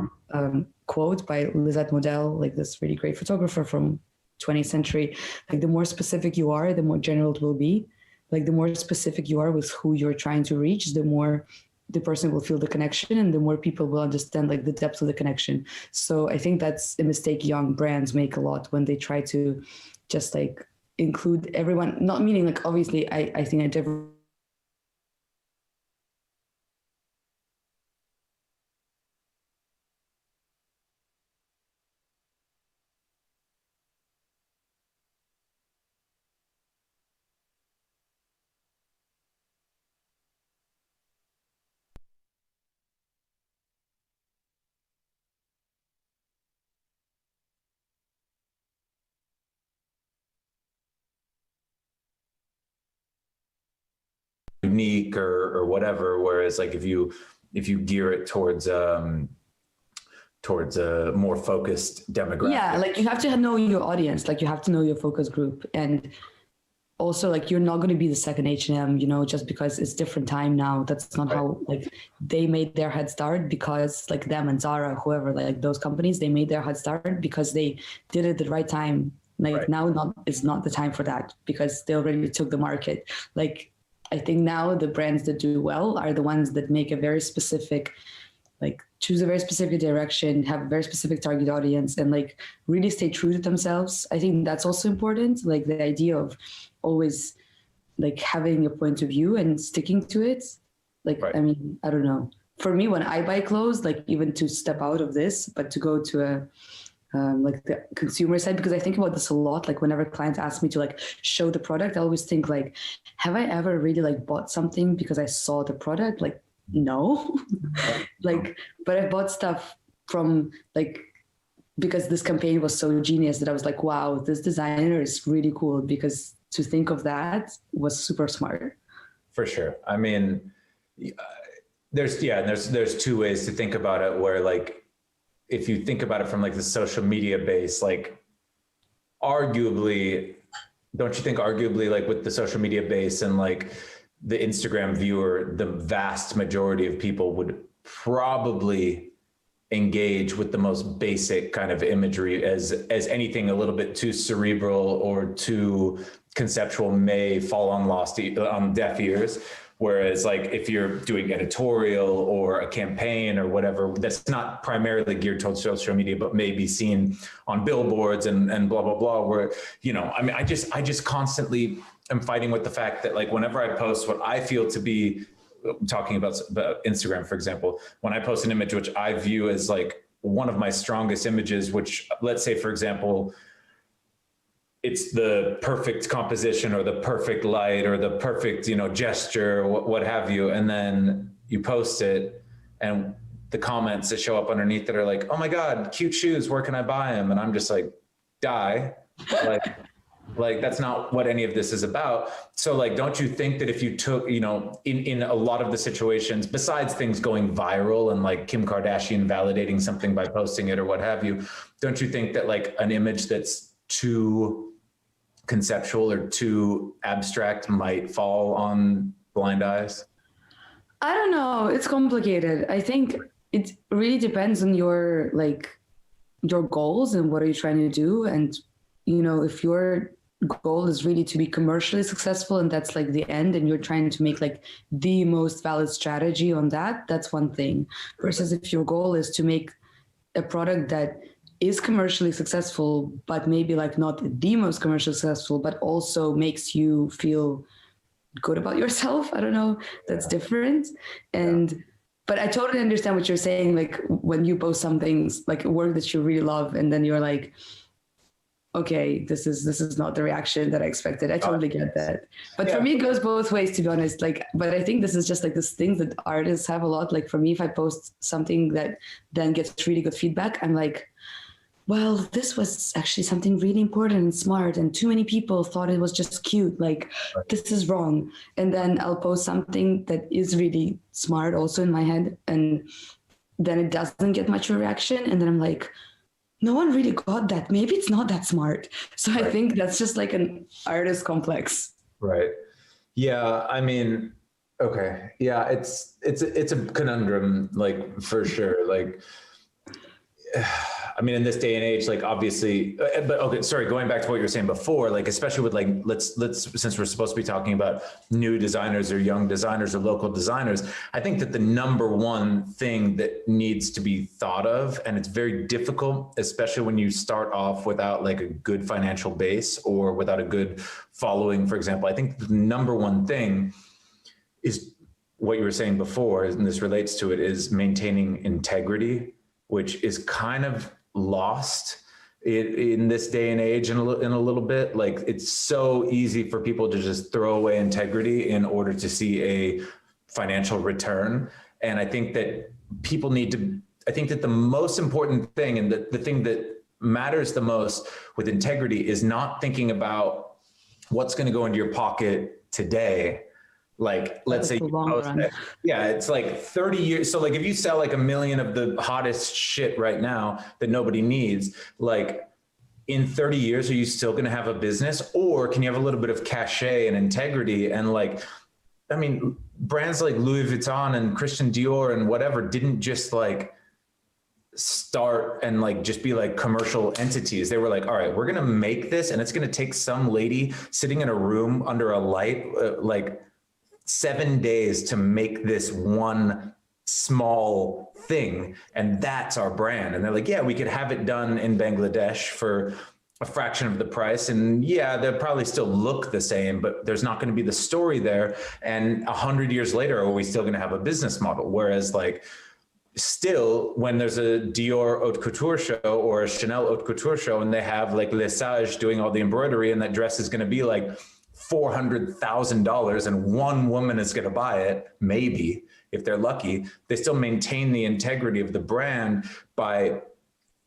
quote by Lisette Model, like this really great photographer from 20th century. Like, the more specific you are, the more general it will be. Like, the more specific you are with who you're trying to reach, the more the person will feel the connection, and the more people will understand like the depth of the connection. So I think that's a mistake young brands make a lot when they try to just like include everyone, not meaning like, obviously I think I never unique or whatever. Whereas like if you gear it towards a more focused demographic. Yeah, like you have to know your audience, like you have to know your focus group. And also like, you're not going to be the second H&M, you know, just because it's different time now. That's not how, like, they made their head start, because like them and Zara, whoever, like those companies, they made their head start because they did it at the right time. Like now is not the time for that, because they already took the market. Like, I think now the brands that do well are the ones that make a very specific, like choose a very specific direction, have a very specific target audience, and like really stay true to themselves. I think that's also important. Like the idea of always like having a point of view and sticking to it. Like, I mean, I don't know. For me, when I buy clothes, like even to step out of this, but to go to a, like the consumer side, because I think about this a lot. Like whenever clients ask me to like show the product, I always think like, have I ever really like bought something because I saw the product? Like, no. Like, but I bought stuff from like because this campaign was so genius that I was like, wow, this designer is really cool, because to think of that was super smart. For sure. I mean, there's two ways to think about it, where like, if you think about it from like the social media base, like arguably, don't you think arguably like with the social media base and like the Instagram viewer, the vast majority of people would probably engage with the most basic kind of imagery, as anything a little bit too cerebral or too conceptual may fall on deaf ears. Whereas like if you're doing editorial or a campaign or whatever, that's not primarily geared towards social media, but may be seen on billboards and blah, blah, blah, where, you know, I mean, I just constantly am fighting with the fact that like, whenever I post what I feel to be, talking about Instagram, for example, when I post an image, which I view as like one of my strongest images, which let's say, for example, it's the perfect composition or the perfect light or the perfect, you know, gesture, what have you. And then you post it and the comments that show up underneath that are like, oh my God, cute shoes, where can I buy them? And I'm just like, die. Like that's not what any of this is about. So like, don't you think that if you took, you know, in a lot of the situations, besides things going viral and like Kim Kardashian validating something by posting it or what have you, don't you think that like an image that's too conceptual or too abstract might fall on blind eyes? I don't know. It's complicated. I think it really depends on your goals and what are you trying to do. And, you know, if your goal is really to be commercially successful and that's like the end, and you're trying to make like the most valid strategy on that, that's one thing. Versus if your goal is to make a product that is commercially successful, but maybe like not the most commercially successful, but also makes you feel good about yourself. I don't know. That's different. And, but I totally understand what you're saying. Like when you post something like work that you really love, and then you're like, okay, this is not the reaction that I expected. I totally get that. But for me, it goes both ways, to be honest. Like, but I think this is just like this thing that artists have a lot. Like for me, if I post something that then gets really good feedback, I'm like, well, this was actually something really important and smart, and too many people thought it was just cute. Like, this is wrong. And then I'll post something that is really smart also in my head, and then it doesn't get much reaction. And then I'm like, no one really got that. Maybe it's not that smart. So I think that's just like an artist complex. Right. Yeah. I mean, okay. Yeah. It's a conundrum, like for sure. Like, I mean, in this day and age, like obviously, but okay, sorry, going back to what you were saying before, like, especially with like, let's, since we're supposed to be talking about new designers or young designers or local designers, I think that the number one thing that needs to be thought of, and it's very difficult, especially when you start off without like a good financial base or without a good following, for example, I think the number one thing is what you were saying before, and this relates to it, is maintaining integrity, which is kind of lost in this day and age in a little bit. Like it's so easy for people to just throw away integrity in order to see a financial return. And I think that people need to, I think that the most important thing and the thing that matters the most with integrity is not thinking about what's going to go into your pocket today. Like, let's say, yeah, it's like 30 years. So like if you sell like 1 million of the hottest shit right now that nobody needs, like in 30 years, are you still going to have a business, or can you have a little bit of cachet and integrity? And like, I mean, brands like Louis Vuitton and Christian Dior and whatever didn't just like start and like just be like commercial entities. They were like, all right, we're going to make this, and it's going to take some lady sitting in a room under a light, like 7 days to make this one small thing. And that's our brand. And they're like, yeah, we could have it done in Bangladesh for a fraction of the price. And yeah, they'll probably still look the same, but there's not going to be the story there. And 100 years later, are we still going to have a business model? Whereas like still, when there's a Dior haute couture show or a Chanel haute couture show, and they have like Les Sages doing all the embroidery, and that dress is going to be like $400,000 and one woman is going to buy it, maybe if they're lucky, they still maintain the integrity of the brand by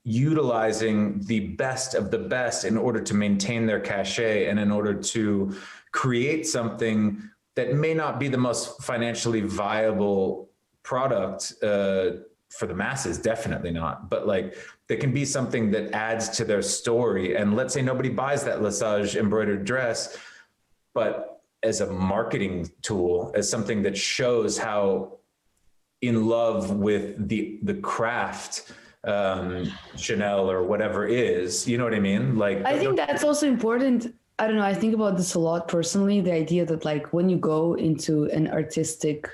utilizing the best of the best in order to maintain their cachet and in order to create something that may not be the most financially viable product for the masses, definitely not, but like there can be something that adds to their story. And let's say nobody buys that Lesage embroidered dress, but as a marketing tool, as something that shows how in love with the craft Chanel or whatever is, you know what I mean? Like, I think that's also important. I don't know, I think about this a lot personally, the idea that like when you go into an artistic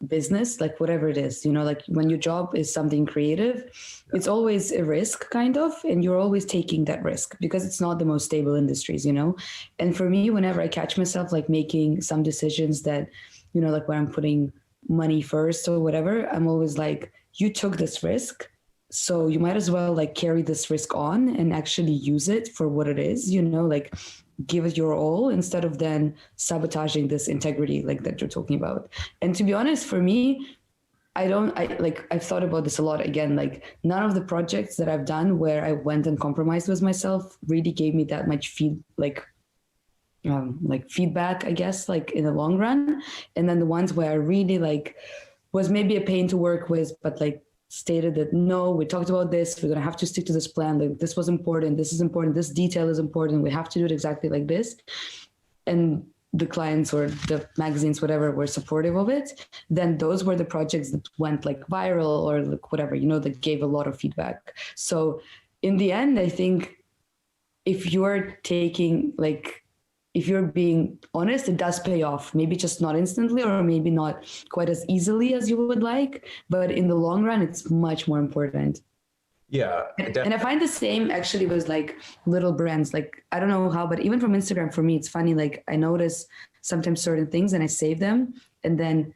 business, like whatever it is, you know, like when your job is something creative, it's always a risk kind of, and you're always taking that risk because it's not the most stable industries, you know? And for me, whenever I catch myself like making some decisions that, you know, like when I'm putting money first or whatever, I'm always like, you took this risk, so you might as well like carry this risk on and actually use it for what it is, you know, like give it your all instead of then sabotaging this integrity like that you're talking about. And to be honest, for me, I've thought about this a lot again, like none of the projects that I've done where I went and compromised with myself really gave me that much feedback, I guess, like in the long run. And then the ones where I really like was maybe a pain to work with, but like stated that, no, we talked about this, we're going to have to stick to this plan. Like, this was important. This is important. This detail is important. We have to do it exactly like this. And the clients or the magazines, whatever, were supportive of it. Then those were the projects that went like viral or like whatever, you know, that gave a lot of feedback. So in the end, I think if you're taking like, if you're being honest, it does pay off. Maybe just not instantly or maybe not quite as easily as you would like, but in the long run, it's much more important. Yeah. And I find the same actually with like little brands. Like, I don't know how, but even from Instagram, for me, it's funny. Like I notice sometimes certain things and I save them and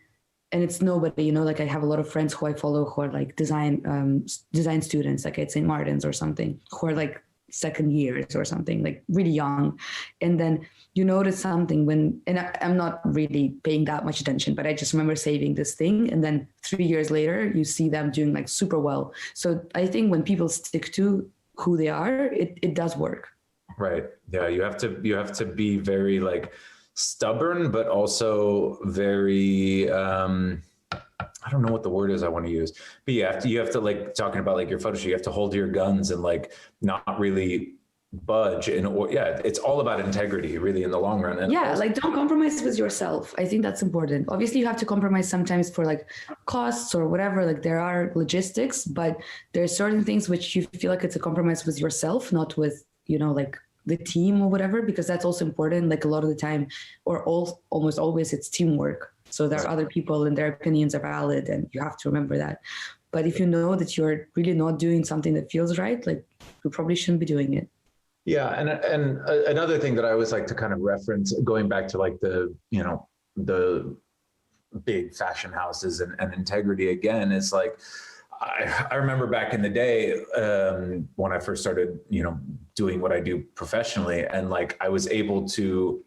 it's nobody, you know, like I have a lot of friends who I follow who are like design students, like at St. Martin's or something, who are like second years or something, like really young. And then you notice something I'm not really paying that much attention, but I just remember saving this thing. And then 3 years later, you see them doing like super well. So I think when people stick to who they are, it does work. Right. Yeah. You have to be very like stubborn, but also very, I don't know what the word is I want to use, but you have to like talking about like your photo shoot, you have to hold your guns and like not really budge it's all about integrity really in the long run. And like don't compromise with yourself. I think that's important. Obviously you have to compromise sometimes for like costs or whatever, like there are logistics, but there are certain things which you feel like it's a compromise with yourself, not with, you know, like the team or whatever, because that's also important. Like a lot of the time or almost always it's teamwork. So there are other people and their opinions are valid and you have to remember that. But if you know that you're really not doing something that feels right, like you probably shouldn't be doing it. Yeah. And another thing that I always like to kind of reference, going back to like the big fashion houses and integrity again, is like, I remember back in the day when I first started, you know, doing what I do professionally, and like I was able to,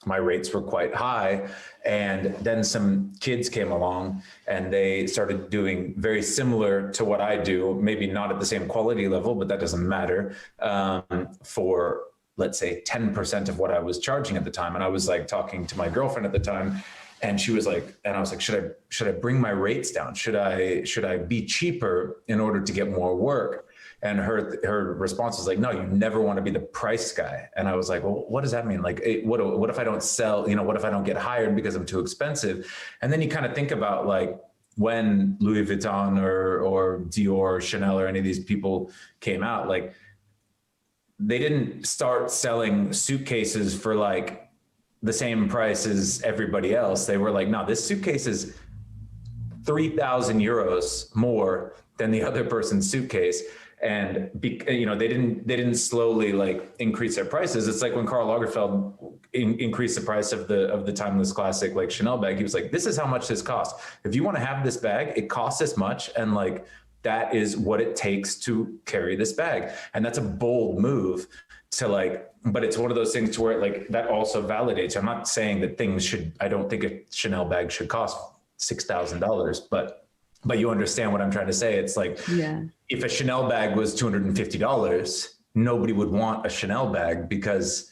my rates were quite high. And then some kids came along and they started doing very similar to what I do, maybe not at the same quality level, but that doesn't matter, for let's say 10% of what I was charging at the time. And I was like talking to my girlfriend at the time and she was like, and I was like, should I bring my rates down? Should I be cheaper in order to get more work? And her response was like, no, you never want to be the price guy. And I was like, well, what does that mean? Like, what if I don't sell, you know, what if I don't get hired because I'm too expensive? And then you kind of think about like when Louis Vuitton or Dior or Chanel or any of these people came out, like they didn't start selling suitcases for like the same price as everybody else. They were like, no, this suitcase is 3,000 euros more than the other person's suitcase. And you know, they didn't slowly like increase their prices. It's like when Karl Lagerfeld increased the price of the timeless classic like Chanel bag. He was like, this is how much this costs. If you want to have this bag, it costs this much, and like that is what it takes to carry this bag. And that's a bold move to like, but it's one of those things to where like that also validates. I'm not saying that things should, I don't think a Chanel bag should cost $6,000, but But you understand what I'm trying to say. It's like, yeah, if a Chanel bag was $250, nobody would want a Chanel bag because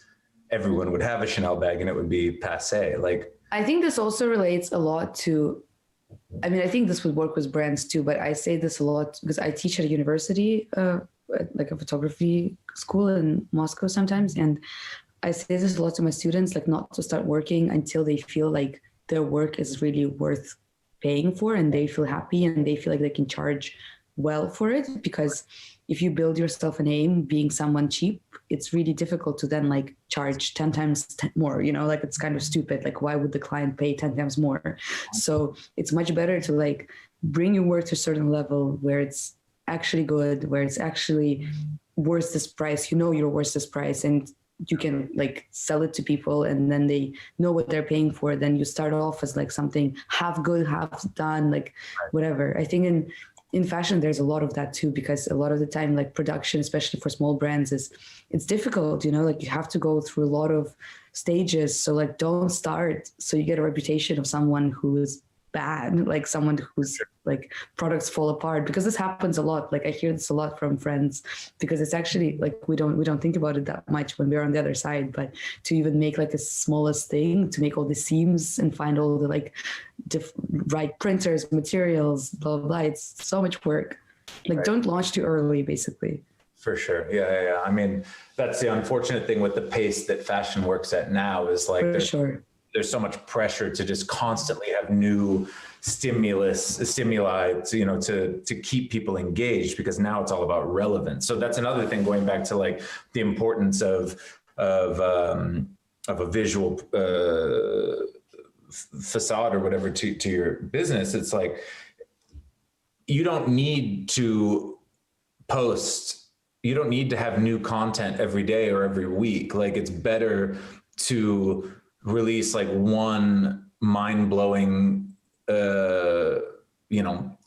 everyone would have a Chanel bag and it would be passé. Like, I think this also relates a lot to, I mean, I think this would work with brands too, but I say this a lot because I teach at a university, like a photography school in Moscow sometimes. And I say this a lot to my students, like not to start working until they feel like their work is really worth paying for and they feel happy and they feel like they can charge well for it. Because if you build yourself a name being someone cheap, it's really difficult to then like charge 10 times more, you know, like it's kind of stupid. Like, why would the client pay 10 times more? So it's much better to like bring your work to a certain level where it's actually good, where it's actually worth this price, you know, you're worth this price, and you can like sell it to people and then they know what they're paying for. Then you start off as like something half good, half done, like whatever. I think in fashion, there's a lot of that too, because a lot of the time, like production, especially for small brands, it's difficult, you know, like you have to go through a lot of stages. So like, don't start so you get a reputation of someone who is bad, like someone who's like products fall apart, because this happens a lot. Like I hear this a lot from friends, because it's actually like we don't think about it that much when we're on the other side. But to even make like the smallest thing, to make all the seams and find all the like right printers, materials, blah blah blah, it's so much work. Like don't launch too early, basically. for sure. Yeah. I mean, that's the unfortunate thing with the pace that fashion works at now, is like there's so much pressure to just constantly have new stimuli to keep people engaged, because now it's all about relevance. So that's another thing, going back to like the importance of a visual facade or whatever to your business. It's like, you don't need to post, you don't need to have new content every day or every week. Like, it's better to release like one mind-blowing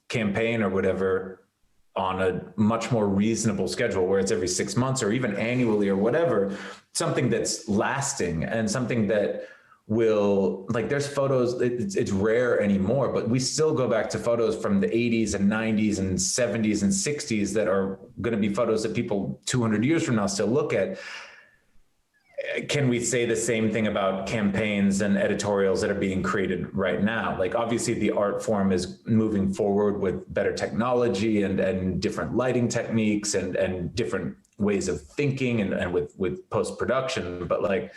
campaign or whatever on a much more reasonable schedule, where it's every 6 months or even annually or whatever, something that's lasting and something that will, like, there's photos, it's rare anymore, but we still go back to photos from the 80s and 90s and 70s and 60s that are going to be photos that people 200 years from now still look at. Can we say the same thing about campaigns and editorials that are being created right now? Like, obviously the art form is moving forward with better technology and different lighting techniques and different ways of thinking and with post-production, but like,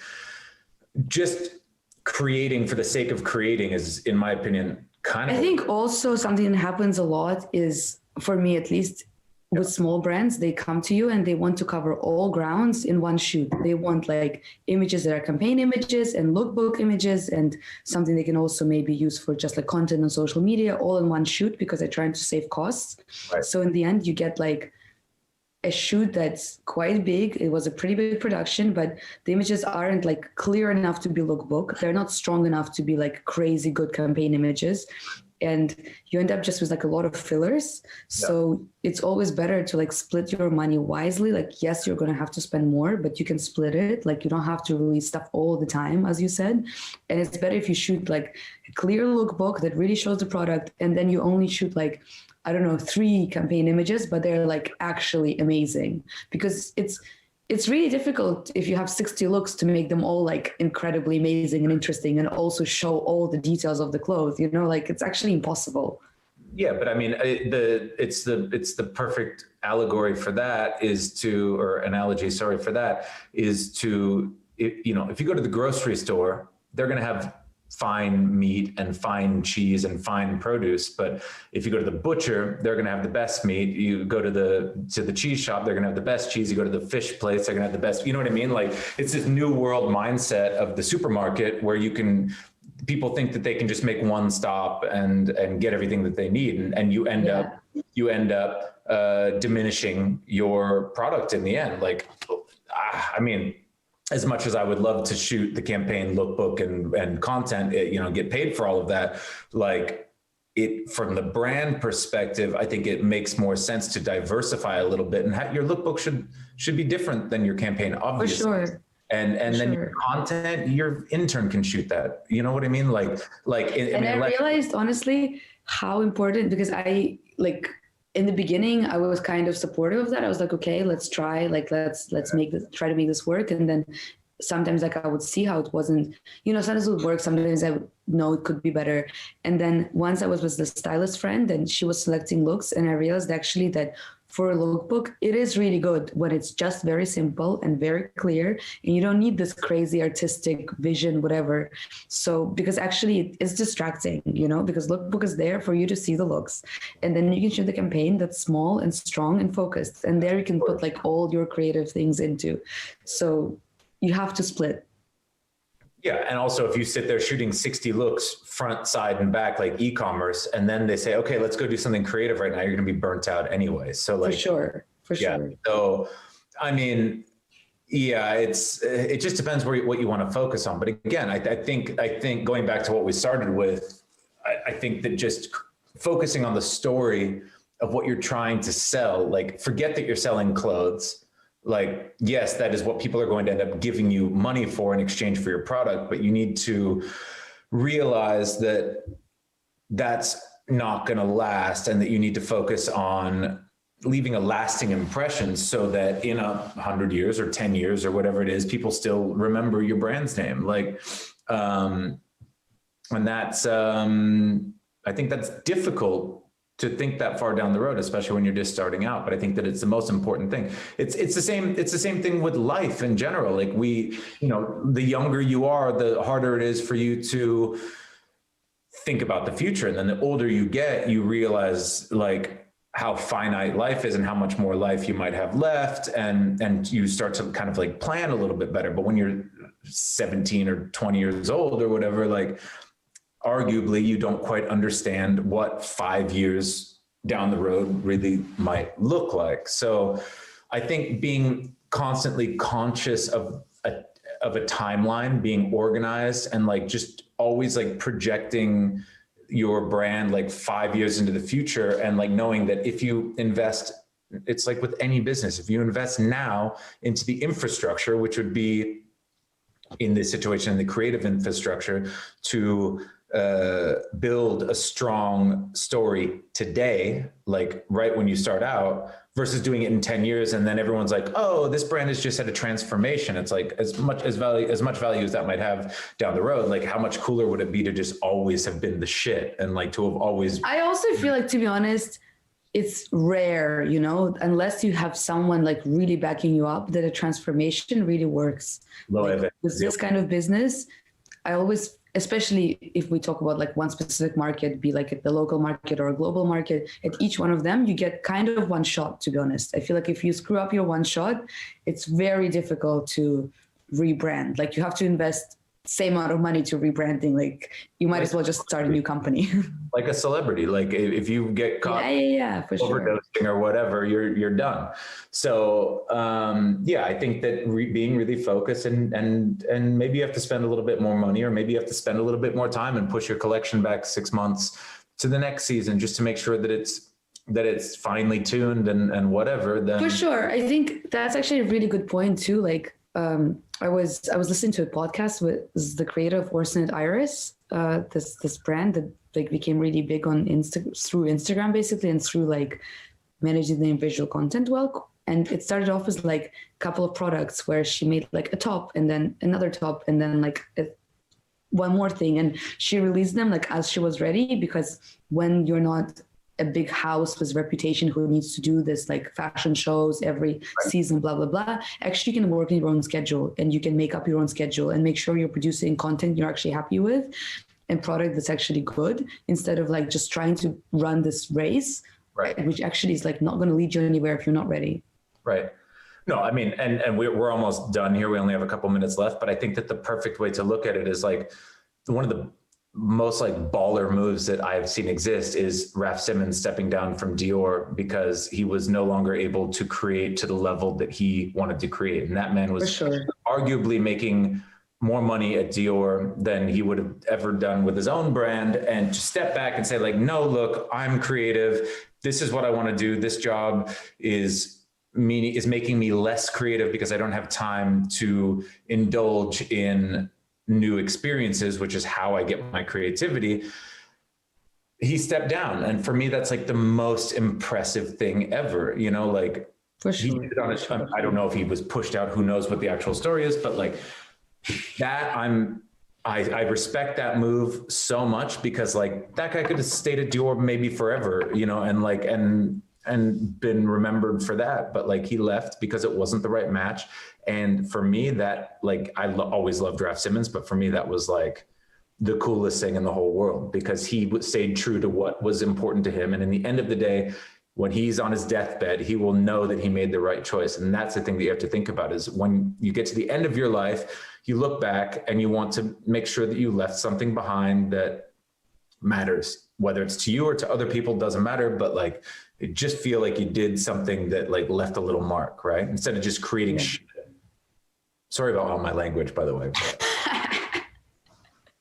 just creating for the sake of creating is, in my opinion, kind of... I think also something that happens a lot is, for me at least, with small brands, they come to you and they want to cover all grounds in one shoot. They want like images that are campaign images and lookbook images and something they can also maybe use for just like content on social media, all in one shoot, because they're trying to save costs. Right. So in the end, you get like a shoot that's quite big. It was a pretty big production, but the images aren't like clear enough to be lookbook. They're not strong enough to be like crazy good campaign images. And you end up just with like a lot of fillers. So it's always better to like split your money wisely. Like, yes, you're going to have to spend more, but you can split it. Like, you don't have to release stuff all the time, as you said. And it's better if you shoot like a clear lookbook that really shows the product. And then you only shoot like, I don't know, 3 campaign images, but they're like actually amazing, because it's really difficult if you have 60 looks to make them all like incredibly amazing and interesting and also show all the details of the clothes, you know, like it's actually impossible. Yeah, but I mean, it's the perfect allegory for that is to, or analogy, sorry, for that is to, if you go to the grocery store, they're going to have fine meat and fine cheese and fine produce. But if you go to the butcher, they're going to have the best meat. You go to the cheese shop, they're going to have the best cheese. You go to the fish place, they're going to have the best, you know what I mean? Like, it's this new world mindset of the supermarket where people think that they can just make one stop and get everything that they need. And you end up diminishing your product in the end. Like, I mean, as much as I would love to shoot the campaign lookbook and content, get paid for all of that, like, it, from the brand perspective, I think it makes more sense to diversify a little bit, and your lookbook should be different than your campaign, obviously. For sure. And then your content, your intern can shoot that. You know what I mean? And I realized, honestly, how important, because I like in the beginning I was kind of supportive of that. I was like, okay, let's try, like let's make this, try to make this work. And then sometimes like I would see how it wasn't, you know, sometimes it would work, sometimes I would know it could be better. And then once I was with the stylist friend and she was selecting looks, and I realized actually that for a lookbook, it is really good when it's just very simple and very clear, and you don't need this crazy artistic vision, whatever. So, because actually it's distracting, you know, because lookbook is there for you to see the looks, and then you can shoot the campaign that's small and strong and focused, and there you can put like all your creative things into. So you have to split. Yeah, and also if you sit there shooting 60 looks front, side, and back like e-commerce, and then they say, okay, let's go do something creative right now, you're gonna be burnt out anyway. So like, for sure. So, I mean, yeah, it just depends what you want to focus on. But again, I think going back to what we started with, I think that just focusing on the story of what you're trying to sell, like forget that you're selling clothes. Like, yes, that is what people are going to end up giving you money for in exchange for your product, but you need to realize that that's not going to last, and that you need to focus on leaving a lasting impression so that in 100 years or 10 years or whatever it is, people still remember your brand's name. Like, and that's, I think that's difficult to think that far down the road, especially when you're just starting out. But I think that it's the most important thing. It's the same thing with life in general. Like the younger you are, the harder it is for you to think about the future. And then the older you get, you realize like how finite life is and how much more life you might have left. And you start to kind of like plan a little bit better. But when you're 17 or 20 years old or whatever, like, arguably you don't quite understand what 5 years down the road really might look like. So I think being constantly conscious of a timeline, being organized, and like just always like projecting your brand like 5 years into the future, and like knowing that if you invest, it's like with any business, if you invest now into the infrastructure, which would be in this situation, the creative infrastructure to build a strong story today, like right when you start out, versus doing it in 10 years. And then everyone's like, oh, this brand has just had a transformation. It's like as much value as that might have down the road, like how much cooler would it be to just always have been the shit, and like to have always. I also feel like, to be honest, it's rare, you know, unless you have someone like really backing you up, that a transformation really works. Like, with this kind of business, I always, especially if we talk about like one specific market, be like at the local market or a global market, at each one of them, you get kind of one shot, to be honest. I feel like if you screw up your one shot, it's very difficult to rebrand. Like you have to invest same amount of money to rebranding. Like you might as well just start a new company. Like a celebrity, like if you get caught for overdosing sure. or whatever, you're done. So yeah, I think that being really focused and maybe you have to spend a little bit more money, or maybe you have to spend a little bit more time and push your collection back 6 months to the next season, just to make sure that it's finely tuned and whatever. Then for sure, I think that's actually a really good point too. Like I was listening to a podcast with the creator of Orson & Iris, this brand that like became really big on through Instagram basically, and through like managing the visual content well. And it started off as like a couple of products where she made like a top and then another top and then like one more thing, and she released them like as she was ready, because when you're not a big house with reputation who needs to do this like fashion shows every season, blah, blah, blah, actually you can work in your own schedule, and you can make up your own schedule and make sure you're producing content you're actually happy with and product that's actually good, instead of like just trying to run this race, which actually is like not going to lead you anywhere if you're not ready. Right. No, I mean, and we're almost done here. We only have a couple minutes left, but I think that the perfect way to look at it is like one of the most like baller moves that I've seen exist is Raf Simons stepping down from Dior because he was no longer able to create to the level that he wanted to create. And that man was arguably making more money at Dior than he would have ever done with his own brand. And to step back and say like, no, look, I'm creative. This is what I want to do. This job is making me less creative because I don't have time to indulge in new experiences, which is how I get my creativity. he stepped down. And for me, that's like the most impressive thing ever, you know, like for sure. He did it on his, I don't know if he was pushed out, who knows what the actual story is, but like that, I respect that move so much, because like that guy could have stayed at Dior maybe forever, you know, and like, and been remembered for that, but like he left because it wasn't the right match. And for me, that like, always loved Raf Simons, but for me, that was like the coolest thing in the whole world, because he stayed true to what was important to him. And in the end of the day, when he's on his deathbed, he will know that he made the right choice. And that's the thing that you have to think about, is when you get to the end of your life, you look back and you want to make sure that you left something behind that matters, whether it's to you or to other people, doesn't matter. But like, just feel like you did something that like left a little mark, right? Instead of just creating shit. Sorry about all my language, by the way.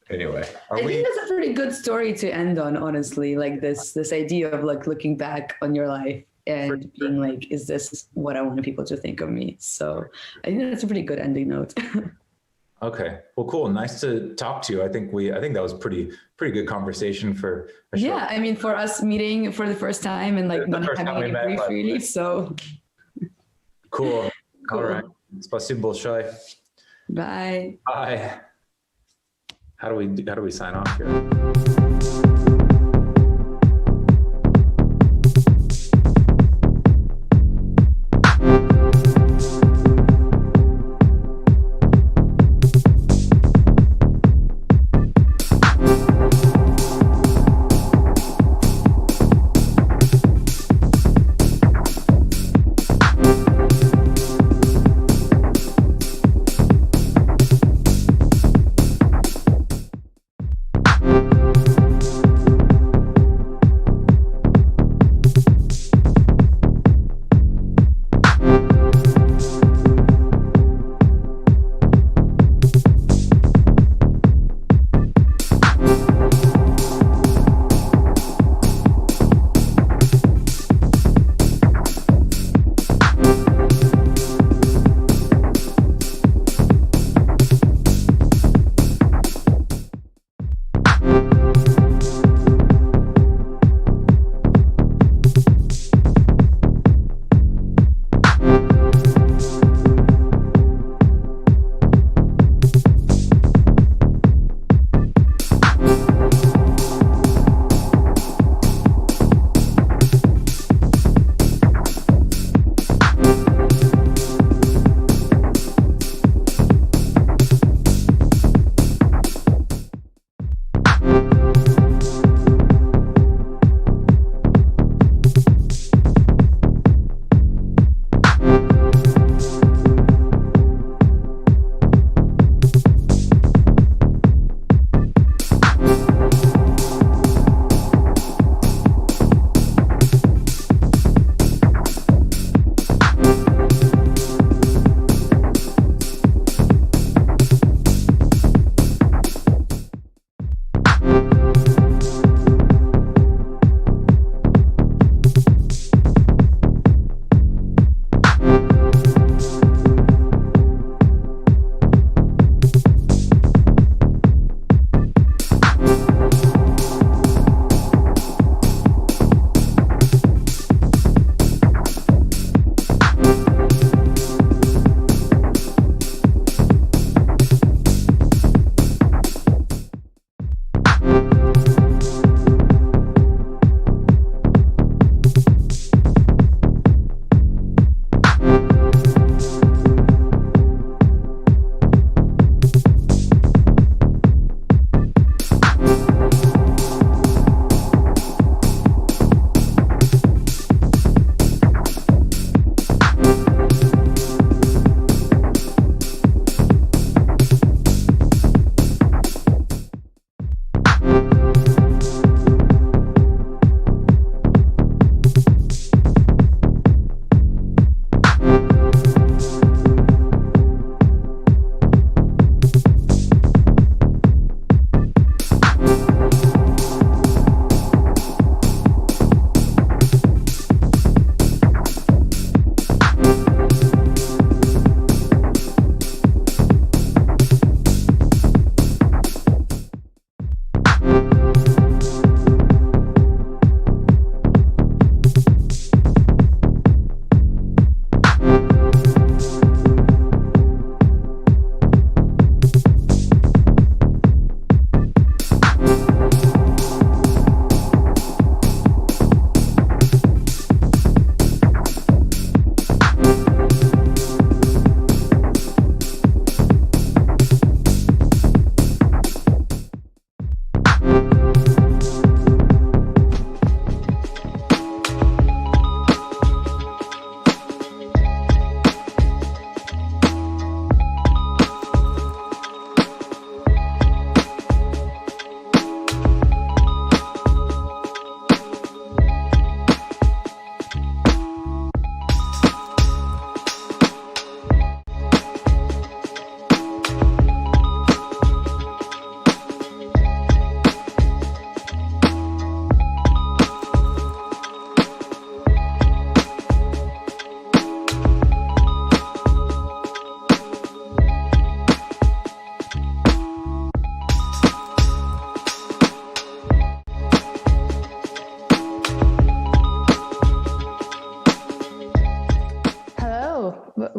Anyway, I think that's a pretty good story to end on, honestly. Like this idea of like looking back on your life and being like, is this what I want people to think of me? So I think that's a pretty good ending note. Okay, well, cool. Nice to talk to you. I think that was pretty good conversation for a yeah, I mean, for us meeting for the first time and like not having a brief really. So cool. All right. Спасибо большое. Bye. Bye. How do we sign off here?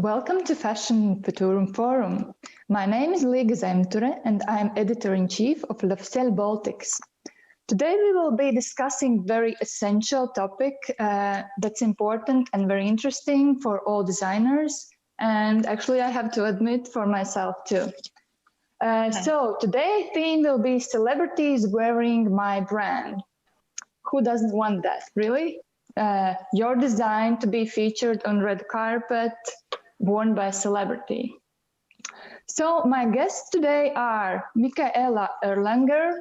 welcome to Fashion Futurum Forum. My name is Liga Zemture and I am editor-in-chief of L'Officiel Baltics. Today we will be discussing very essential topic that's important and very interesting for all designers, and actually I have to admit for myself too. So today's theme will be celebrities wearing my brand. Who doesn't want that, really? Your design to be featured on red carpet, worn by a celebrity. So my guests today are Michaela Erlanger,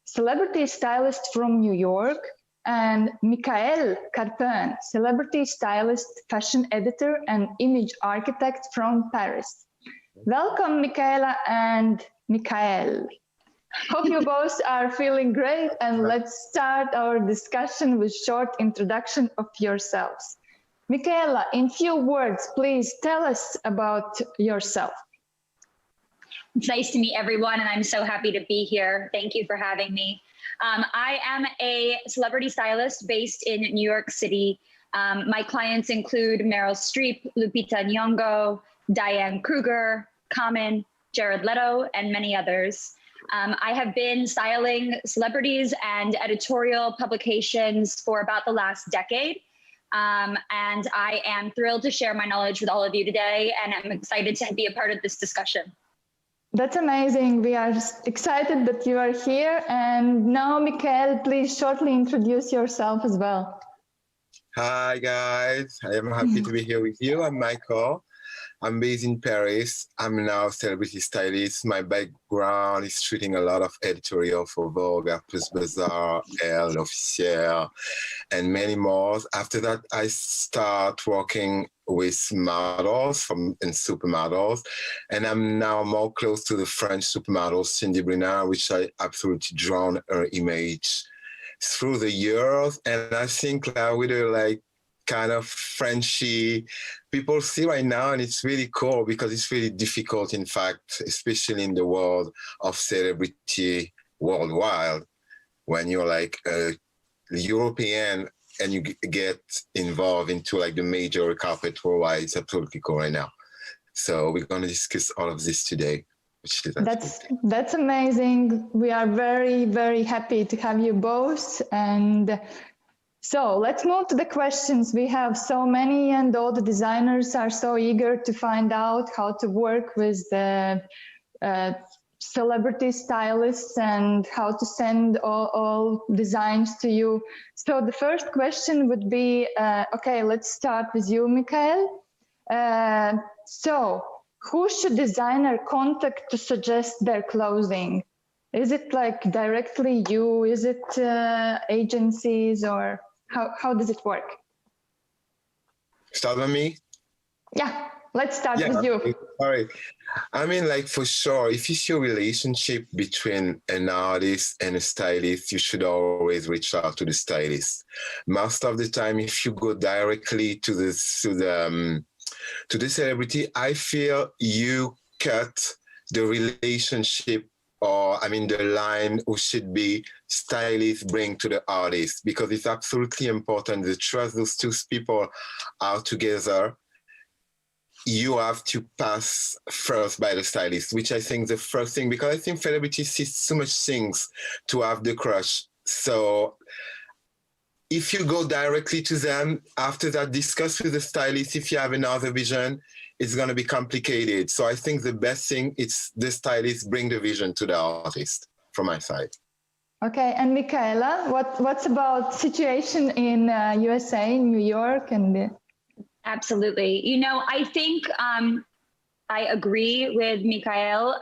celebrity stylist from New York, and Michael Carpin, celebrity stylist, fashion editor, and image architect from Paris. Welcome, Michaela and Michael. Hope you both are feeling great, and let's start our discussion with short introduction of yourselves. Michaela, in few words, please tell us about yourself. It's nice to meet everyone, and I'm so happy to be here. Thank you for having me. I am a celebrity stylist based in New York City. My clients include Meryl Streep, Lupita Nyong'o, Diane Kruger, Common, Jared Leto, and many others. I have been styling celebrities and editorial publications for about the last decade. And I am thrilled to share my knowledge with all of you today, and I'm excited to be a part of this discussion. That's amazing. We are excited that you are here. And now, Michael, please shortly introduce yourself as well. Hi, guys. I am happy to be here with you. I'm Michael. I'm based in Paris. I'm now a celebrity stylist. My background is shooting a lot of editorial for Vogue, Harper's Bazaar, Elle, L'Officiel, and many more. After that, I start working with models and supermodels. And I'm now more close to the French supermodel, Cindy Brunner, which I absolutely drawn her image through the years. And I think with her kind of Frenchy people see right now, and it's really cool because it's really difficult, in fact, especially in the world of celebrity worldwide, when you're like a European and you get involved into like the major carpet worldwide. It's absolutely cool right now. So we're going to discuss all of this today. Which is that's amazing. We are very, very happy to have you both. And so let's move to the questions. We have so many, and all the designers are so eager to find out how to work with the celebrity stylists and how to send all designs to you. So the first question would be, okay, let's start with you, Michael. So who should designer contact to suggest their clothing? Is it like directly you? Is it agencies, or how does it work? Start with me? Yeah, let's start with you. All right. I mean, like, for sure, if you see a relationship between an artist and a stylist, you should always reach out to the stylist. Most of the time, if you go directly to the celebrity, I feel you cut the relationship, or I mean the line who should be stylist bring to the artist, because it's absolutely important. The trust those two people are together, you have to pass first by the stylist, which I think the first thing, because I think celebrities see so much things to have the crush. So if you go directly to them, after that, discuss with the stylist. If you have another vision, it's going to be complicated. So I think the best thing is the stylist bring the vision to the artist from my side. Okay, and Michaela, what's about situation in USA, in New York? And Absolutely. You know, I think I agree with Michael.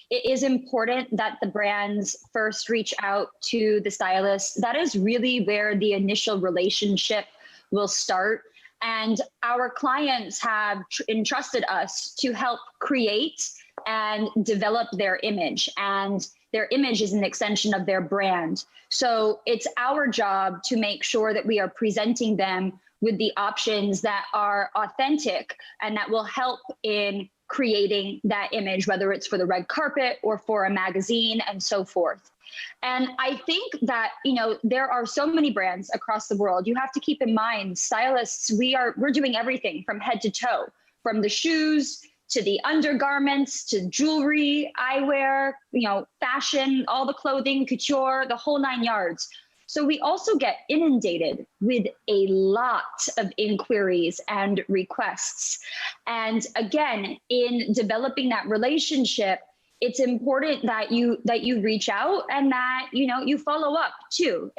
It is important that the brands first reach out to the stylist. That is really where the initial relationship will start. And our clients have entrusted us to help create and develop their image. And their image is an extension of their brand. So it's our job to make sure that we are presenting them with the options that are authentic and that will help in creating that image, whether it's for the red carpet or for a magazine and so forth. And I think that, you know, there are so many brands across the world. You have to keep in mind, stylists, we're doing everything from head to toe, from the shoes to the undergarments to jewelry, eyewear, fashion, all the clothing, couture, the whole 9 yards. So we also get inundated with a lot of inquiries and requests. And again, in developing that relationship, it's important that you reach out and that you follow up too.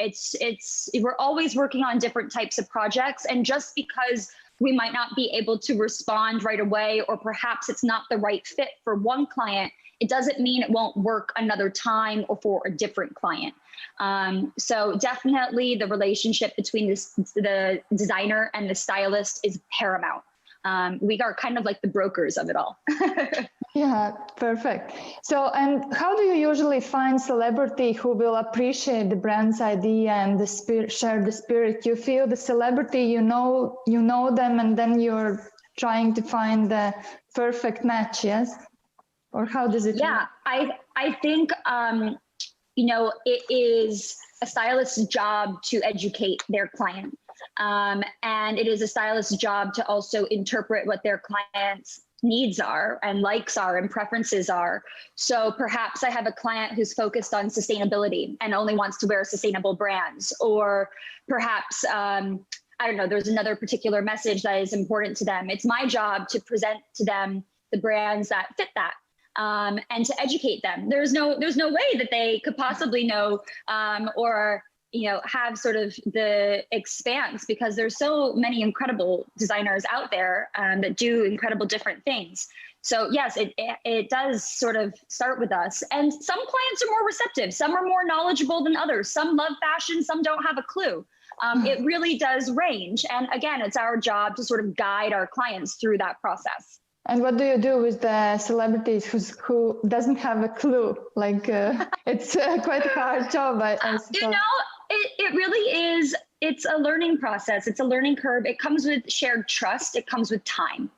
We're always working on different types of projects, and just because we might not be able to respond right away, or perhaps it's not the right fit for one client, it doesn't mean it won't work another time or for a different client. So definitely the relationship between the designer and the stylist is paramount. We are kind of like the brokers of it all. Yeah, perfect. So, and how do you usually find celebrity who will appreciate the brand's idea and the spirit, share the spirit? You feel the celebrity, you know them, and then you're trying to find the perfect match, yes? Or how does it work? I think, it is a stylist's job to educate their client. And it is a stylist's job to also interpret what their clients' needs are and likes are and preferences are. So perhaps I have a client who's focused on sustainability and only wants to wear sustainable brands, or perhaps, I don't know, there's another particular message that is important to them. It's my job to present to them the brands that fit that. And to educate them. There's no way that they could possibly know or have sort of the expanse, because there's so many incredible designers out there that do incredible different things. So yes, it does sort of start with us. And some clients are more receptive. Some are more knowledgeable than others. Some love fashion, some don't have a clue. It really does range. And again, it's our job to sort of guide our clients through that process. And what do you do with the celebrities who doesn't have a clue? Like it's quite a hard job, I suppose. It really is. It's a learning process. It's a learning curve. It comes with shared trust. It comes with time.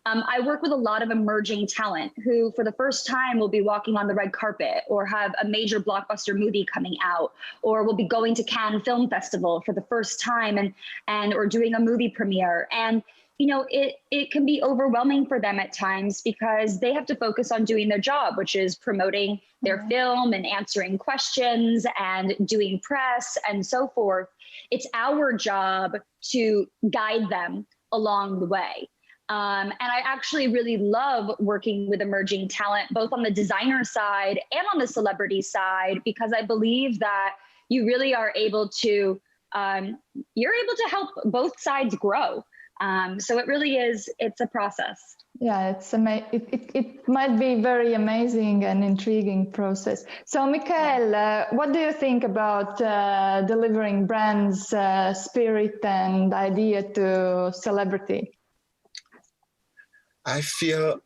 I work with a lot of emerging talent who, for the first time, will be walking on the red carpet, or have a major blockbuster movie coming out, or will be going to Cannes Film Festival for the first time, or doing a movie premiere. And it can be overwhelming for them at times, because they have to focus on doing their job, which is promoting their film and answering questions and doing press and so forth. It's our job to guide them along the way. And I actually really love working with emerging talent, both on the designer side and on the celebrity side, because I believe that you really are able to, you're able to help both sides grow. So it really is, it's a process. Yeah, it might be very amazing and intriguing process. So Mikael, what do you think about delivering brands' spirit and idea to celebrity? I feel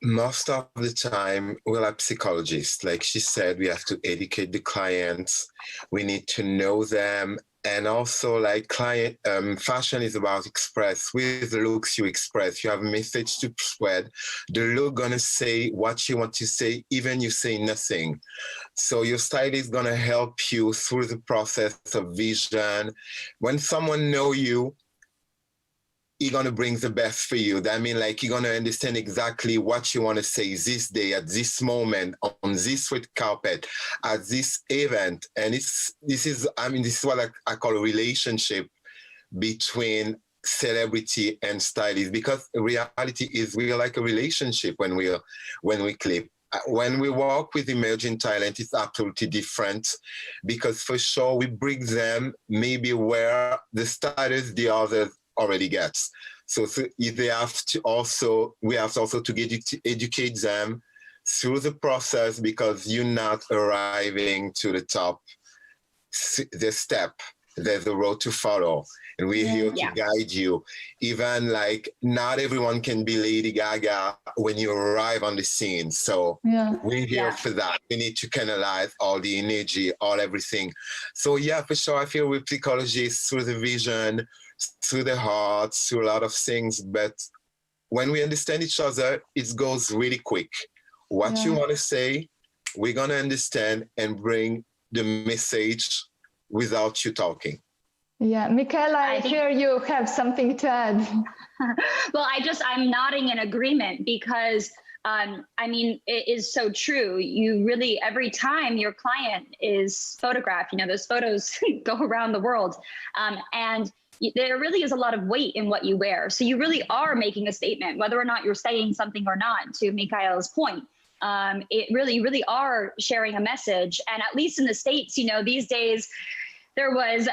most of the time we're like psychologists. Like she said, we have to educate the clients. We need to know them. And also, like fashion is about express. With the looks you express, you have a message to spread. The look gonna say what you want to say, even you say nothing. So your stylist is gonna help you through the process of vision. When someone know you, he's gonna bring the best for you. That means like you're gonna understand exactly what you want to say this day, at this moment, on this red carpet, at this event. And this is what I call a relationship between celebrity and stylist, because reality is we're like a relationship when we clip. When we work with emerging talent, it's absolutely different, because for sure we bring them maybe where the stylist, the others already gets. So they have to also, we have also to educate them through the process, because you're not arriving to the top, the step, there's a road to follow. And we're here to guide you. Even like not everyone can be Lady Gaga when you arrive on the scene. So we're here for that. We need to canalize all the energy, everything. So yeah, for sure, I feel with psychologists through the vision, through the heart, through a lot of things. But when we understand each other, it goes really quick. What you want to say, we're going to understand and bring the message without you talking. Yeah, Michaela, I hear you have something to add. Well, I'm nodding in agreement because I mean, it is so true. You really, every time your client is photographed, you know, those photos go around the world. And there really is a lot of weight in what you wear. So you really are making a statement, whether or not you're saying something or not, to Michaela's point. You really are sharing a message. And at least in the States, you know, these days, there was,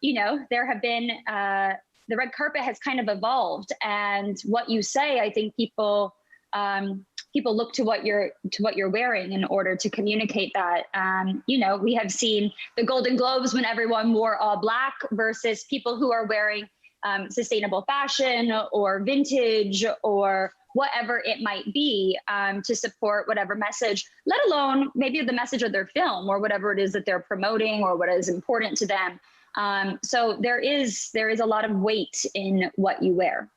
you know, there have been, the red carpet has kind of evolved, and what you say, I think people look to what you're wearing in order to communicate that. You know, we have seen the Golden Globes when everyone wore all black versus people who are wearing sustainable fashion or vintage or whatever it might be, to support whatever message, let alone maybe the message of their film or whatever it is that they're promoting or what is important to them. So there is a lot of weight in what you wear.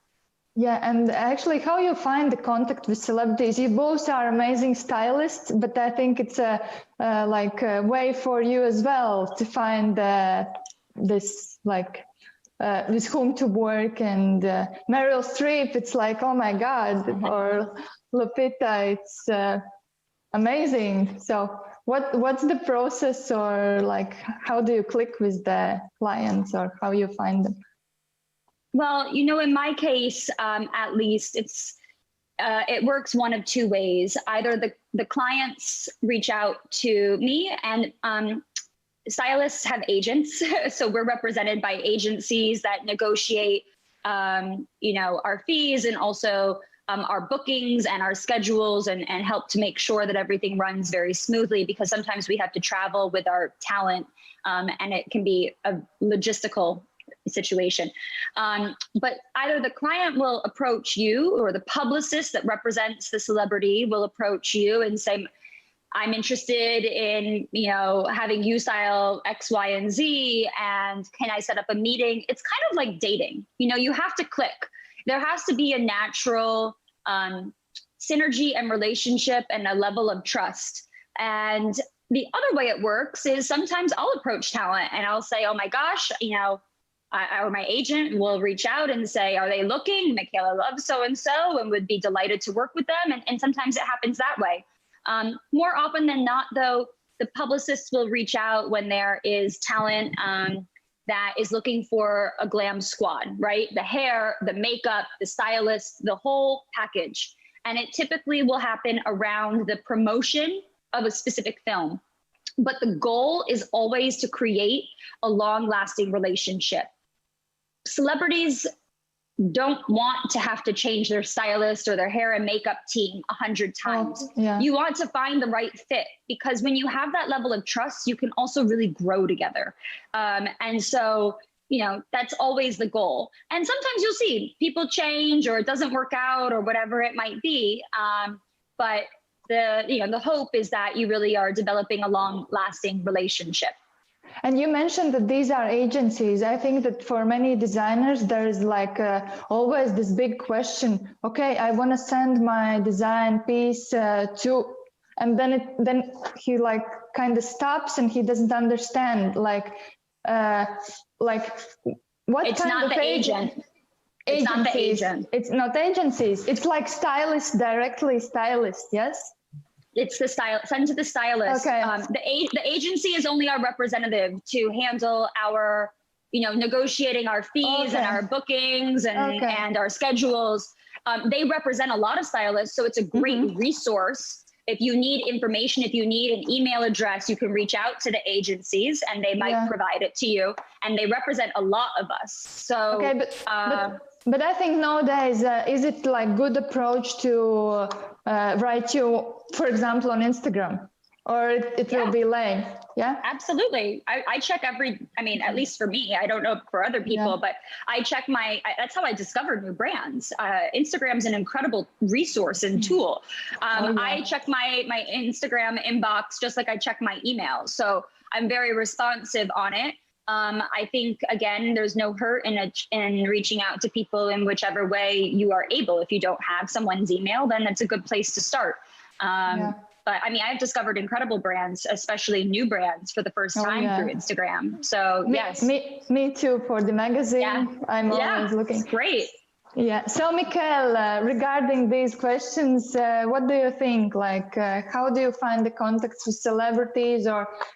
Yeah, and actually how you find the contact with celebrities? You both are amazing stylists, but I think it's a way for you as well to find this with whom to work. And Meryl Streep, it's like, oh my God, or Lupita, it's amazing. So what's the process, or like how do you click with the clients, or how you find them? Well, you know, in my case, at least it works one of two ways. Either the clients reach out to me, and stylists have agents. So we're represented by agencies that negotiate, you know, our fees and also our bookings and our schedules, and help to make sure that everything runs very smoothly, because sometimes we have to travel with our talent, and it can be a logistical situation. But either the client will approach you, or the publicist that represents the celebrity will approach you and say, I'm interested in, you know, having you style X, Y, and Z, and can I set up a meeting? It's kind of like dating. You know, you have to click. There has to be a natural synergy and relationship and a level of trust. And the other way it works is sometimes I'll approach talent and I'll say, oh my gosh, you know, or my agent will reach out and say, are they looking? Michaela loves so-and-so and would be delighted to work with them. And sometimes it happens that way. More often than not, though, the publicists will reach out when there is talent that is looking for a glam squad, right? The hair, the makeup, the stylist, the whole package. And it typically will happen around the promotion of a specific film. But the goal is always to create a long-lasting relationship. Celebrities don't want to have to change their stylist or their hair and makeup team 100 times. Yeah. You want to find the right fit, because when you have that level of trust, you can also really grow together. And so, you know, that's always the goal. And sometimes you'll see people change, or it doesn't work out, or whatever it might be. But the hope is that you really are developing a long-lasting relationship. And you mentioned that these are agencies. I think that for many designers, there is like always this big question. Okay, I want to send my design piece to, and then he like kind of stops and he doesn't understand what it's kind not of the agent. It's not the agent. It's not agencies. It's like stylists, directly stylists. Yes. It's the style, send to the stylist. Okay. The agency is only our representative to handle our, you know, negotiating our fees and our bookings and our schedules. They represent a lot of stylists, so it's a great resource. If you need information, if you need an email address, you can reach out to the agencies and they might provide it to you. And they represent a lot of us. So, but I think nowadays, is it like good approach to write you, for example, on Instagram, or it will be lame? Yeah, absolutely. I check at least for me, I don't know for other people, but I check that's how I discovered new brands. Instagram's an incredible resource and tool. I check my Instagram inbox just like I check my email. So I'm very responsive on it. I think, again, there's no hurt in reaching out to people in whichever way you are able. If you don't have someone's email, then that's a good place to start. But I mean, I've discovered incredible brands, especially new brands, for the first time through Instagram. So yes. Me too, for the magazine. Yeah. I'm always looking. Great. Yeah. So, Mikael, regarding these questions, what do you think? Like, how do you find the contacts with celebrities,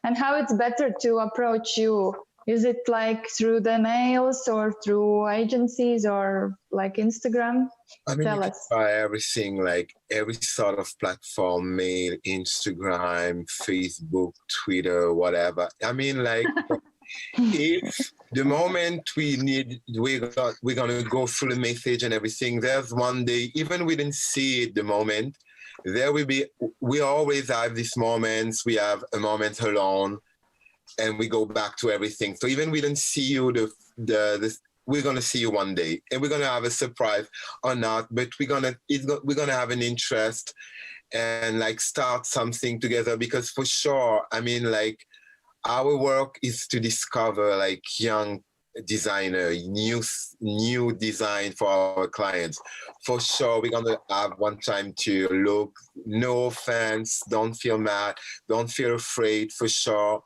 and how it's better to approach you? Is it like through the mails or through agencies or like Instagram? I mean, Tell you us. can try everything, like every sort of platform, mail, Instagram, Facebook, Twitter, whatever. I mean, like, if the moment we're gonna go through the message and everything, there's one day, even we didn't see it the moment, there will be, we always have these moments, we have a moment alone, and we go back to everything. So even we didn't see you, we're gonna see you one day, and we're gonna have a surprise or not, but we're gonna have an interest and like start something together, because for sure, I mean, like, our work is to discover like young designer, new design for our clients. For sure, we're gonna have one time to look. No offense, don't feel mad, don't feel afraid. For sure,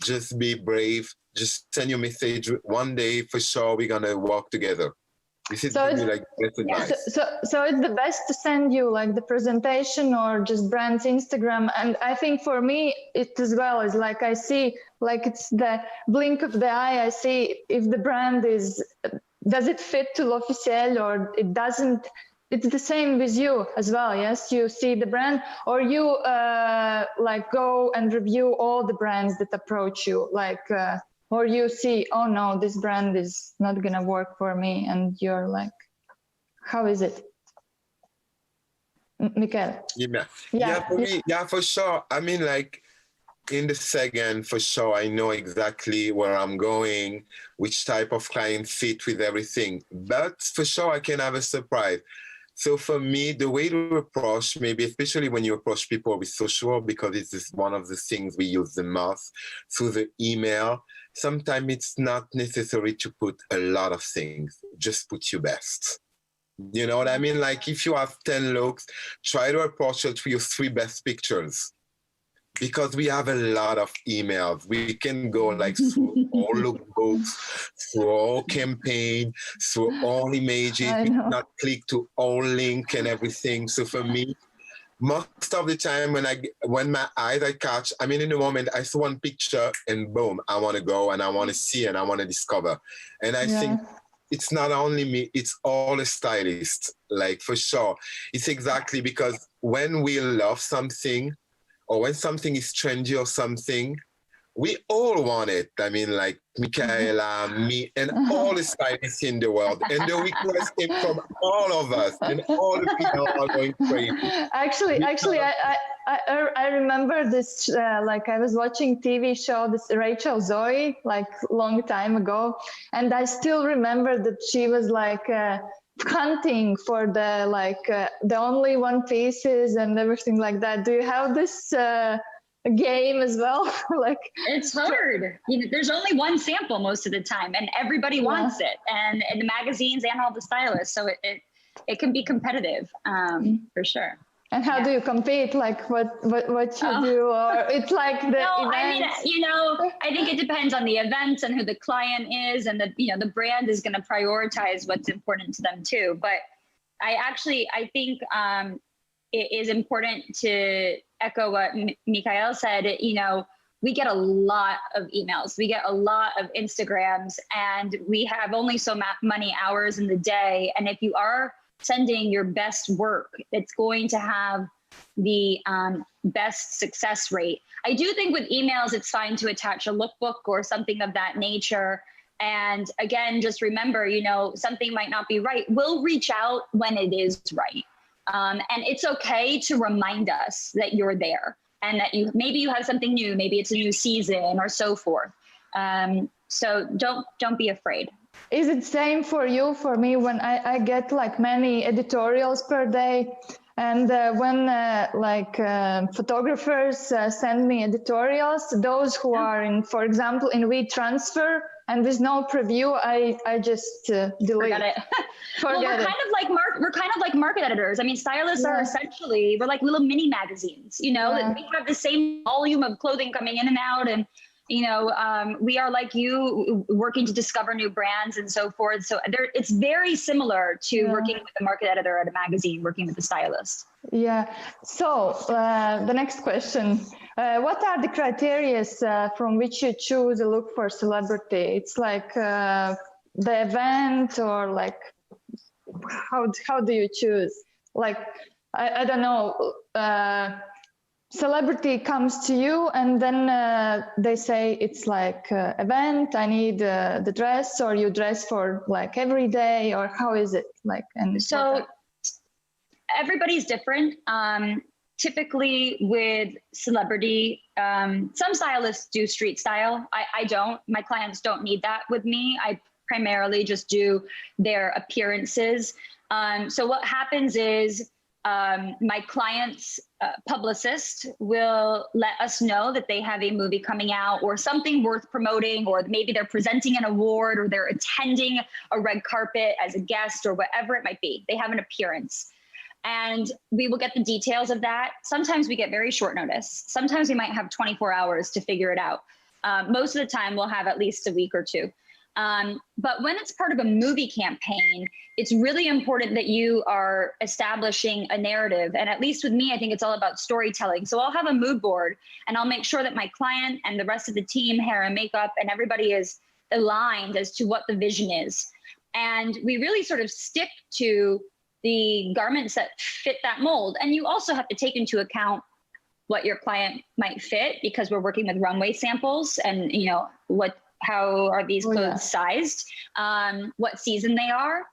just be brave. Just send your message. One day, for sure, we're gonna work together. This is really like best advice. So it's the best to send you like the presentation or just brand's Instagram. And I think for me, it as well is like, I see like it's the blink of the eye. I see if the brand does it fit to L'Officiel or it doesn't. It's the same with you as well. Yes, you see the brand, or you like go and review all the brands that approach you, like. Or you see, oh no, this brand is not gonna work for me, and you're like, how is it, Mikael? Yeah, for sure. I mean, like, in the second, for sure, I know exactly where I'm going, which type of client fit with everything. But for sure, I can have a surprise. So for me, the way to approach, maybe especially when you approach people with social, because this is one of the things we use the most, through the email, sometimes it's not necessary to put a lot of things. Just put your best. You know what I mean? Like, if you have 10 looks, try to approach it with your 3 best pictures. Because we have a lot of emails. We can go like through all lookbooks, through all campaign, through all images. We cannot click to all link and everything. So for me, most of the time when my eyes I catch, I mean, in the moment I saw one picture and boom, I want to go and I want to see and I want to discover. And I think it's not only me, it's all the stylists, like, for sure. It's exactly because when we love something, or when something is trendy or something, we all want it. I mean, like Michaela, me, and all the stylists in the world. And the request came from all of us, and all the people are going crazy. Actually, I remember this, like I was watching TV show, this Rachel Zoe, like long time ago. And I still remember that she was like, hunting for the the only one pieces and everything like that. Do you have this game as well? Like, it's hard. You know, there's only one sample most of the time, and everybody wants it, and the magazines and all the stylists. So it can be competitive, for sure. And how do you compete? Like what you do, or it's like the events? I mean, you know, I think it depends on the events and who the client is, and the brand is going to prioritize what's important to them too. But I think it is important to echo what Mikael said. You know, we get a lot of emails, we get a lot of Instagrams, and we have only so many hours in the day. And if you are sending your best work, it's going to have the best success rate. I do think with emails, it's fine to attach a lookbook or something of that nature. And again, just remember, you know, something might not be right. We'll reach out when it is right. And it's okay to remind us that you're there and that maybe you have something new, maybe it's a new season or so forth. So don't be afraid. Is it same for you? For me, when I get like many editorials per day, and when photographers send me editorials, those who are in, for example, in WeTransfer, and with no preview, I just delete. Forget it. Well, we're kind of like market editors. I mean, stylists are essentially, we're like little mini magazines. You know, that we have the same volume of clothing coming in and out, and we are like you, working to discover new brands and so forth. So it's very similar to working with a market editor at a magazine, working with a stylist. Yeah. So the next question, what are the criteria from which you choose a look for celebrity? It's like the event, or like how do you choose? Like, I don't know, celebrity comes to you and then they say it's like event, I need the dress, or you dress for like every day, or how is it like? And so everybody's different. Typically with celebrity, some stylists do street style. I don't. My clients don't need that with me. I primarily just do their appearances. So what happens is my client's publicist will let us know that they have a movie coming out or something worth promoting, or maybe they're presenting an award, or they're attending a red carpet as a guest, or whatever it might be. They have an appearance. And we will get the details of that. Sometimes we get very short notice. Sometimes we might have 24 hours to figure it out. Most of the time we'll have at least a week or two. But when it's part of a movie campaign, it's really important that you are establishing a narrative. And at least with me, I think it's all about storytelling. So I'll have a mood board, and I'll make sure that my client and the rest of the team, hair and makeup, and everybody is aligned as to what the vision is. And we really sort of stick to the garments that fit that mold. And you also have to take into account what your client might fit, because we're working with runway samples, and how are these clothes sized, what season they are,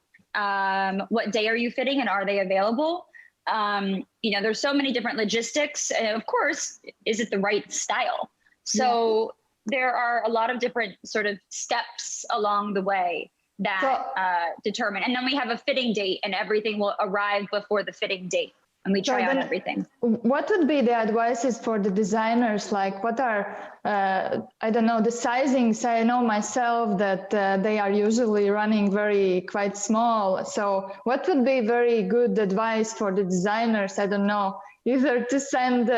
what day are you fitting, and are they available? There's so many different logistics, and of course, is it the right style? So there are a lot of different sort of steps along the way that determine. And then we have a fitting date, and everything will arrive before the fitting date, and we try on everything. What would be the advices for the designers? Like, what are, I don't know, the sizings? I know myself that they are usually running quite small. So what would be very good advice for the designers? I don't know, either to send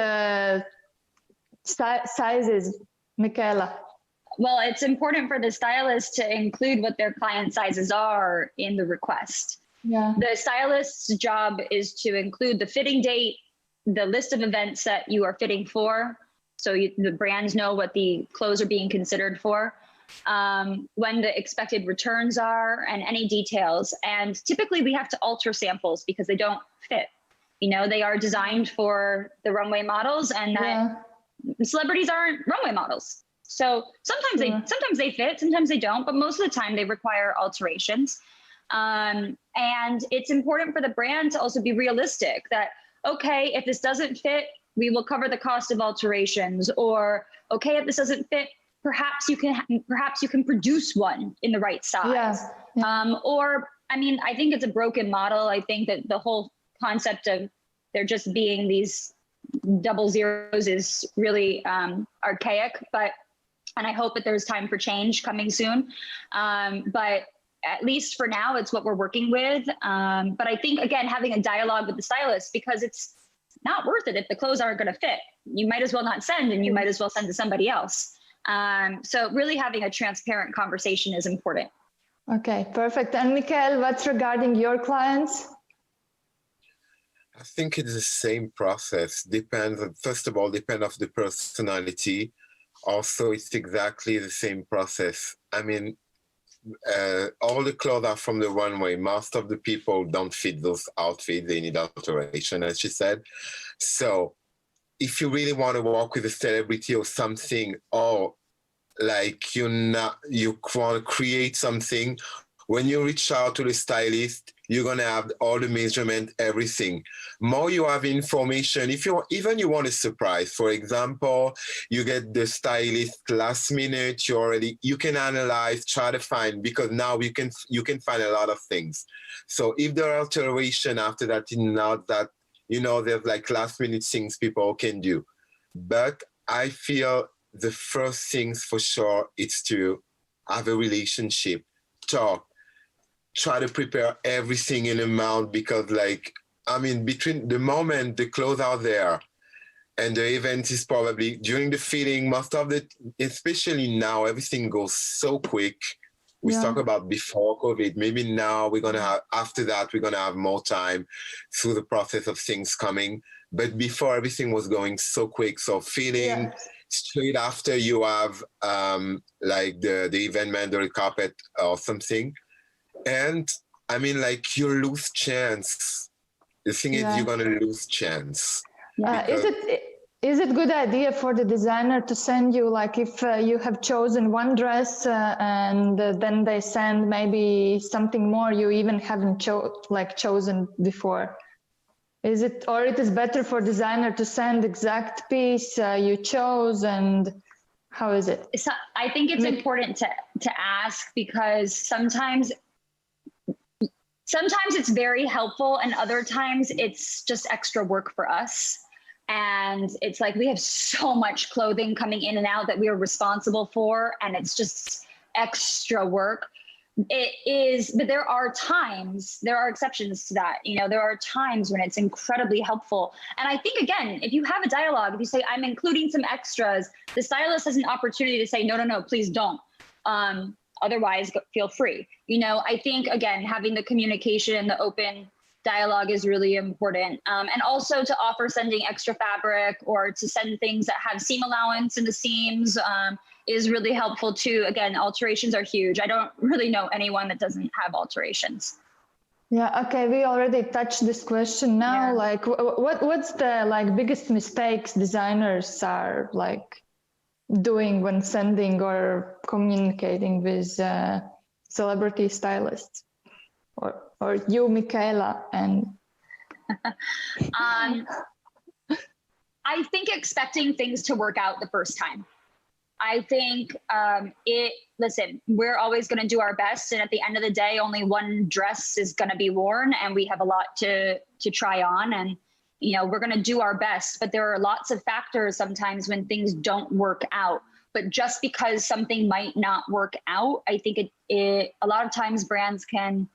sizes, Michaela. Well, it's important for the stylist to include what their client sizes are in the request. Yeah. The stylist's job is to include the fitting date, the list of events that you are fitting for, so the brands know what the clothes are being considered for, when the expected returns are, and any details. And typically we have to alter samples because they don't fit. They are designed for the runway models, and that celebrities aren't runway models. So sometimes they fit, sometimes they don't, but most of the time they require alterations. And it's important for the brand to also be realistic that, okay, if this doesn't fit, we will cover the cost of alterations, or okay, if this doesn't fit, perhaps you can produce one in the right size. Or, I think it's a broken model. I think that the whole concept of there just being these double zeros is really archaic, and I hope that there's time for change coming soon. But at least for now, it's what we're working with. But I think, again, having a dialogue with the stylist, because it's not worth it if the clothes aren't going to fit. You might as well not send, and you might as well send to somebody else. So really having a transparent conversation is important. Okay, perfect. And Mikael, what's regarding your clients? I think it's the same process. First of all, depends on the personality. Also, it's exactly the same process. All the clothes are from the runway. Most of the people don't fit those outfits. They need alteration, as she said. So if you really want to work with a celebrity or something, or like you want to create something, when you reach out to the stylist, you're going to have all the measurement, everything. More you have information, if you want a surprise, for example, you get the stylist last minute, you can analyze, try to find, because now you can find a lot of things. So if there are alterations after that, not that, there's like last minute things people can do. But I feel the first things for sure is to have a relationship, talk, try to prepare everything in amount, because like, I mean, between the moment the clothes are there and the event is probably during the fitting, most of the, especially now, everything goes so quick. We talk about before COVID, maybe now we're going to have, after that, we're going to have more time through the process of things coming. But before, everything was going so quick. So fitting, straight after you have like the event man, the red carpet or something. And I mean, like, you lose chance. The thing is, you're going to lose chance. Is it good idea for the designer to send you, like, if you have chosen one dress and then they send maybe something more you even haven't chosen before? Is it, or it is better for designer to send exact piece you chose, and how is it? So I think it's important to ask, because sometimes it's very helpful and other times it's just extra work for us. And it's like, we have so much clothing coming in and out that we are responsible for, and it's just extra work. It is, but there are times, there are exceptions to that. You know, there are times when it's incredibly helpful. And I think, again, if you have a dialogue, if you say, I'm including some extras, the stylist has an opportunity to say, no, please don't. Otherwise, feel free. You know, I think, again, having the communication and the open dialogue is really important. And also to offer sending extra fabric or to send things that have seam allowance in the seams is really helpful too. Again, alterations are huge. I don't really know anyone that doesn't have alterations. Yeah, okay, we already touched this question now. Like, what's the like biggest mistakes designers are like doing when sending or communicating with celebrity stylists? Or you, Michaela, and I think expecting things to work out the first time. I think listen, we're always going to do our best, and at the end of the day, only one dress is going to be worn, and we have a lot to try on, and you know, we're going to do our best. But there are lots of factors sometimes when things don't work out. But just because something might not work out, I think a lot of times brands can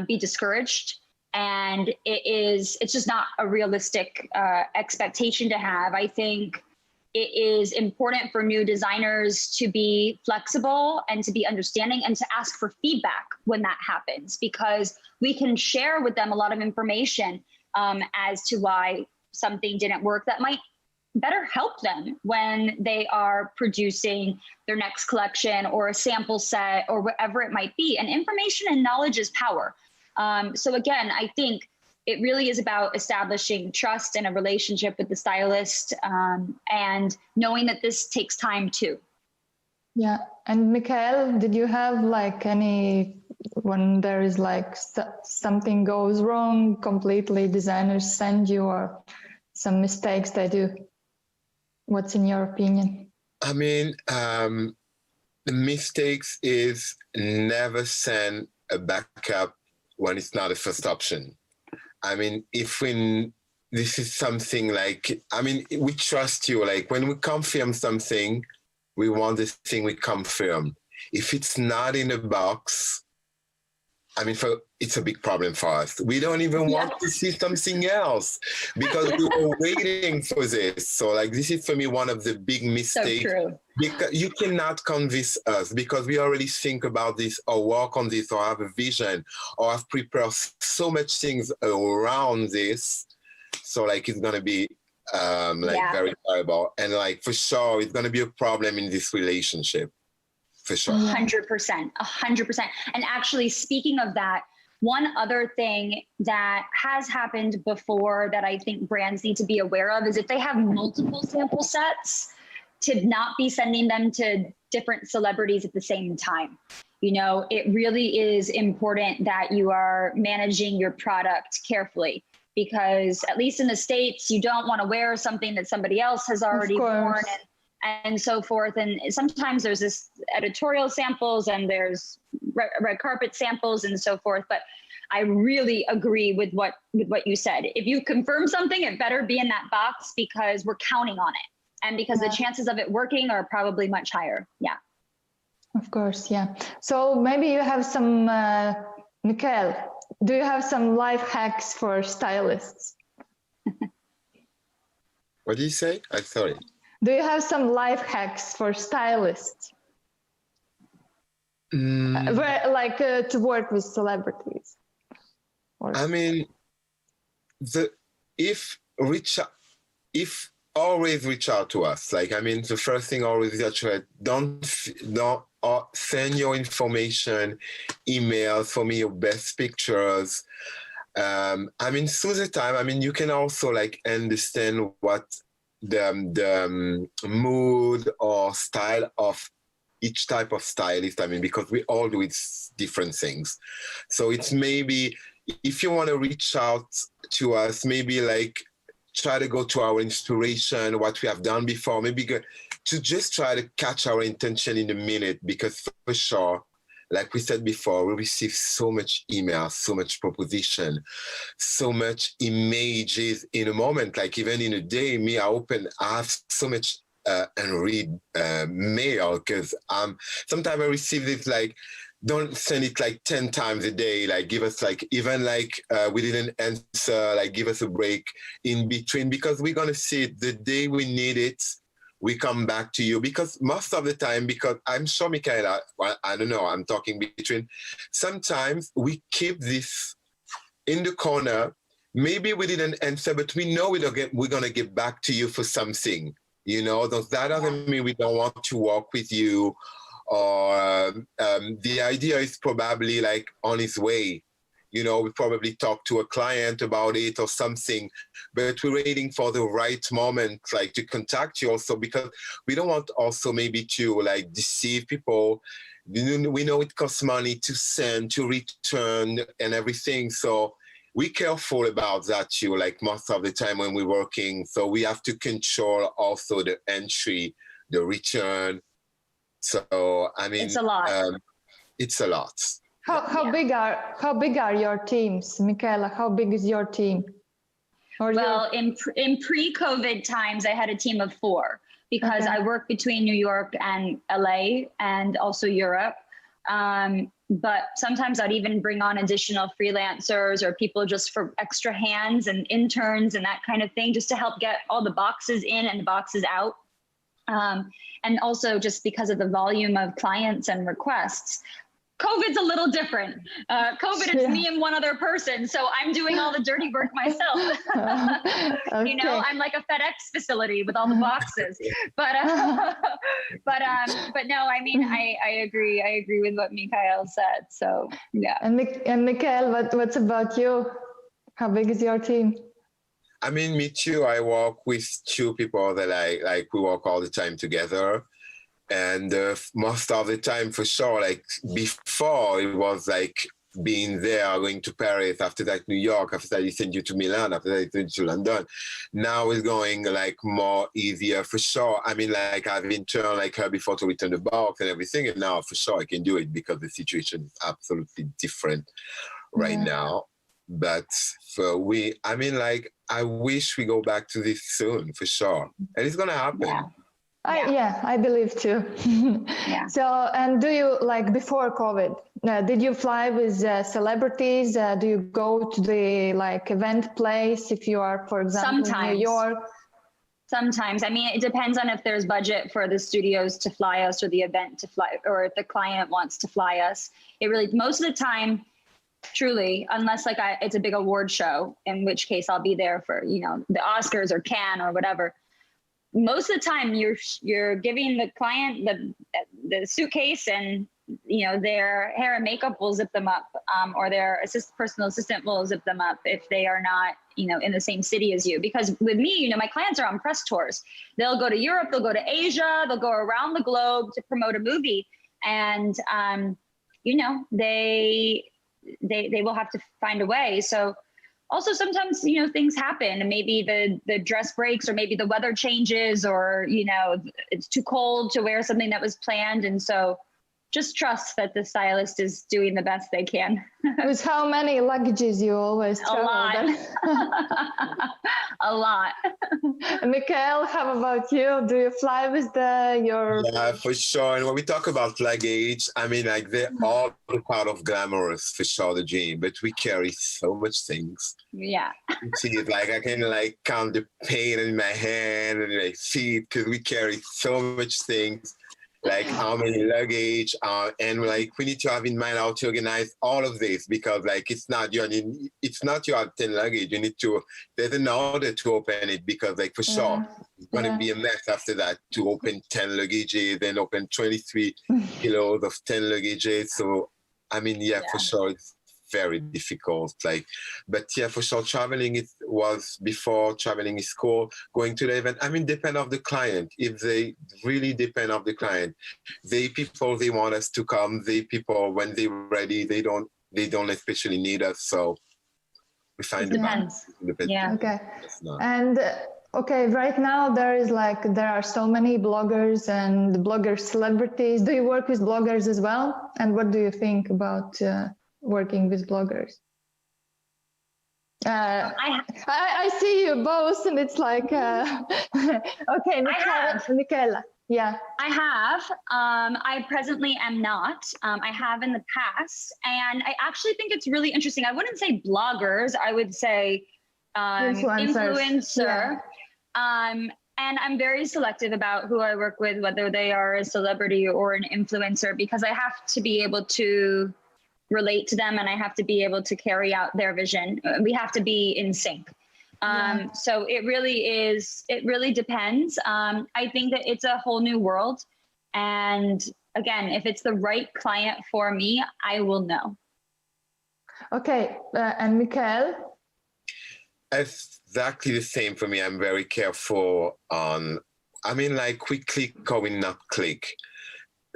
be discouraged, and it's just not a realistic expectation to have. I think it is important for new designers to be flexible and to be understanding and to ask for feedback when that happens, because we can share with them a lot of information as to why something didn't work that might better help them when they are producing their next collection or a sample set or whatever it might be. And information and knowledge is power. So again, I think it really is about establishing trust and a relationship with the stylist, and knowing that this takes time too. Yeah. And Michael, did you have like any, when there is like something goes wrong completely, designers send you, or some mistakes they do? What's in your opinion? I mean, the mistakes is never send a backup when it's not a first option. I mean, this is something like, I mean, we trust you. Like when we confirm something, we want this thing we confirm. If it's not in a box, I mean, it's a big problem for us. We don't even want to see something else because we were waiting for this. So like, this is for me one of the big mistakes. So true. Because you cannot convince us because we already think about this or work on this or have a vision or have prepared so much things around this. So like, it's going to be very terrible. And like, for sure, it's going to be a problem in this relationship. For sure. 100%. And actually, speaking of that, one other thing that has happened before that I think brands need to be aware of is if they have multiple sample sets, to not be sending them to different celebrities at the same time. You know, it really is important that you are managing your product carefully, because at least in the States, you don't want to wear something that somebody else has already worn and so forth. And sometimes there's this editorial samples and there's red carpet samples and so forth. But I really agree with what you said. If you confirm something, it better be in that box because we're counting on it. And because the chances of it working are probably much higher. Yeah. Of course, yeah. So maybe you have some, Mikhail, do you have some life hacks for stylists? What do you say? I'm sorry. Do you have some life hacks for stylists? To work with celebrities? I mean, if always reach out to us. Like, I mean, the first thing always is that don't send your information, emails for me, your best pictures. I mean, through the time, I mean, you can also like understand what the mood or style of each type of stylist. I mean, because we all do it different things. So it's maybe if you want to reach out to us, maybe like try to go to our inspiration, what we have done before, maybe to just try to catch our intention in a minute, because for sure, like we said before, we receive so much email, so much proposition, so much images in a moment. Like even in a day, I have so much unread mail, because sometimes I receive it like, don't send it like 10 times a day. Like give us like, even like we didn't answer, like give us a break in between, because we're going to see it the day we need it. We come back to you, because most of the time, because I'm sure Michaela, I don't know, I'm talking between, sometimes we keep this in the corner. Maybe we didn't answer, but we know we're going to get back to you for something, you know. That doesn't mean we don't want to work with you, or the idea is probably like on its way. You know, we probably talk to a client about it or something, but we're waiting for the right moment, like to contact you also, because we don't want also maybe to like deceive people. We know it costs money to send, to return and everything. So we're careful about that too, like most of the time when we're working. So we have to control also the entry, the return. So, I mean, it's a lot. It's a lot. How big are your teams, Michaela? How big is your team? In pre-COVID times, I had a team of 4, because I work between New York and LA and also Europe. But sometimes I'd even bring on additional freelancers or people just for extra hands and interns and that kind of thing, just to help get all the boxes in and the boxes out. And also just because of the volume of clients and requests. COVID's a little different. It's me and one other person, so I'm doing all the dirty work myself. You know, I'm like a FedEx facility with all the boxes. But no, I mean, I agree. I agree with what Mikhail said. So yeah. And Mikhail, what's about you? How big is your team? I mean, me too. I work with 2 people that we work all the time together. And most of the time, for sure, like before, it was like being there, going to Paris, after that New York, after that he sent you to Milan, after that he sent you to London. Now it's going like more easier, for sure. I mean, like I've interned like her before to return the box and everything, and now for sure I can do it, because the situation is absolutely different right now. But I mean, like, I wish we go back to this soon, for sure. And it's going to happen. I believe too. So, and do you, like before COVID, did you fly with celebrities? Do you go to the like event place if you are, for example, in New York? Sometimes. I mean, it depends on if there's budget for the studios to fly us or the event to fly, or if the client wants to fly us. It really, most of the time, truly, unless like it's a big award show, in which case I'll be there for, you know, the Oscars or Cannes or whatever. Most of the time you're giving the client the suitcase, and you know, their hair and makeup will zip them up, or their personal assistant will zip them up if they are not, you know, in the same city as you. Because with me, you know, my clients are on press tours. They'll go to Europe, they'll go to Asia, they'll go around the globe to promote a movie, and you know, they will have to find a way. So also sometimes, you know, things happen, and maybe the dress breaks, or maybe the weather changes, or, you know, it's too cold to wear something that was planned. And so just trust that the stylist is doing the best they can. With how many luggages you always travel? A lot. A lot. Mikhail, how about you? Do you fly with your... Yeah, for sure. And when we talk about luggage, I mean, like, they're all part of glamorous, for sure, the dream, but we carry so much things. Yeah. See, it's like I can like count the pain in my hand and my feet because we carry so much things, like how many luggage, and like we need to have in mind how to organize all of this, because like it's not you have 10 luggage. You need to, there's an order to open it, because like for sure it's gonna be a mess after that to open 10 luggages, then open 23 kilos of 10 luggages. So I mean, yeah, for sure it's very difficult. Like, but yeah, for sure, traveling was before traveling is cool. Going to the event, I mean, depend of the client. If they really depend of the client, they want us to come. They people when they're ready, they don't especially need us. So we find the balance. Yeah. Okay. And okay, right now there are so many bloggers and blogger celebrities. Do you work with bloggers as well? And what do you think about working with bloggers? I see you both, and it's like okay, Michaela. Yeah, I have. I presently am not. I have in the past, and I actually think it's really interesting. I wouldn't say bloggers. I would say influencer. And I'm very selective about who I work with, whether they are a celebrity or an influencer, because I have to be able to relate to them and I have to be able to carry out their vision. We have to be in sync. So it really depends. I think that it's a whole new world. And again, if it's the right client for me, I will know. Okay, and Mikhail? Exactly the same for me. I'm very careful on, I mean, like we click or we not click.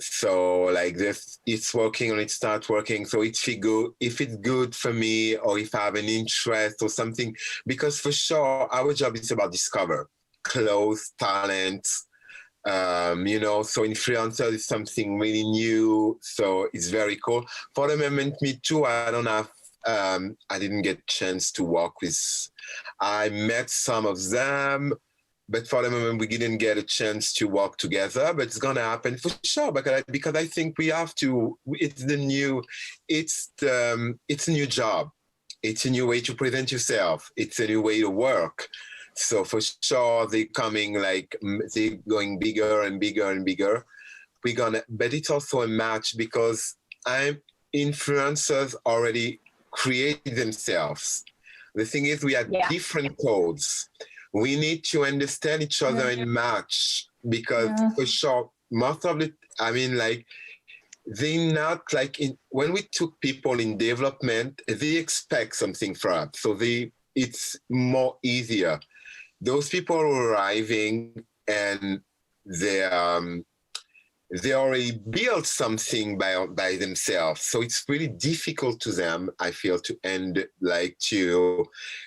So like this, it's working or it starts working. So if it's good for me, or if I have an interest or something, because for sure our job is about discover clothes, talents, so influencer is something really new. So it's very cool. For the moment, me too, I don't have, I didn't get a chance to work with, I met some of them, but for the moment, we didn't get a chance to work together, but it's gonna happen for sure, because I think we have to, it's a new job. It's a new way to present yourself. It's a new way to work. So for sure, they're going bigger and bigger and bigger. But it's also a match, because influencers already create themselves. The thing is, we have different codes. We need to understand each other and match, because for sure, most of the, I mean, like, they not like when we took people in development, they expect something from us. So it's more easier. Those people are arriving and they already built something by themselves. So it's really difficult to them, I feel, to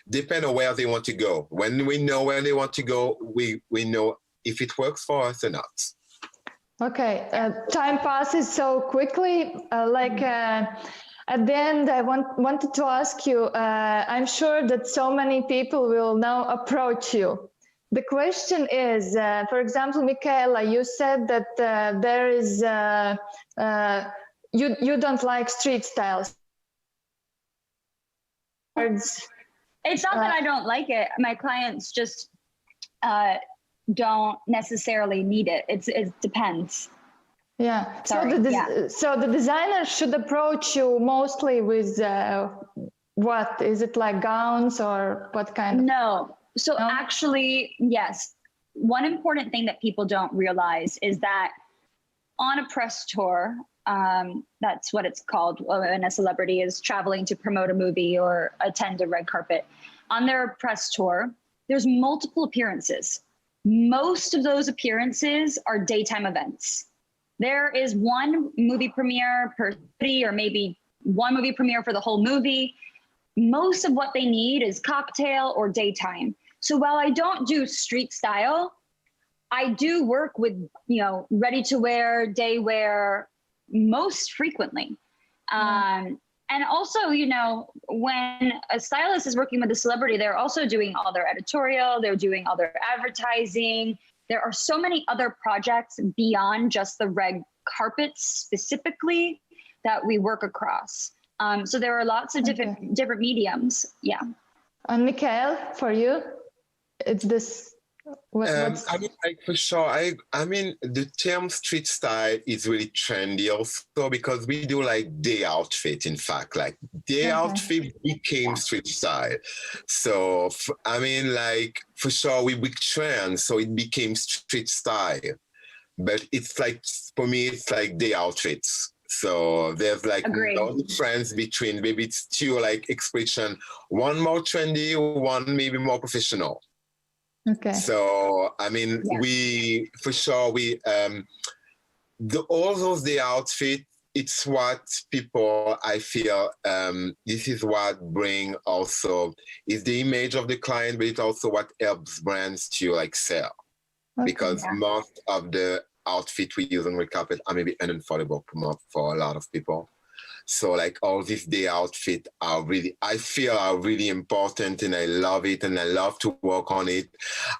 depend on where they want to go. When we know where they want to go, we know if it works for us or not. Okay, time passes so quickly. At the end, I wanted to ask you, I'm sure that so many people will now approach you. The question is, for example, Michaela, you said that there is, you don't like street styles. It's not that I don't like it. My clients just don't necessarily need it. It depends. Yeah. Sorry. So the designer should approach you mostly with what? Is it like gowns or what kind of? No. So actually, yes. One important thing that people don't realize is that on a press tour, that's what it's called when a celebrity is traveling to promote a movie or attend a red carpet. On their press tour, there's multiple appearances. Most of those appearances are daytime events. There is one movie premiere per city, or maybe one movie premiere for the whole movie. Most of what they need is cocktail or daytime. So while I don't do street style, I do work with, ready to wear, day wear, most frequently. And also, you know, when a stylist is working with a celebrity, they're also doing all their editorial, they're doing all their advertising. There are so many other projects beyond just the red carpets specifically that we work across. So there are lots of different mediums. Yeah. And Mikhail, for you, it's this. I mean, like for sure. I mean, the term street style is really trendy also because we do like day outfit. In fact, like day outfit became street style. So I mean, like for sure, we trend, so it became street style. But it's like for me, it's like day outfits. So there's like no difference between maybe it's two like expression, one more trendy, one maybe more professional. Okay. So I mean, we for sure all those day outfit. It's what people I feel. This is what bring also is the image of the client, but it's also what helps brands to like sell because most of the outfit we use on red carpet are maybe unaffordable for a lot of people. So like all these day outfit are really, I feel are really important and I love it and I love to work on it.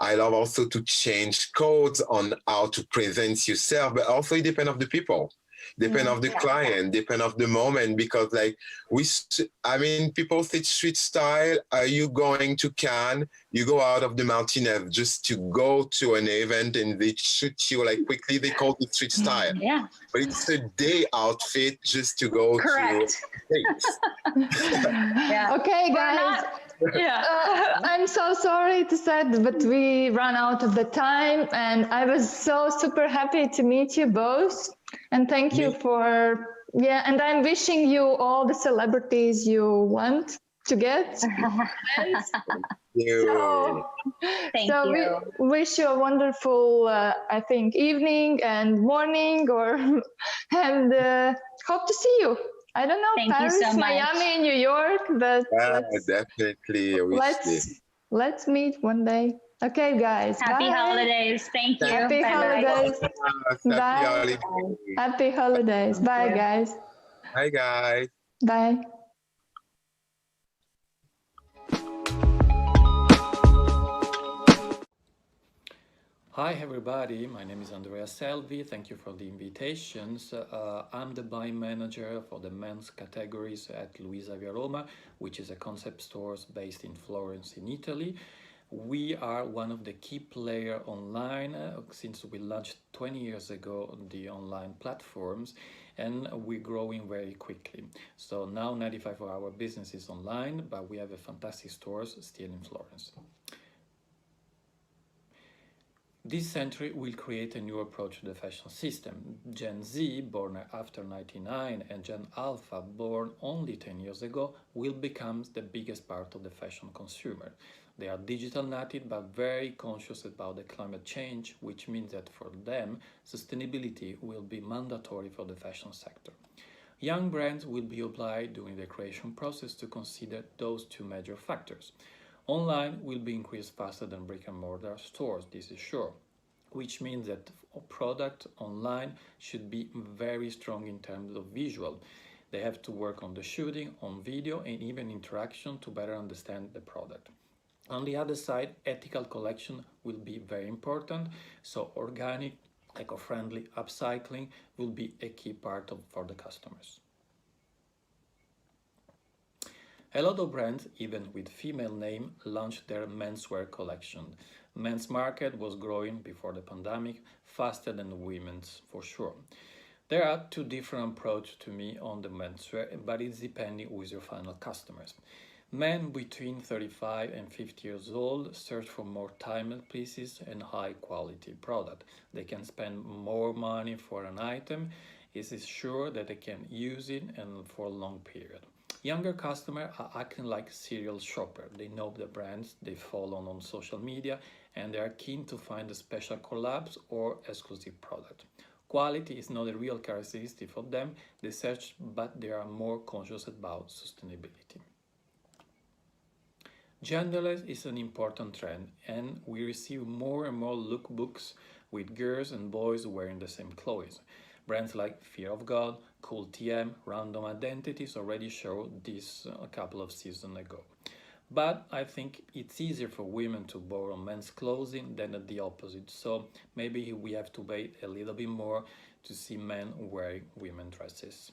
I love also to change codes on how to present yourself, but also it depends on the people. Depend of the client, depend of the moment, because like people say street style. Are you going to Cannes? You go out of the Martinez just to go to an event and they shoot you like quickly. They call it street style. Yeah. But it's a day outfit just to go to dates. Okay, guys. I'm so sorry to say, but we ran out of the time, and I was so super happy to meet you both. And thank you for, and I'm wishing you all the celebrities you want to get. Thank you. So we wish you a wonderful, I think, evening and morning, and hope to see you. I don't know, Thank Paris, you so much. Miami, New York, but definitely. let's meet one day. Okay, guys. Happy holidays. Thank you. Happy holidays. Bye. Happy holidays. Bye, guys. Bye, guys. Bye. Hi everybody, my name is Andrea Selvi. Thank you for the invitations. I'm the buying manager for the men's categories at Luisa Via Roma, which is a concept store based in Florence in Italy. We are one of the key players online since we launched 20 years ago on the online platforms, and we're growing very quickly. So now 95% of our business is online, but we have a fantastic stores still in Florence. This century will create a new approach to the fashion system. Gen Z, born after 99, and Gen Alpha, born only 10 years ago, will become the biggest part of the fashion consumer. They are digital native, but very conscious about the climate change, which means that for them, sustainability will be mandatory for the fashion sector. Young brands will be obliged during the creation process to consider those two major factors. Online will be increased faster than brick-and-mortar stores, this is sure, which means that a product online should be very strong in terms of visual. They have to work on the shooting, on video, and even interaction to better understand the product. On the other side, ethical collection will be very important, so organic, eco-friendly upcycling will be a key part for the customers. A lot of brands, even with female name, launched their menswear collection. Men's market was growing before the pandemic faster than the women's, for sure. There are two different approaches to me on the menswear, but it's depending who is your final customers. Men between 35 and 50 years old search for more timeless pieces and high quality product. They can spend more money for an item. It is sure that they can use it and for a long period. Younger customers are acting like serial shopper. They know the brands, they follow on social media, and they are keen to find the special collabs or exclusive product. Quality is not a real characteristic for them. They search, but they are more conscious about sustainability. Genderless is an important trend, and we receive more and more lookbooks with girls and boys wearing the same clothes. Brands like Fear of God, Cool TM, Random Identities already showed this a couple of seasons ago. But I think it's easier for women to borrow men's clothing than the opposite. So maybe we have to wait a little bit more to see men wearing women's dresses.